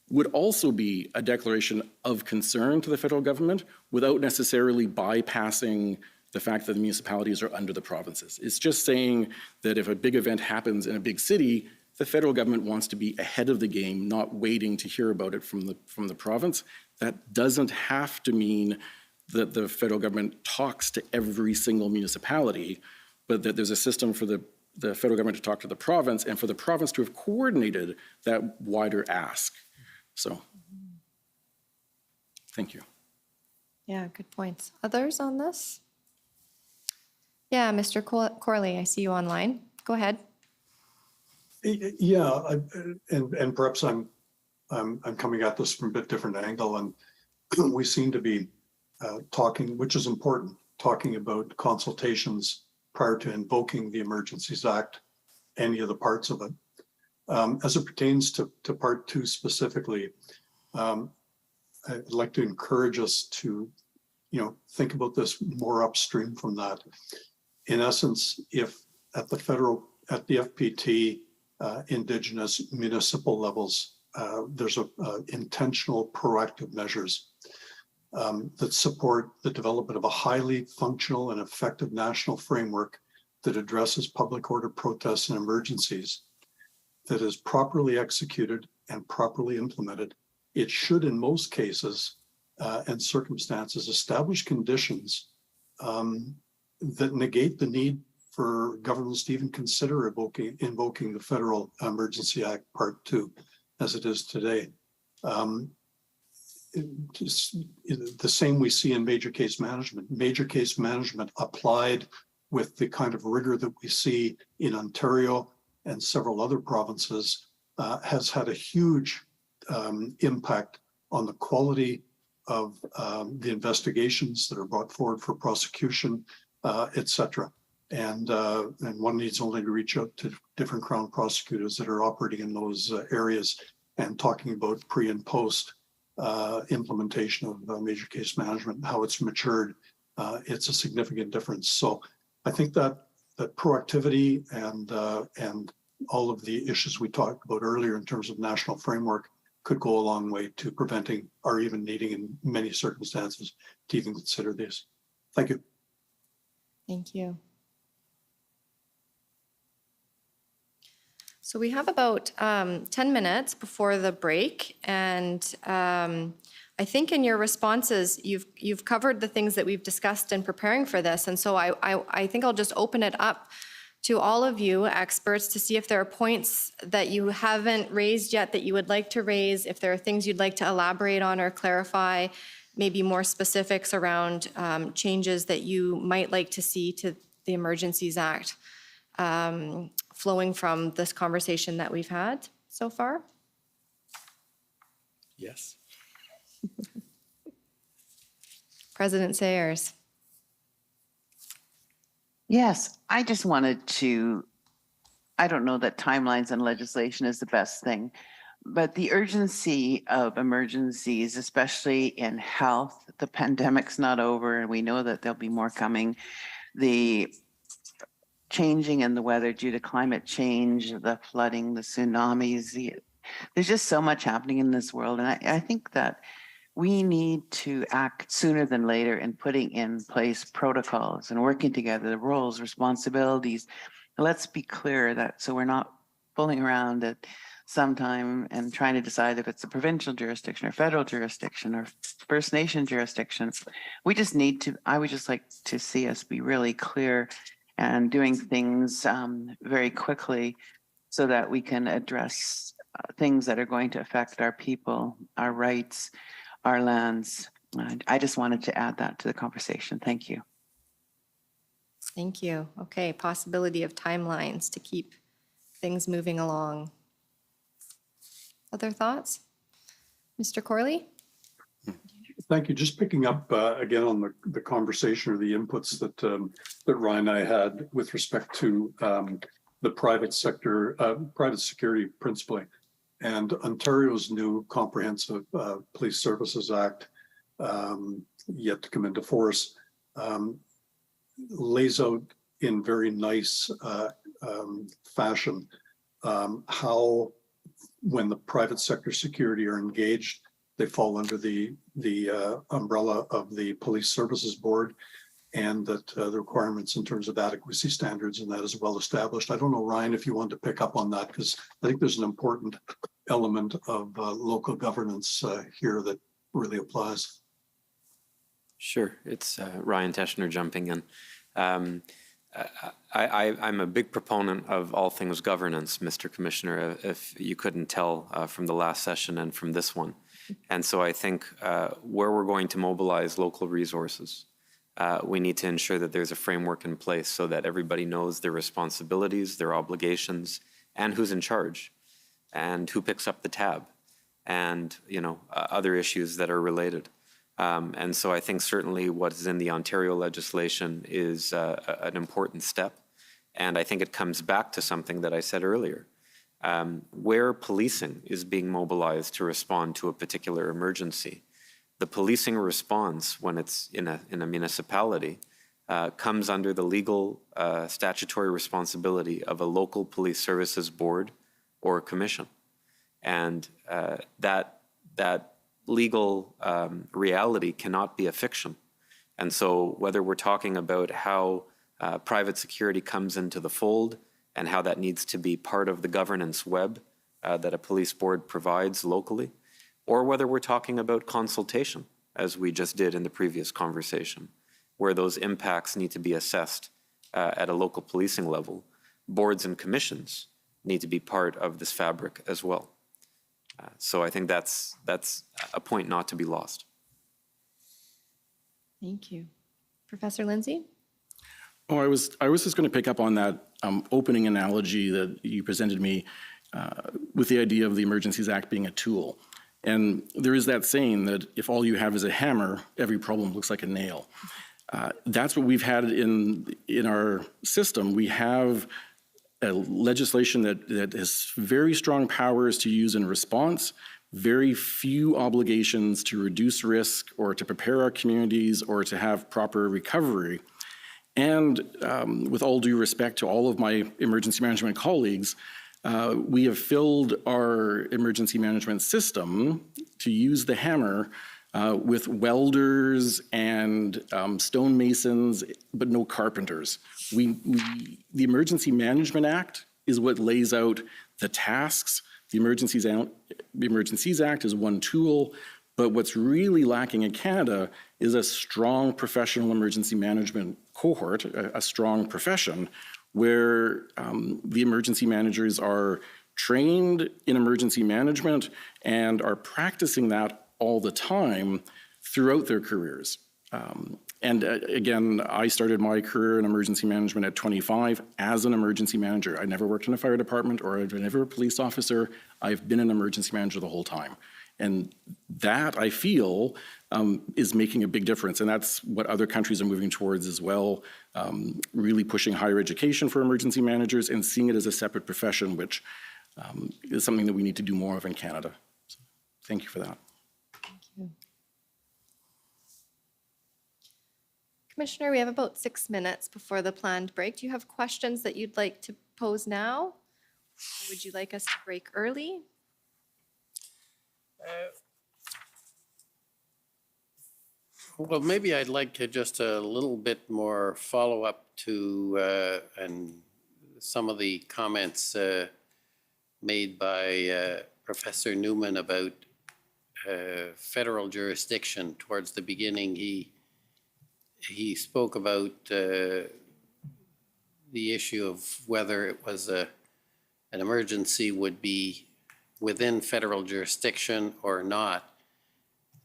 Speaker 18: would also be a declaration of concern to the federal government without necessarily bypassing the fact that the municipalities are under the provinces. It's just saying that if a big event happens in a big city, the federal government wants to be ahead of the game, not waiting to hear about it from the province. That doesn't have to mean that the federal government talks to every single municipality, but that there's a system for the federal government to talk to the province and for the province to have coordinated that wider ask. So, thank you.
Speaker 14: Yeah, good points. Others on this? Yeah, Mr. Corley, I see you online. Go ahead.
Speaker 17: Yeah, and perhaps I'm coming at this from a bit different angle, and we seem to be talking, which is important, talking about consultations prior to invoking the Emergencies Act, any of the parts of it. As it pertains to Part 2 specifically, I'd like to encourage us to think about this more upstream from that. In essence, if at the FPT, Indigenous municipal levels, there's intentional proactive measures that support the development of a highly functional and effective national framework that addresses public order protests and emergencies, that is properly executed and properly implemented. It should, in most cases and circumstances, establish conditions that negate the need for governments to even consider invoking the Federal Emergency Act Part 2 as it is today. The same we see in major case management. Major case management applied with the kind of rigor that we see in Ontario and several other provinces has had a huge impact on the quality of the investigations that are brought forward for prosecution, et cetera. And one needs only to reach out to different Crown prosecutors that are operating in those areas and talking about pre and post implementation of major case management, how it's matured. It's a significant difference. So I think that proactivity and all of the issues we talked about earlier in terms of national framework could go a long way to preventing or even needing in many circumstances to even consider this. Thank you.
Speaker 14: Thank you. So we have about 10 minutes before the break, and I think in your responses, you've covered the things that we've discussed in preparing for this, and so I think I'll just open it up to all of you experts to see if there are points that you haven't raised yet that you would like to raise, if there are things you'd like to elaborate on or clarify, maybe more specifics around changes that you might like to see to the Emergencies Act flowing from this conversation that we've had so far.
Speaker 10: Yes.
Speaker 14: President Sayers.
Speaker 16: Yes, I just wanted to, I don't know that timelines and legislation is the best thing, but the urgency of emergencies, especially in health, the pandemic's not over and we know that there'll be more coming. The changing in the weather due to climate change, the flooding, the tsunamis, there's just so much happening in this world. And I think that we need to act sooner than later in putting in place protocols and working together, the roles, responsibilities. Let's be clear that so we're not fooling around at some time and trying to decide if it's a provincial jurisdiction or federal jurisdiction or First Nation jurisdiction. We just need to, I would just like to see us be really clear and doing things very quickly so that we can address things that are going to affect our people, our rights, our lands. I just wanted to add that to the conversation. Thank you.
Speaker 14: Thank you. Okay, possibility of timelines to keep things moving along. Other thoughts? Mr. Corley?
Speaker 17: Thank you. Just picking up again on the conversation or the inputs that Ryan and I had with respect to the private sector, private security principally, and Ontario's new Comprehensive Police Services Act, yet to come into force, lays out in very nice fashion how, when the private sector security are engaged, they fall under the umbrella of the Police Services Board, and that the requirements in terms of adequacy standards and that is well established. I don't know, Ryan, if you want to pick up on that, because I think there's an important element of local governance here that really applies.
Speaker 11: Sure, it's Ryan Teschner jumping in. I'm a big proponent of all things governance, Mr. Commissioner, if you couldn't tell from the last session and from this one. And so I think where we're going to mobilize local resources, we need to ensure that there's a framework in place so that everybody knows their responsibilities, their obligations, and who's in charge, and who picks up the tab, and other issues that are related. And so I think certainly what is in the Ontario legislation is an important step. And I think it comes back to something that I said earlier. Where policing is being mobilized to respond to a particular emergency, The policing response, when it's in a municipality, comes under the legal statutory responsibility of a local police services board or commission. And that legal reality cannot be a fiction. And so whether we're talking about how private security comes into the fold and how that needs to be part of the governance web that a police board provides locally, or whether we're talking about consultation, as we just did in the previous conversation, where those impacts need to be assessed at a local policing level, boards and commissions need to be part of this fabric as well. So I think that's a point not to be lost.
Speaker 14: Thank you. Professor Lindsay?
Speaker 18: Oh, I was just going to pick up on that opening analogy that you presented me with the idea of the Emergencies Act being a tool. And there is that saying that if all you have is a hammer, every problem looks like a nail. That's what we've had in our system. We have a legislation that has very strong powers to use in response, very few obligations to reduce risk or to prepare our communities or to have proper recovery. And with all due respect to all of my emergency management colleagues, we have filled our emergency management system, to use the hammer, with welders and stonemasons, but no carpenters. The Emergency Management Act is what lays out the tasks. The Emergencies Act is one tool, but what's really lacking in Canada is a strong professional emergency management cohort, a strong profession, where the emergency managers are trained in emergency management and are practicing that all the time throughout their careers. And again, I started my career in emergency management at 25 as an emergency manager. I never worked in a fire department or I've never a police officer. I've been an emergency manager the whole time. And that, I feel, is making a big difference. And that's what other countries are moving towards as well, really pushing higher education for emergency managers and seeing it as a separate profession, which is something that we need to do more of in Canada. So, thank you for that.
Speaker 14: Thank you. Commissioner, we have about 6 minutes before the planned break. Do you have questions that you'd like to pose now? Or would you like us to break early?
Speaker 4: Well, maybe I'd like to just a little bit more follow-up to and some of the comments made by Professor Newman about federal jurisdiction. Towards the beginning, he spoke about the issue of whether it was an emergency would be within federal jurisdiction or not.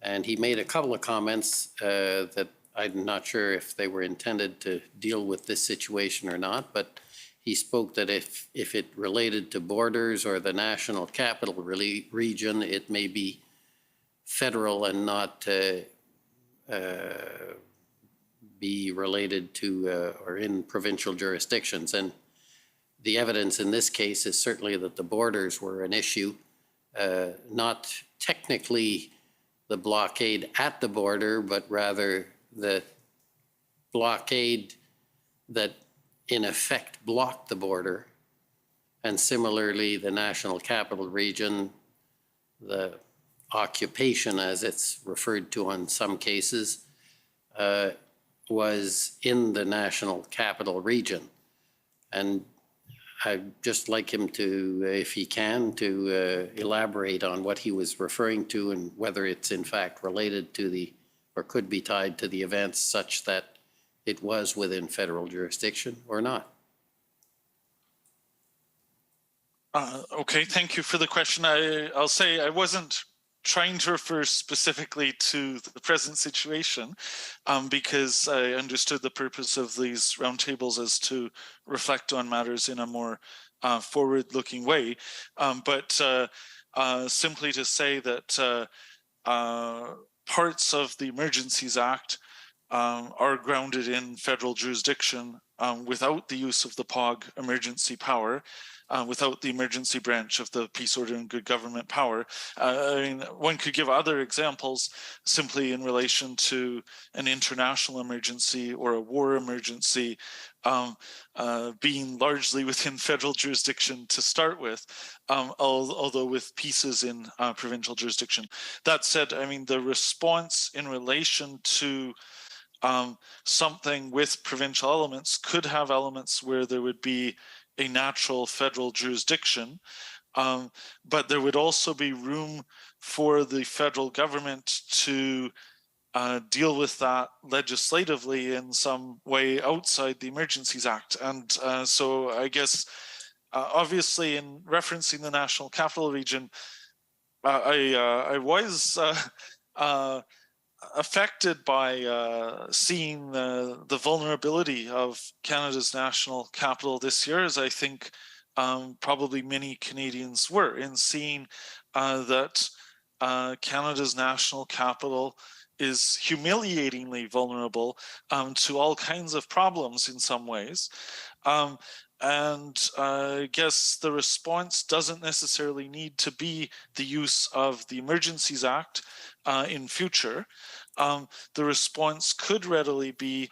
Speaker 4: And he made a couple of comments that I'm not sure if they were intended to deal with this situation or not, but he spoke that if it related to borders or the national capital region, it may be federal and not be related to or in provincial jurisdictions. And the evidence in this case is certainly that the borders were an issue, not technically the blockade at the border, but rather the blockade that in effect blocked the border. And similarly, the National Capital Region, the occupation as it's referred to in some cases, was in the National Capital Region. And I'd just like him to, if he can, to elaborate on what he was referring to and whether it's in fact related to the, or could be tied to the events such that it was within federal jurisdiction or not.
Speaker 15: Okay, thank you for the question. I'll say I wasn't trying to refer specifically to the present situation because I understood the purpose of these roundtables as to reflect on matters in a more forward-looking way. But simply to say that parts of the Emergencies Act are grounded in federal jurisdiction without the use of the POG emergency power, without the emergency branch of the peace, order, and good government power. I mean, one could give other examples simply in relation to an international emergency or a war emergency being largely within federal jurisdiction to start with, although with pieces in provincial jurisdiction. That said, I mean, the response in relation to something with provincial elements could have elements where there would be a natural federal jurisdiction, but there would also be room for the federal government to deal with that legislatively in some way outside the Emergencies Act. And so I guess, obviously, in referencing the National Capital Region, I was affected by seeing the vulnerability of Canada's national capital this year, as I think probably many Canadians were, in seeing that Canada's national capital is humiliatingly vulnerable to all kinds of problems in some ways. And I guess the response doesn't necessarily need to be the use of the Emergencies Act in future. The response could readily be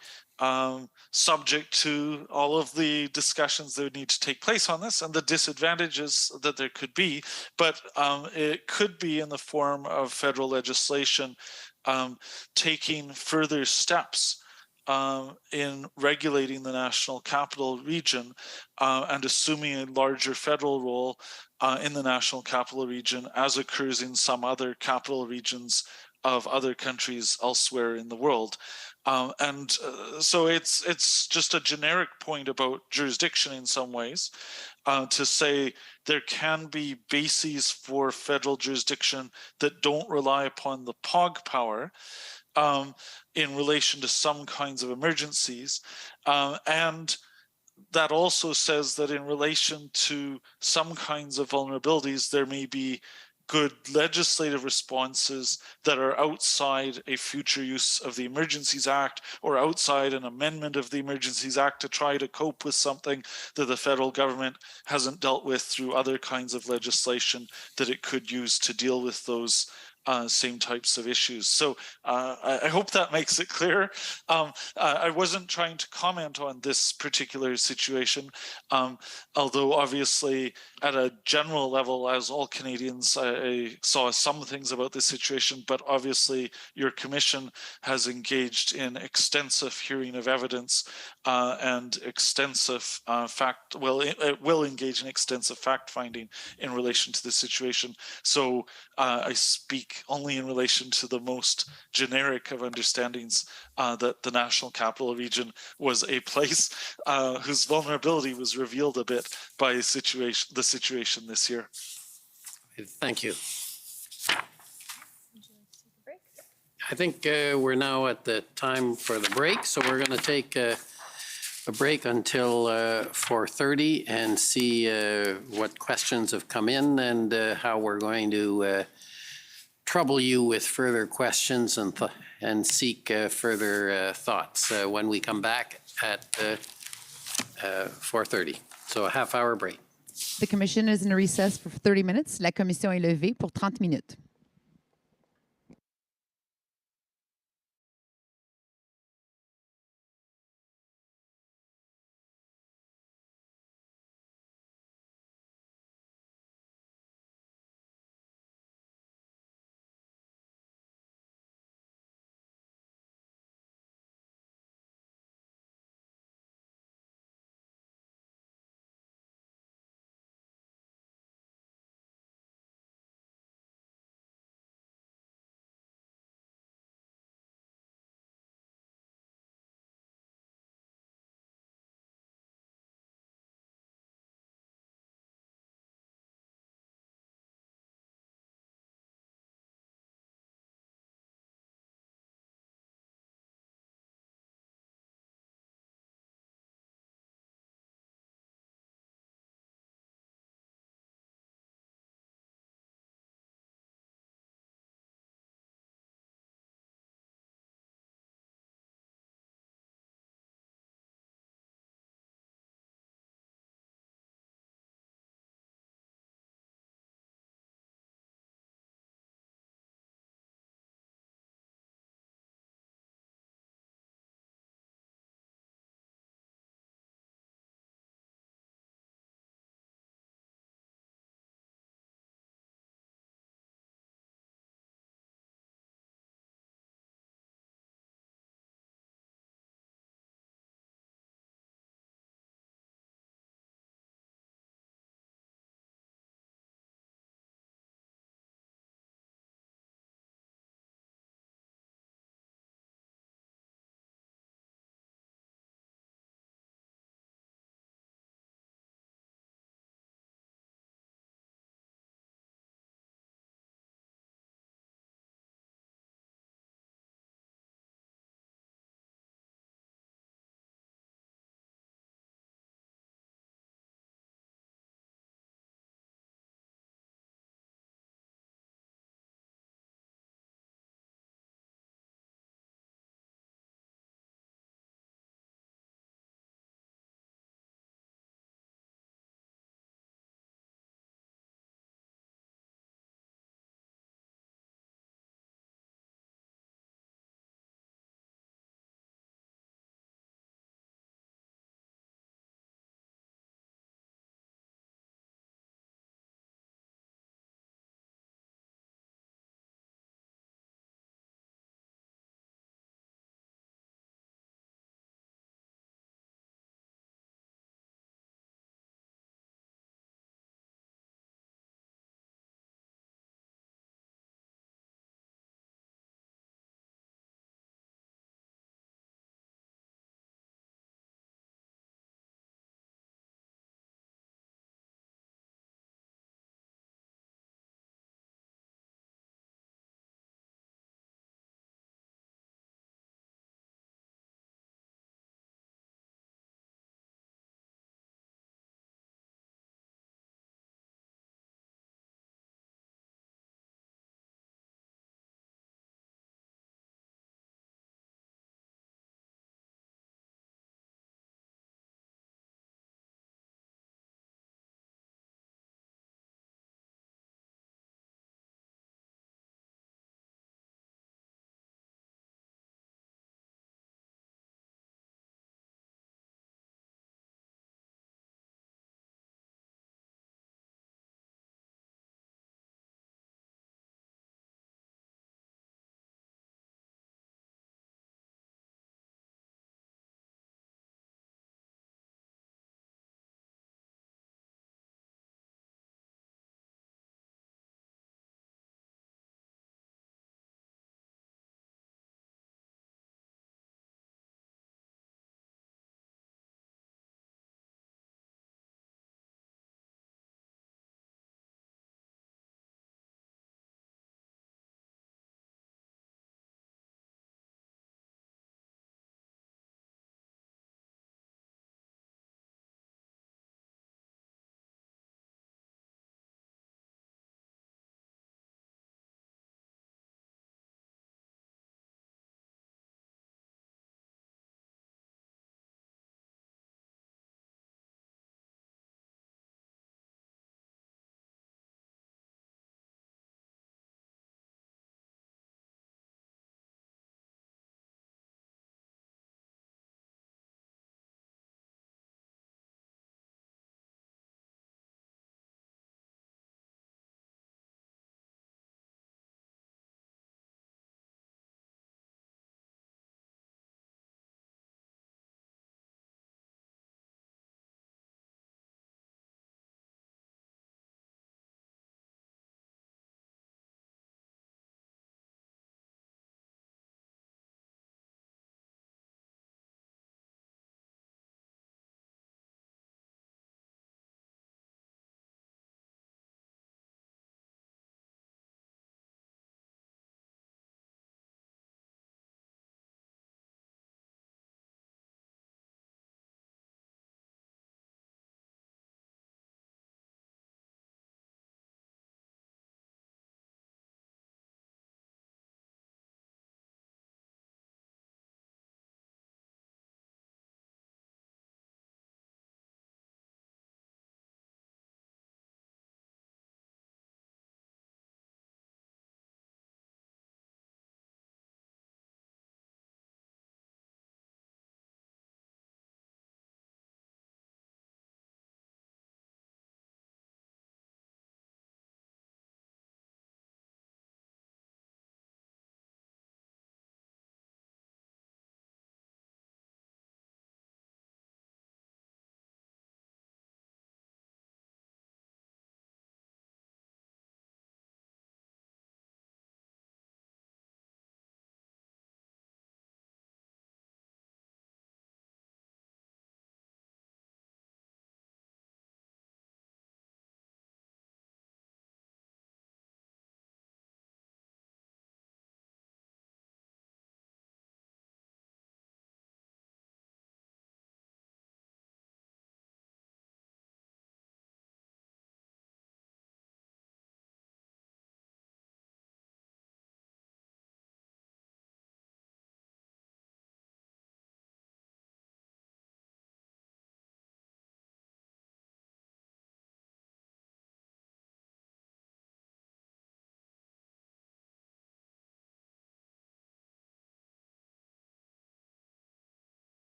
Speaker 15: subject to all of the discussions that would need to take place on this and the disadvantages that there could be, but it could be in the form of federal legislation taking further steps in regulating the National Capital Region and assuming a larger federal role in the National Capital Region, as occurs in some other capital regions of other countries elsewhere in the world. So it's just a generic point about jurisdiction in some ways, to say there can be bases for federal jurisdiction that don't rely upon the POG power in relation to some kinds of emergencies. And that also says that in relation to some kinds of vulnerabilities, there may be good legislative responses that are outside a future use of the Emergencies Act or outside an amendment of the Emergencies Act to try to cope with something that the federal government hasn't dealt with through other kinds of legislation that it could use to deal with those same types of issues. So I hope that makes it clear. I wasn't trying to comment on this particular situation, although obviously at a general level, as all Canadians, I saw some things about this situation, but obviously your commission has engaged in extensive hearing of evidence and extensive it will engage in extensive fact finding in relation to this situation. So I speak only in relation to the most generic of understandings that the National Capital Region was a place whose vulnerability was revealed a bit by the situation this year.
Speaker 4: Thank you. I think we're now at the time for the break, so we're going to take a break until 4:30 and see what questions have come in and how we're going to trouble you with further questions and seek further thoughts when we come back at 4:30. So a half-hour break.
Speaker 3: The commission is in recess for 30 minutes. La commission est levée pour 30 minutes.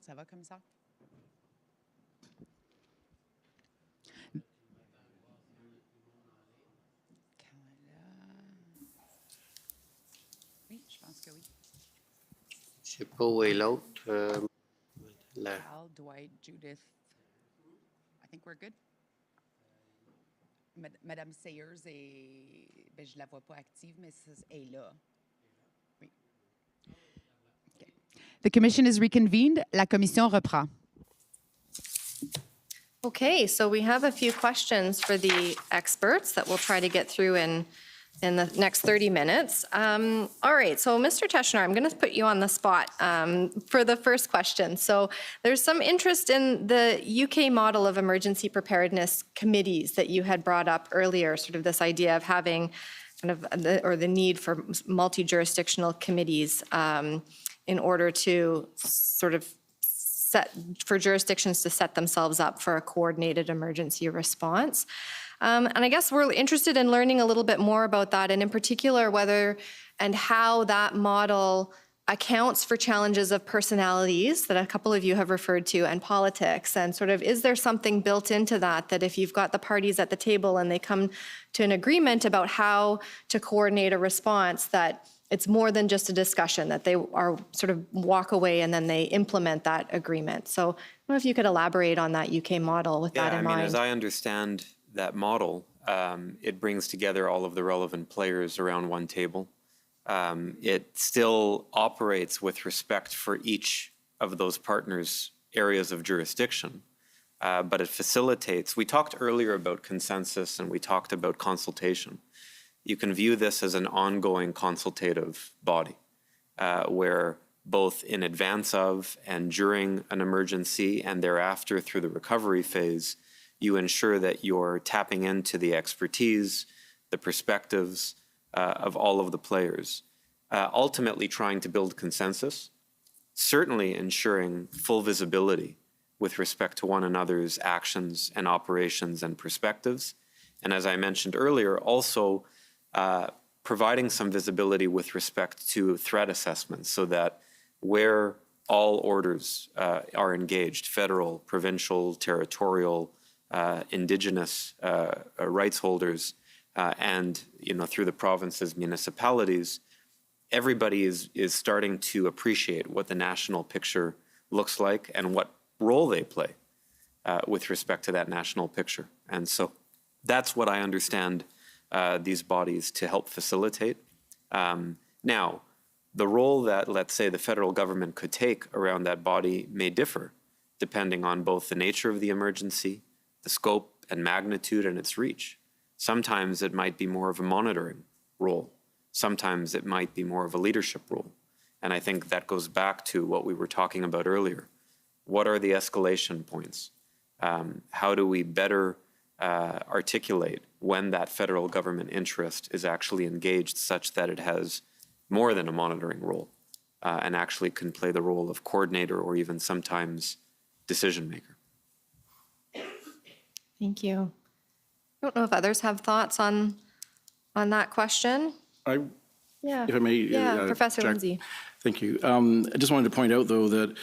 Speaker 3: Ça va, commissaire? Oui, je pense que oui.
Speaker 4: Je sais pas où est l'autre.
Speaker 3: Cal, Dwight, Judith. I think we're good. Madame Sayers est... Ben, je la vois pas active, mais elle est là. Oui. Okay. The commission is reconvened. La commission reprend.
Speaker 14: Okay, so we have a few questions for the experts that we'll try to get through in the next 30 minutes. All right, so Mr. Teschner, I'm going to put you on the spot for the first question. So there's some interest in the UK model of emergency preparedness committees that you had brought up earlier, sort of this idea of having kind of the need for multi-jurisdictional committees in order to sort of for jurisdictions to set themselves up for a coordinated emergency response. And I guess we're interested in learning a little bit more about that, and in particular, whether and how that model accounts for challenges of personalities that a couple of you have referred to, and politics, and sort of, is there something built into that, that if you've got the parties at the table and they come to an agreement about how to coordinate a response, that it's more than just a discussion, that they are sort of walk away and then they implement that agreement. So I don't know if you could elaborate on that UK model with that in mind.
Speaker 11: As I understand that model, it brings together all of the relevant players around one table. It still operates with respect for each of those partners' areas of jurisdiction, but it facilitates. We talked earlier about consensus and we talked about consultation. You can view this as an ongoing consultative body where both in advance of and during an emergency and thereafter through the recovery phase, you ensure that you're tapping into the expertise, the perspectives of all of the players, ultimately trying to build consensus, certainly ensuring full visibility with respect to one another's actions and operations and perspectives. And as I mentioned earlier, also providing some visibility with respect to threat assessments so that where all orders are engaged, federal, provincial, territorial, Indigenous rights holders, and through the provinces, municipalities, everybody is starting to appreciate what the national picture looks like and what role they play with respect to that national picture. And so that's what I understand these bodies to help facilitate. Now, the role that, let's say, the federal government could take around that body may differ depending on both the nature of the emergency, the scope and magnitude and its reach. Sometimes it might be more of a monitoring role. Sometimes it might be more of a leadership role. And I think that goes back to what we were talking about earlier. What are the escalation points? How do we better articulate when that federal government interest is actually engaged such that it has more than a monitoring role and actually can play the role of coordinator or even sometimes decision maker?
Speaker 14: Thank you. I don't know if others have thoughts on that question.
Speaker 18: If I may,
Speaker 14: Professor
Speaker 18: Jack,
Speaker 14: Lindsay.
Speaker 18: Thank you. I just wanted to point out, though, that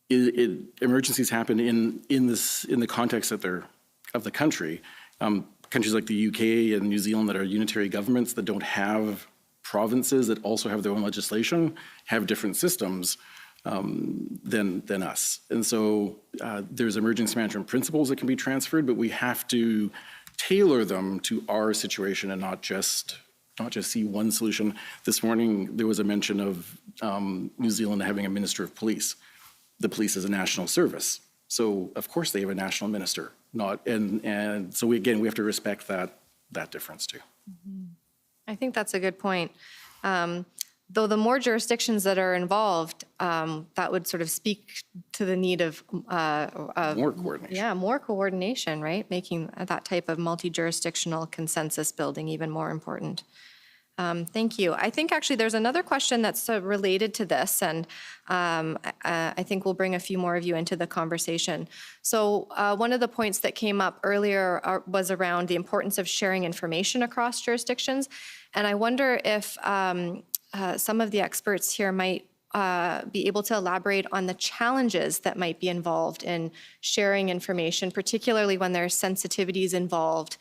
Speaker 18: emergencies happen in the context of the country. Countries like the UK and New Zealand that are unitary governments that don't have provinces that also have their own legislation have different systems than us. And so there's emergency management principles that can be transferred, but we have to tailor them to our situation and not just see one solution. This morning, there was a mention of New Zealand having a minister of police. The police is a national service. So of course they have a national minister, and so we have to respect that difference too.
Speaker 14: Mm-hmm. I think that's a good point. Though the more jurisdictions that are involved, that would sort of speak to the need of
Speaker 18: more coordination.
Speaker 14: Yeah, more coordination, right? Making that type of multi-jurisdictional consensus building even more important. Thank you. I think actually there's another question that's related to this, and I think we'll bring a few more of you into the conversation. So one of the points that came up earlier was around the importance of sharing information across jurisdictions, and I wonder if some of the experts here might be able to elaborate on the challenges that might be involved in sharing information, particularly when there's sensitivities involved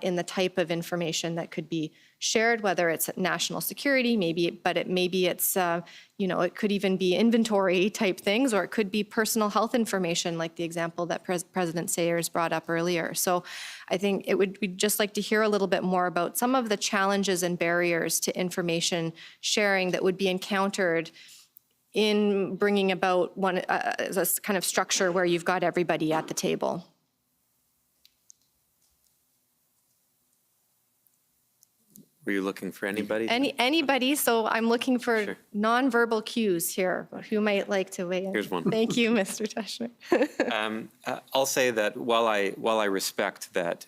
Speaker 14: in the type of information that could be shared, whether it's national security, maybe it's it could even be inventory type things, or it could be personal health information, like the example that President Sayers brought up earlier. So I think we'd just like to hear a little bit more about some of the challenges and barriers to information sharing that would be encountered in bringing about this kind of structure where you've got everybody at the table.
Speaker 11: Were you looking for anybody?
Speaker 14: Anybody, so I'm looking for
Speaker 11: Sure.
Speaker 14: nonverbal cues here. Who might like to weigh in?
Speaker 11: Here's one.
Speaker 14: Thank you, Mr. Teschner.
Speaker 11: I'll say that while I respect that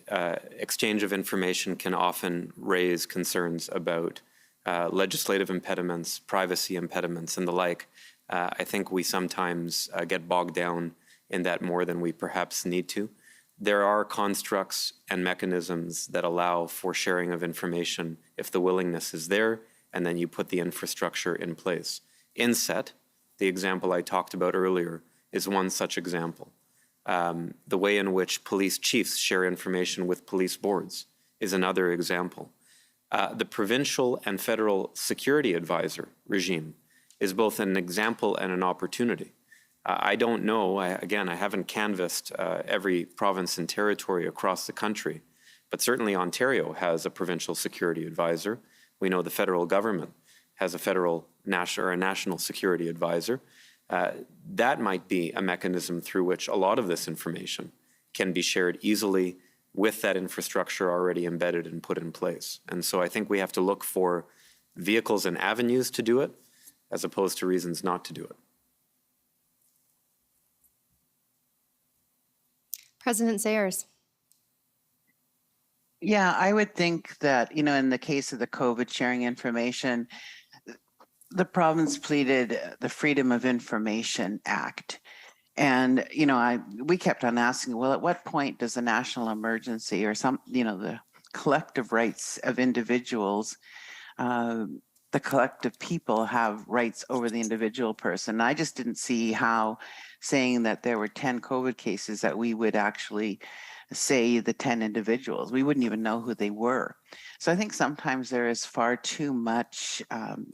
Speaker 11: exchange of information can often raise concerns about legislative impediments, privacy impediments, and the like, I think we sometimes get bogged down in that more than we perhaps need to. There are constructs and mechanisms that allow for sharing of information if the willingness is there, and then you put the infrastructure in place. INSET, the example I talked about earlier, is one such example. The way in which police chiefs share information with police boards is another example. The provincial and federal security advisor regime is both an example and an opportunity. I don't know, again, I haven't canvassed every province and territory across the country, but certainly Ontario has a provincial security advisor. We know the federal government has a national security advisor. That might be a mechanism through which a lot of this information can be shared easily with that infrastructure already embedded and put in place. And so I think we have to look for vehicles and avenues to do it, as opposed to reasons not to do it.
Speaker 14: President Sayers.
Speaker 16: Yeah, I would think that, in the case of the COVID sharing information, the province pleaded the Freedom of Information Act. And, we kept on asking, well, at what point does a national emergency or the collective rights of individuals, the collective people have rights over the individual person? I just didn't see how saying that there were 10 COVID cases that we would actually say the 10 individuals. We wouldn't even know who they were. So I think sometimes there is far too much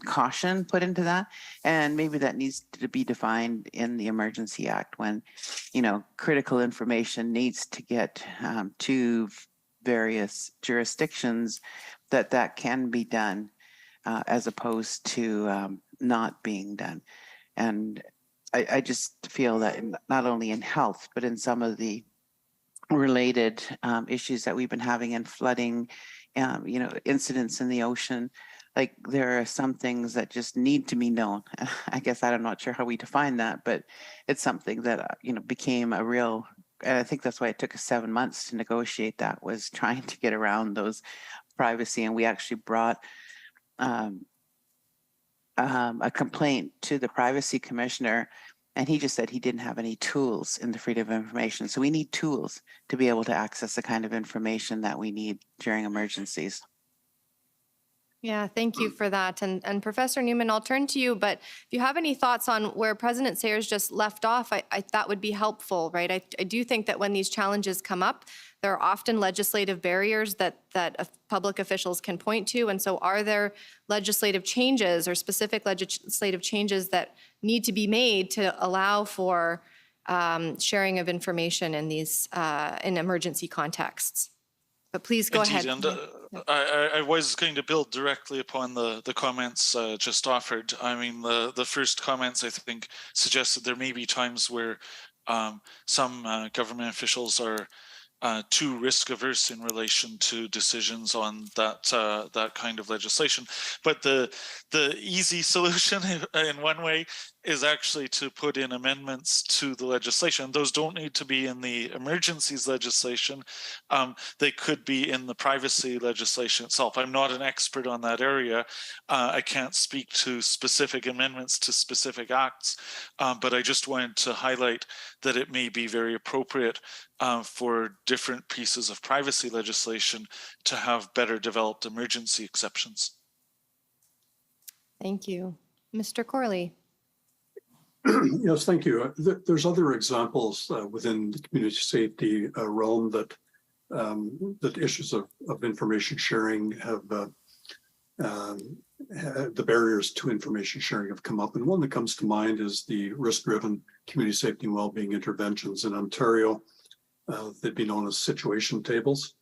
Speaker 16: caution put into that. And maybe that needs to be defined in the Emergency Act when, critical information needs to get to various jurisdictions, that can be done as opposed to not being done. And I just feel that not only in health, but in some of the related issues that we've been having in flooding, incidents in the ocean, like there are some things that just need to be known. I guess I'm not sure how we define that, but it's something that, became a real, and I think that's why it took us 7 months to negotiate that, was trying to get around those privacy. And we actually brought a complaint to the privacy commissioner, and he just said he didn't have any tools in the freedom of information. So we need tools to be able to access the kind of information that we need during emergencies.
Speaker 14: Yeah, thank you for that. And Professor Newman, I'll turn to you, but if you have any thoughts on where President Sayers just left off, that would be helpful, right? I do think that when these challenges come up, there are often legislative barriers that public officials can point to. And so are there legislative changes or specific legislative changes that need to be made to allow for sharing of information in these in emergency contexts? But please go
Speaker 15: Indeed,
Speaker 14: ahead.
Speaker 15: And I was going to build directly upon the comments just offered. I mean, the first comments, I think, suggested there may be times where some government officials are too risk averse in relation to decisions on that kind of legislation. But the easy solution in one way is actually to put in amendments to the legislation. Those don't need to be in the emergencies legislation. They could be in the privacy legislation itself. I'm not an expert on that area. I can't speak to specific amendments to specific acts, but I just wanted to highlight that it may be very appropriate for different pieces of privacy legislation to have better developed emergency exceptions.
Speaker 14: Thank you. Mr. Corley.
Speaker 17: Yes, thank you. There's other examples within the community safety realm that that issues of information sharing have the barriers to information sharing have come up. And one that comes to mind is the risk-driven community safety and wellbeing interventions in Ontario. They'd be known as situation tables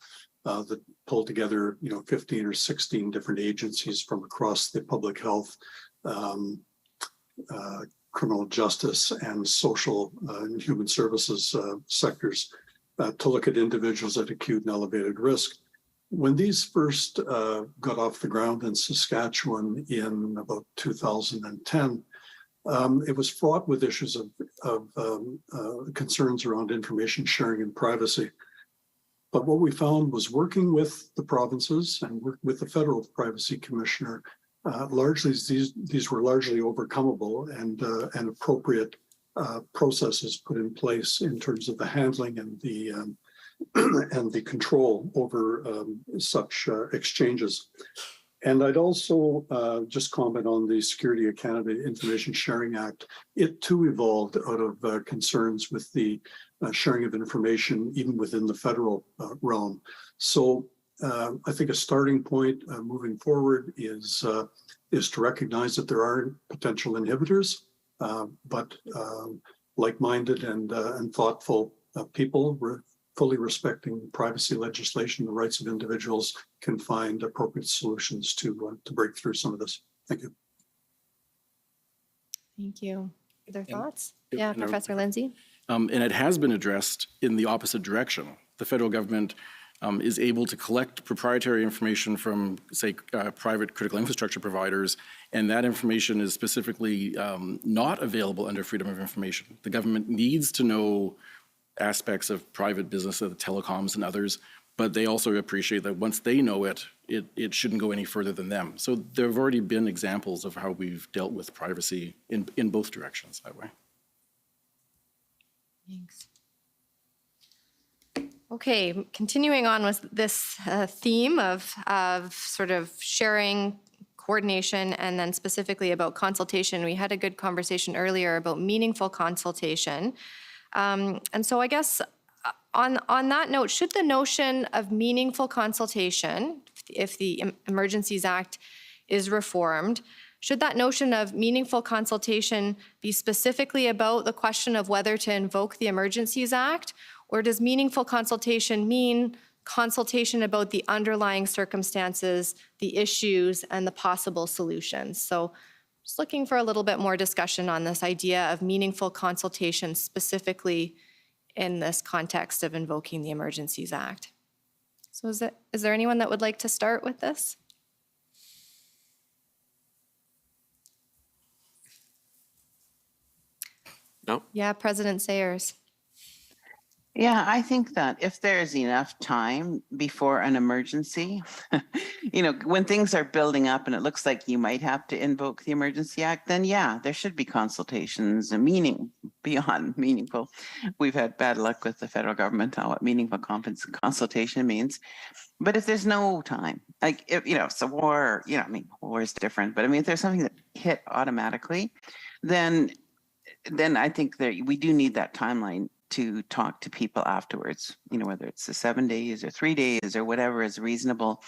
Speaker 17: that pull together, 15 or 16 different agencies from across the public health, criminal justice, and social and human services sectors to look at individuals at acute and elevated risk. When these first got off the ground in Saskatchewan in about 2010, it was fraught with issues of concerns around information sharing and privacy. But what we found was working with the provinces and with the federal privacy commissioner, largely these were largely overcomable and appropriate processes put in place in terms of the handling and the control over such exchanges. And I'd also just comment on the Security of Canada Information Sharing Act. It too evolved out of concerns with the sharing of information even within the federal realm. So I think a starting point moving forward is to recognize that there are potential inhibitors, but like-minded and thoughtful people fully respecting privacy legislation, the rights of individuals, can find appropriate solutions to break through some of this. Thank you.
Speaker 14: Thank you. Other thoughts? Yeah, Professor Lindsay.
Speaker 18: And it has been addressed in the opposite direction. The federal government is able to collect proprietary information from, say, private critical infrastructure providers, and that information is specifically not available under Freedom of Information. The government needs to know aspects of private business, of the telecoms and others, but they also appreciate that once they know it shouldn't go any further than them. So there have already been examples of how we've dealt with privacy in both directions that way.
Speaker 14: Thanks. Okay, continuing on with this theme of sort of sharing, coordination, and then specifically about consultation. We had a good conversation earlier about meaningful consultation. And so I guess on that note, should the notion of meaningful consultation, if the Emergencies Act is reformed, should that notion of meaningful consultation be specifically about the question of whether to invoke the Emergencies Act, or does meaningful consultation mean consultation about the underlying circumstances, the issues, and the possible solutions? So just looking for a little bit more discussion on this idea of meaningful consultation specifically in this context of invoking the Emergencies Act. So is there anyone that would like to start with this?
Speaker 11: No.
Speaker 14: Yeah, President Sayers.
Speaker 16: Yeah, I think that if there's enough time before an emergency, when things are building up and it looks like you might have to invoke the Emergency Act, then yeah, there should be consultations and beyond meaningful. We've had bad luck with the federal government on what meaningful consultation means. But if there's no time, like if it's a war, war is different. But I mean, if there's something that hit automatically, then I think that we do need that timeline to talk to people afterwards, whether it's the 7 days or 3 days or whatever is reasonable.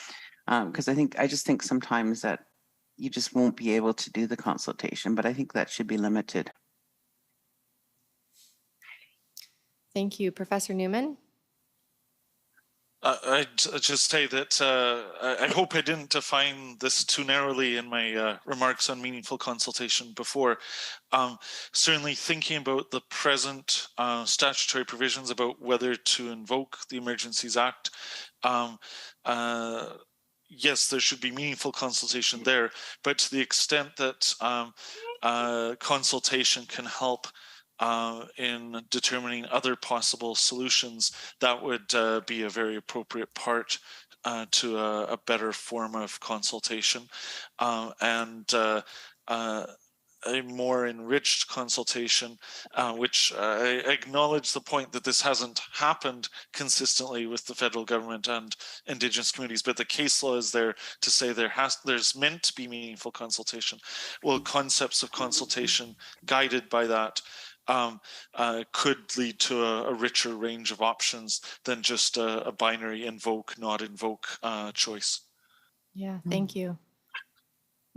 Speaker 16: Because I just think sometimes that you just won't be able to do the consultation, but I think that should be limited.
Speaker 14: Thank you. Professor Newman?
Speaker 15: I'd just say that I hope I didn't define this too narrowly in my remarks on meaningful consultation before. Certainly thinking about the present statutory provisions about whether to invoke the Emergencies Act, yes, there should be meaningful consultation there, but to the extent that consultation can help in determining other possible solutions, that would be a very appropriate part to a better form of consultation. And a more enriched consultation, which I acknowledge the point that this hasn't happened consistently with the federal government and Indigenous communities, but the case law is there to say there's meant to be meaningful consultation. Well, concepts of consultation guided by that could lead to a richer range of options than just a binary invoke, not invoke choice.
Speaker 14: Yeah, thank you.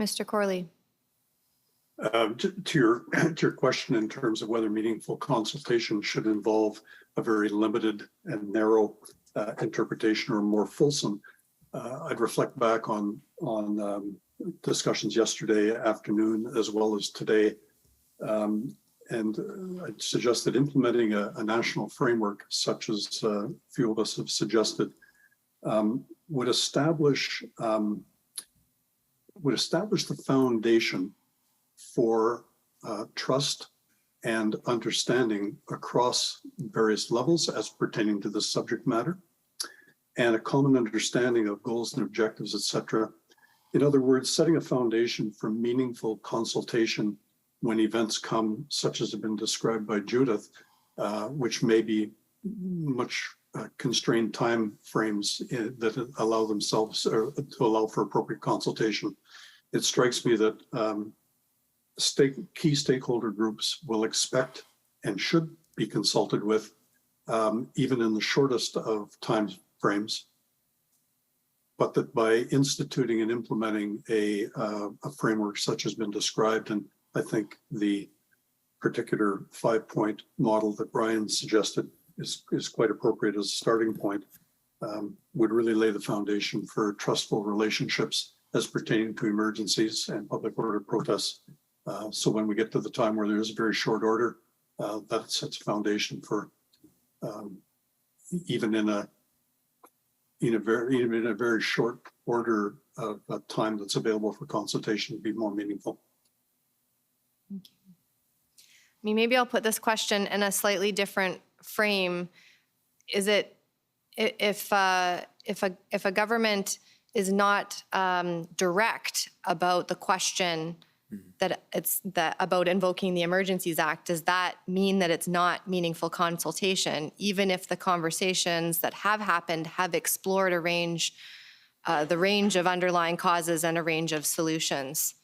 Speaker 14: Mr. Corley.
Speaker 17: To your question in terms of whether meaningful consultation should involve a very limited and narrow interpretation or more fulsome, I'd reflect back on discussions yesterday afternoon as well as today. And I'd suggest that implementing a national framework, such as a few of us have suggested, would establish the foundation for trust and understanding across various levels as pertaining to the subject matter, and a common understanding of goals and objectives, etc. In other words, setting a foundation for meaningful consultation when events come, such as have been described by Judith, which may be much constrained time frames that allow themselves or to allow for appropriate consultation. It strikes me that key stakeholder groups will expect and should be consulted with, even in the shortest of time frames, but that by instituting and implementing a framework such as has been described, and I think the particular 5-point model that Brian suggested is quite appropriate as a starting point, would really lay the foundation for trustful relationships as pertaining to emergencies and public order protests. So when we get to the time where there is a very short order, that sets a foundation for even in a very short order of time that's available for consultation to be more meaningful.
Speaker 14: Thank you. I mean, maybe I'll put this question in a slightly different frame. Is it if a government is not direct about the question about invoking the Emergencies Act, does that mean that it's not meaningful consultation, even if the conversations that have happened have explored the range of underlying causes and a range of solutions?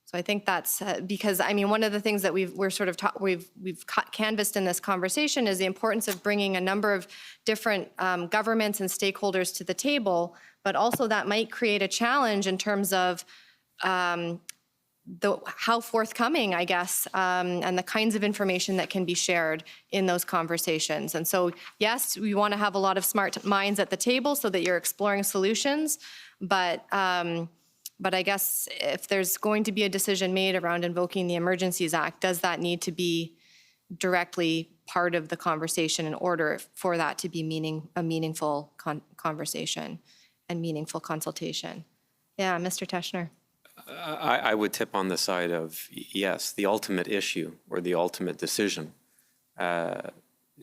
Speaker 14: So I think that's because, I mean, one of the things that we've canvassed in this conversation is the importance of bringing a number of different governments and stakeholders to the table, but also that might create a challenge in terms of how forthcoming, I guess, and the kinds of information that can be shared in those conversations. And so, yes, we want to have a lot of smart minds at the table so that you're exploring solutions, but I guess if there's going to be a decision made around invoking the Emergencies Act, does that need to be directly part of the conversation in order for that to be a meaningful conversation and meaningful consultation? Yeah, Mr. Teschner.
Speaker 11: I would tip on the side of, yes, the ultimate issue or the ultimate decision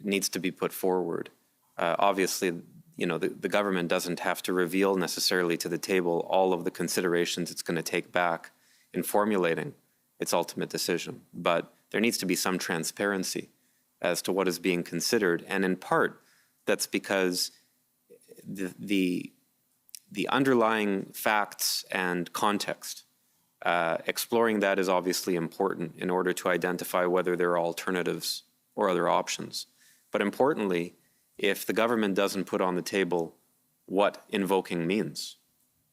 Speaker 11: needs to be put forward. Obviously, you know, the government doesn't have to reveal necessarily to the table all of the considerations it's going to take back in formulating its ultimate decision. But there needs to be some transparency as to what is being considered. And in part, that's because the underlying facts and context, exploring that is obviously important in order to identify whether there are alternatives or other options. But importantly, if the government doesn't put on the table what invoking means,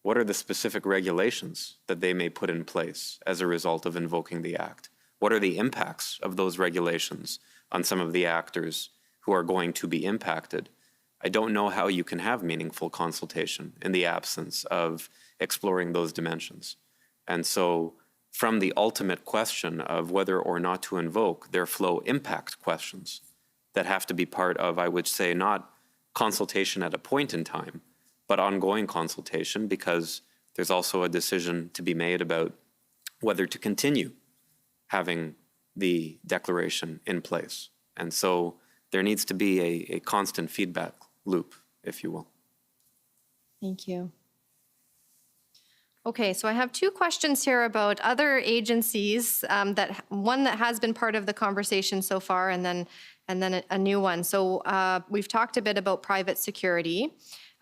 Speaker 11: what are the specific regulations that they may put in place as a result of invoking the act? What are the impacts of those regulations on some of the actors who are going to be impacted? I don't know how you can have meaningful consultation in the absence of exploring those dimensions. And so from the ultimate question of whether or not to invoke, there flow impact questions that have to be part of, I would say, not consultation at a point in time, but ongoing consultation, because there's also a decision to be made about whether to continue having the declaration in place. And so there needs to be a constant feedback loop, if you will.
Speaker 14: Thank you. Okay, so I have two questions here about other agencies, one that has been part of the conversation so far, and then a new one. So we've talked a bit about private security,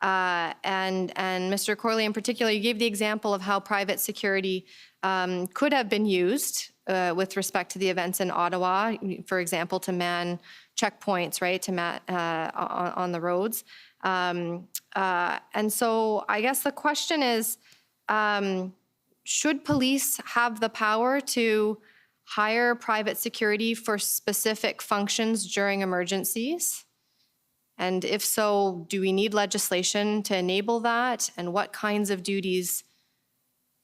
Speaker 14: and Mr. Corley in particular, you gave the example of how private security could have been used with respect to the events in Ottawa, for example, to man checkpoints, right, to man on the roads. And so I guess the question is, should police have the power to hire private security for specific functions during emergencies? And if so, do we need legislation to enable that? And what kinds of duties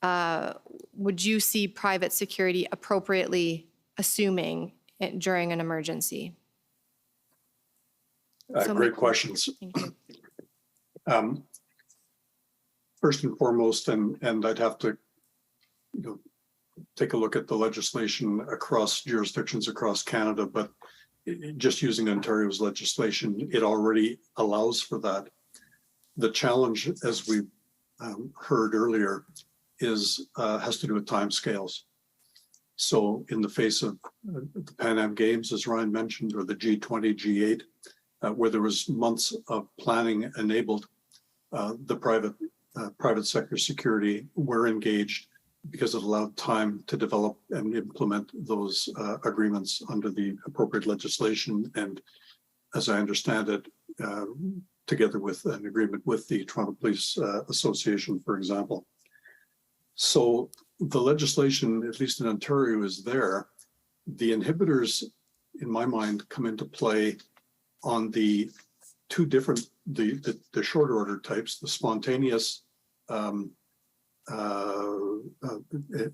Speaker 14: would you see private security appropriately assuming during an emergency?
Speaker 17: Great questions. First and foremost, and I'd have to take a look at the legislation across jurisdictions across Canada, but just using Ontario's legislation, it already allows for that. The challenge, as we heard earlier, has to do with timescales. So in the face of the Pan Am Games, as Ryan mentioned, or the G20, G8, where there was months of planning enabled, the private sector security were engaged because it allowed time to develop and implement those agreements under the appropriate legislation. And as I understand it, together with an agreement with the Toronto Police Association, for example. So the legislation, at least in Ontario, is there. The inhibitors, in my mind, come into play on the two different, the short order types, the spontaneous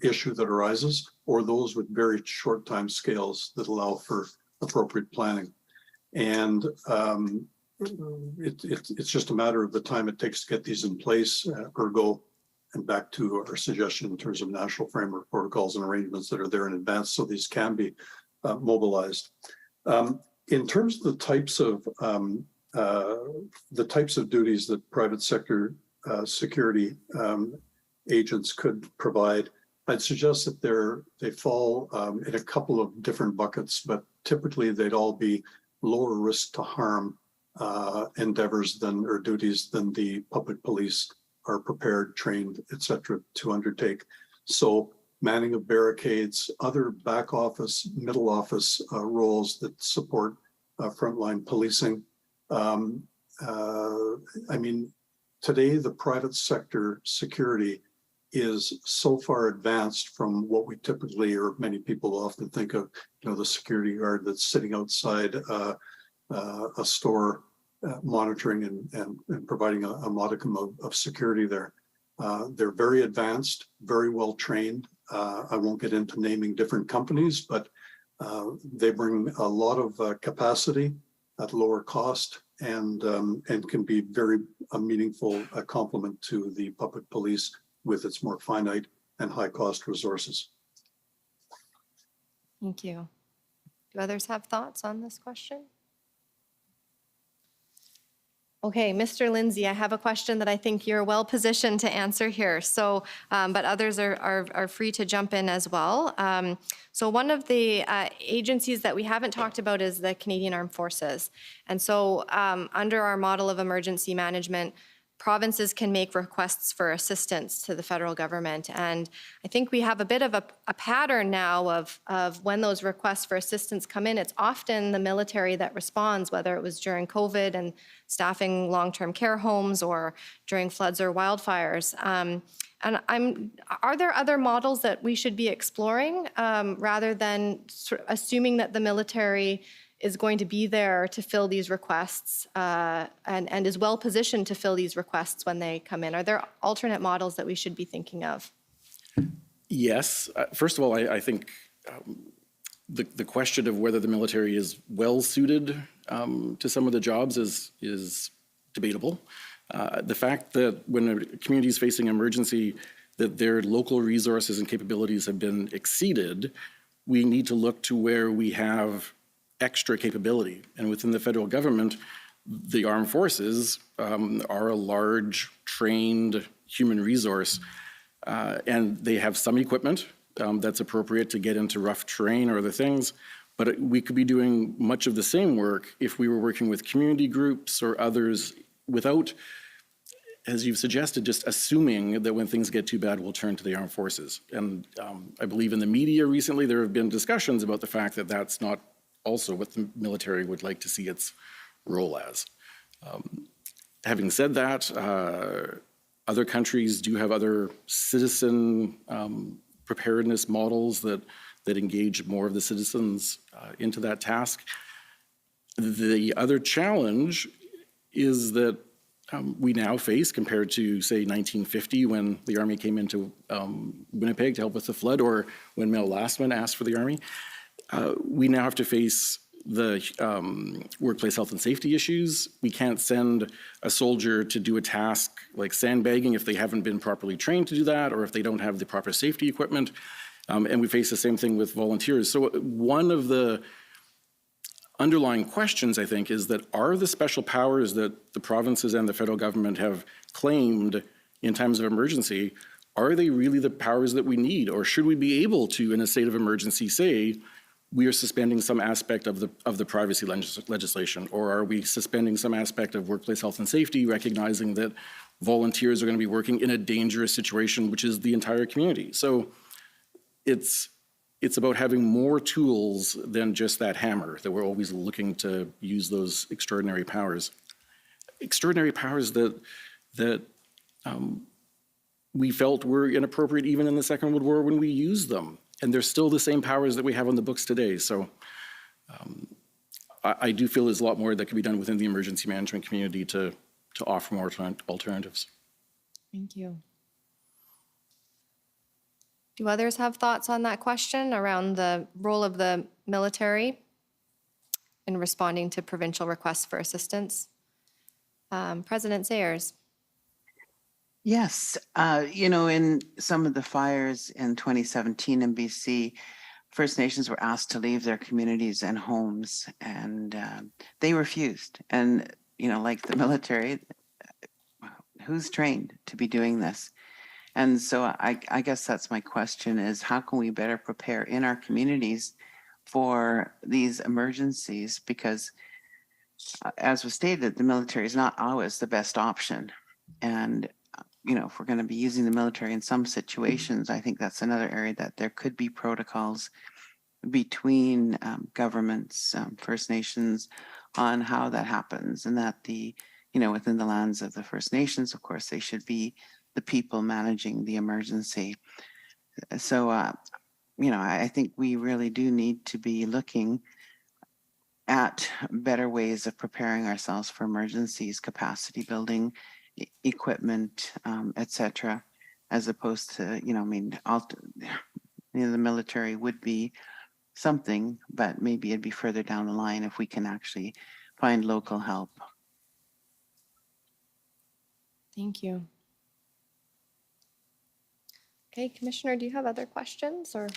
Speaker 17: issue that arises, or those with very short time scales that allow for appropriate planning. And it's just a matter of the time it takes to get these in place, ergo, and back to our suggestion in terms of national framework protocols and arrangements that are there in advance, so these can be mobilized. In terms of the types of duties that private sector security agents could provide, I'd suggest that they fall in a couple of different buckets, but typically they'd all be lower risk to harm endeavors or duties than the public police are prepared, trained, etc., to undertake. So manning of barricades, other back office, middle office roles that support frontline policing. I mean, today the private sector security is so far advanced from what we typically, or many people often think of, the security guard that's sitting outside a store monitoring and providing a modicum of security there. They're very advanced, very well trained. I won't get into naming different companies, but they bring a lot of capacity at lower cost and can be very meaningful complement to the public police with its more finite and high cost resources.
Speaker 14: Thank you. Do others have thoughts on this question? Okay, Mr. Lindsay, I have a question that I think you're well positioned to answer here. So, but others are free to jump in as well. So one of the agencies that we haven't talked about is the Canadian Armed Forces. And so under our model of emergency management, provinces can make requests for assistance to the federal government. And I think we have a bit of a pattern now of when those requests for assistance come in, it's often the military that responds, whether it was during COVID and staffing long-term care homes or during floods or wildfires. Are there other models that we should be exploring rather than sort of assuming that the military is going to be there to fill these requests and is well positioned to fill these requests when they come in? Are there alternate models that we should be thinking of?
Speaker 18: Yes. First of all, I think the question of whether the military is well suited to some of the jobs is debatable. The fact that when a community is facing emergency, that their local resources and capabilities have been exceeded, we need to look to where we have extra capability. And within the federal government, the armed forces are a large, trained human resource. and they have some equipment that's appropriate to get into rough terrain or other things. But we could be doing much of the same work if we were working with community groups or others without, as you've suggested, just assuming that when things get too bad, we'll turn to the armed forces. And I believe in the media recently, there have been discussions about the fact that that's not also what the military would like to see its role as. Having said that, other countries do have other citizen preparedness models that engage more of the citizens into that task. The other challenge is that we now face, compared to, say, 1950, when the Army came into Winnipeg to help with the flood, or when Mel Lastman asked for the Army, we now have to face the workplace health and safety issues. We can't send a soldier to do a task like sandbagging if they haven't been properly trained to do that, or if they don't have the proper safety equipment. And we face the same thing with volunteers. So one of the underlying questions, I think, is that are the special powers that the provinces and the federal government have claimed in times of emergency, are they really the powers that we need? Or should we be able to, in a state of emergency, say, we are suspending some aspect of the privacy legislation, or are we suspending some aspect of workplace health and safety, recognizing that volunteers are going to be working in a dangerous situation, which is the entire community? So it's about having more tools than just that hammer, that we're always looking to use those extraordinary powers. Extraordinary powers that we felt were inappropriate even in the Second World War when we used them. And they're still the same powers that we have on the books today. So I do feel there's a lot more that can be done within the emergency management community to offer more alternatives.
Speaker 14: Thank you. Do others have thoughts on that question around the role of the military in responding to provincial requests for assistance? President Sayers.
Speaker 16: Yes, in some of the fires in 2017 in BC, First Nations were asked to leave their communities and homes, and they refused. And, like the military, who's trained to be doing this? And so I guess that's my question is, how can we better prepare in our communities for these emergencies? Because as was stated, the military is not always the best option. And if we're going to be using the military in some situations, I think that's another area that there could be protocols between governments, First Nations, on how that happens, and that within the lands of the First Nations, of course, they should be the people managing the emergency. So, I think we really do need to be looking at better ways of preparing ourselves for emergencies, capacity building, equipment, etc., as opposed to, the military would be something, but maybe it'd be further down the line if we can actually find local help.
Speaker 14: Thank you. Okay, Commissioner, do you have other questions or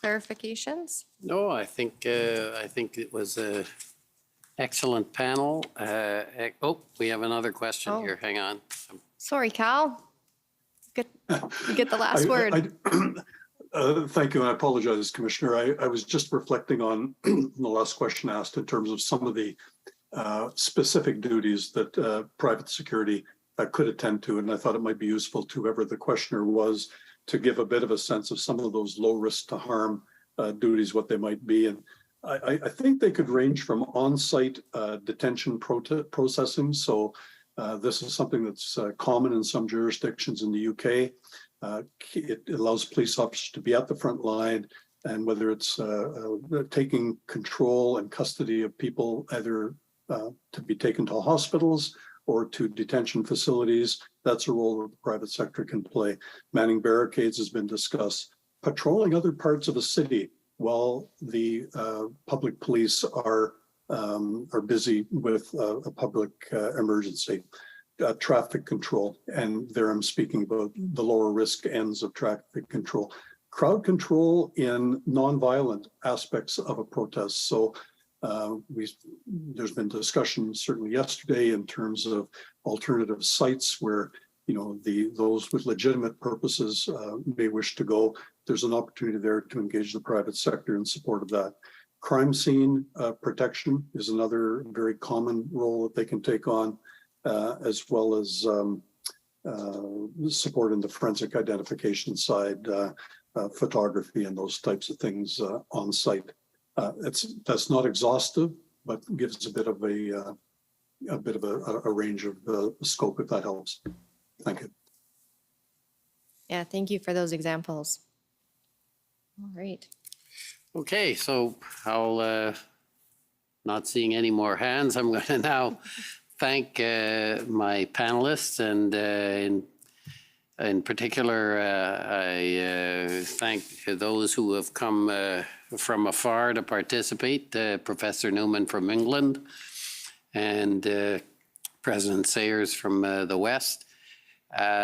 Speaker 14: clarifications?
Speaker 4: No, I think it was a excellent panel. We have another question here. Hang on.
Speaker 14: Sorry, Cal. You get the last word.
Speaker 17: Thank you, and I apologize, Commissioner. I was just reflecting on the last question asked in terms of some of the specific duties that private security could attend to, and I thought it might be useful to whoever the questioner was to give a bit of a sense of some of those low risk to harm duties, what they might be. And I think they could range from on-site detention processing. So this is something that's common in some jurisdictions in the UK. It allows police officers to be at the front line, and whether it's taking control and custody of people, either to be taken to hospitals or to detention facilities, that's a role that the private sector can play. Manning barricades has been discussed. Patrolling other parts of a city while the public police are busy with a public emergency. Traffic control, and there I'm speaking about the lower risk ends of traffic control. Crowd control in nonviolent aspects of a protest. So there's been discussion certainly yesterday in terms of alternative sites where those with legitimate purposes may wish to go. There's an opportunity there to engage the private sector in support of that. Crime scene protection is another very common role that they can take on, as well as support in the forensic identification side, photography and those types of things on site. That's not exhaustive, but gives a bit of a range of scope, if that helps. Thank you.
Speaker 14: Yeah, thank you for those examples. All right.
Speaker 4: Okay, so I'll, not seeing any more hands, I'm going to now thank my panelists, and in particular, I thank those who have come from afar to participate, Professor Newman from England and President Sayers from the West.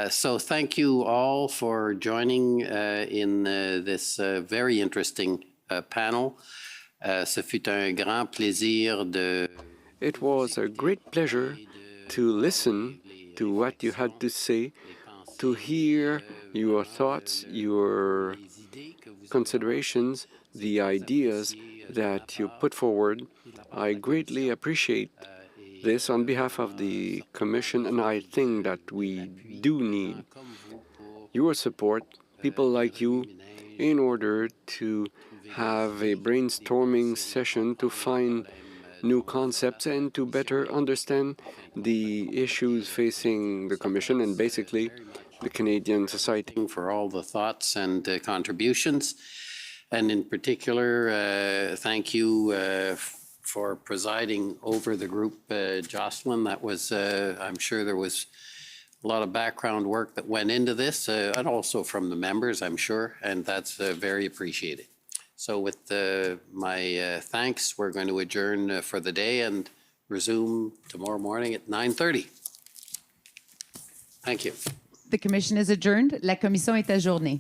Speaker 4: So thank you all for joining in this very interesting panel. Ce fut un grand plaisir de...
Speaker 19: It was a great pleasure to listen to what you had to say, to hear your thoughts, your considerations, the ideas that you put forward. I greatly appreciate this on behalf of the Commission, and I think that we do need your support, people like you, in order to have a brainstorming session to find new concepts and to better understand the issues facing the Commission and basically the Canadian society.
Speaker 4: For all the thoughts and contributions, and in particular, thank you for presiding over the group, Jocelyn. That was, I'm sure there was a lot of background work that went into this, and also from the members, I'm sure, and that's very appreciated. So with my thanks, we're going to adjourn for the day and resume tomorrow morning at 9:30. Thank you.
Speaker 3: The commission is adjourned. La commission est ajournée.